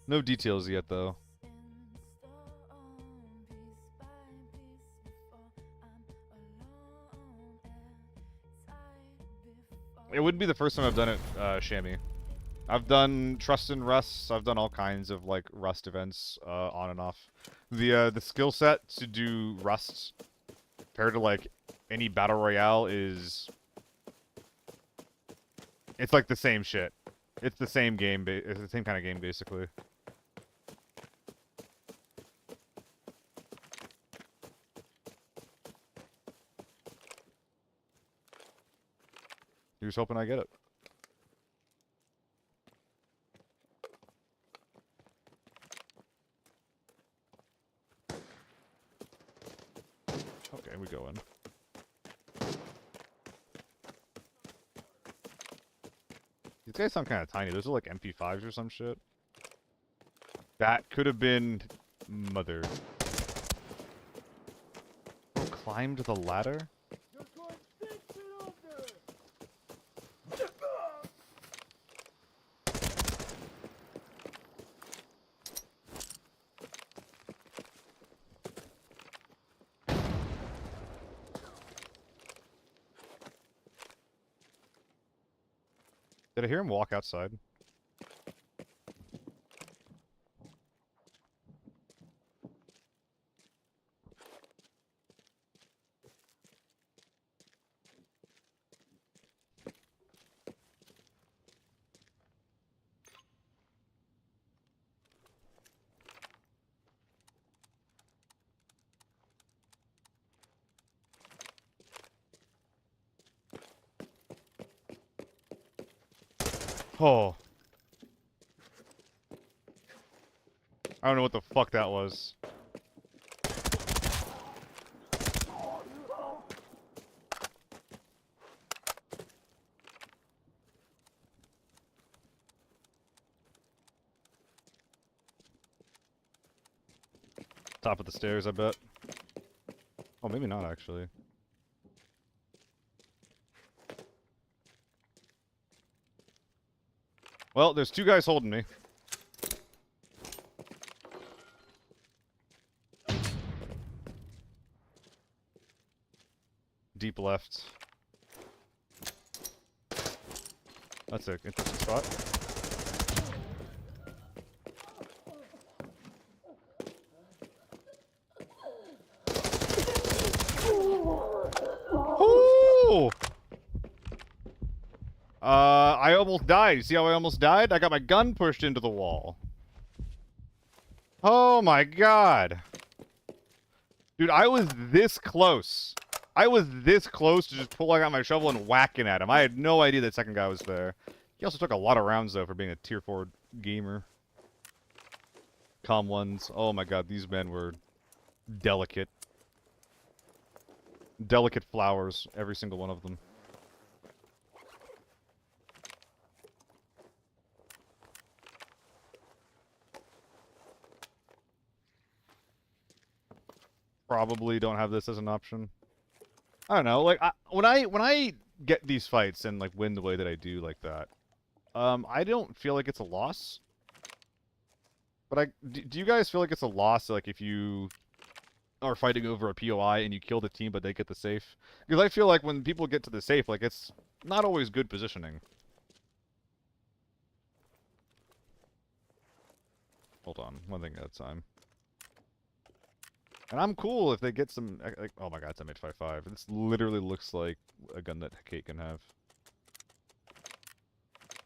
No details yet, though. It wouldn't be the first time I've done it, Shammy. I've done Trust and Rusts. I've done all kinds of like Rust events, on and off. The skill set to do Rust compared to like any battle royale is, it's like the same shit. It's the same game. It's the same kind of game basically. Here's hoping I get it. Okay, we go in. These guys sound kind of tiny. Those are like MP5s or some shit. That could have been mother. Oh, climbed the ladder? You're going 6 feet under! Did I hear him walk outside? Oh. I don't know what the fuck that was. Top of the stairs, I bet. Oh, maybe not, actually. Well, there's two guys holding me. Deep left. That's an interesting spot. Ooh! I almost died. You see how I almost died? I got my gun pushed into the wall. Oh my god. Dude, I was this close. I was this close to just pulling out my shovel and whacking at him. I had no idea that second guy was there. He also took a lot of rounds, though, for being a tier 4 gamer. Calm ones. Oh my god, these men were delicate. Delicate flowers, every single one of them. Probably don't have this as an option. I don't know, like, when I get these fights and, like, win the way that I do like that, I don't feel like it's a loss. But do you guys feel like it's a loss, like, if you are fighting over a POI and you kill the team but they get the safe? Because I feel like when people get to the safe, like, it's not always good positioning. Hold on, one thing at a time. And I'm cool if they get some, like, oh my god, it's M855. This literally looks like a gun that Kate can have.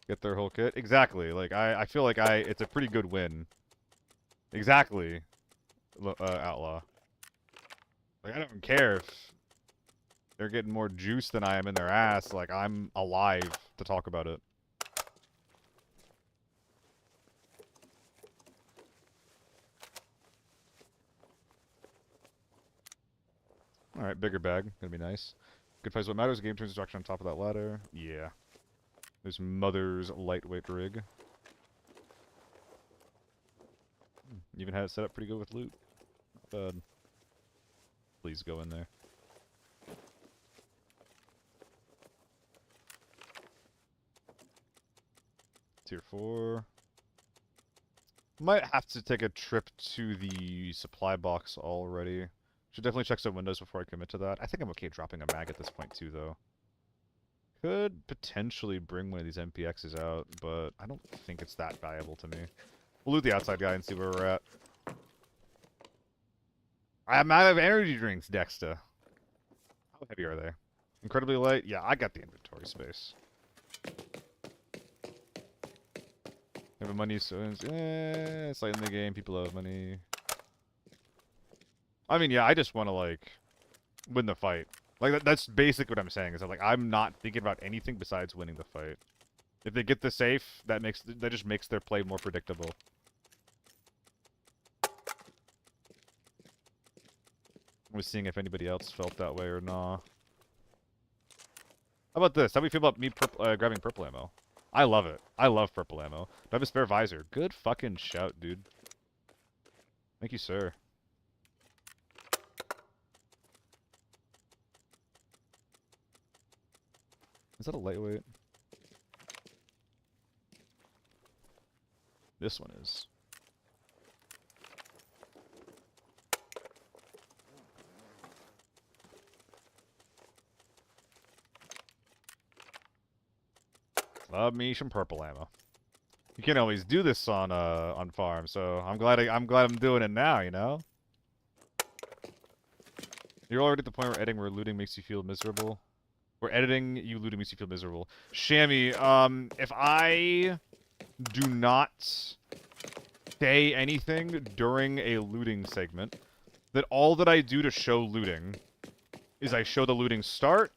Get their whole kit? Exactly, like, I feel like it's a pretty good win. Exactly, Outlaw. Like, I don't care if they're getting more juice than I am in their ass, like, I'm alive to talk about it. Alright, bigger bag. Gonna be nice. Good price. What matters? Game turns destruction on top of that ladder. Yeah. There's Mother's lightweight rig. Even had it set up pretty good with loot. Not bad. Please go in there. Tier 4. Might have to take a trip to the supply box already. Should definitely check some windows before I commit to that. I think I'm okay dropping a mag at this point too, though. Could potentially bring one of these MPXs out, but I don't think it's that valuable to me. We'll loot the outside guy and see where we're at. I'm out of energy drinks, Dexter. How heavy are they? Incredibly light? Yeah, I got the inventory space. Have money, so it's late in the game. People love money. I mean, yeah, I just want to like win the fight. Like that's basically what I'm saying. Is that like I'm not thinking about anything besides winning the fight. If they get the safe, that just makes their play more predictable. I was seeing if anybody else felt that way or not. How about this? How do we feel about me grabbing purple ammo? I love it. I love purple ammo. Do I have a spare visor? Good fucking shout, dude. Thank you, sir. Is that a lightweight? This one is. Love me some purple ammo. You can't always do this on farm, so I'm glad I'm doing it now, you know? You're already at the point where looting makes you feel miserable. Where editing you looting makes you feel miserable. Shammy, if I do not say anything during a looting segment, that all that I do to show looting is I show the looting start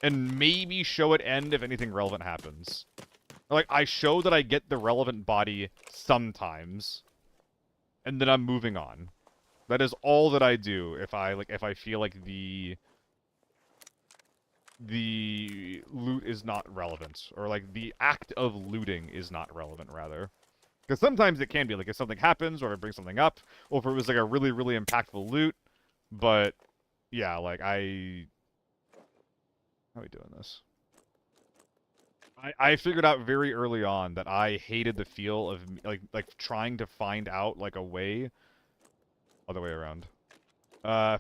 and maybe show it end if anything relevant happens. Like, I show that I get the relevant body sometimes, and then I'm moving on. That is all that I do if I feel like the loot is not relevant, or like the act of looting is not relevant, rather. Because sometimes it can be, like if something happens, or if it brings something up, or if it was like a really, really impactful loot, but yeah, like how are we doing this? I figured out very early on that I hated the feel of like trying to find out like a way, other way around,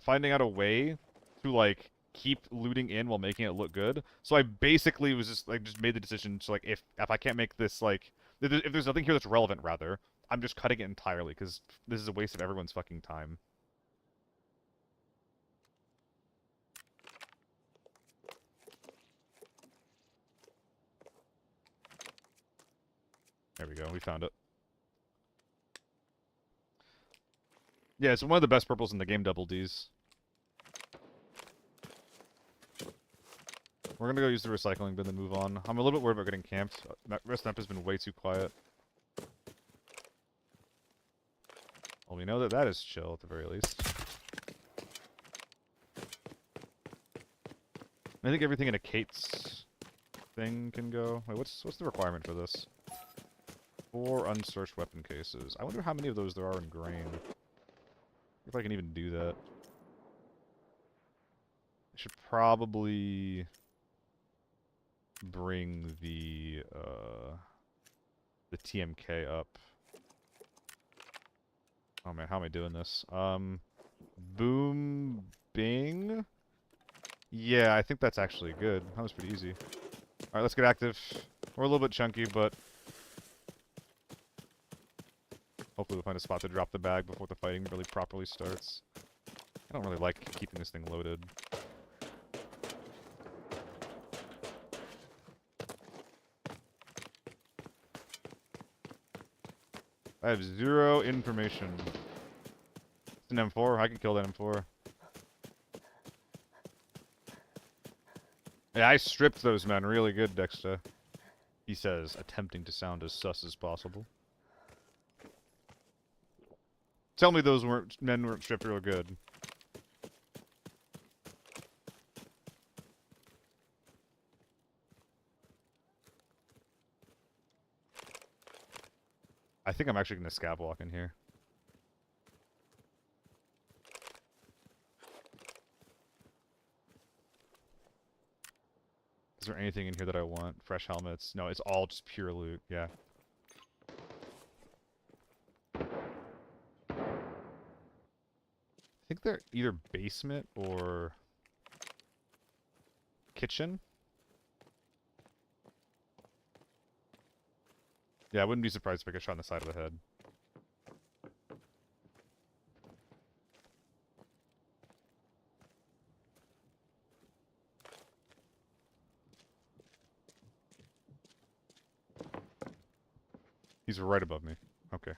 finding out a way to like keep looting in while making it look good. So I basically was just made the decision to like if I can't make this like if there's nothing here that's relevant, rather I'm just cutting it entirely because this is a waste of everyone's fucking time. There we go. We found it. Yeah, it's one of the best purples in the game, double Ds. We're gonna go use the recycling bin and move on. I'm a little bit worried about getting camped. Rest Map has been way too quiet. Well, we know that that is chill at the very least. I think everything in a Kate's thing can go. Wait, what's the requirement for this? 4 unsearched weapon cases. I wonder how many of those there are in grain. If I can even do that. I should probably bring the TMK up. Oh man, how am I doing this? Boom, bing. Yeah, I think that's actually good. That was pretty easy. Alright, let's get active. We're a little bit chunky, but hopefully we'll find a spot to drop the bag before the fighting really properly starts. I don't really like keeping this thing loaded. I have 0 information. It's an M4. I can kill that M4. Yeah, I stripped those men really good, Dexter. He says, attempting to sound as sus as possible. Tell me those men weren't stripped real good. I think I'm actually going to scab walk in here. Is there anything in here that I want? Fresh helmets? No, it's all just pure loot, yeah. I think they're either basement or kitchen. Yeah, I wouldn't be surprised if I get shot in the side of the head. He's right above me. Okay.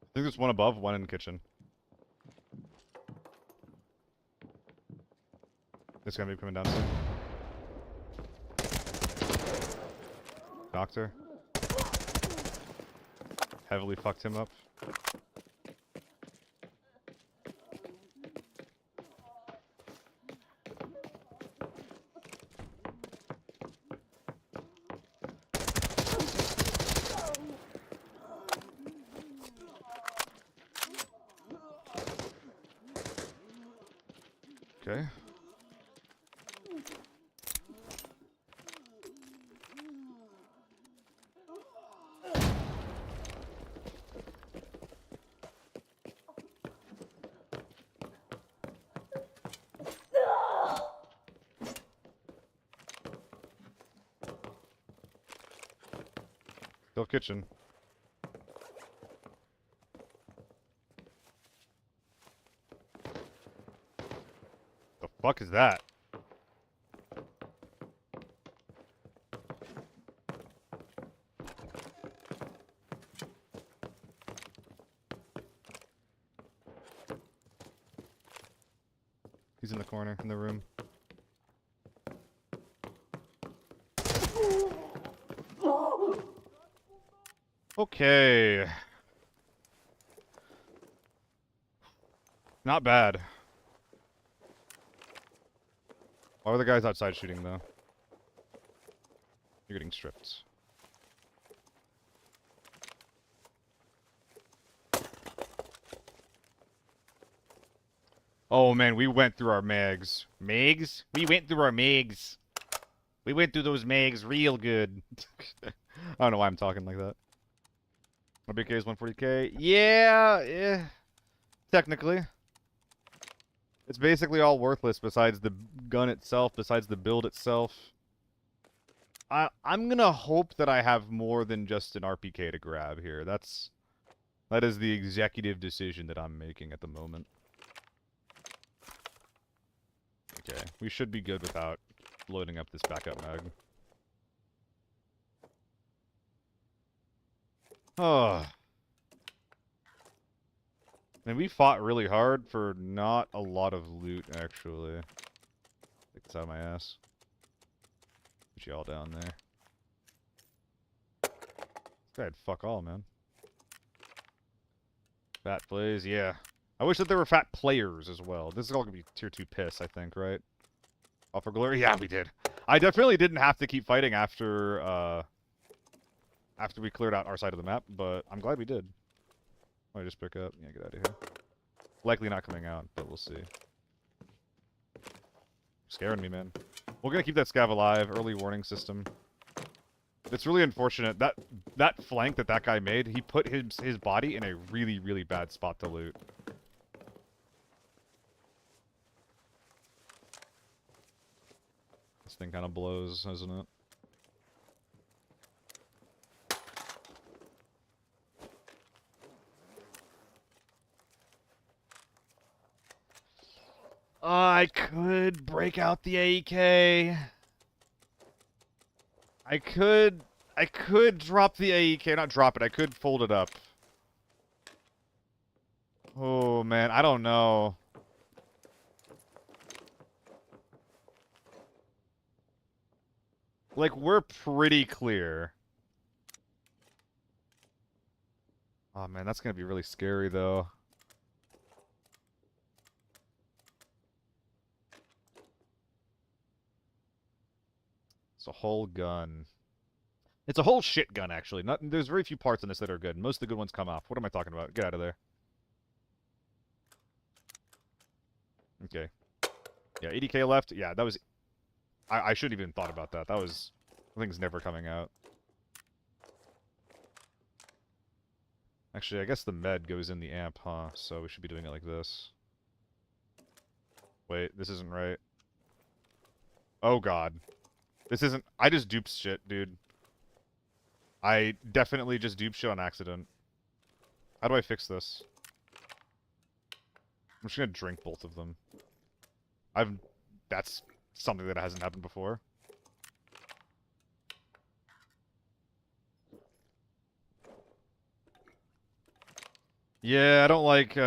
I think there's one above, one in the kitchen. It's gonna be coming down soon. Doctor. Heavily fucked him up. Okay. Still kitchen. The fuck is that? He's in the corner, in the room. Okay. Not bad. Why are the guys outside shooting, though? You're getting stripped. Oh, man, we went through our mags. Mags? We went through our mags. We went through those mags real good. I don't know why I'm talking like that. RBK is 140k. Yeah. Technically. It's basically all worthless besides the gun itself, besides the build itself. I'm gonna hope that I have more than just an RPK to grab here. That is the executive decision that I'm making at the moment. Okay, we should be good without loading up this backup mag. Oh. And we fought really hard for not a lot of loot, actually. Take this out of my ass. Put you all down there. This guy had fuck all, man. Fat plays, yeah. I wish that there were fat players as well. This is all gonna be tier 2 piss, I think, right? Offer glory? Yeah, we did. I definitely didn't have to keep fighting after we cleared out our side of the map, but I'm glad we did. What did I just pick up? Yeah, get out of here. Likely not coming out, but we'll see. Scaring me, man. We're gonna keep that scav alive. Early warning system. It's really unfortunate. That flank that guy made, he put his body in a really, really bad spot to loot. This thing kind of blows, doesn't it? I could break out the AEK. I could drop the AEK, not drop it, I could fold it up. Oh man, I don't know. Like, we're pretty clear. Oh man, that's gonna be really scary though. It's a whole gun. It's a whole shit gun, actually. There's very few parts in this that are good. Most of the good ones come off. What am I talking about? Get out of there. Okay. Yeah, 80k left. Yeah, that was... I shouldn't even thought about that. That was... The thing's never coming out. Actually, I guess the med goes in the amp, huh? So we should be doing it like this. Wait, this isn't right. Oh god. This isn't... I just duped shit, dude. I definitely just duped shit on accident. How do I fix this? I'm just gonna drink both of them. That's something that hasn't happened before. Yeah, I don't like,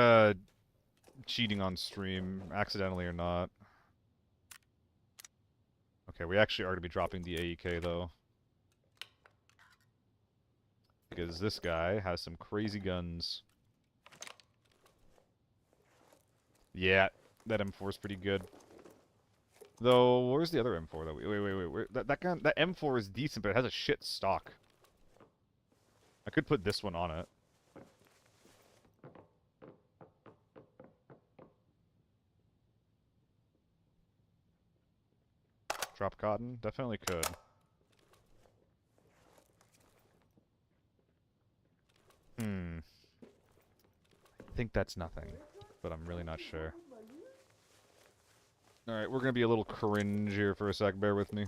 cheating on stream, accidentally or not. Okay, we actually are gonna be dropping the AEK, though. Because this guy has some crazy guns. Yeah, that M4 is pretty good. Though, where's the other M4 though? Wait. That gun, that M4 is decent, but it has a shit stock. I could put this one on it. Drop cotton? Definitely could. I think that's nothing, but I'm really not sure. Alright, we're gonna be a little cringe here for a sec, bear with me.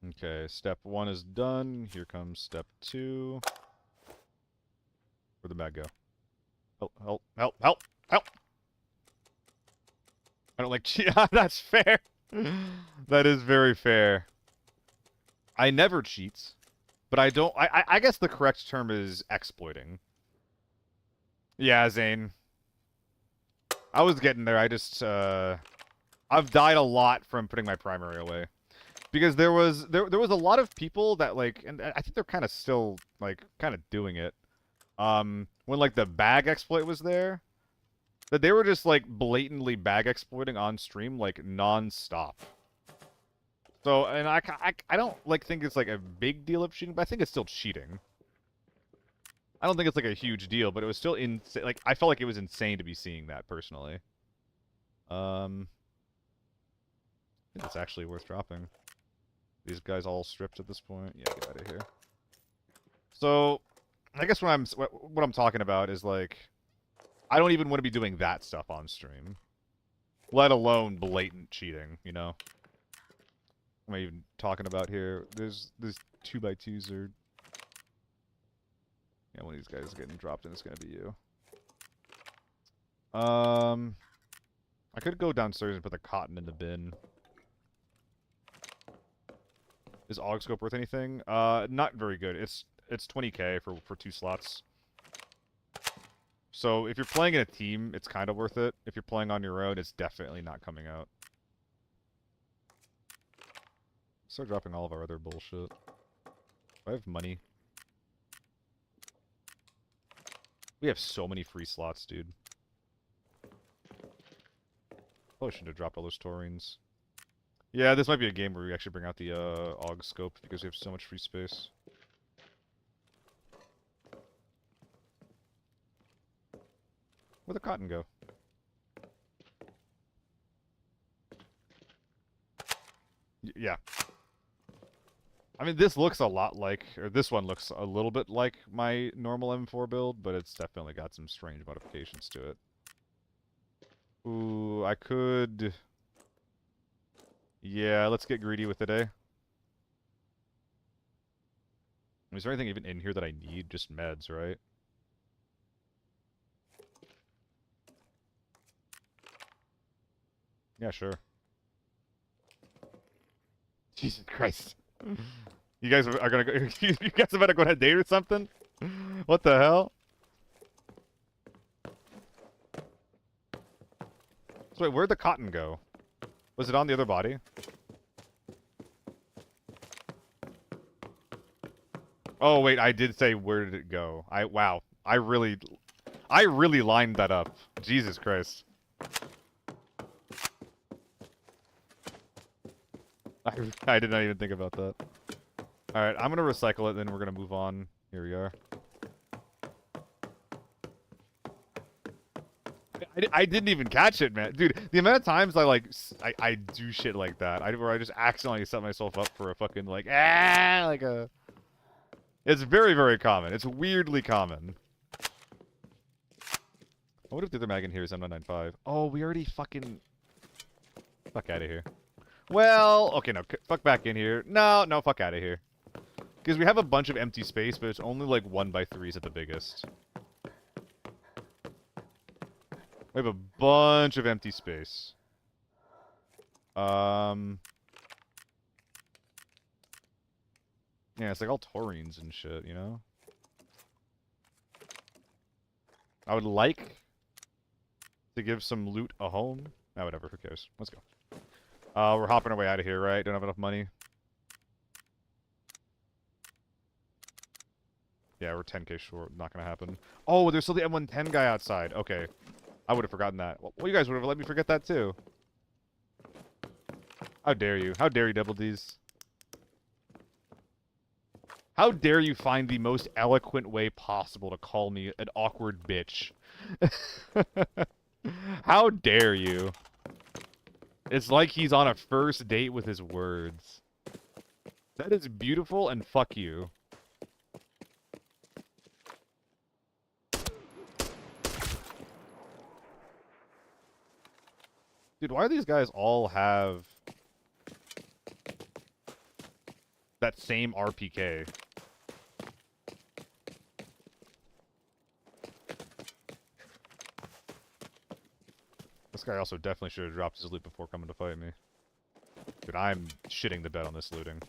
Okay, step 1 is done. Here comes step 2. Where'd the bag go? Help. I don't like cheat. That's fair. That is very fair. I never cheat, but I don't... I guess the correct term is exploiting. Yeah, Zane. I was getting there. I just, I've died a lot from putting my primary away. Because there was a lot of people that, like... And I think they're kind of still, like, kind of doing it. When, like, the bag exploit was there... That they were just, like, blatantly bag exploiting on stream, like, non-stop. So, and I don't, like, think it's, like, a big deal of cheating, but I think it's still cheating. I don't think it's, like, a huge deal, but it was still insane. Like, I felt like it was insane to be seeing that, personally. I think it's actually worth dropping. These guys all stripped at this point. Yeah, get out of here. So, I guess what I'm talking about is, like... I don't even want to be doing that stuff on stream. Let alone blatant cheating, you know? What am I even talking about here? There's 2x2s are... Yeah, one of these guys is getting dropped and it's gonna be you. I could go downstairs and put the cotton in the bin. Is AUG scope worth anything? Not very good. It's 20k for 2 slots. So, if you're playing in a team, it's kind of worth it. If you're playing on your own, it's definitely not coming out. Start dropping all of our other bullshit. I have money. We have so many free slots, dude. Probably shouldn't have dropped all those taurines. Yeah, this might be a game where we actually bring out the AUG scope because we have so much free space. Where'd the cotton go? Yeah. I mean, this looks a lot like... Or this one looks a little bit like my normal M4 build, but it's definitely got some strange modifications to it. Ooh, I could... Yeah, let's get greedy with it, eh? Is there anything even in here that I need? Just meds, right? Yeah, sure. Jesus Christ. You guys are gonna go... You guys about to go on a date or something? What the hell? So wait, where'd the cotton go? Was it on the other body? Oh, wait, I did say where did it go. Wow. I really lined that up. Jesus Christ. I did not even think about that. Alright, I'm gonna recycle it, then we're gonna move on. Here we are. I didn't even catch it, man. Dude, the amount of times I do shit like that. Where I just accidentally set myself up for a fucking, like, like a... It's very, very common. It's weirdly common. What if the other mag in here is M995? Oh, we already fucking... Fuck out of here. Well, okay, no, fuck back in here. No, fuck out of here. Because we have a bunch of empty space, but it's only like 1x3s at the biggest. We have a bunch of empty space. Yeah, it's like all taurines and shit, you know? I would like to give some loot a home. Ah, whatever, who cares? Let's go. We're hopping our way out of here, right? Don't have enough money. Yeah, we're 10k short. Not gonna happen. Oh, there's still the M110 guy outside. Okay. I would have forgotten that. Well, you guys would have let me forget that too. How dare you? How dare you, Double D's? How dare you find the most eloquent way possible to call me an awkward bitch? How dare you? It's like he's on a first date with his words. That is beautiful, and fuck you. Dude, why do these guys all have that same RPK? This guy also definitely should have dropped his loot before coming to fight me. Dude, I'm shitting the bed on this looting.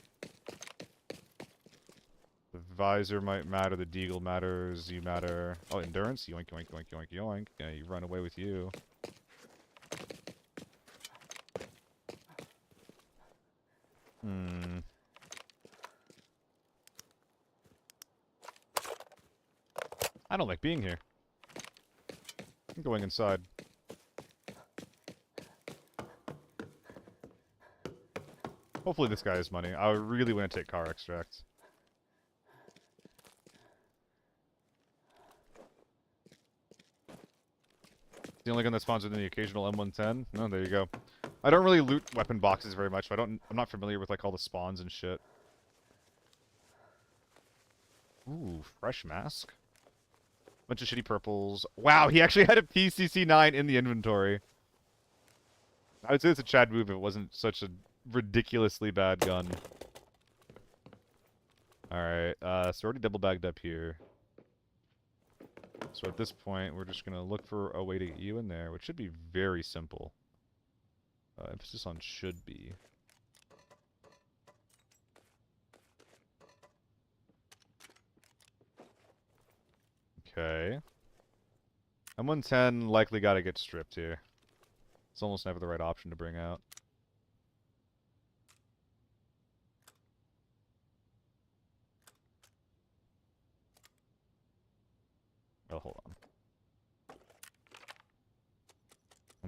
The visor might matter, the deagle matters, you matter. Oh, endurance? Yoink, yoink, yoink, yoink, yoink. Yeah, you run away with you. I don't like being here. I'm going inside. Hopefully this guy has money. I really want to take car extracts. The only gun that spawns within the occasional M110? No, there you go. I don't really loot weapon boxes very much, so I'm not familiar with like all the spawns and shit. Ooh, fresh mask. Bunch of shitty purples. Wow, he actually had a PCC-9 in the inventory. I would say it's a Chad move if it wasn't such a ridiculously bad gun. Alright, so we're already double bagged up here. So at this point, we're just gonna look for a way to get you in there, which should be very simple. Emphasis on should be. Okay. M110 likely gotta get stripped here. It's almost never the right option to bring out. Oh, hold on.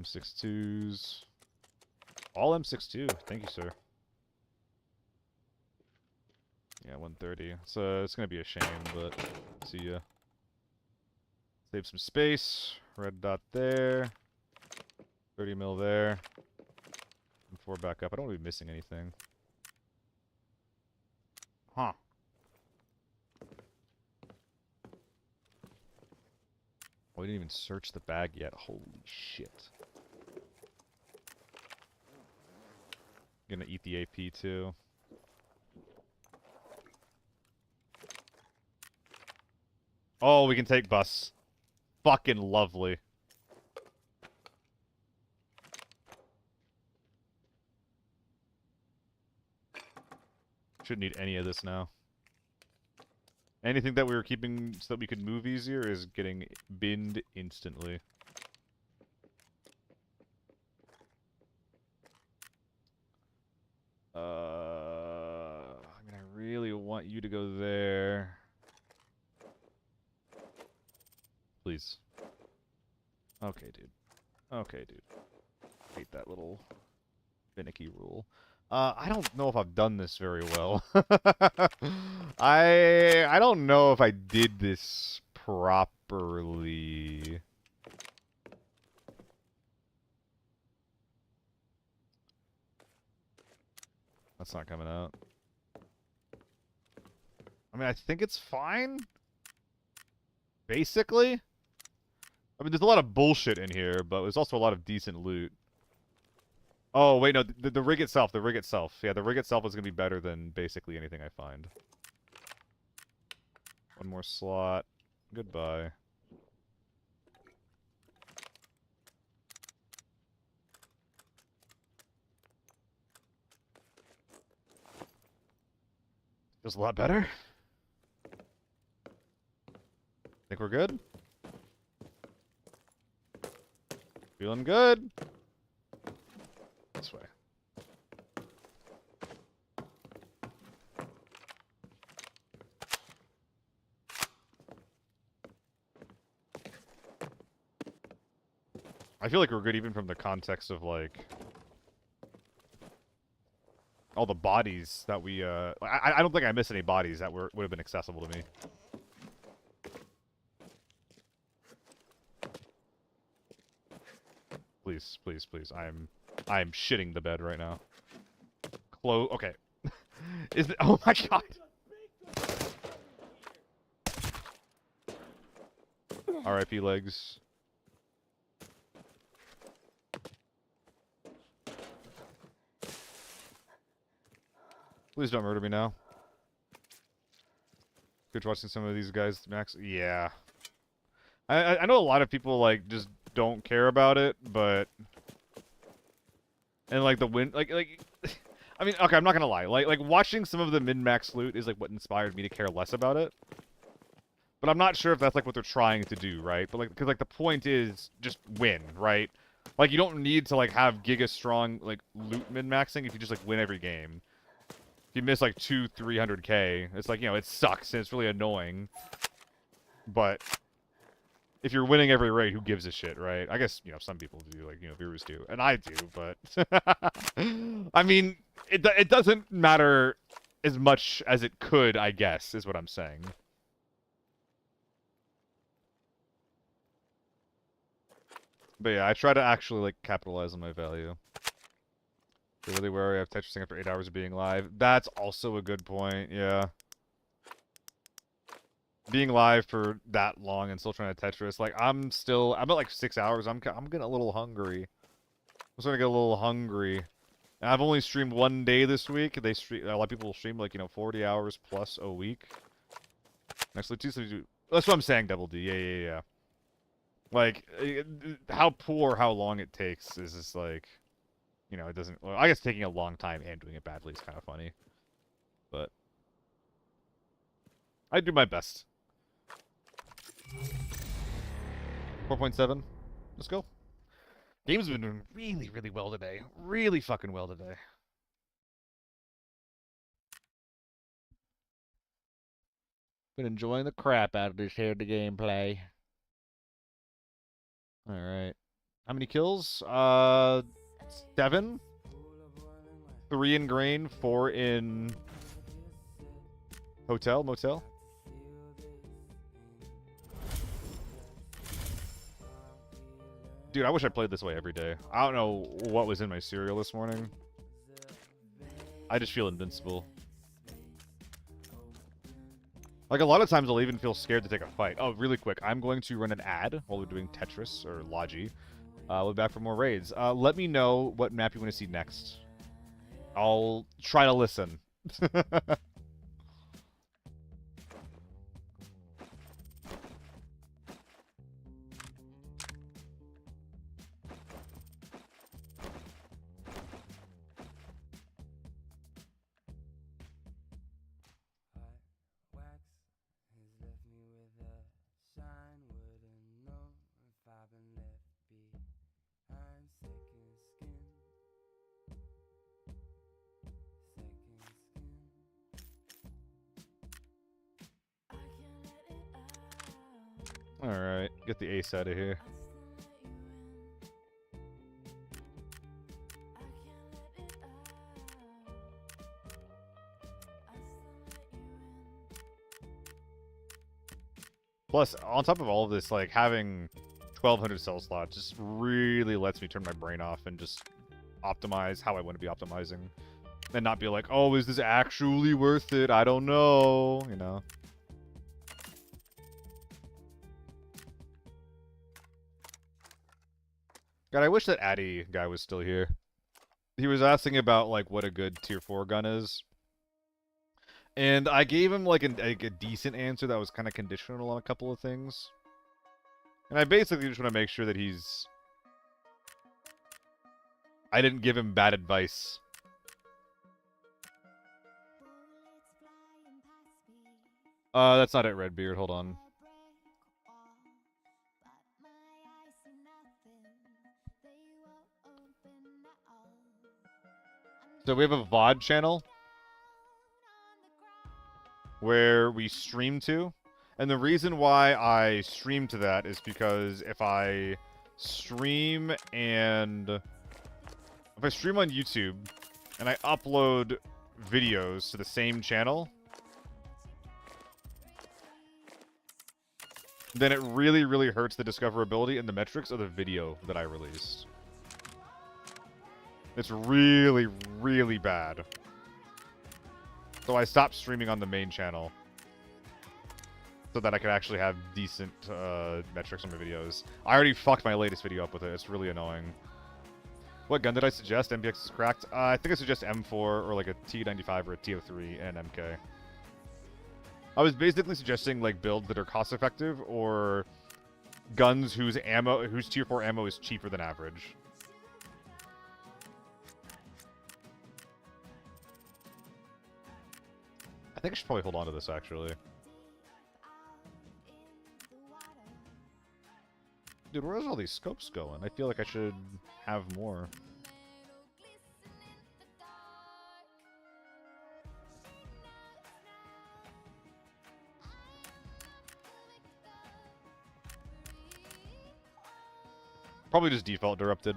M62s. All M62. Thank you, sir. Yeah, 130. So it's gonna be a shame, but see ya. Save some space. Red dot there. 30 mil there. And 4 back up. I don't want to be missing anything. Huh. Oh, we didn't even search the bag yet. Holy shit. Gonna eat the AP too. Oh, we can take bus. Fucking lovely. Shouldn't need any of this now. Anything that we were keeping so that we could move easier is getting binned instantly. I mean, I really want you to go there. Please. Okay, dude. Okay, dude. Hate that little finicky rule. I don't know if I've done this very well. I don't know if I did this properly. That's not coming out. I mean, I think it's fine. Basically. I mean, there's a lot of bullshit in here, but there's also a lot of decent loot. Oh, wait, no, the rig itself, the rig itself. Yeah, the rig itself is going to be better than basically anything I find. One more slot. Goodbye. Feels a lot better. Think we're good? Feeling good. This way. I feel like we're good even from the context of, like, all the bodies that we, I don't think I missed any bodies that would have been accessible to me. Please, please, please. I'm shitting the bed right now. Okay. Is it? Oh my god. R.I.P. legs. Please don't murder me now. Good watching some of these guys, Max. Yeah. I know a lot of people, like, just don't care about it, but... And, like, the win... Like, I mean, okay, I'm not gonna lie. Like watching some of the min-max loot is, like, what inspired me to care less about it. But I'm not sure if that's, like, what they're trying to do, right? But, like, because, like, the point is just win, right? Like, you don't need to, like, have giga-strong, like, loot min-maxing if you just, like, win every game. If you miss, like, 300k, it's like, you know, it sucks, and it's really annoying. But... if you're winning every raid, who gives a shit, right? I guess, you know, some people do, like, you know, viewers do. And I do, but... I mean, it doesn't matter as much as it could, I guess, is what I'm saying. But yeah, I try to actually, like, capitalize on my value. Feel really wary of Tetrising after 8 hours of being live. That's also a good point, yeah. Being live for that long and still trying to Tetris, like, I'm at like 6 hours. I'm getting a little hungry. I'm starting to get a little hungry. And I've only streamed one day this week. A lot of people stream like, you know, 40 hours plus a week. Actually, that's what I'm saying, Double D. Yeah. Like, how poor, how long it takes is just like, you know, it doesn't. Well, I guess taking a long time and doing it badly is kind of funny, but I do my best. 4.7. Let's go. Game's been doing really, really well today. Really fucking well today. Been enjoying the crap out of this here, the gameplay. Alright. How many kills? 7? 3 in grain, 4 in... motel? Dude, I wish I played this way every day. I don't know what was in my cereal this morning. I just feel invincible. Like, a lot of times I'll even feel scared to take a fight. Oh, really quick. I'm going to run an ad while we're doing Tetris, or Logi. We'll be back for more raids. Let me know what map you want to see next. I'll try to listen. Alright, get the ace out of here. Plus, on top of all of this, like, having 1,200 cell slots just really lets me turn my brain off and just optimize how I want to be optimizing. And not be like, oh, is this actually worth it? I don't know, you know? God, I wish that Addy guy was still here. He was asking about, like, what a good tier 4 gun is. And I gave him, like, a decent answer that was kind of conditional on a couple of things. And I basically just want to make sure that he's... I didn't give him bad advice. That's not it, Redbeard. Hold on. So we have a VOD channel where we stream to. And the reason why I stream to that is because if I stream on YouTube and I upload videos to the same channel, then it really, really hurts the discoverability and the metrics of the video that I released. It's really, really bad. So I stopped streaming on the main channel so that I could actually have decent metrics on my videos. I already fucked my latest video up with it. It's really annoying. What gun did I suggest? MBX is cracked? I think I suggest M4 or like a T95 or a TO3 and MK. I was basically suggesting like builds that are cost effective or guns whose tier 4 ammo is cheaper than average. I think I should probably hold on to this actually. Dude, where's all these scopes going? I feel like I should have more. Probably just default interrupted.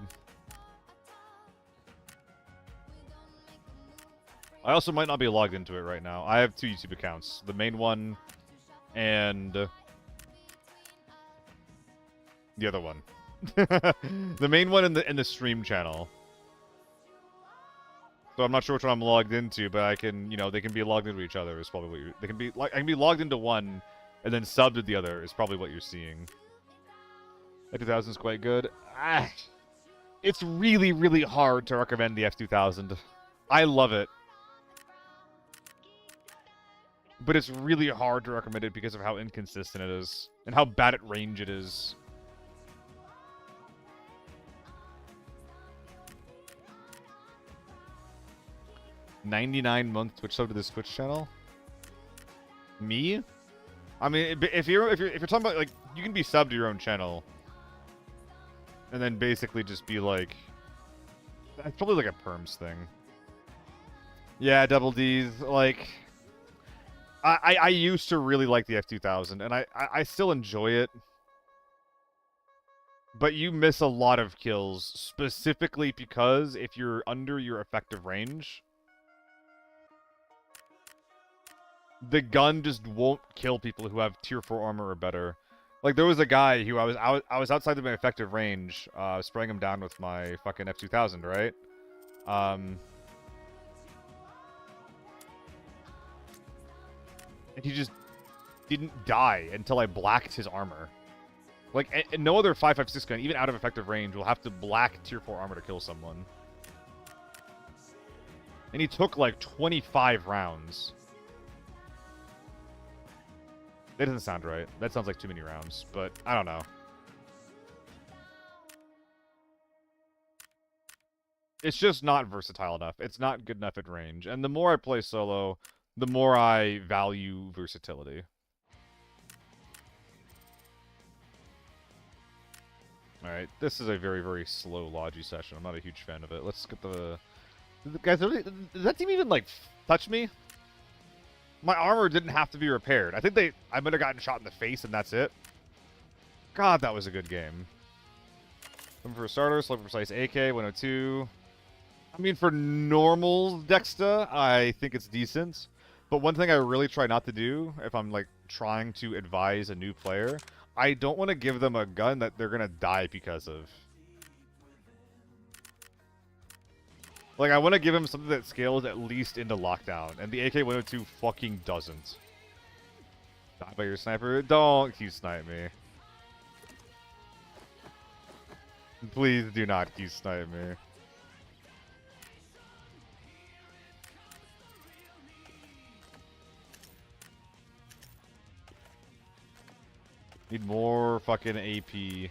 I also might not be logged into it right now. I have 2 YouTube accounts. The main one and the other one. The main one and the stream channel. So I'm not sure which one I'm logged into, but I can, you know, they can be logged into each other is probably what they can be like I can be logged into one and then subbed to the other is probably what you're seeing. F2000 is quite good. It's really, really hard to recommend the F2000. I love it. But it's really hard to recommend it because of how inconsistent it is. And how bad at range it is. $99-month Twitch sub to this Twitch channel? Me? I mean, if you're talking about, like, you can be subbed to your own channel. And then basically just be like... That's probably like a perms thing. Yeah, double D's, like... I used to really like the F2000, and I still enjoy it. But you miss a lot of kills, specifically because if you're under your effective range, the gun just won't kill people who have tier 4 armor or better. Like, there was a guy who I was outside of my effective range, spraying him down with my fucking F2000, right? And he just didn't die until I blacked his armor. Like, and no other 5.56 gun, even out of effective range, will have to black tier 4 armor to kill someone. And he took, like, 25 rounds. That doesn't sound right. That sounds like too many rounds, but I don't know. It's just not versatile enough. It's not good enough at range. And the more I play solo, the more I value versatility. Alright, this is a very, very slow Logi session. I'm not a huge fan of it. Let's get the... Guys, does that team even, like, touch me? My armor didn't have to be repaired. I think I might have gotten shot in the face and that's it. God, that was a good game. Looking for a starter, slow precise AK, 102. I mean, for normal Dexta, I think it's decent. But one thing I really try not to do, if I'm, like, trying to advise a new player, I don't want to give them a gun that they're going to die because of. Like, I want to give him something that scales at least into lockdown, and the AK-102 fucking doesn't. Die by your sniper? Don't Q-snipe me. Please do not Q-snipe me. Need more fucking AP.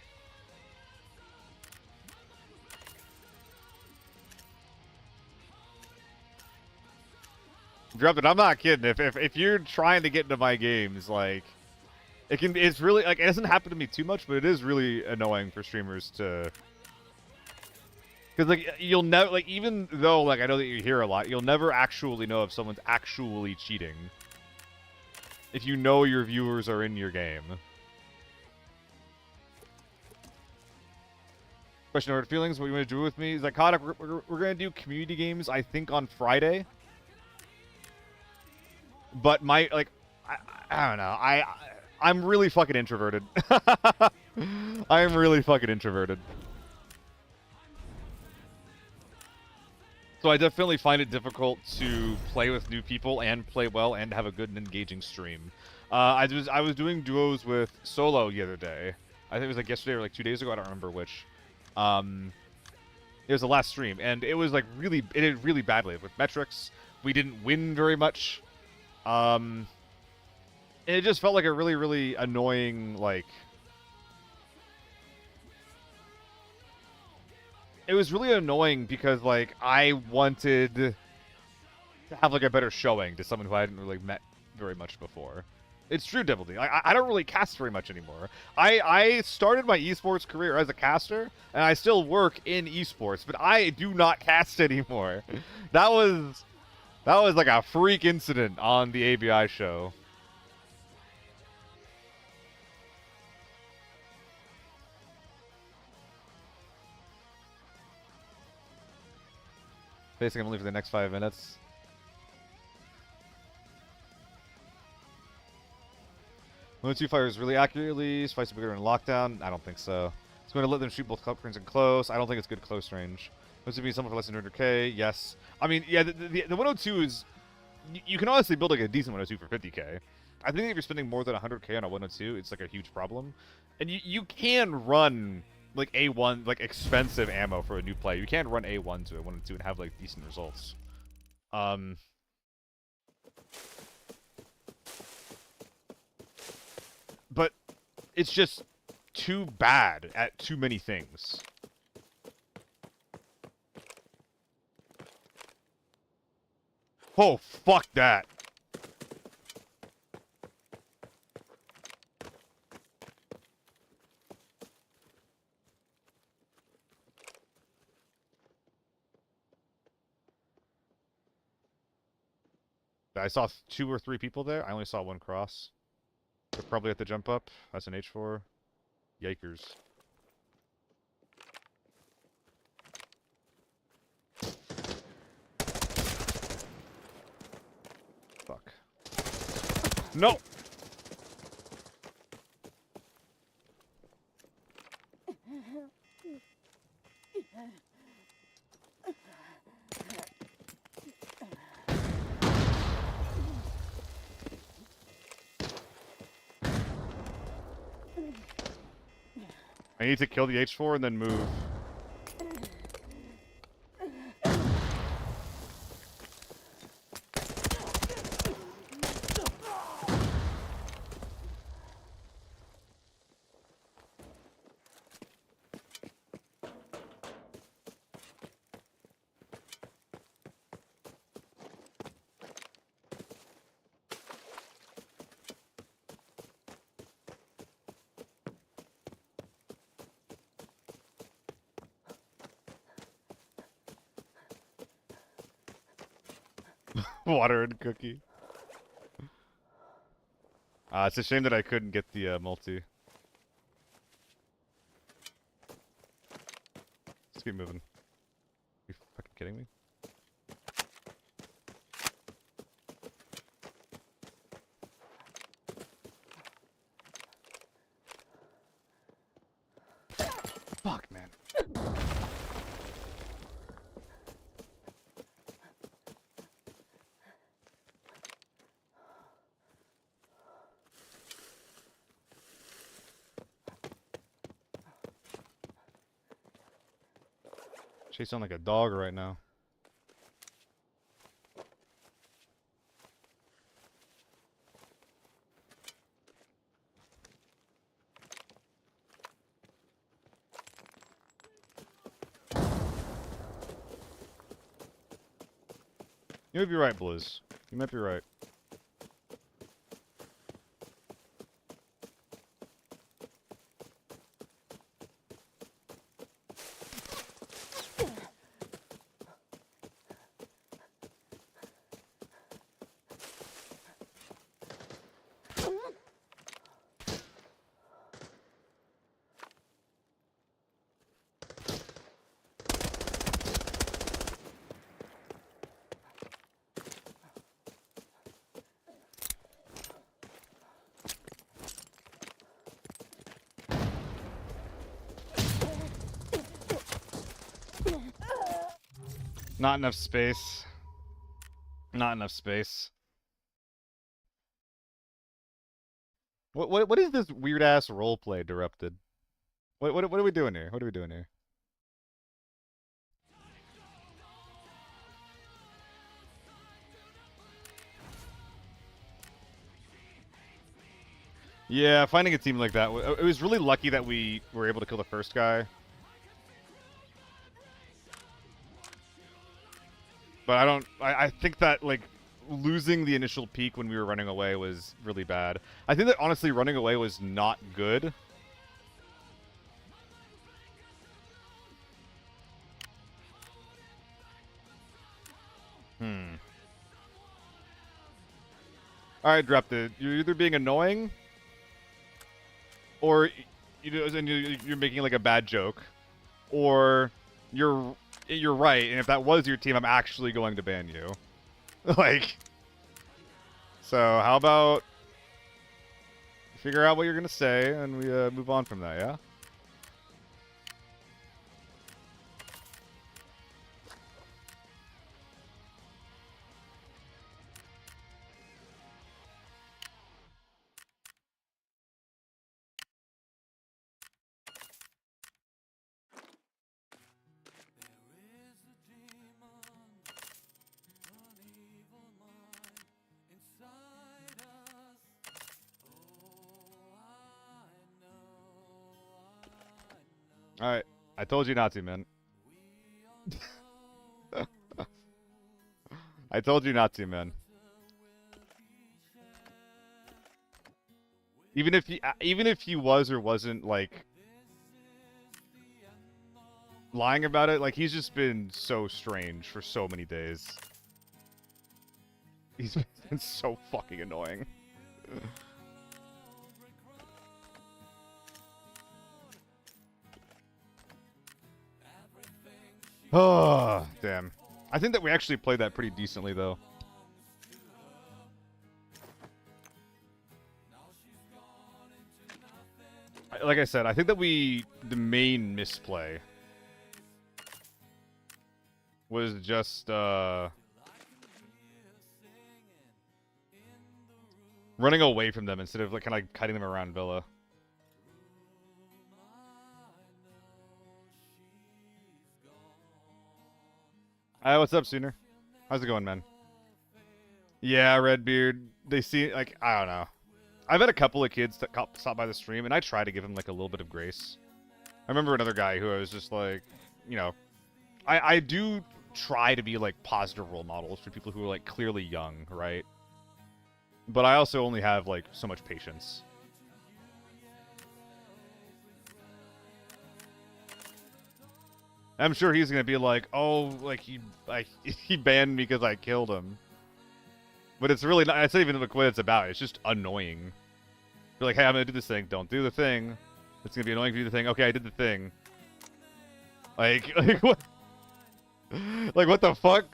Drop it. I'm not kidding. If you're trying to get into my games, like, it's really, like, it doesn't happen to me too much, but it is really annoying for streamers to, because, like, you'll never, like, even though, like, I know that you hear a lot, you'll never actually know if someone's actually cheating if you know your viewers are in your game. Question: Hurt feelings? What you want to do with me? Is like, Kodak, we're gonna do community games, I think, on Friday. But my, like, I don't know. I'm really fucking introverted. I'm really fucking introverted. So I definitely find it difficult to play with new people and play well and have a good and engaging stream. I was doing duos with Solo the other day. I think it was like yesterday or like 2 days ago. I don't remember which. It was the last stream, and it was like it did really badly with metrics. We didn't win very much. It just felt like a really, really annoying, like... It was really annoying because, like, I wanted to have, like, a better showing to someone who I hadn't really met very much before. It's true, Devil D. I don't really cast very much anymore. I started my esports career as a caster, and I still work in esports, but I do not cast anymore. That was like a freak incident on the ABI show. Basically, I'm only for the next 5 minutes. When two fires really accurately, Spice is bigger in lockdown. I don't think so. It's going to let them shoot both cranes in close. I don't think it's good close range. What's it be someone for less than 200k? Yes. I mean, yeah, the 102 is... You can honestly build like a decent 102 for 50k. I think if you're spending more than 100k on a 102, it's like a huge problem. And you can run like A1, like expensive ammo for a new player. You can run A1 to a 102 and have like decent results. But it's just too bad at too many things. Oh, fuck that. I saw 2 or 3 people there. I only saw 1 cross. They're probably at the jump up. That's an H4. Yikers. Fuck. No! I need to kill the H4 and then move. Water and cookie. It's a shame that I couldn't get the multi. Let's keep moving. Are you fucking kidding me? Fuck, man. Chasing like a dog right now. You might be right, Blizz. You might be right. Not enough space. Not enough space. What is this weird ass roleplay Derupted? What are we doing here? What are we doing here? Yeah, finding a team like that, it was really lucky that we were able to kill the first guy. But I think that, like, losing the initial peak when we were running away was really bad. I think that, honestly, running away was not good. Alright, Drepted. You're either being annoying, or you're making, like, a bad joke, or you're right, and if that was your team, I'm actually going to ban you. Like, so how about figure out what you're gonna say, and we move on from that, yeah? Alright, I told you not to, man. I told you not to, man. Even if he was or wasn't, like, lying about it, like, he's just been so strange for so many days. He's been so fucking annoying. Oh, damn. I think that we actually played that pretty decently, though. Like I said, I think that the main misplay was just, running away from them instead of, like, kind of like kiting them around Villa. Hi, what's up, Sooner? How's it going, man? Yeah, Redbeard. They see, like, I don't know. I've had a couple of kids that stop by the stream, and I try to give them, like, a little bit of grace. I remember another guy who I was just like, you know, I do try to be, like, positive role models for people who are, like, clearly young, right? But I also only have, like, so much patience. I'm sure he's gonna be like, oh, like, he banned me because I killed him. But it's really not, it's not even what it's about. It's just annoying. You're like, hey, I'm gonna do this thing. Don't do the thing. It's gonna be annoying if you do the thing. Okay, I did the thing. Like what? Like what the fuck?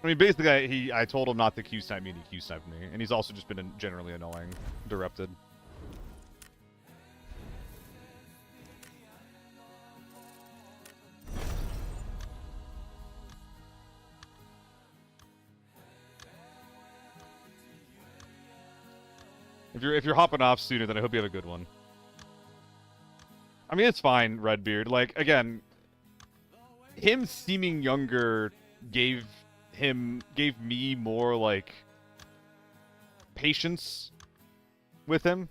I mean, basically, I told him not to Q-snipe me, and he Q-sniped me, and he's also just been generally annoying, Direpted. If you're hopping off sooner, then I hope you have a good one. I mean, it's fine, Redbeard. Like, again, him seeming younger gave me more, like, patience with him.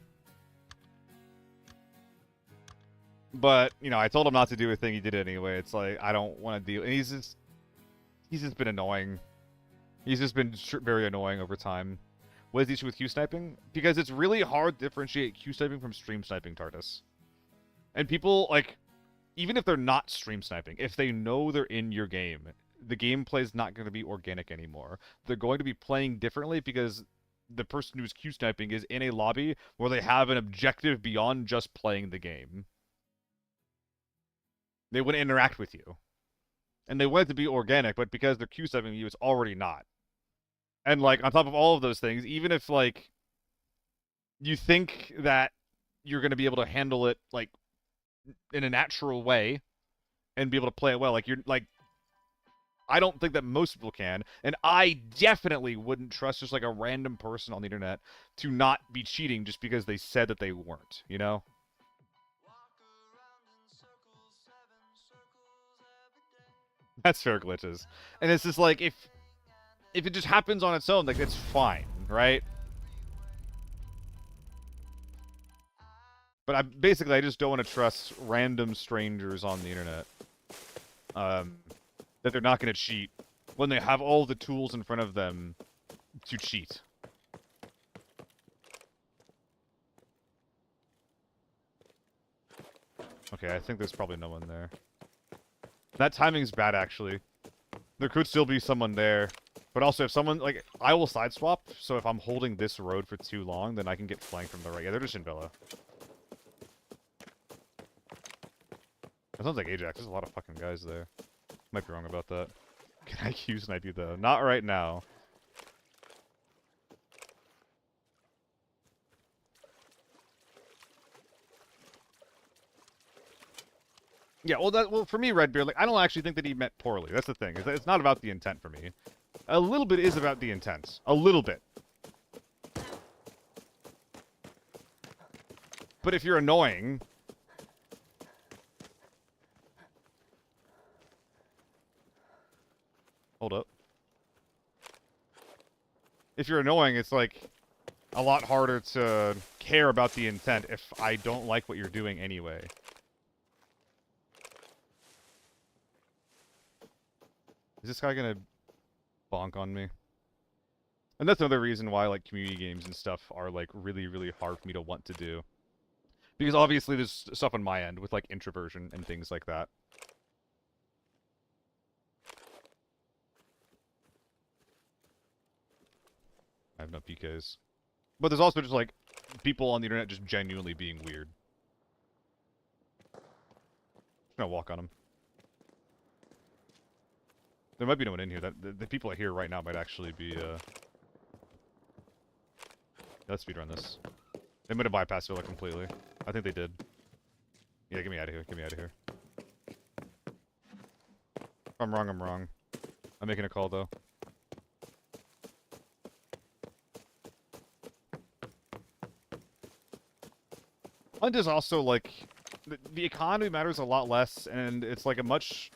But, you know, I told him not to do a thing, he did it anyway. It's like, I don't want to deal... And he's just been annoying. He's just been very annoying over time. What is the issue with Q-sniping? Because it's really hard to differentiate Q-sniping from stream sniping, Tardis. And people, like, even if they're not stream sniping, if they know they're in your game, the gameplay is not going to be organic anymore. They're going to be playing differently because the person who's Q-sniping is in a lobby where they have an objective beyond just playing the game. They want to interact with you. And they want it to be organic, but because they're Q-sniping you, it's already not. And, like, on top of all of those things, even if, like, you think that you're going to be able to handle it, like, in a natural way and be able to play it well, like, you're, like, I don't think that most people can, and I definitely wouldn't trust just, like, a random person on the internet to not be cheating just because they said that they weren't, you know? That's fair, Glitches. And it's just, like, if it just happens on its own, like, it's fine, right? But basically, I just don't want to trust random strangers on the internet. That they're not going to cheat when they have all the tools in front of them to cheat. Okay, I think there's probably no one there. That timing's bad, actually. There could still be someone there. But also, if someone, like, I will sideswap, so if I'm holding this road for too long, then I can get flanked from the right. Yeah, they're just in Villa. That sounds like Ajax. There's a lot of fucking guys there. Might be wrong about that. Can I Q-snipe you, though? Not right now. Yeah, well, for me, Redbeard, like, I don't actually think that he meant poorly. That's the thing. It's not about the intent for me. A little bit is about the intent. A little bit. But if you're annoying... Hold up. If you're annoying, it's, like, a lot harder to care about the intent if I don't like what you're doing anyway. Is this guy gonna bonk on me? And that's another reason why, like, community games and stuff are, like, really, really hard for me to want to do. Because obviously there's stuff on my end with, like, introversion and things like that. I have no PKs. But there's also just, like, people on the internet just genuinely being weird. Just gonna walk on them. There might be no one in here. The people I hear right now might actually be, Let's speedrun this. They might have bypassed Villa completely. I think they did. Yeah, get me out of here. Get me out of here. If I'm wrong, I'm wrong. I'm making a call, though. Hunt is also, like... The economy matters a lot less, and it's, like, a much...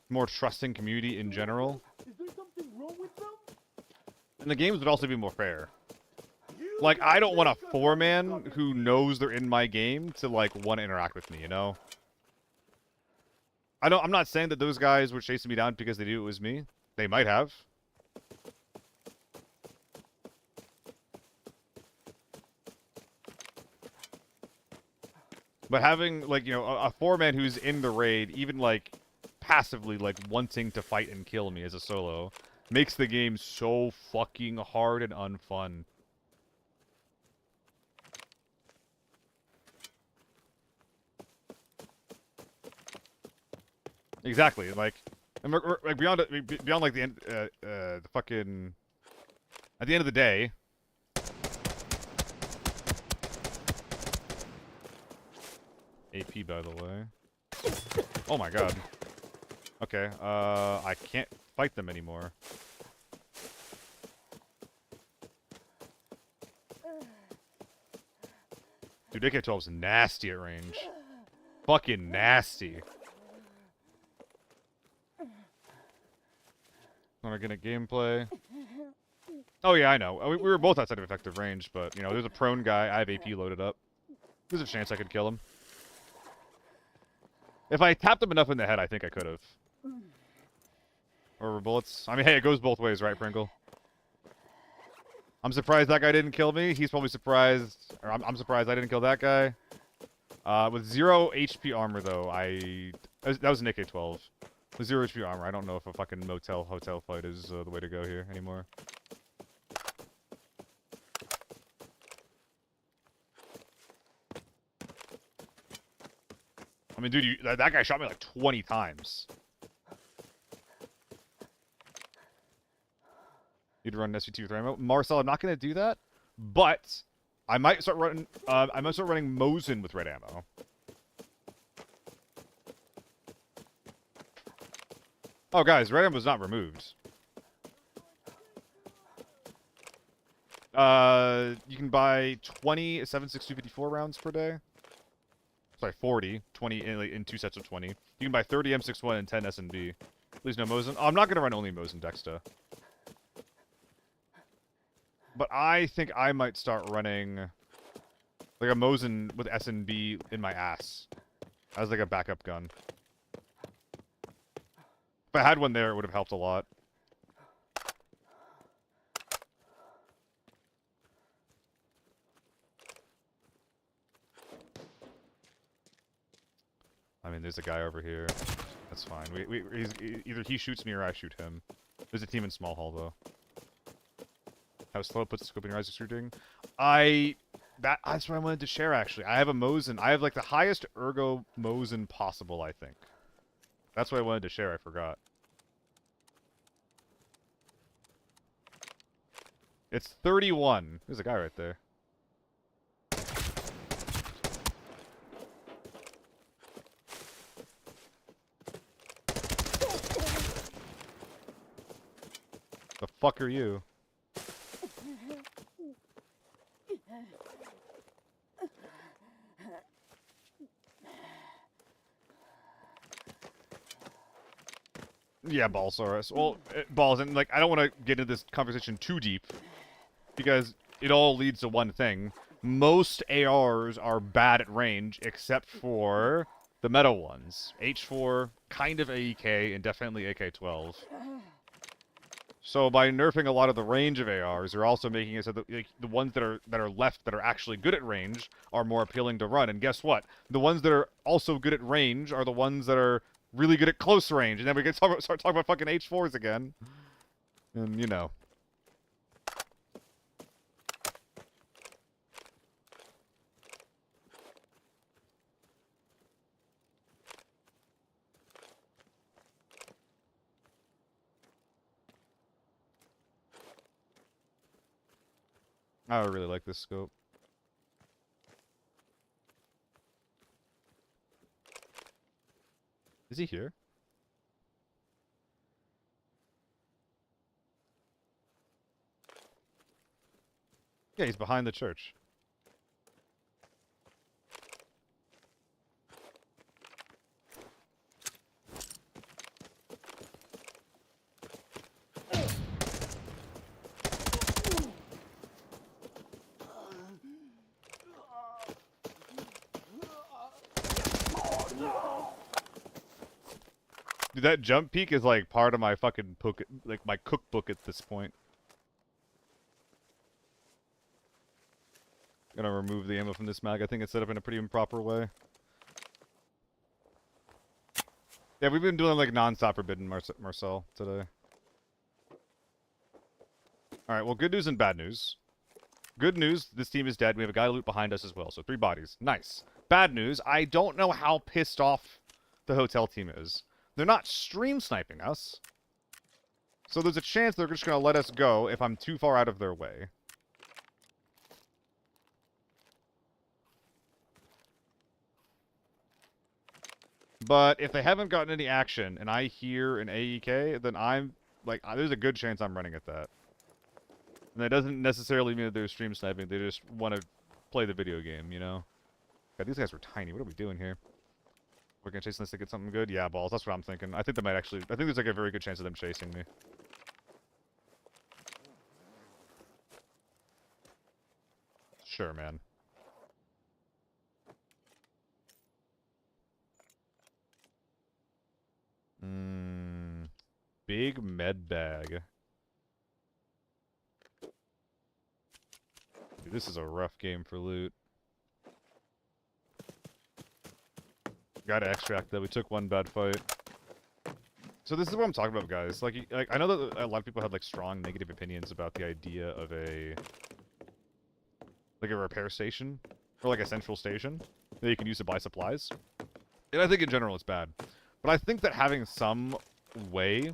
more trusting community in general. Is there something wrong with them? And the games would also be more fair. Like, I don't want a 4-man who knows they're in my game to, like, want to interact with me, you know? I'm not saying that those guys were chasing me down because they knew it was me. They might have. But having, like, you know, a 4-man who's in the raid, even, like, passively, like, wanting to fight and kill me as a solo, makes the game so fucking hard and unfun. Exactly. Like, and like beyond like the end, the fucking. At the end of the day. AP, by the way. Oh my god. Okay. I can't fight them anymore. Dude, AK-12's nasty at range. Fucking nasty. Wanna get a gameplay? Oh yeah, I know. We were both outside of effective range, but, you know, there's a prone guy. I have AP loaded up. There's a chance I could kill him. If I tapped him enough in the head, I think I could have. Or bullets. I mean, hey, it goes both ways, right, Pringle? I'm surprised that guy didn't kill me. He's probably surprised... Or I'm surprised I didn't kill that guy. With 0 HP armor, though, that was an AK-12. With 0 HP armor, I don't know if a fucking hotel fight is the way to go here anymore. I mean, dude, that guy shot me like 20 times. You'd run SVT with Ramo. Marcel, I'm not going to do that, but I might start running. I might start running Mosin with red ammo. Oh, guys, red ammo's not removed. You can buy 20 7.62 54 rounds per day. Sorry, 40, 20 in 2 sets of 20. You can buy 30 M61 and 10 S&B. Please no Mosin. Oh, I'm not gonna run only Mosin Dexta. But I think I might start running like a Mosin with S&B in my ass as like a backup gun. If I had one there, it would have helped a lot. I mean, there's a guy over here. That's fine. Either he shoots me or I shoot him. There's a team in small hall, though. How slow puts the scope in your eyes extruding. That's what I wanted to share, actually. I have a Mosin. I have, like, the highest ergo Mosin possible, I think. That's what I wanted to share. I forgot. It's 31. There's a guy right there. The fuck are you? Yeah, Balsaurus. Well, balls, and like, I don't want to get into this conversation too deep, because it all leads to one thing. Most ARs are bad at range, except for the meta ones. H4, kind of AEK, and definitely AK-12. So by nerfing a lot of the range of ARs, they're also making it so that like, the ones that are left that are actually good at range are more appealing to run. And guess what? The ones that are also good at range are the ones that are really good at close range. And then we can start talking about fucking H4s again. And, you know. I really like this scope. Is he here? Yeah, he's behind the church. Dude, that jump peak is like part of my fucking like my cookbook at this point. Gonna remove the ammo from this mag. I think it's set up in a pretty improper way. Yeah, we've been doing like non-stop forbidden Marcel today. Alright, well, good news and bad news. Good news, this team is dead. We have a guy loot behind us as well, so 3 bodies. Nice. Bad news, I don't know how pissed off the hotel team is. They're not stream sniping us. So there's a chance they're just going to let us go if I'm too far out of their way. But if they haven't gotten any action and I hear an AEK, then I'm, like, there's a good chance I'm running at that. And that doesn't necessarily mean that they're stream sniping. They just want to play the video game, you know? God, these guys were tiny. What are we doing here? We're going to chase unless they get something good? Yeah, balls. That's what I'm thinking. I think they might actually... I think there's, like, a very good chance of them chasing me. Sure, man. Big med bag. Dude, this is a rough game for loot. Gotta extract that. We took one bad fight. So this is what I'm talking about, guys. Like I know that a lot of people have like strong negative opinions about the idea of a repair station or like a central station that you can use to buy supplies. And I think in general it's bad. But I think that having some way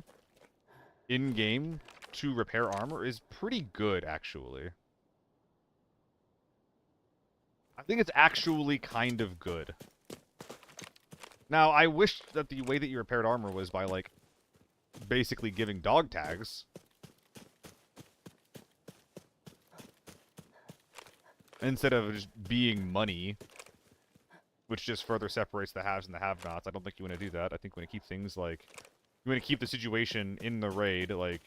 in game to repair armor is pretty good, actually. I think it's actually kind of good. Now, I wish that the way that you repaired armor was by, like, basically giving dog tags. Instead of just being money, which just further separates the haves and the have-nots. I don't think you want to do that. I think you want to keep things, like... You want to keep the situation in the raid, like,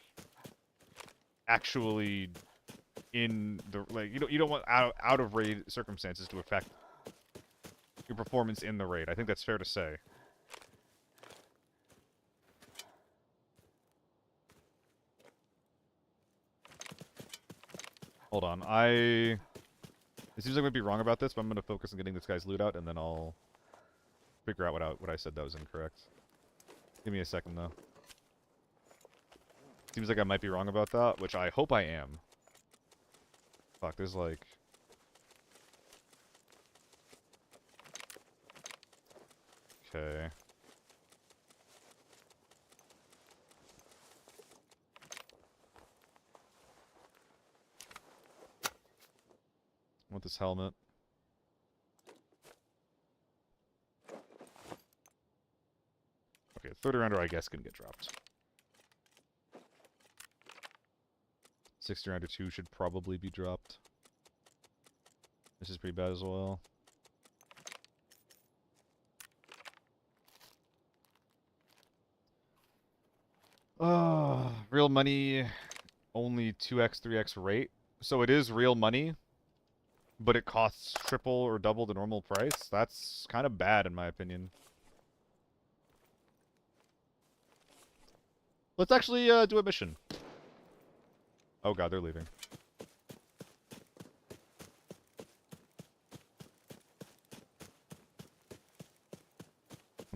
actually in the... Like, you don't want out of raid circumstances to affect your performance in the raid. I think that's fair to say. Hold on, it seems like I might be wrong about this, but I'm going to focus on getting this guy's loot out, and then I'll figure out what I said that was incorrect. Give me a second, though. Seems like I might be wrong about that, which I hope I am. Fuck, there's like... Okay. I want this helmet. Okay, 30 rounder I guess can get dropped. 60 rounder 2 should probably be dropped. This is pretty bad as well. Real money, only 2x, 3x rate. So it is real money, but it costs triple or double the normal price. That's kind of bad in my opinion. Let's actually do a mission. Oh god, they're leaving.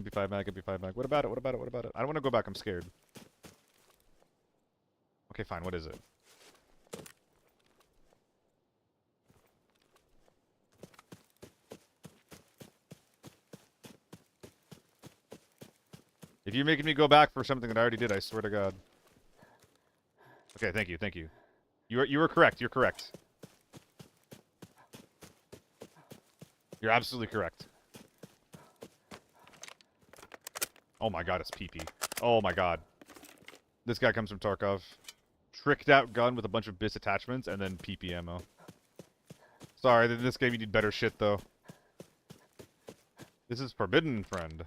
MP5 mag, MP5 mag. What about it? What about it? What about it? I don't want to go back. I'm scared. Okay, fine. What is it? If you're making me go back for something that I already did, I swear to God. Okay, thank you, thank you. You were correct. You're correct. You're absolutely correct. Oh my god, it's PP. Oh my god. This guy comes from Tarkov. Tricked out gun with a bunch of BIS attachments and then PP ammo. Sorry, in this game you need better shit though. This is forbidden, friend.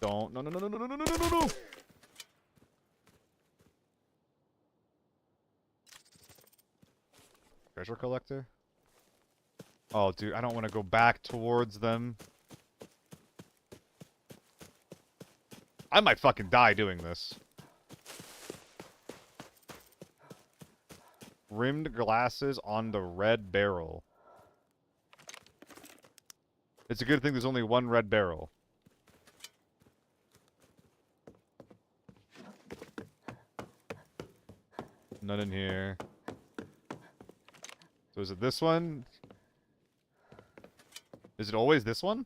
Don't. No, no, no, no, no, no, no, no, no, no! Treasure collector? Oh, dude, I don't want to go back towards them. I might fucking die doing this. Rimmed glasses on the red barrel. It's a good thing there's only one red barrel. None in here. So is it this one? Is it always this one?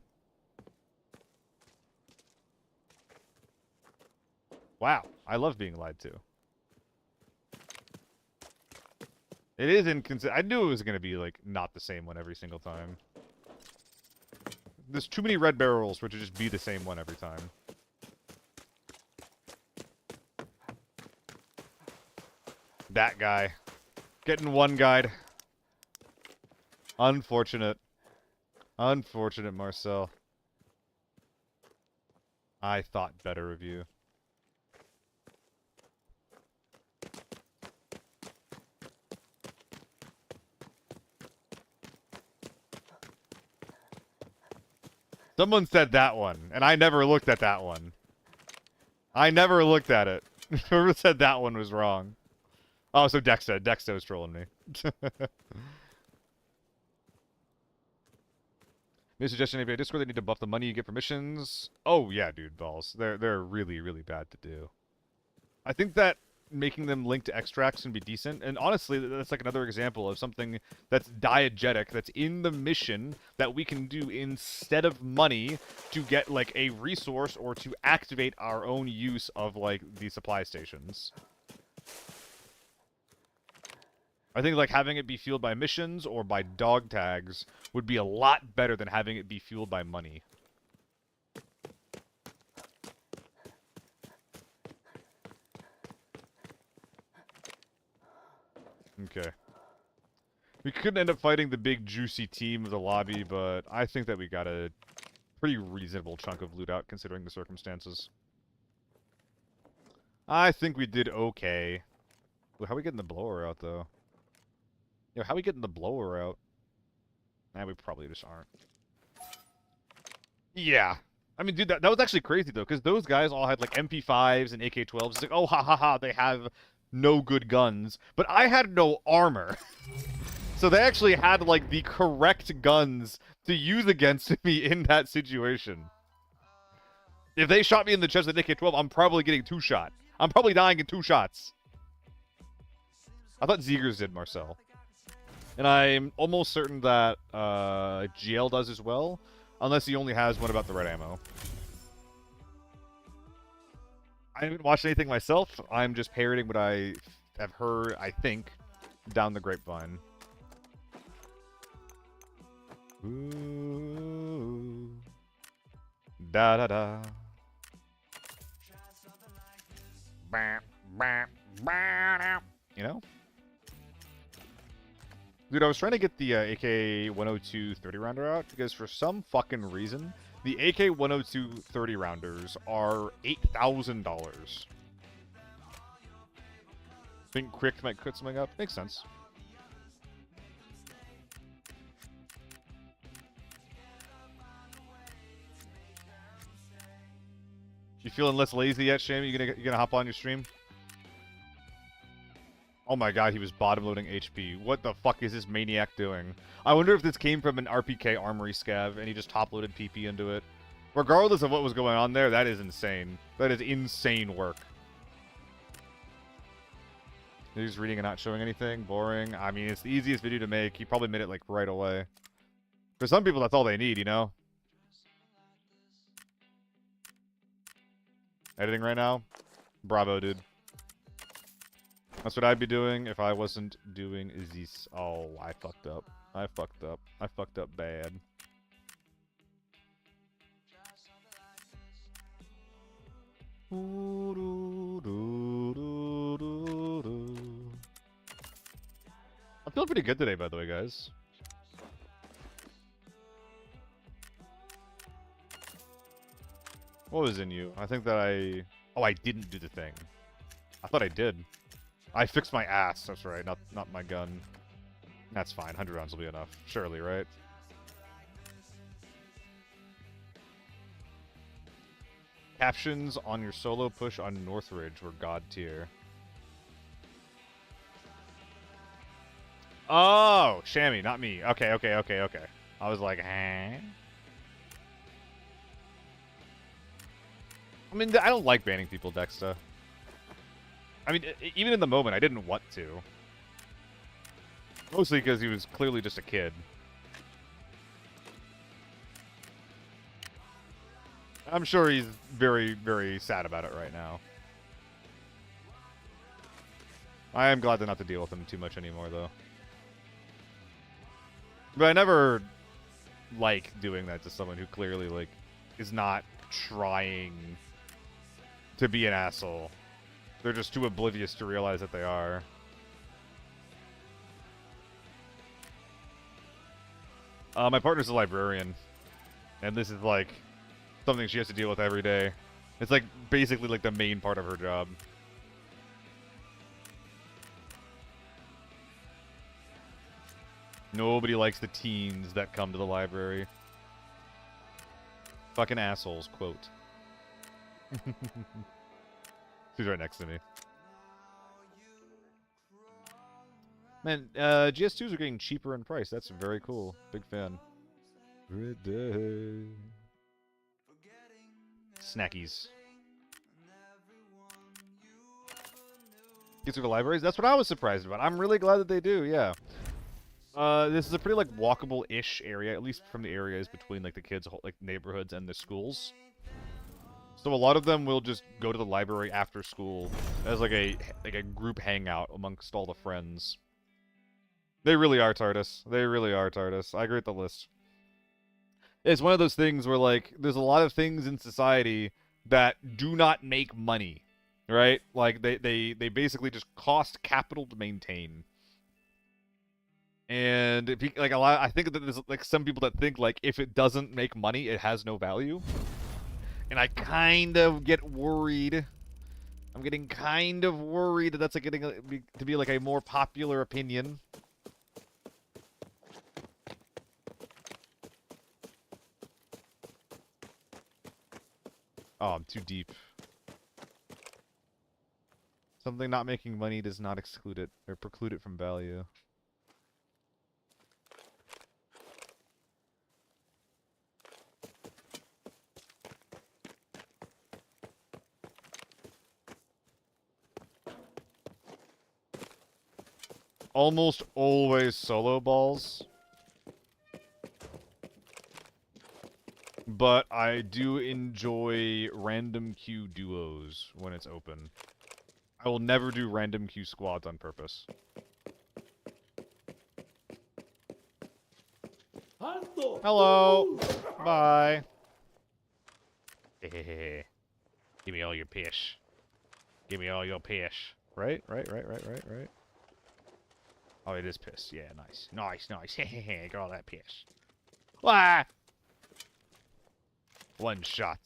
Wow, I love being lied to. It is inconsistent. I knew it was going to be, like, not the same one every single time. There's too many red barrels for it to just be the same one every time. That guy. Getting one guide. Unfortunate. Unfortunate, Marcel. I thought better of you. Someone said that one, and I never looked at that one. I never looked at it. Whoever said that one was wrong. Oh, so Dexta. Dexta was trolling me. New suggestion, API Discord, they need to buff the money you get for missions. Oh, yeah, dude, balls. They're really, really bad to do. I think that making them linked to extracts can be decent. And honestly, that's like another example of something that's diegetic, that's in the mission, that we can do instead of money to get, like, a resource or to activate our own use of, like, the supply stations. I think, like, having it be fueled by missions or by dog tags would be a lot better than having it be fueled by money. Okay. We could end up fighting the big juicy team of the lobby, but I think that we got a pretty reasonable chunk of loot out considering the circumstances. I think we did okay. Ooh, how are we getting the blower out, though? Yo, how are we getting the blower out? Nah, we probably just aren't. Yeah. I mean, dude, that was actually crazy, though, because those guys all had, like, MP5s and AK-12s. It's like, oh, ha, ha, ha, they have no good guns. But I had no armor. So they actually had, like, the correct guns to use against me in that situation. If they shot me in the chest with an AK-12, I'm probably getting 2-shot. I'm probably dying in 2 shots. I thought Zegers did, Marcel. And I'm almost certain that GL does as well, unless he only has one about the red ammo. I haven't watched anything myself. I'm just parroting what I have heard, I think, down the grapevine. Ooh. Da da da. You know? Dude, I was trying to get the AK-102 30-rounder out because for some fucking reason, the AK-102 30-rounders are $8,000. Think Crick might cut something up? Makes sense. You feeling less lazy yet, Shame? You gonna hop on your stream? Oh my god, he was bottom loading HP. What the fuck is this maniac doing? I wonder if this came from an RPK armory scav and he just top loaded PP into it. Regardless of what was going on there, that is insane. That is insane work. He's reading and not showing anything. Boring. I mean, it's the easiest video to make. He probably made it like right away. For some people, that's all they need, you know? Editing right now? Bravo, dude. That's what I'd be doing if I wasn't doing this. Oh, I fucked up. I fucked up. I fucked up bad. I'm feeling pretty good today, by the way, guys. What was in you? I think that I... Oh, I didn't do the thing. I thought I did. I fixed my ass. That's right. Not my gun. That's fine. 100 rounds will be enough. Surely, right? Captions on your solo push on Northridge were god tier. Oh, Shammy, not me. Okay. I was like, huh? I mean, I don't like banning people, Dexta. I mean, even in the moment, I didn't want to. Mostly because he was clearly just a kid. I'm sure he's very, very sad about it right now. I am glad to not to deal with him too much anymore, though. But I never like doing that to someone who clearly, like, is not trying to be an asshole. They're just too oblivious to realize that they are. My partner's a librarian, and this is, like, something she has to deal with every day. It's, like, basically, like, the main part of her job. Nobody likes the teens that come to the library. Fucking assholes, quote. She's right next to me. Man, GS2s are getting cheaper in price. That's very cool. Big fan. Snackies. Get through the libraries? That's what I was surprised about. I'm really glad that they do, yeah. This is a pretty, like, walkable-ish area, at least from the areas between, like, the kids' like neighborhoods and the schools. So a lot of them will just go to the library after school as, like a group hangout amongst all the friends. They really are TARDIS. They really are TARDIS. I agree with the list. It's one of those things where, like, there's a lot of things in society that do not make money, right? Like, they basically just cost capital to maintain. And if you, like, I think that there's, like, some people that think, like, if it doesn't make money, it has no value. And I kind of get worried. I'm getting kind of worried that that's, like, getting to be, like, a more popular opinion. Oh, I'm too deep. Something not making money does not exclude it, or preclude it from value. Almost always solo balls. But I do enjoy random queue duos when it's open. I will never do random queue squads on purpose. Hello. Bye. Give me all your piss. Give me all your piss. Right? Right. Oh, it is piss. Yeah, nice. Nice. Got all that piss. Ah! One shot.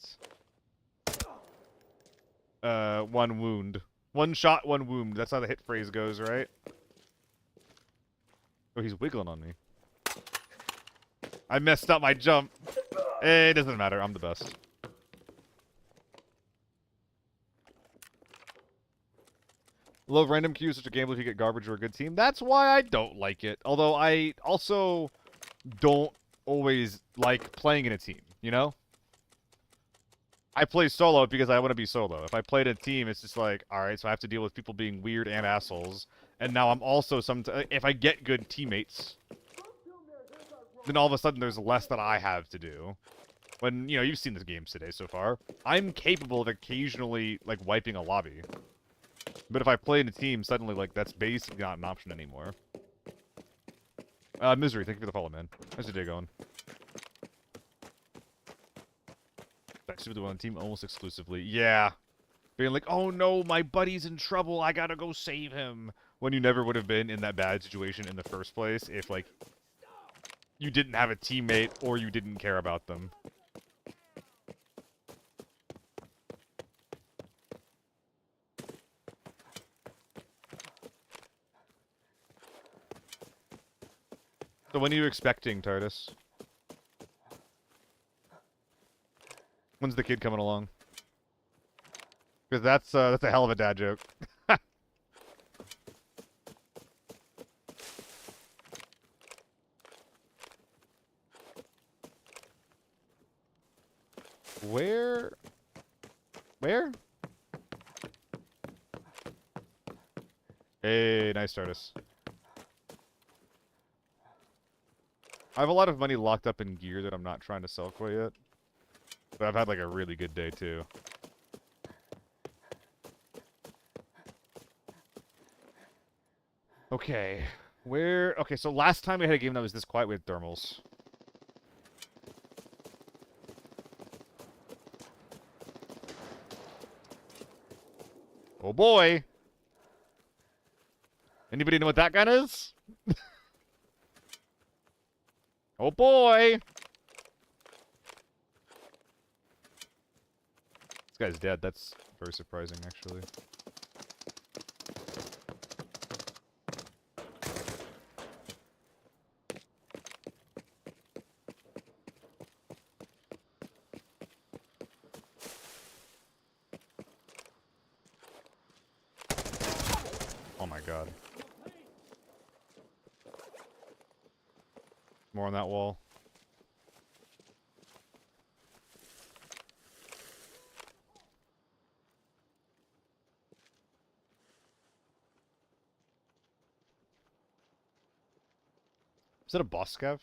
One wound. One shot, one wound. That's how the hit phrase goes, right? Oh, he's wiggling on me. I messed up my jump. It doesn't matter. I'm the best. Love random queues, such a gamble if you get garbage or a good team. That's why I don't like it. Although I also don't always like playing in a team, you know? I play solo because I want to be solo. If I played a team, it's just like, alright, so I have to deal with people being weird and assholes. And now I'm also if I get good teammates, then all of a sudden there's less that I have to do. When, you know, you've seen the games today so far. I'm capable of occasionally, like, wiping a lobby. But if I play in a team, suddenly, like, that's basically not an option anymore. Misery, thank you for the follow, man. How's your day going? Back to the one team almost exclusively. Yeah. Being like, oh no, my buddy's in trouble, I gotta go save him. When you never would have been in that bad situation in the first place if, like, you didn't have a teammate or you didn't care about them. So when are you expecting, TARDIS? When's the kid coming along? Because that's a hell of a dad joke. Where? Hey, nice TARDIS. I have a lot of money locked up in gear that I'm not trying to sell quite yet. But I've had like a really good day too. Okay. Where... Okay, so last time we had a game that was this quiet, we had thermals. Oh boy! Anybody know what that gun is? Oh boy! This guy's dead. That's very surprising, actually. Oh my god. More on that wall. Is that a boss scav?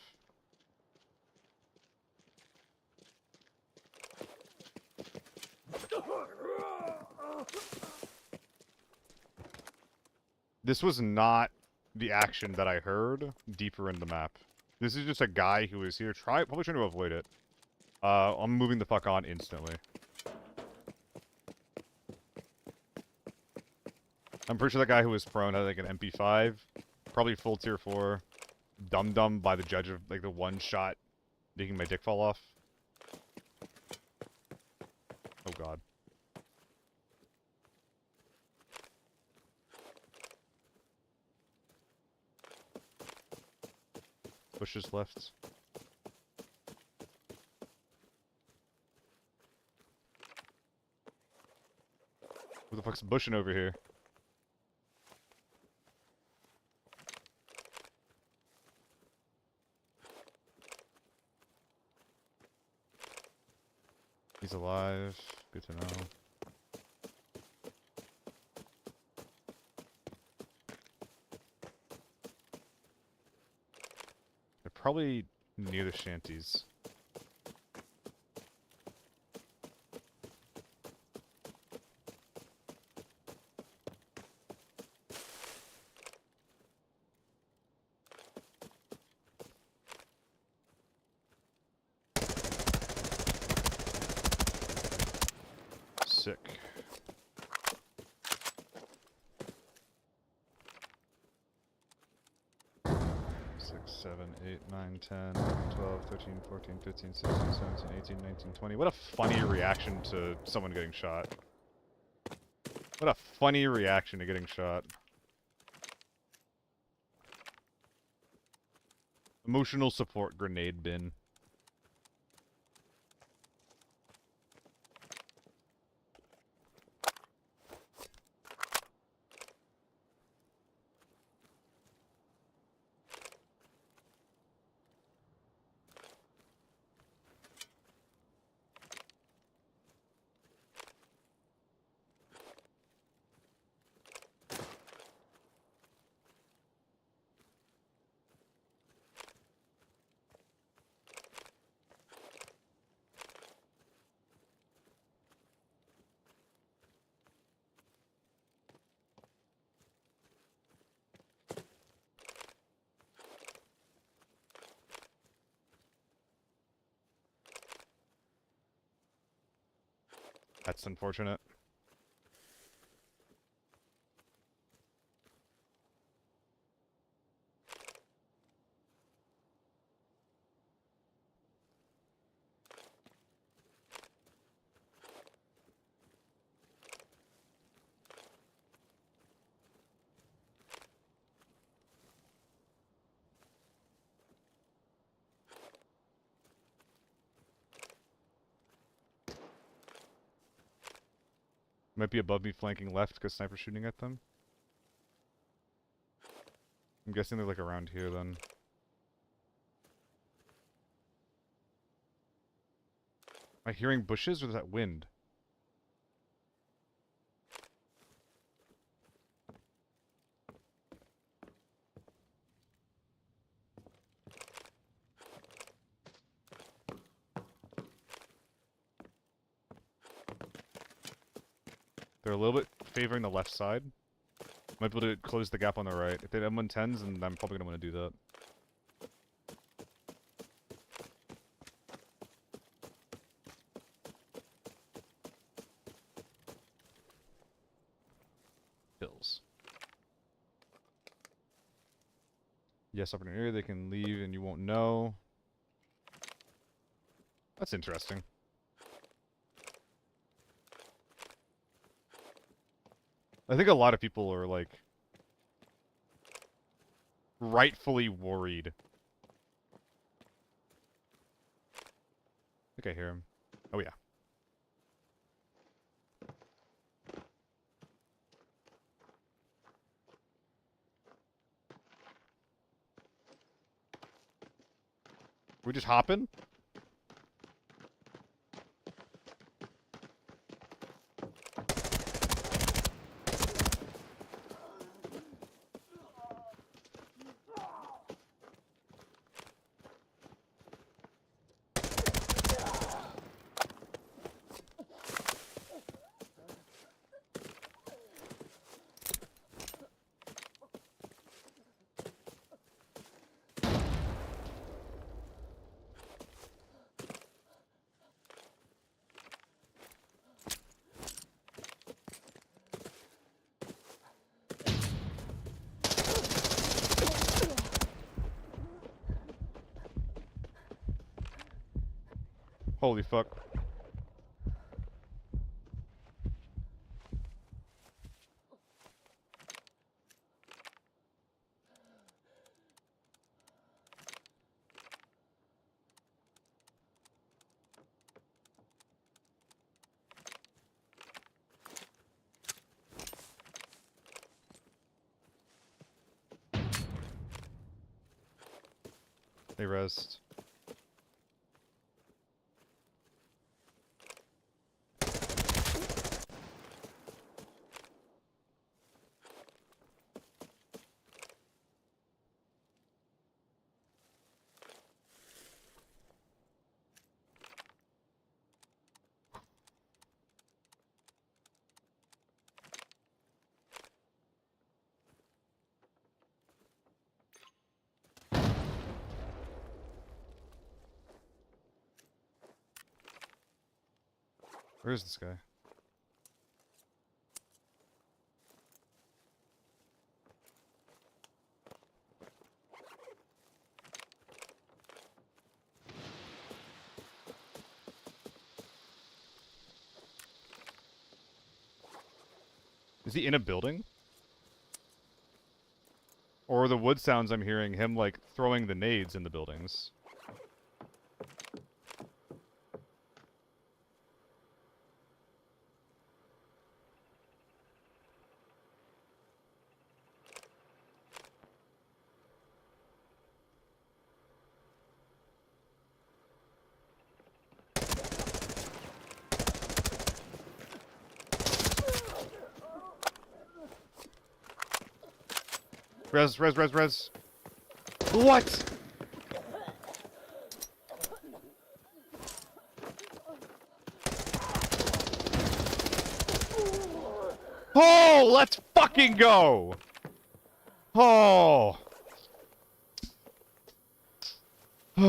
This was not the action that I heard deeper in the map. This is just a guy who is here probably trying to avoid it. I'm moving the fuck on instantly. I'm pretty sure that guy who was prone had like an MP5. Probably full tier 4. Dum-dum by the judge of like the one shot making my dick fall off. Oh god. Bushes left. Who the fuck's bushing over here? He's alive. Good to know. They're probably near the shanties. Sick. 6, 7, 8, 9, 10, 12, 13, 14, 15, 16, 17, 18, 19, 20. What a funny reaction to someone getting shot. What a funny reaction to getting shot. Emotional support grenade bin. That's unfortunate. Might be above me flanking left because sniper's shooting at them. I'm guessing they're like around here then. Am I hearing bushes or is that wind? They're a little bit favoring the left side. Might be able to close the gap on the right. If they have M110s, then I'm probably gonna want to do that. Hills. Yes, up in an area they can leave and you won't know. That's interesting. I think a lot of people are, like, rightfully worried. I think I hear him. Oh, yeah. We just hopping? Holy fuck. They rest. Where is this guy? Is he in a building? Or the wood sounds I'm hearing him, like, throwing the nades in the buildings? Res. What? Oh, let's fucking go! Oh. 2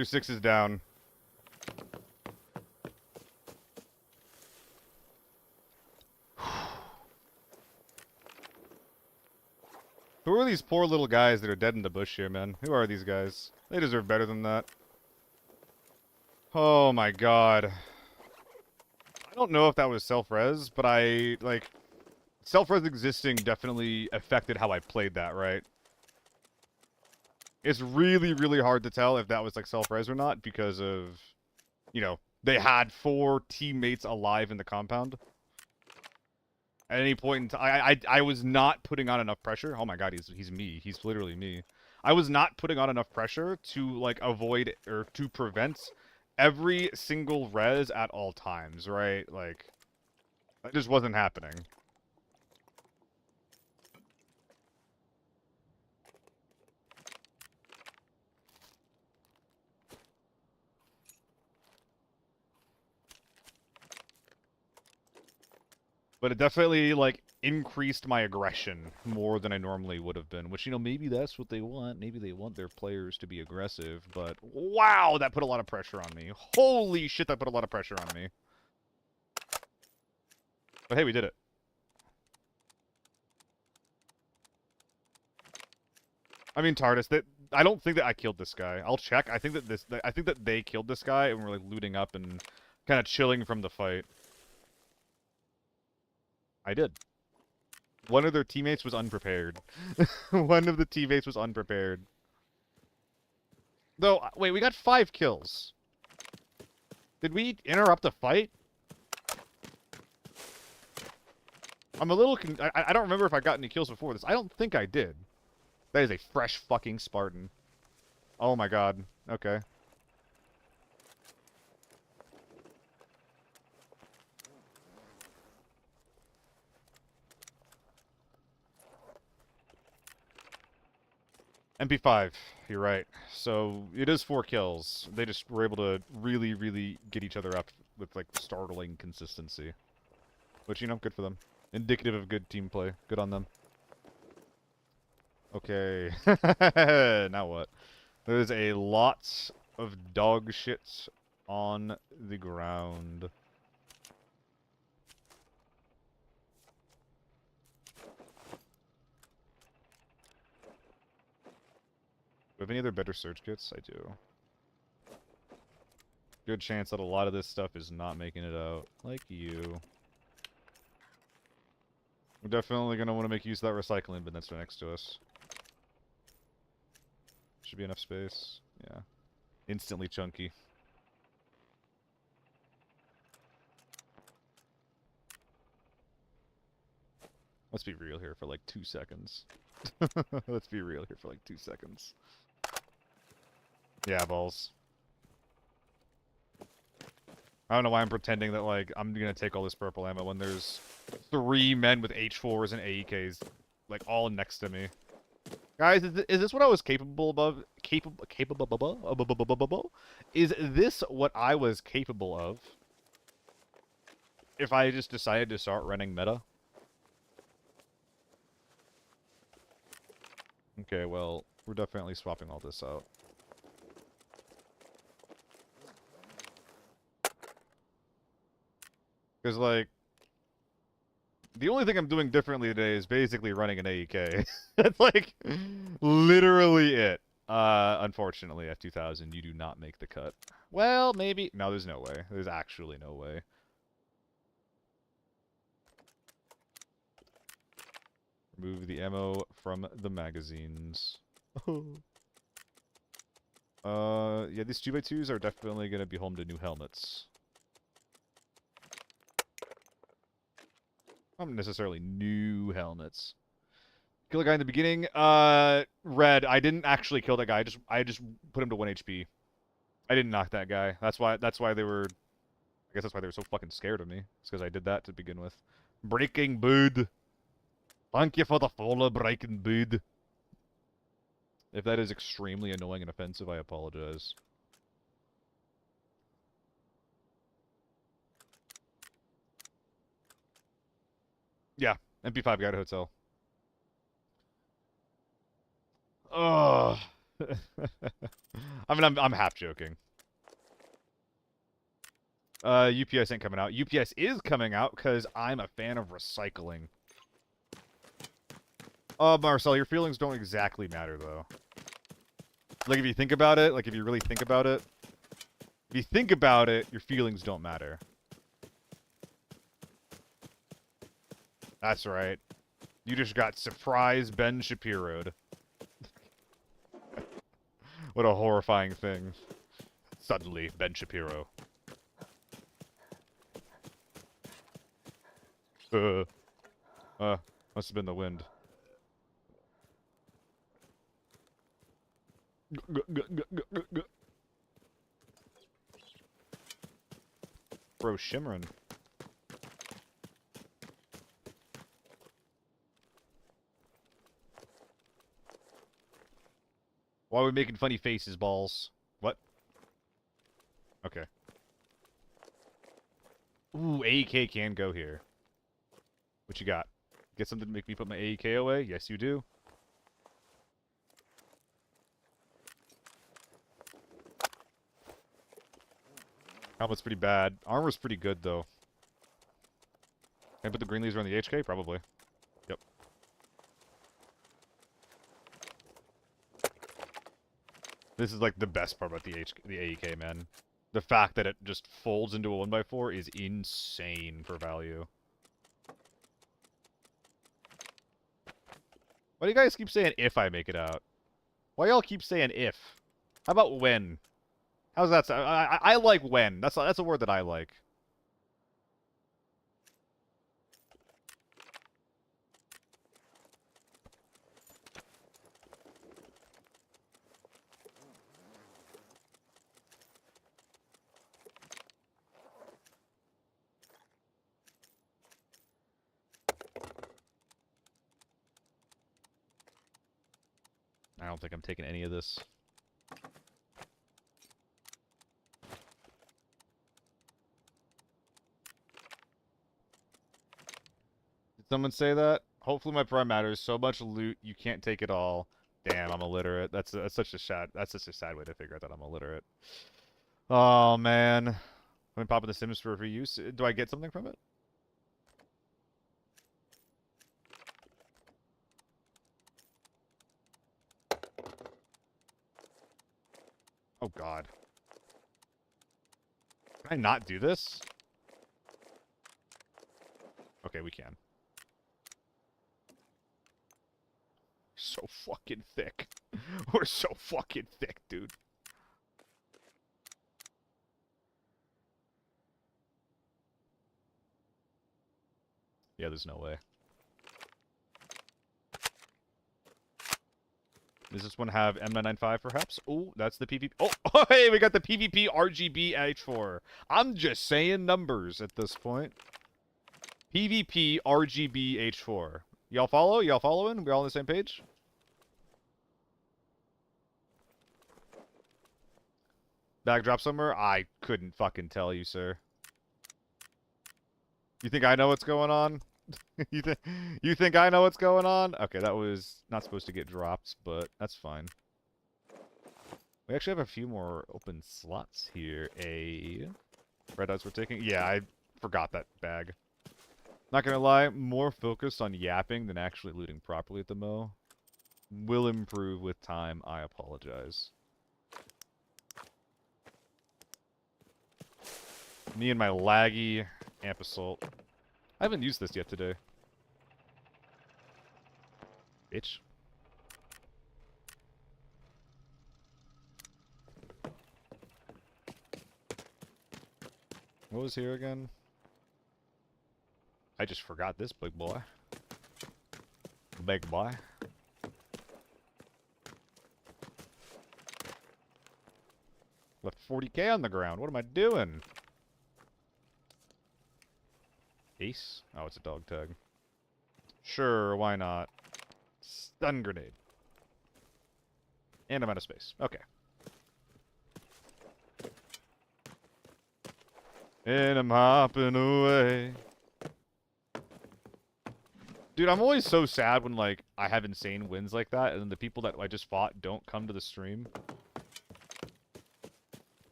6s down. Who are these poor little guys that are dead in the bush here, man? Who are these guys? They deserve better than that. Oh my god. I don't know if that was self-res, but self-res existing definitely affected how I played that, right? It's really, really hard to tell if that was, like, self-res or not because of, you know, they had 4 teammates alive in the compound. At any point in time, I was not putting on enough pressure. Oh my god, he's me. He's literally me. I was not putting on enough pressure to, like, avoid or to prevent every single res at all times, right? Like, that just wasn't happening. But it definitely, like, increased my aggression more than I normally would have been. Which, you know, maybe that's what they want. Maybe they want their players to be aggressive. But, wow, that put a lot of pressure on me. Holy shit, that put a lot of pressure on me. But hey, we did it. I mean, TARDIS, I don't think that I killed this guy. I'll check. I think that they killed this guy and were, like, looting up and kind of chilling from the fight. I did. One of their teammates was unprepared. One of the teammates was unprepared. Though, wait, we got 5 kills. Did we interrupt the fight? I'm a little I don't remember if I got any kills before this. I don't think I did. That is a fresh fucking Spartan. Oh my god. Okay. MP5, you're right. So, it is 4 kills. They just were able to really, really get each other up with, like, startling consistency. Which, you know, good for them. Indicative of good team play. Good on them. Okay. Now what? There's a lot of dog shit on the ground. Do we have any other better search kits? I do. Good chance that a lot of this stuff is not making it out. Like you. We're definitely going to want to make use of that recycling bin that's right next to us. Should be enough space. Yeah. Instantly chunky. Let's be real here for like 2 seconds. Let's be real here for like 2 seconds. Yeah, balls. I don't know why I'm pretending that, like, I'm gonna take all this purple ammo when there's 3 men with H4s and AEKs, like, all next to me. Guys, is this what I was capable of? Is this what I was capable of if I just decided to start running meta? Okay, well, we're definitely swapping all this out. Because, like, the only thing I'm doing differently today is basically running an AEK. That's, like, literally it. Unfortunately, F2000, you do not make the cut. Well, maybe. No, there's no way. There's actually no way. Remove the ammo from the magazines. Yeah, these 2x2s are definitely going to be home to new helmets. Not necessarily new helmets. Kill a guy in the beginning. Red. I didn't actually kill that guy. I just put him to 1 HP. I didn't knock that guy. That's why they were. I guess that's why they were so fucking scared of me. It's because I did that to begin with. Breaking Bud. Thank you for the follow, Breaking Bud. If that is extremely annoying and offensive, I apologize. Yeah, MP5 guy to hotel. Ugh. I mean, I'm half joking. UPS ain't coming out. UPS is coming out because I'm a fan of recycling. Marcel, your feelings don't exactly matter, though. Like, if you think about it, like, if you really think about it, if you think about it, your feelings don't matter. That's right. You just got surprise Ben Shapiro'd. What a horrifying thing. Suddenly, Ben Shapiro. Must have been the wind. Bro, Shimmerin. Why are we making funny faces, balls? What? Okay. Ooh, AK can go here. What you got? Get something to make me put my AEK away? Yes, you do. Helmet's pretty bad. Armor's pretty good, though. Can I put the green laser on the HK? Probably. Yep. This is like the best part about the AEK, man. The fact that it just folds into a 1x4 is insane for value. Why do you guys keep saying if I make it out? Why y'all keep saying if? How about when? How's that sound? I like when. That's a word that I like. I don't think I'm taking any of this. Did someone say that? Hopefully my prime matters. So much loot, you can't take it all. Damn, I'm illiterate. That's such a sad way to figure out that I'm illiterate. Oh man. Let me pop in the Sims for use. Do I get something from it? Oh god. Can I not do this? Okay, we can. So fucking thick. We're so fucking thick, dude. Yeah, there's no way. Does this one have M995 perhaps? Oh, that's the PvP. Oh, hey, we got the PvP RGB H4. I'm just saying numbers at this point. PvP RGB H4. Y'all follow? Y'all following? We all on the same page? Backdrop somewhere? I couldn't fucking tell you, sir. You think I know what's going on? you think I know what's going on? Okay, that was not supposed to get dropped, but that's fine. We actually have a few more open slots here. A red dots we're taking. Yeah, I forgot that bag. Not gonna lie, more focused on yapping than actually looting properly at the Mo. Will improve with time. I apologize. Me and my laggy amp assault. I haven't used this yet today. Bitch. What was here again? I just forgot this big boy. Big boy. Left 40k on the ground. What am I doing? Ace? Oh, it's a dog tag. Sure, why not? Stun grenade. And I'm out of space. Okay. And I'm hopping away. Dude, I'm always so sad when, like, I have insane wins like that, and then the people that I just fought don't come to the stream.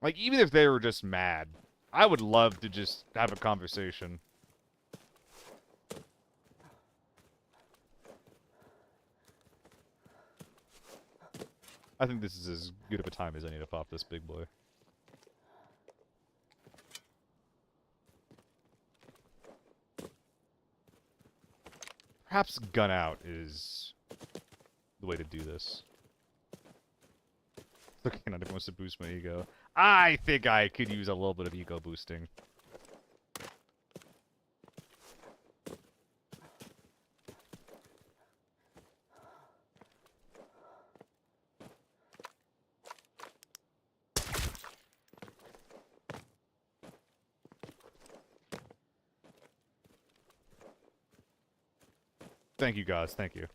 Like, even if they were just mad, I would love to just have a conversation. I think this is as good of a time as any to pop this big boy. Perhaps gun out is the way to do this. Okay, not everyone wants to boost my ego. I think I could use a little bit of ego boosting. Thank you, guys. Thank you.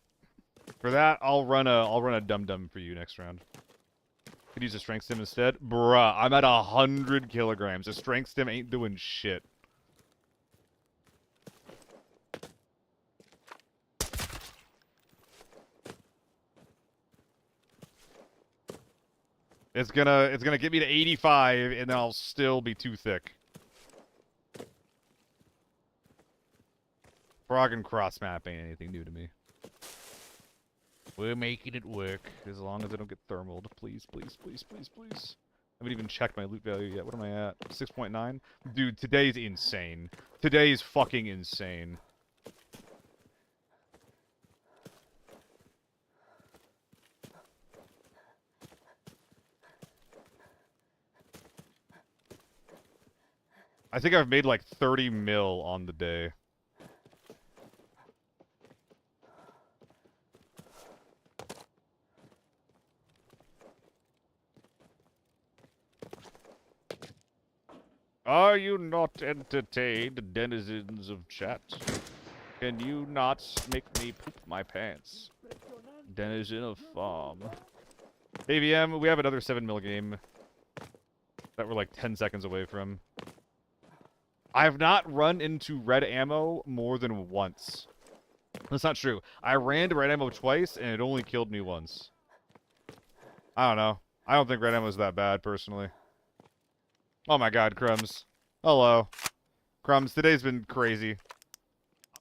For that, I'll run a dum-dum for you next round. Could use a strength stim instead. Bruh, I'm at 100 kilograms. A strength stim ain't doing shit. It's gonna get me to 85, and then I'll still be too thick. Frog and cross map ain't anything new to me. We're making it work, as long as I don't get thermaled. Please, please, please, please, please. I haven't even checked my loot value yet. What am I at? 6.9? Dude, today's insane. Today's fucking insane. I think I've made like 30 mil on the day. Are you not entertained, denizens of chat? Can you not make me poop my pants? Denizen of farm. Hey VM, we have another 7 mil game that we're like 10 seconds away from. I have not run into red ammo more than once. That's not true. I ran to red ammo twice, and it only killed me once. I don't know. I don't think red ammo is that bad, personally. Oh my god, Crumbs. Hello. Crumbs, today's been crazy. I'm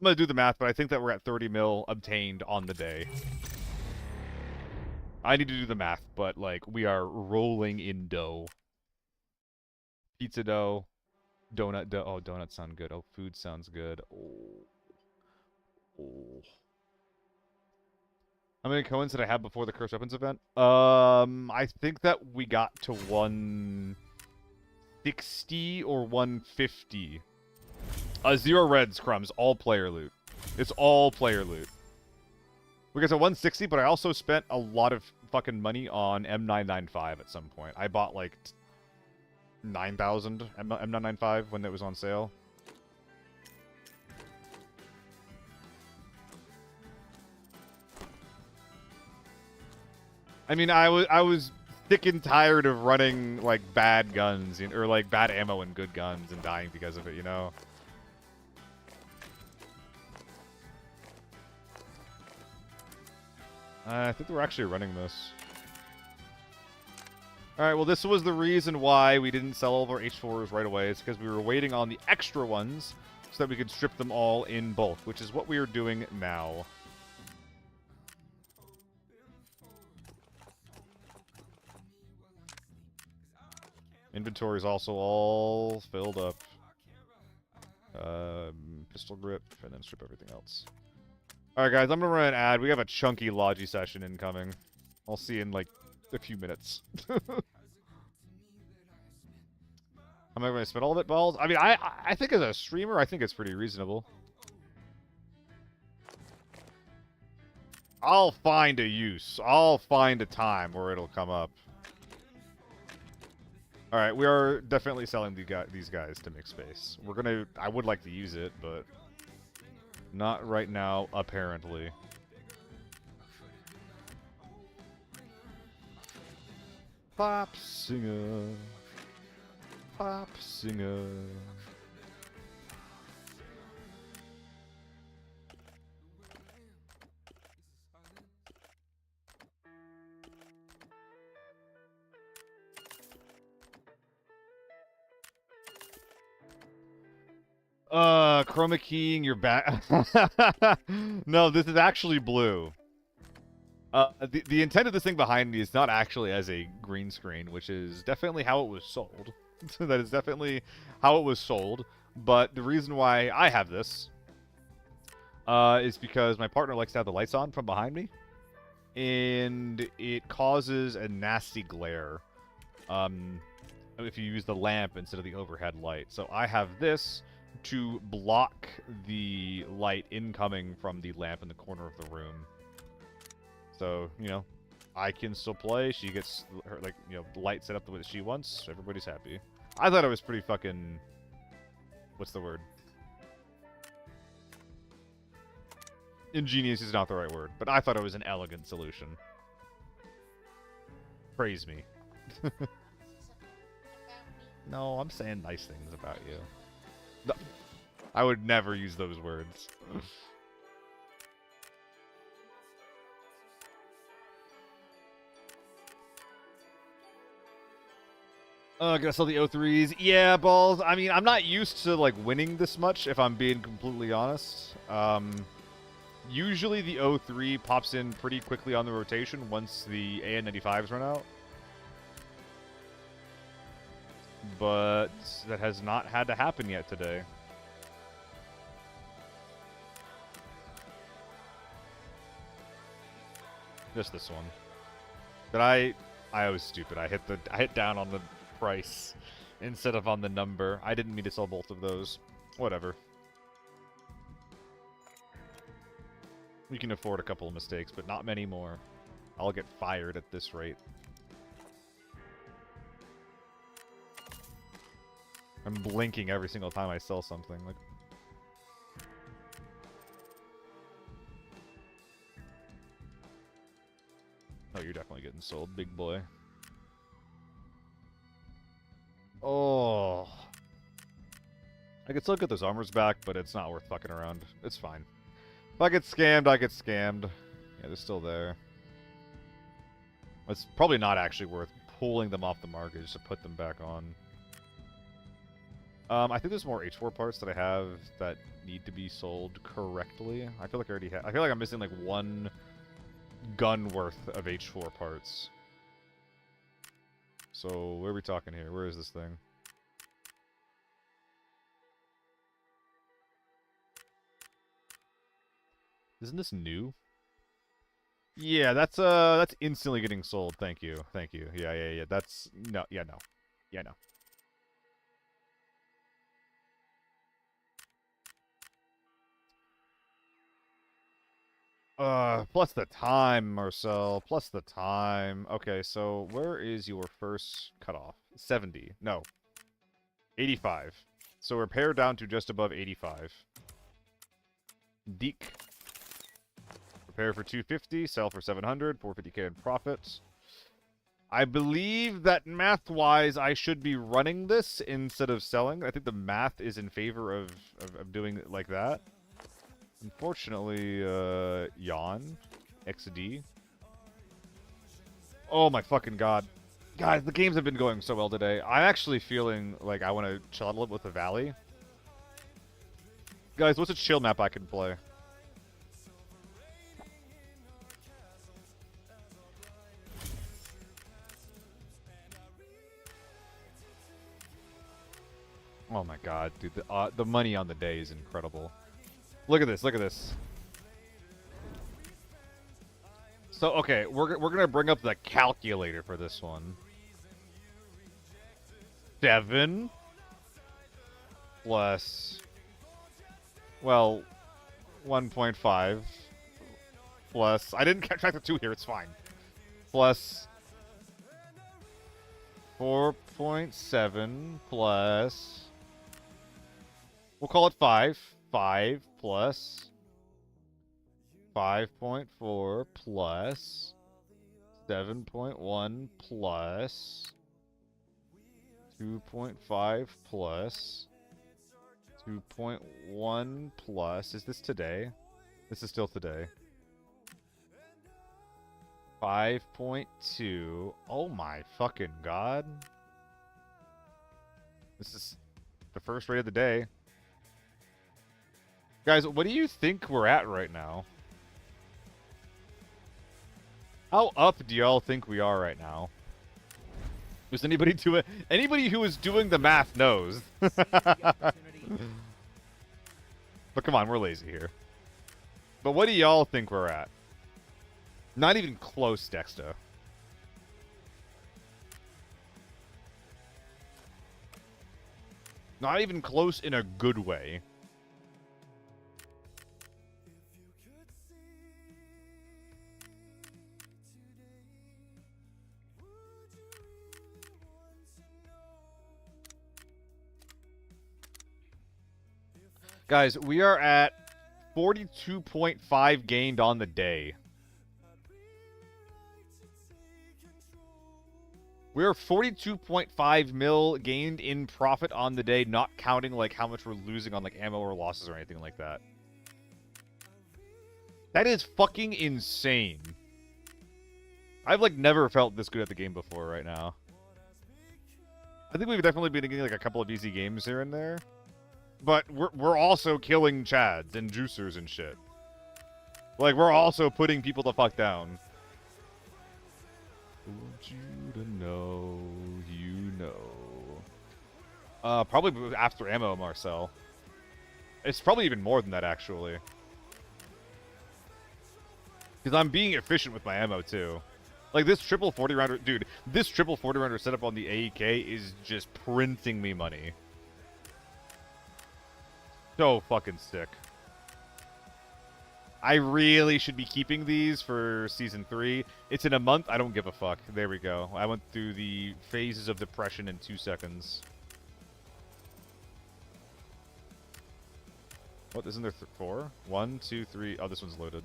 gonna do the math, but I think that we're at 30 mil obtained on the day. I need to do the math, but, like, we are rolling in dough. Pizza dough. Donut dough. Oh, donuts sound good. Oh, food sounds good. Oh. Oh. How many coins did I have before the Cursed Weapons event? I think that we got to 160 or 150. 0 reds, Crumbs. All player loot. It's all player loot. We got to 160, but I also spent a lot of fucking money on M995 at some point. I bought like 9,000 M995 when it was on sale. I mean, I was sick and tired of running like bad guns or like bad ammo and good guns and dying because of it, you know. I think we're actually running this. Alright, well, this was the reason why we didn't sell all of our H4s right away. It's because we were waiting on the extra ones so that we could strip them all in bulk, which is what we are doing now. Inventory is also all filled up. Pistol grip, and then strip everything else. Alright, guys, I'm gonna run an ad. We have a chunky Logi session incoming. I'll see you in, like, a few minutes. Am I going to spend all of it, balls? I mean, I think as a streamer, I think it's pretty reasonable. I'll find a use. I'll find a time where it'll come up. Alright, we are definitely selling these guys to make space. We're gonna... I would like to use it, but... not right now, apparently. Pop singer. Pop singer. Chroma keying your back. No, this is actually blue. The intent of this thing behind me is not actually as a green screen, which is definitely how it was sold. That is definitely how it was sold. But the reason why I have this is because my partner likes to have the lights on from behind me, and it causes a nasty glare if you use the lamp instead of the overhead light. So I have this to block the light incoming from the lamp in the corner of the room. So, you know, I can still play. She gets her, like, you know, light set up the way that she wants. Everybody's happy. I thought it was pretty fucking... what's the word? Ingenious is not the right word, but I thought it was an elegant solution. Praise me. No, I'm saying nice things about you. No, I would never use those words. Gotta sell the O3s. Yeah, balls. I mean, I'm not used to, like, winning this much, if I'm being completely honest. Usually the O3 pops in pretty quickly on the rotation once the AN95s run out. But that has not had to happen yet today. Just this one. But I was stupid. I hit down on the price instead of on the number. I didn't mean to sell both of those. Whatever. We can afford a couple of mistakes, but not many more. I'll get fired at this rate. I'm blinking every single time I sell something. Like, oh, you're definitely getting sold, big boy. Oh. I could still get those armors back, but it's not worth fucking around. It's fine. If I get scammed, I get scammed. Yeah, they're still there. It's probably not actually worth pulling them off the market just to put them back on. I think there's more H4 parts that I have that need to be sold correctly. I feel like I already have. I feel like I'm missing like one gun worth of H4 parts. So, where are we talking here? Where is this thing? Isn't this new? Yeah, that's instantly getting sold. Thank you. Thank you. Yeah. That's no. Yeah, no. Yeah, no. Plus the time, Marcel. Plus the time. Okay, so where is your first cutoff? 70. No. 85. So repair down to just above 85. Deke. Repair for 250, sell for 700, 450k in profit. I believe that math-wise, I should be running this instead of selling. I think the math is in favor of doing it like that. Unfortunately, yawn. XD. Oh my fucking god. Guys, the games have been going so well today. I'm actually feeling like I want to chill out a little with the Valley. Guys, what's a chill map I can play? Oh my god, dude, the money on the day is incredible. Look at this, look at this. So, okay, we're gonna bring up the calculator for this one. 7 plus, well, 1.5 plus, I didn't track the 2 here, it's fine. Plus 4.7 plus, we'll call it 5. 5 plus 5.4 plus 7.1 plus 2.5 plus 2.1 plus, is this today? This is still today. 5.2. Oh my fucking god. This is the first rate of the day. Guys, what do you think we're at right now? How up do y'all think we are right now? Does anybody do it? Anybody who is doing the math knows. But come on, we're lazy here. But what do y'all think we're at? Not even close, Dexter. Not even close in a good way. Guys, we are at 42.5 gained on the day. We are 42.5 mil gained in profit on the day, not counting like how much we're losing on like ammo or losses or anything like that. That is fucking insane. I've like never felt this good at the game before right now. I think we've definitely been getting like a couple of easy games here and there. But we're also killing chads and juicers and shit. Like, we're also putting people the fuck down. Want you to know, you know. Probably after ammo, Marcel. It's probably even more than that, actually. Because I'm being efficient with my ammo, too. Like, this triple 40-rounder... Dude, this triple 40-rounder setup on the AEK is just printing me money. So fucking sick. I really should be keeping these for Season 3. It's in a month. I don't give a fuck. There we go. I went through the phases of depression in 2 seconds. What, isn't there 4? 1, 2, 3... Oh, this one's loaded.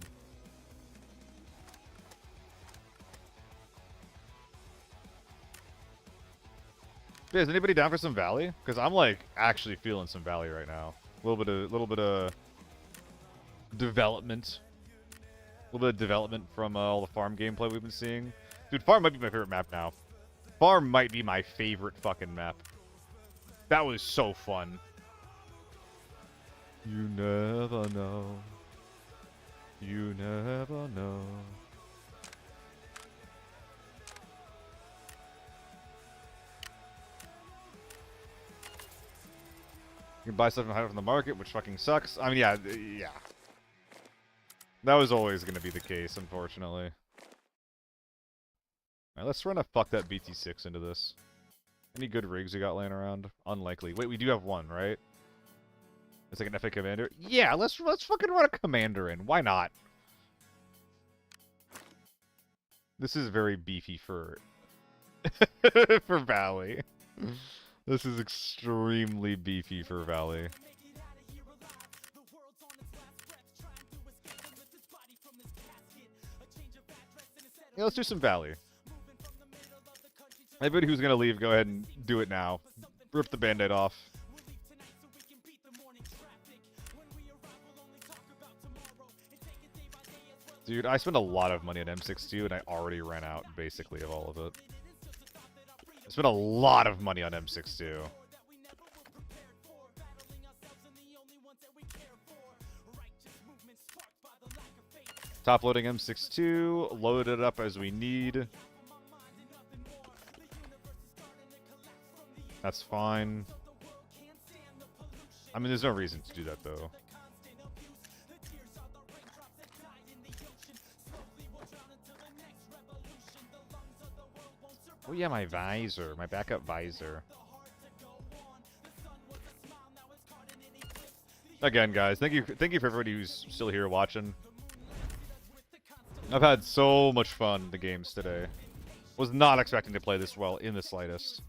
Yeah, is anybody down for some Valley? Because I'm, like, actually feeling some Valley right now. A little bit of development. A little bit of development from all the farm gameplay we've been seeing. Dude, farm might be my favorite map now. Farm might be my favorite fucking map. That was so fun. You never know. You never know. You can buy stuff from the market, which fucking sucks. I mean, yeah. That was always going to be the case, unfortunately. Alright, let's run a fuck that BT6 into this. Any good rigs we got laying around? Unlikely. Wait, we do have one, right? It's like an FA commander? Yeah, let's fucking run a commander in. Why not? This is very beefy for... for Valley. This is extremely beefy for Valley. Yeah, let's do some Valley. Everybody who's gonna leave, go ahead and do it now. Rip the band-aid off. Dude, I spent a lot of money on M62 and I already ran out, basically, of all of it. I spent a lot of money on M62. Top loading M62, load it up as we need. That's fine. I mean, there's no reason to do that, though. Oh yeah, my visor. My backup visor. Again, guys, thank you for everybody who's still here watching. I've had so much fun in the games today. Was not expecting to play this well in the slightest.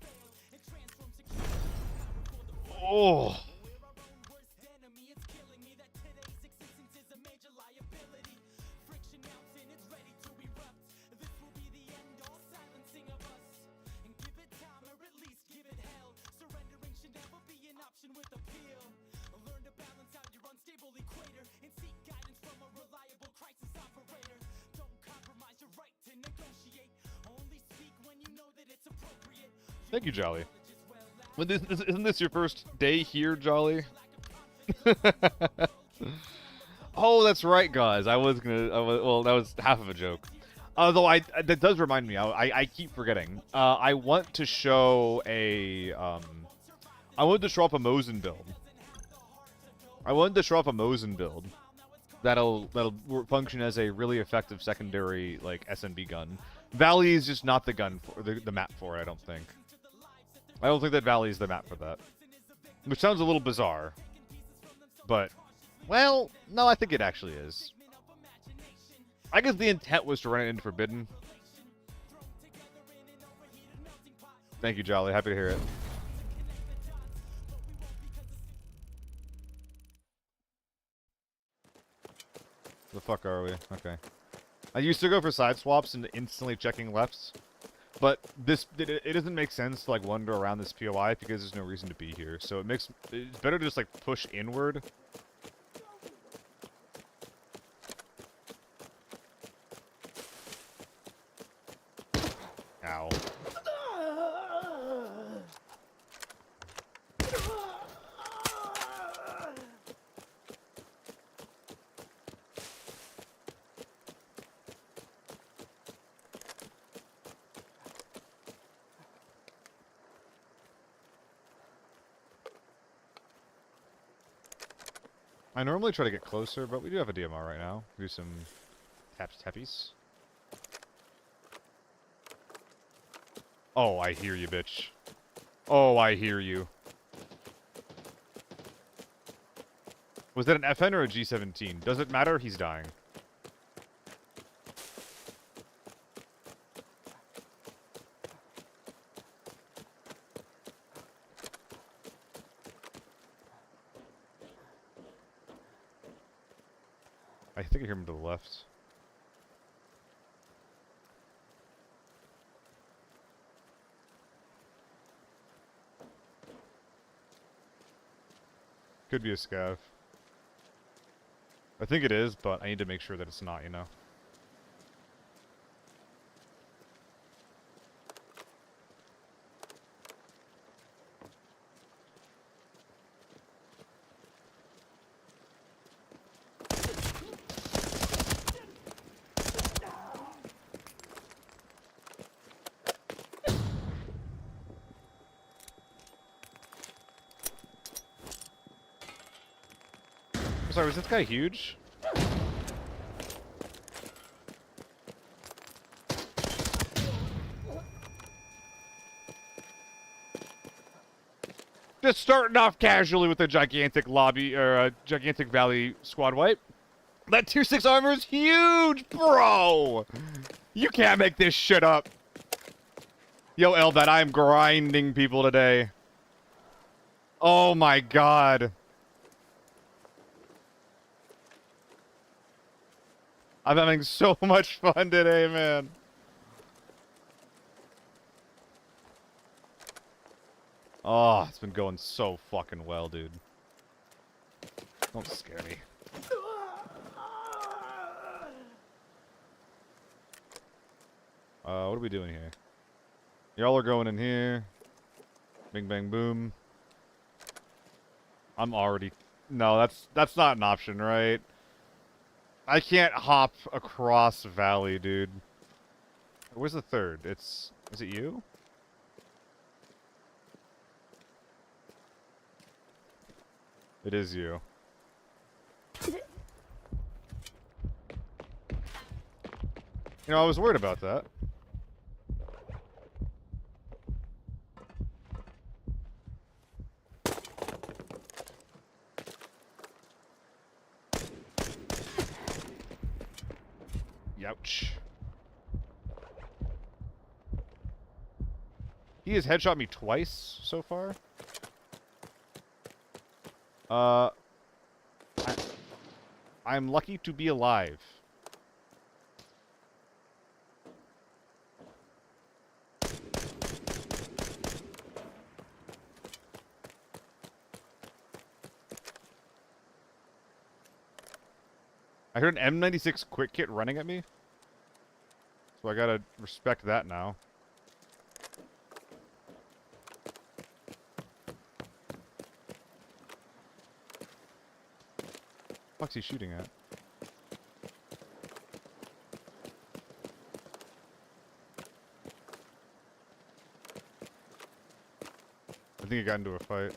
Oh. Thank you, Jolly. Isn't this your first day here, Jolly? Oh, that's right, guys. Well, that was half of a joke. Although that does remind me. I keep forgetting. I want to show a I wanted to show off a Mosin build. That'll function as a really effective secondary like SMB gun. Valley is just not the gun for the map for it, I don't think. I don't think that Valley is the map for that. Which sounds a little bizarre. But, well, no, I think it actually is. I guess the intent was to run it into Forbidden. Thank you, Jolly. Happy to hear it. The fuck are we? Okay. I used to go for side swaps and instantly checking lefts. But it doesn't make sense to like wander around this POI because there's no reason to be here. So it's better to just like push inward. Ow. I normally try to get closer, but we do have a DMR right now. Do some tappies. Oh, I hear you, bitch. Oh, I hear you. Was that an FN or a G17? Does it matter? He's dying. I think I hear him to the left. Could be a scav. I think it is, but I need to make sure that it's not, you know. I'm sorry, was this guy huge? Just starting off casually with a gigantic lobby, or a gigantic valley squad wipe. That 2-6 armor is huge, bro! You can't make this shit up. Yo, Elbat, I am grinding people today. Oh my god. I'm having so much fun today, man. Oh, it's been going so fucking well, dude. Don't scare me. What are we doing here? Y'all are going in here. Bing, bang, boom. I'm already... No, that's not an option, right? I can't hop across valley, dude. Where's the third? Is it you? It is you. You know, I was worried about that. Youch. He has headshot me twice so far. I'm lucky to be alive. I heard an M96 quick kit running at me. So I gotta respect that now. What's he shooting at? I think he got into a fight.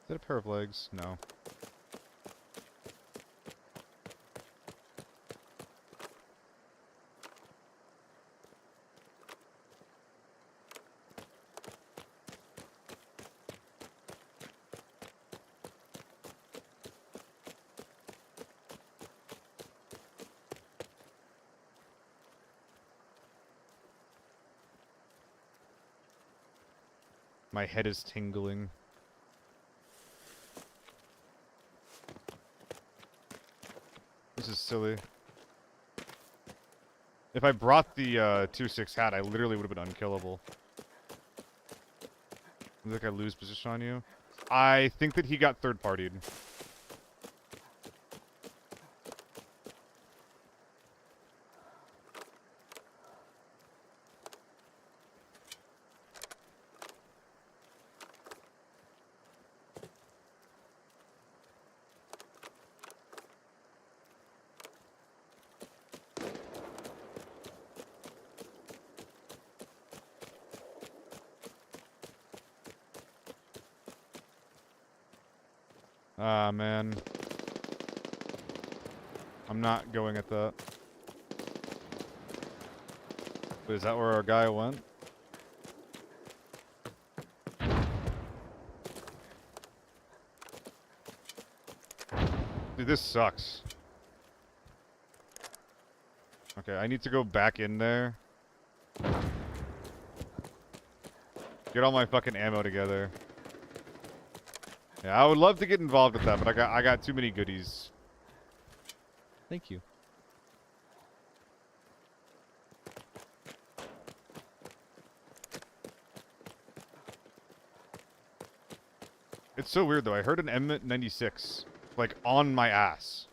Is that a pair of legs? No. My head is tingling. This is silly. If I brought the 2-6 hat, I literally would have been unkillable. Looks like I lose position on you. I think that he got third-partied. Ah, man. I'm not going at that. Wait, is that where our guy went? Dude, this sucks. Okay, I need to go back in there. Get all my fucking ammo together. Yeah, I would love to get involved with that, but I got too many goodies. Thank you. It's so weird though. I heard an M96 like on my ass.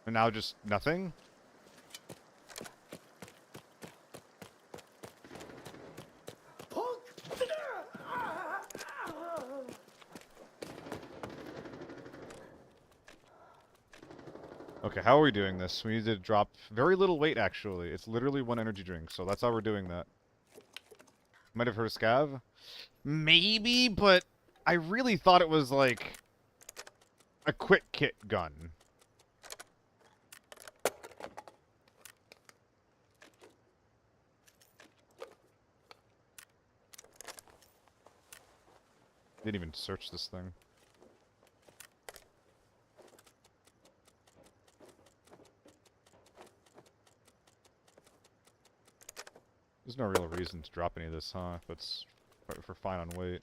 And now just nothing? Okay, how are we doing this? We need to drop very little weight, actually. It's literally one energy drink, so that's how we're doing that. Might have heard of Scav? Maybe, but I really thought it was, like, a quick kit gun. Didn't even search this thing. There's no real reason to drop any of this, huh? If we're fine on weight.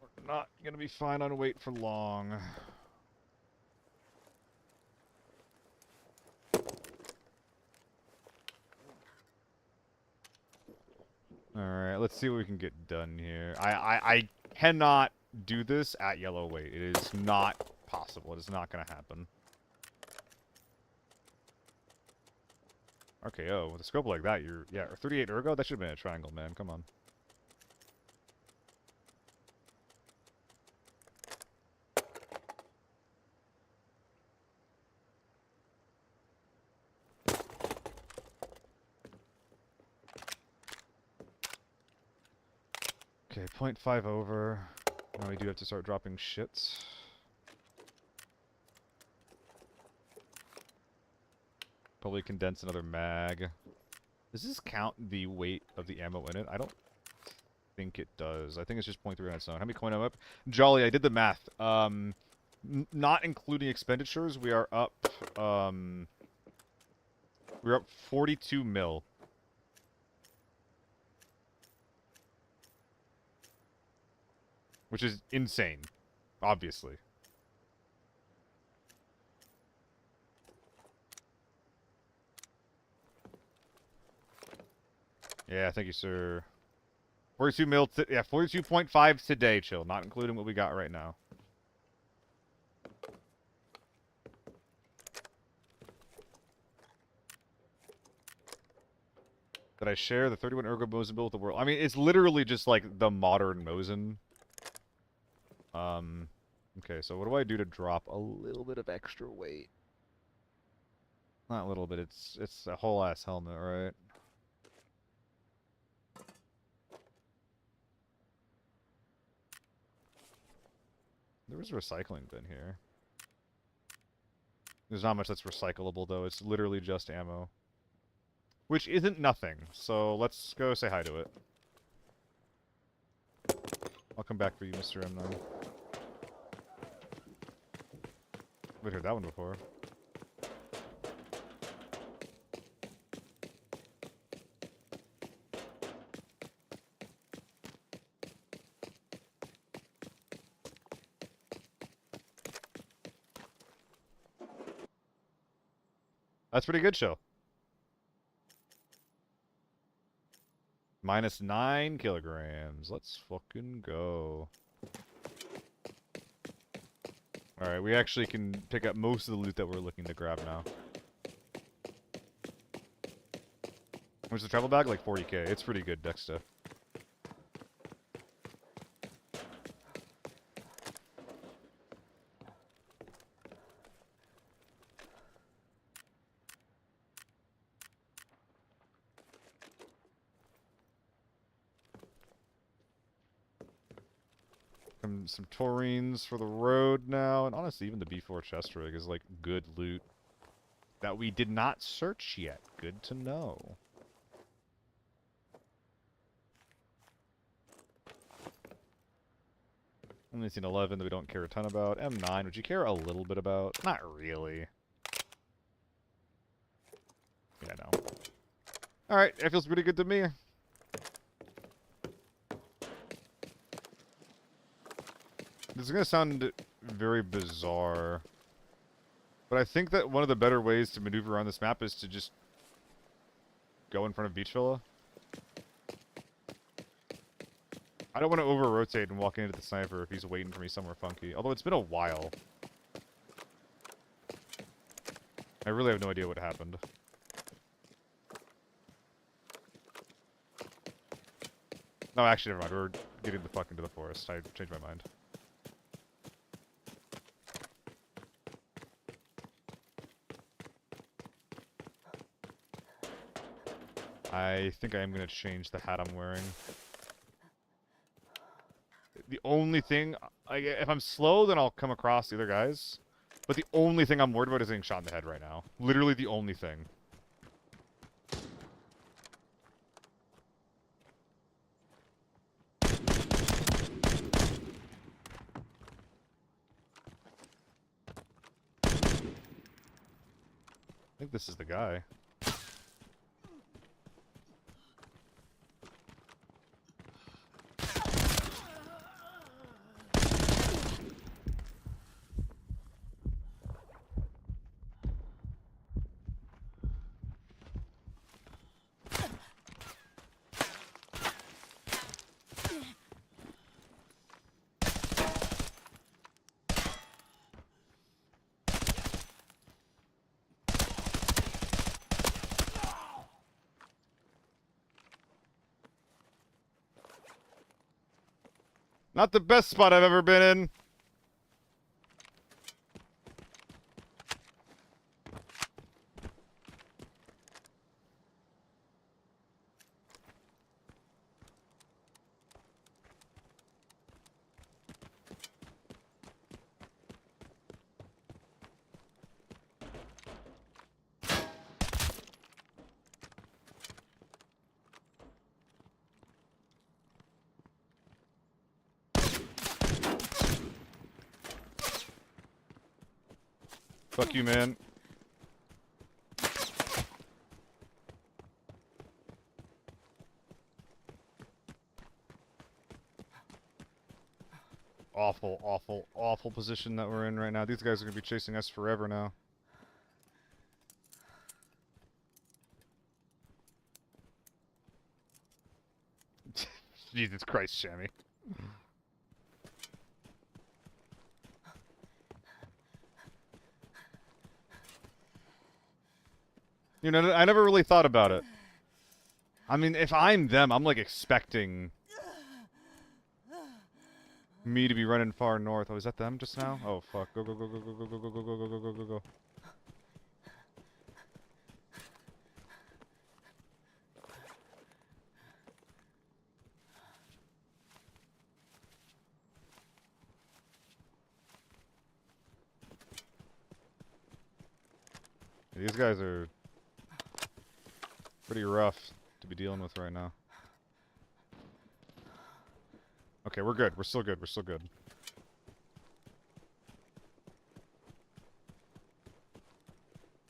We're not gonna be fine on weight for long. Alright, let's see what we can get done here. I cannot do this at yellow weight. It is not possible. It is not going to happen. RKO, with a scope like that, you're... Yeah, 38 ergo? That should have been a triangle, man. Come on. Okay, 0.5 over. Now we do have to start dropping shits. Probably condense another mag. Does this count the weight of the ammo in it? I don't think it does. I think it's just 0.3 on its own. How many coin am I up? Jolly, I did the math. Not including expenditures, we are up, we're up 42 mil. Which is insane, obviously. Yeah, thank you, sir. 42 mil, yeah, 42.5 today, chill, not including what we got right now. Did I share the 31 ergo Mosin build with the world? I mean, it's literally just like the modern Mosin. Okay, so what do I do to drop a little bit of extra weight? Not a little bit, it's a whole ass helmet, right? There was a recycling bin here. There's not much that's recyclable, though. It's literally just ammo. Which isn't nothing, so let's go say hi to it. I'll come back for you, Mr. M9. We've heard that one before. That's pretty good, show. Minus 9 kilograms. Let's fucking go. Alright, we actually can pick up most of the loot that we're looking to grab now. What's the travel bag? Like 40k. It's pretty good, Dexta. some taurines for the road now, and honestly, even the B4 chest rig is like good loot that we did not search yet. Good to know. Only seen 11 that we don't care a ton about. M9, which you care a little bit about. Not really. Yeah, no. Alright, that feels pretty good to me. This is going to sound very bizarre, but I think that one of the better ways to maneuver on this map is to just go in front of Beach Villa. I don't want to over-rotate and walk into the sniper if he's waiting for me somewhere funky, although it's been a while. I really have no idea what happened. No, actually, never mind. We're getting the fuck into the forest. I changed my mind. I think I am going to change the hat I'm wearing. The only thing... if I'm slow, then I'll come across the other guys. But the only thing I'm worried about is getting shot in the head right now. Literally the only thing. I think this is the guy. Not the best spot I've ever been in. Fuck you, man. Awful, awful, awful position that we're in right now. These guys are gonna be chasing us forever now. Jesus Christ, Shammy. You know, I never really thought about it. I mean, if I'm them, I'm like expecting me to be running far north. Oh, is that them just now? Oh, fuck. Go, go, go, go, go, go, go, go, go, go, go, go, go, go. These guys are pretty rough to be dealing with right now. Okay, we're good. We're still good. We're still good.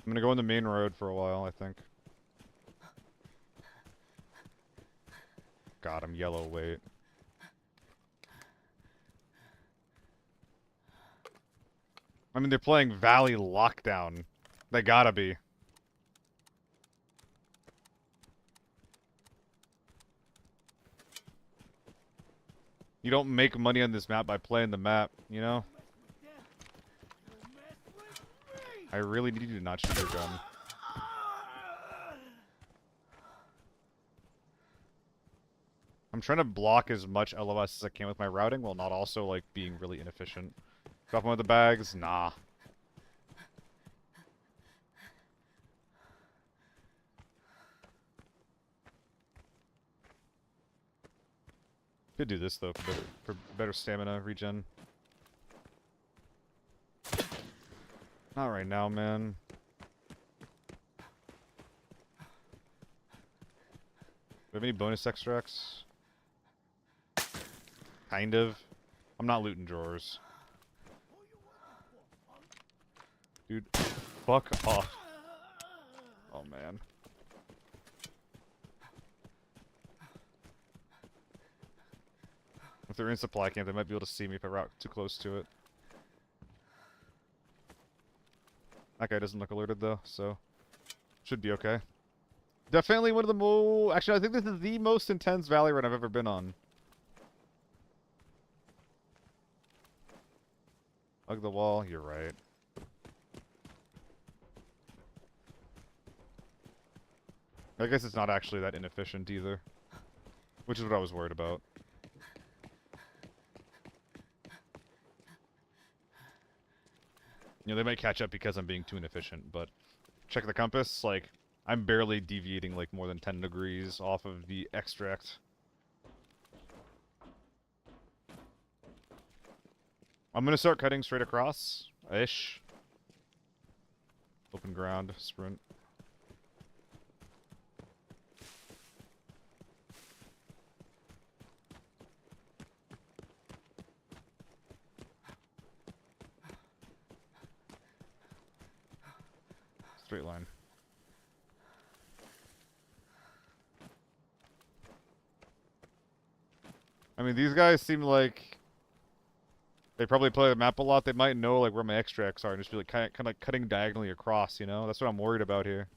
I'm gonna go on the main road for a while, I think. God, I'm yellow, wait. I mean, they're playing Valley Lockdown. They gotta be. You don't make money on this map by playing the map, you know? I really need you to not shoot your gun. I'm trying to block as much LOS as I can with my routing while not also, like, being really inefficient. Drop one of the bags? Nah. Could do this though for better stamina regen. Not right now, man. Do we have any bonus extracts? Kind of. I'm not looting drawers. Dude, fuck off. Oh, man. If they're in supply camp, they might be able to see me if I route too close to it. That guy doesn't look alerted, though, so... should be okay. Definitely one of the most... actually, I think this is the most intense valley run I've ever been on. Hug the wall, you're right. I guess it's not actually that inefficient either. Which is what I was worried about. You know, they might catch up because I'm being too inefficient, but... check the compass, like, I'm barely deviating like more than 10 degrees off of the extract. I'm gonna start cutting straight across-ish. Open ground, sprint. Straight line. I mean, these guys seem like they probably play the map a lot. They might know like where my extracts are and just be like kind of like cutting diagonally across, you know? That's what I'm worried about here.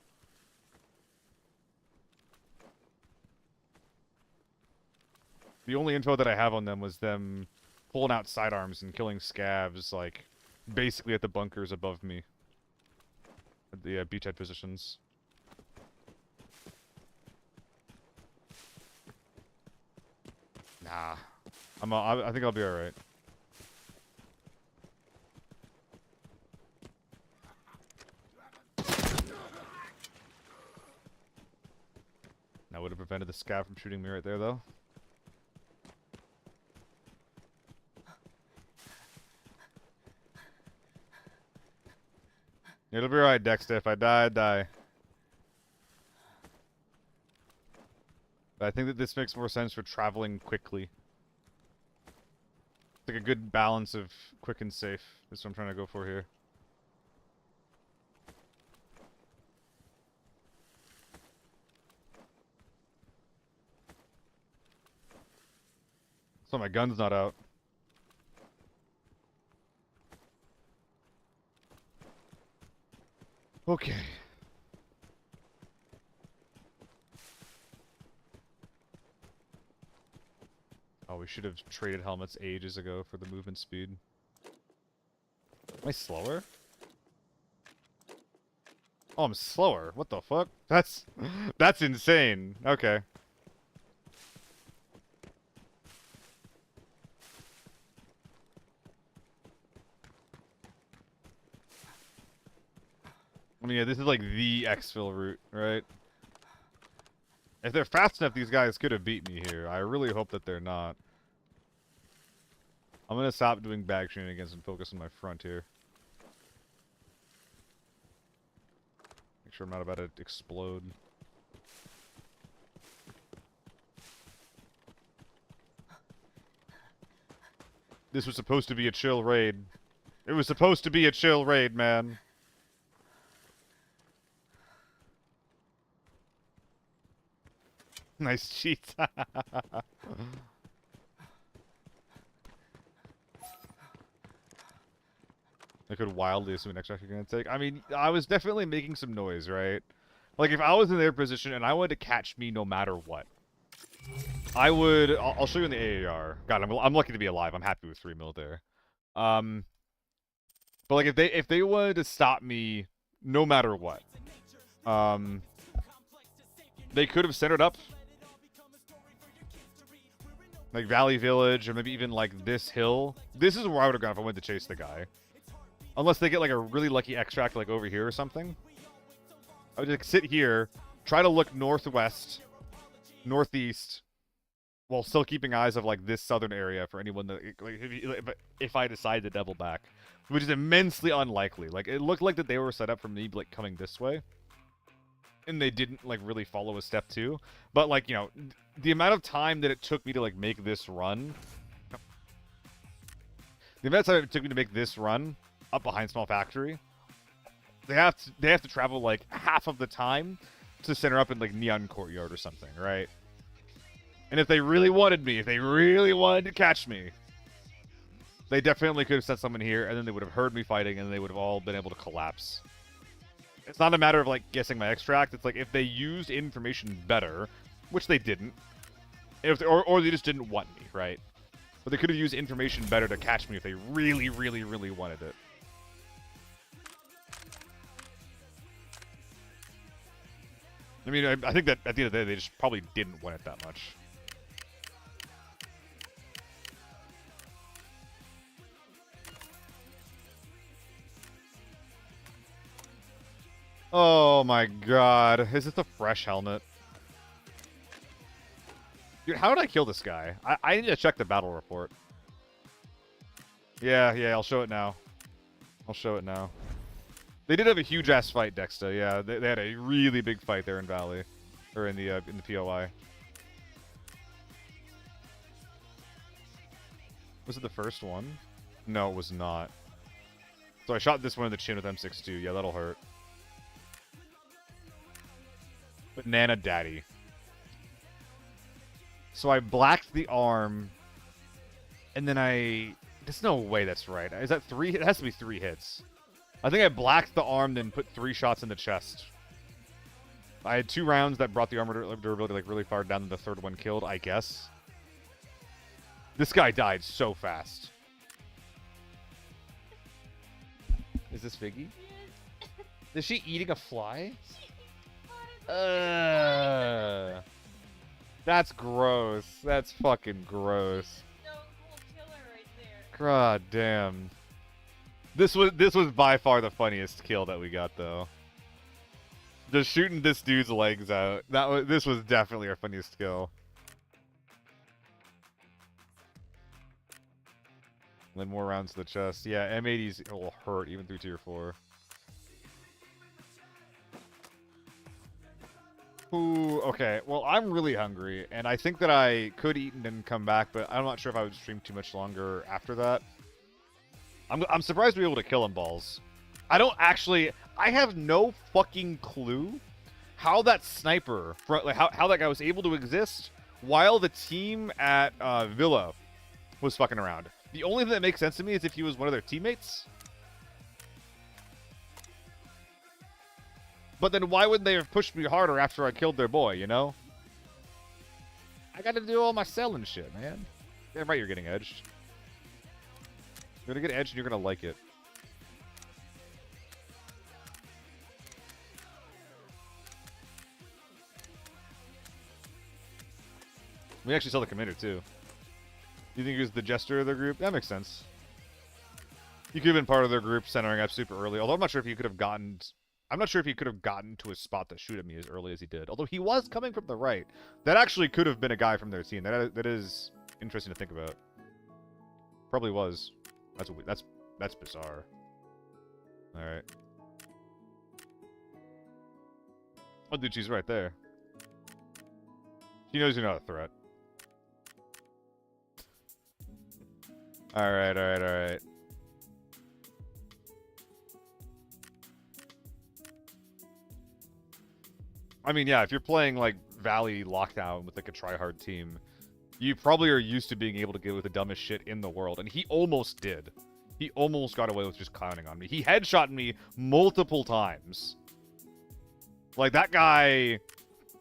The only info that I have on them was them pulling out sidearms and killing scavs, like, basically at the bunkers above me. At the beachhead positions. Nah. I think I'll be alright. That would have prevented the scav from shooting me right there, though. It'll be alright, Dexter. If I die, I die. But I think that this makes more sense for traveling quickly. It's like a good balance of quick and safe. That's what I'm trying to go for here. So my gun's not out. Okay. Oh, we should have traded helmets ages ago for the movement speed. Am I slower? Oh, I'm slower. What the fuck? That's insane. Okay. I mean, yeah, this is like the exfil route, right? If they're fast enough, these guys could have beat me here. I really hope that they're not. I'm gonna stop doing bag shenanigans and focus on my front here. Make sure I'm not about to explode. This was supposed to be a chill raid. It was supposed to be a chill raid, man. Nice cheats. I could wildly assume an extract you're gonna take. I mean, I was definitely making some noise, right? Like, if I was in their position and I wanted to catch me no matter what, I would... I'll show you in the AAR. God, I'm lucky to be alive. I'm happy with 3 mil there. But, like, if they wanted to stop me no matter what, they could have centered up like Valley Village, or maybe even like this hill. This is where I would have gone if I wanted to chase the guy. Unless they get like a really lucky extract like over here or something. I would like sit here, try to look northwest, northeast, while still keeping eyes of like this southern area for anyone that like if I decide to double back, which is immensely unlikely. Like it looked like that they were set up for me like coming this way, and they didn't like really follow a step 2. But like, you know, the amount of time that it took me to like make this run, the amount of time it took me to make this run up behind Small Factory, they have to travel like half of the time to center up in like Neon Courtyard or something, right? And if they really wanted me, if they really wanted to catch me, they definitely could have sent someone here, and then they would have heard me fighting, and they would have all been able to collapse. It's not a matter of, like, guessing my extract. It's like, if they used information better, which they didn't, or they just didn't want me, right? But they could have used information better to catch me if they really, really, really wanted it. I mean, I think that at the end of the day, they just probably didn't want it that much. Oh my god. Is this a fresh helmet? Dude, how did I kill this guy? I need to check the battle report. Yeah, I'll show it now. I'll show it now. They did have a huge-ass fight, Dexter. Yeah, they had a really big fight there in Valley. Or in the POI. Was it the first one? No, it was not. So I shot this one in the chin with M62. Yeah, that'll hurt. Banana Daddy. So I blacked the arm, and then there's no way that's right. Is that 3? It has to be 3 hits. I think I blacked the arm, then put 3 shots in the chest. I had 2 rounds that brought the armor durability like really far down, and the third one killed, I guess. This guy died so fast. Is this Figgy? Is she eating a fly? That's gross. That's fucking gross. Stone Cold Killer right there. God damn. This was by far the funniest kill that we got though. Just shooting this dude's legs out. This was definitely our funniest kill. And then more rounds to the chest. Yeah, M80s will hurt even through tier 4. Ooh, okay. Well, I'm really hungry, and I think that I could eat and then come back, but I'm not sure if I would stream too much longer after that. I'm surprised we were able to kill him, balls. I have no fucking clue how that sniper, like how that guy was able to exist while the team at Villa was fucking around. The only thing that makes sense to me is if he was one of their teammates. But then why wouldn't they have pushed me harder after I killed their boy, you know? I gotta do all my selling shit, man. Damn right you're getting edged. You're gonna get edged and you're gonna like it. We actually saw the commander, too. You think he was the jester of their group? That makes sense. He could have been part of their group centering up super early, although I'm not sure if he could have gotten... I'm not sure if he could have gotten to a spot to shoot at me as early as he did. Although he was coming from the right. That actually could have been a guy from their team. That is interesting to think about. Probably was. That's bizarre. Alright. Oh, dude, she's right there. She knows you're not a threat. Alright. I mean, yeah, if you're playing, like, Valley Lockdown with, like, a try-hard team, you probably are used to being able to get with the dumbest shit in the world, and he almost did. He almost got away with just clowning on me. He headshot me multiple times. Like, that guy...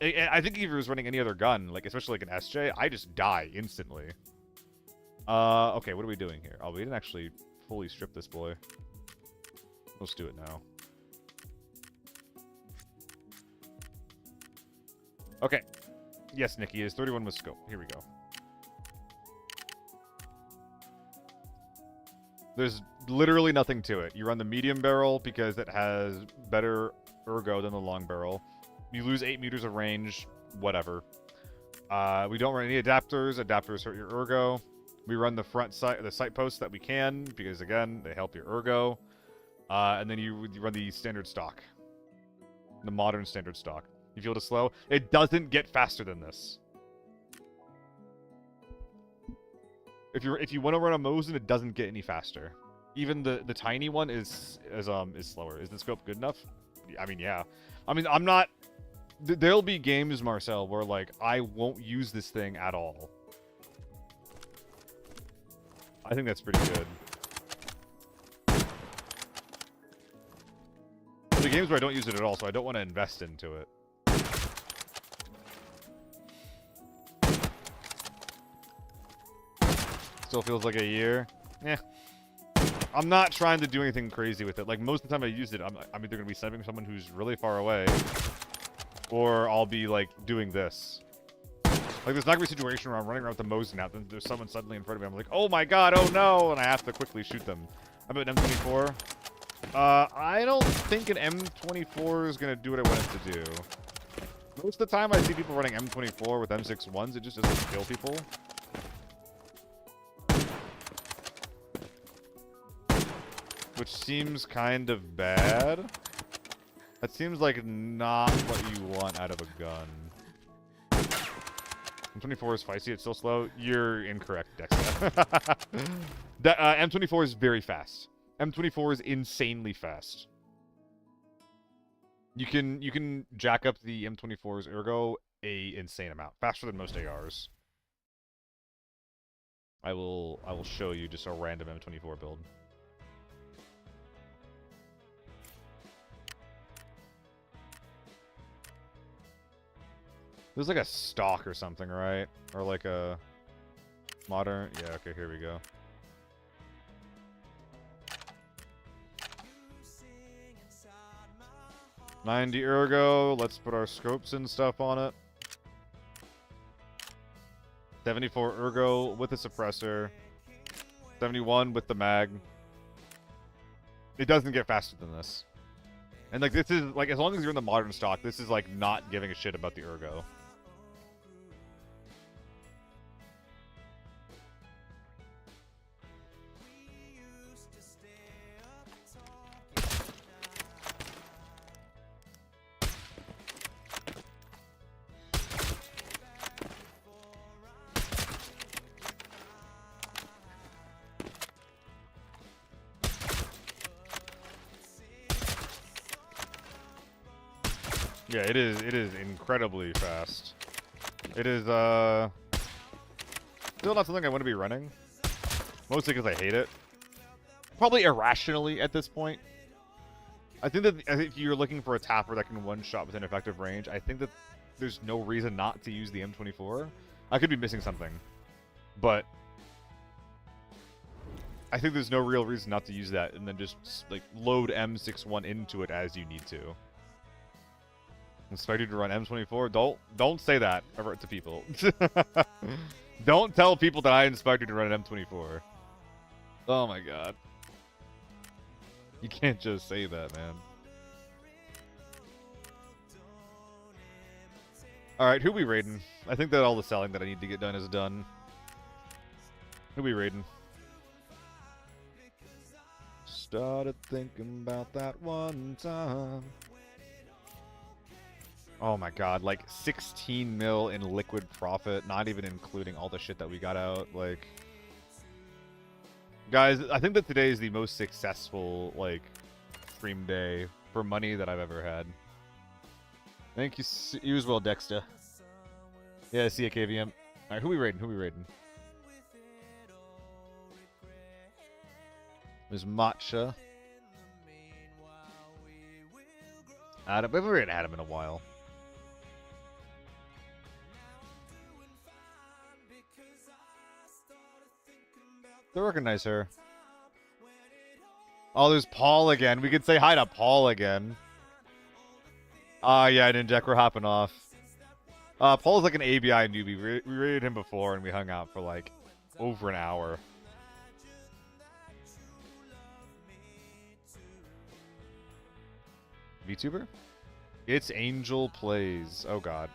I think if he was running any other gun, like, especially, like, an SJ, I just die instantly. Okay, what are we doing here? Oh, we didn't actually fully strip this boy. Let's do it now. Okay. Yes, Nikki, is 31 with scope. Here we go. There's literally nothing to it. You run the medium barrel because it has better ergo than the long barrel. You lose 8 meters of range, whatever. We don't run any adapters. Adapters hurt your ergo. We run the front sight, the sight posts that we can, because again, they help your ergo. And then you run the standard stock. The modern standard stock. You feel it slow? It doesn't get faster than this. If you want to run a Mosin, it doesn't get any faster. Even the tiny one is slower. Is the scope good enough? I mean, yeah. I mean, I'm not. There'll be games, Marcel, where like I won't use this thing at all. I think that's pretty good. There'll be games where I don't use it at all, so I don't want to invest into it. Still feels like a year. Yeah. I'm not trying to do anything crazy with it. Like, most of the time I use it, I'm either going to be sniping someone who's really far away, or I'll be, like, doing this. Like, there's not going to be a situation where I'm running around with the Mosin out, then there's someone suddenly in front of me. I'm like, oh my god, oh no! And I have to quickly shoot them. How about an M24? I don't think an M24 is going to do what I want it to do. Most of the time I see people running M24 with M61s, it just doesn't kill people. Which seems kind of bad. That seems like not what you want out of a gun. M24 is feisty, it's still slow. You're incorrect, Dexter. M24 is very fast. M24 is insanely fast. You can jack up the M24's ergo a insane amount. Faster than most ARs. I will show you just a random M24 build. There's like a stock or something, right? Or like a modern... Yeah, okay, here we go. $90 ergo. Let's put our scopes and stuff on it. 74 ergo with a suppressor. 71 with the mag. It doesn't get faster than this. And like this is like, as long as you're in the modern stock, this is like not giving a shit about the ergo. Yeah, it is incredibly fast. It is still not something I want to be running. Mostly because I hate it. Probably irrationally at this point. I think that if you're looking for a tapper that can one-shot within effective range, I think that there's no reason not to use the M24. I could be missing something. But I think there's no real reason not to use that and then just like load M61 into it as you need to. Inspired you to run M24? Don't say that ever to people. Don't tell people that I inspired you to run an M24. Oh my god. You can't just say that, man. Alright, who we raiding? I think that all the selling that I need to get done is done. Who we raiding? Started thinking about that one time. Oh my god, like 16 mil in liquid profit, not even including all the shit that we got out, like... Guys, I think that today is the most successful, like, stream day for money that I've ever had. Thank you, you as well, Dexter. Yeah, see ya, KVM. Alright, who we raiding? Who we raiding? There's Matcha. Adam, we haven't raided Adam in a while. They recognize her. Oh, there's Paul again. We could say hi to Paul again. Yeah, Ninjak, we're hopping off. Paul's like an ABI newbie. We raided him before and we hung out for like over an hour. VTuber? It's Angel Plays. Oh god.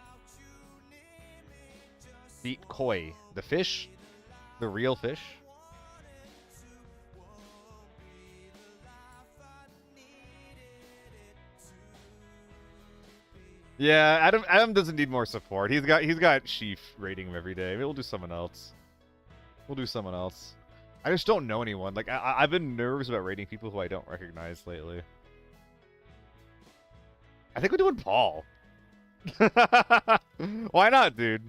Beat koi. The fish? The real fish? Yeah, Adam doesn't need more support. He's got Sheaf raiding him every day. Maybe we'll do someone else. We'll do someone else. I just don't know anyone. Like I've been nervous about raiding people who I don't recognize lately. I think we're doing Paul. Why not, dude?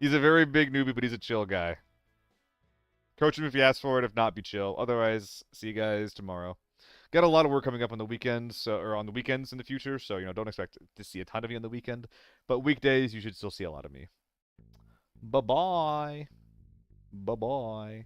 He's a very big newbie, but he's a chill guy. Coach him if he asks for it. If not, be chill. Otherwise, see you guys tomorrow. Got a lot of work coming up on the weekends, or on the weekends in the future, so, you know, don't expect to see a ton of me on the weekend. But weekdays, you should still see a lot of me. Bye-bye. Bye-bye.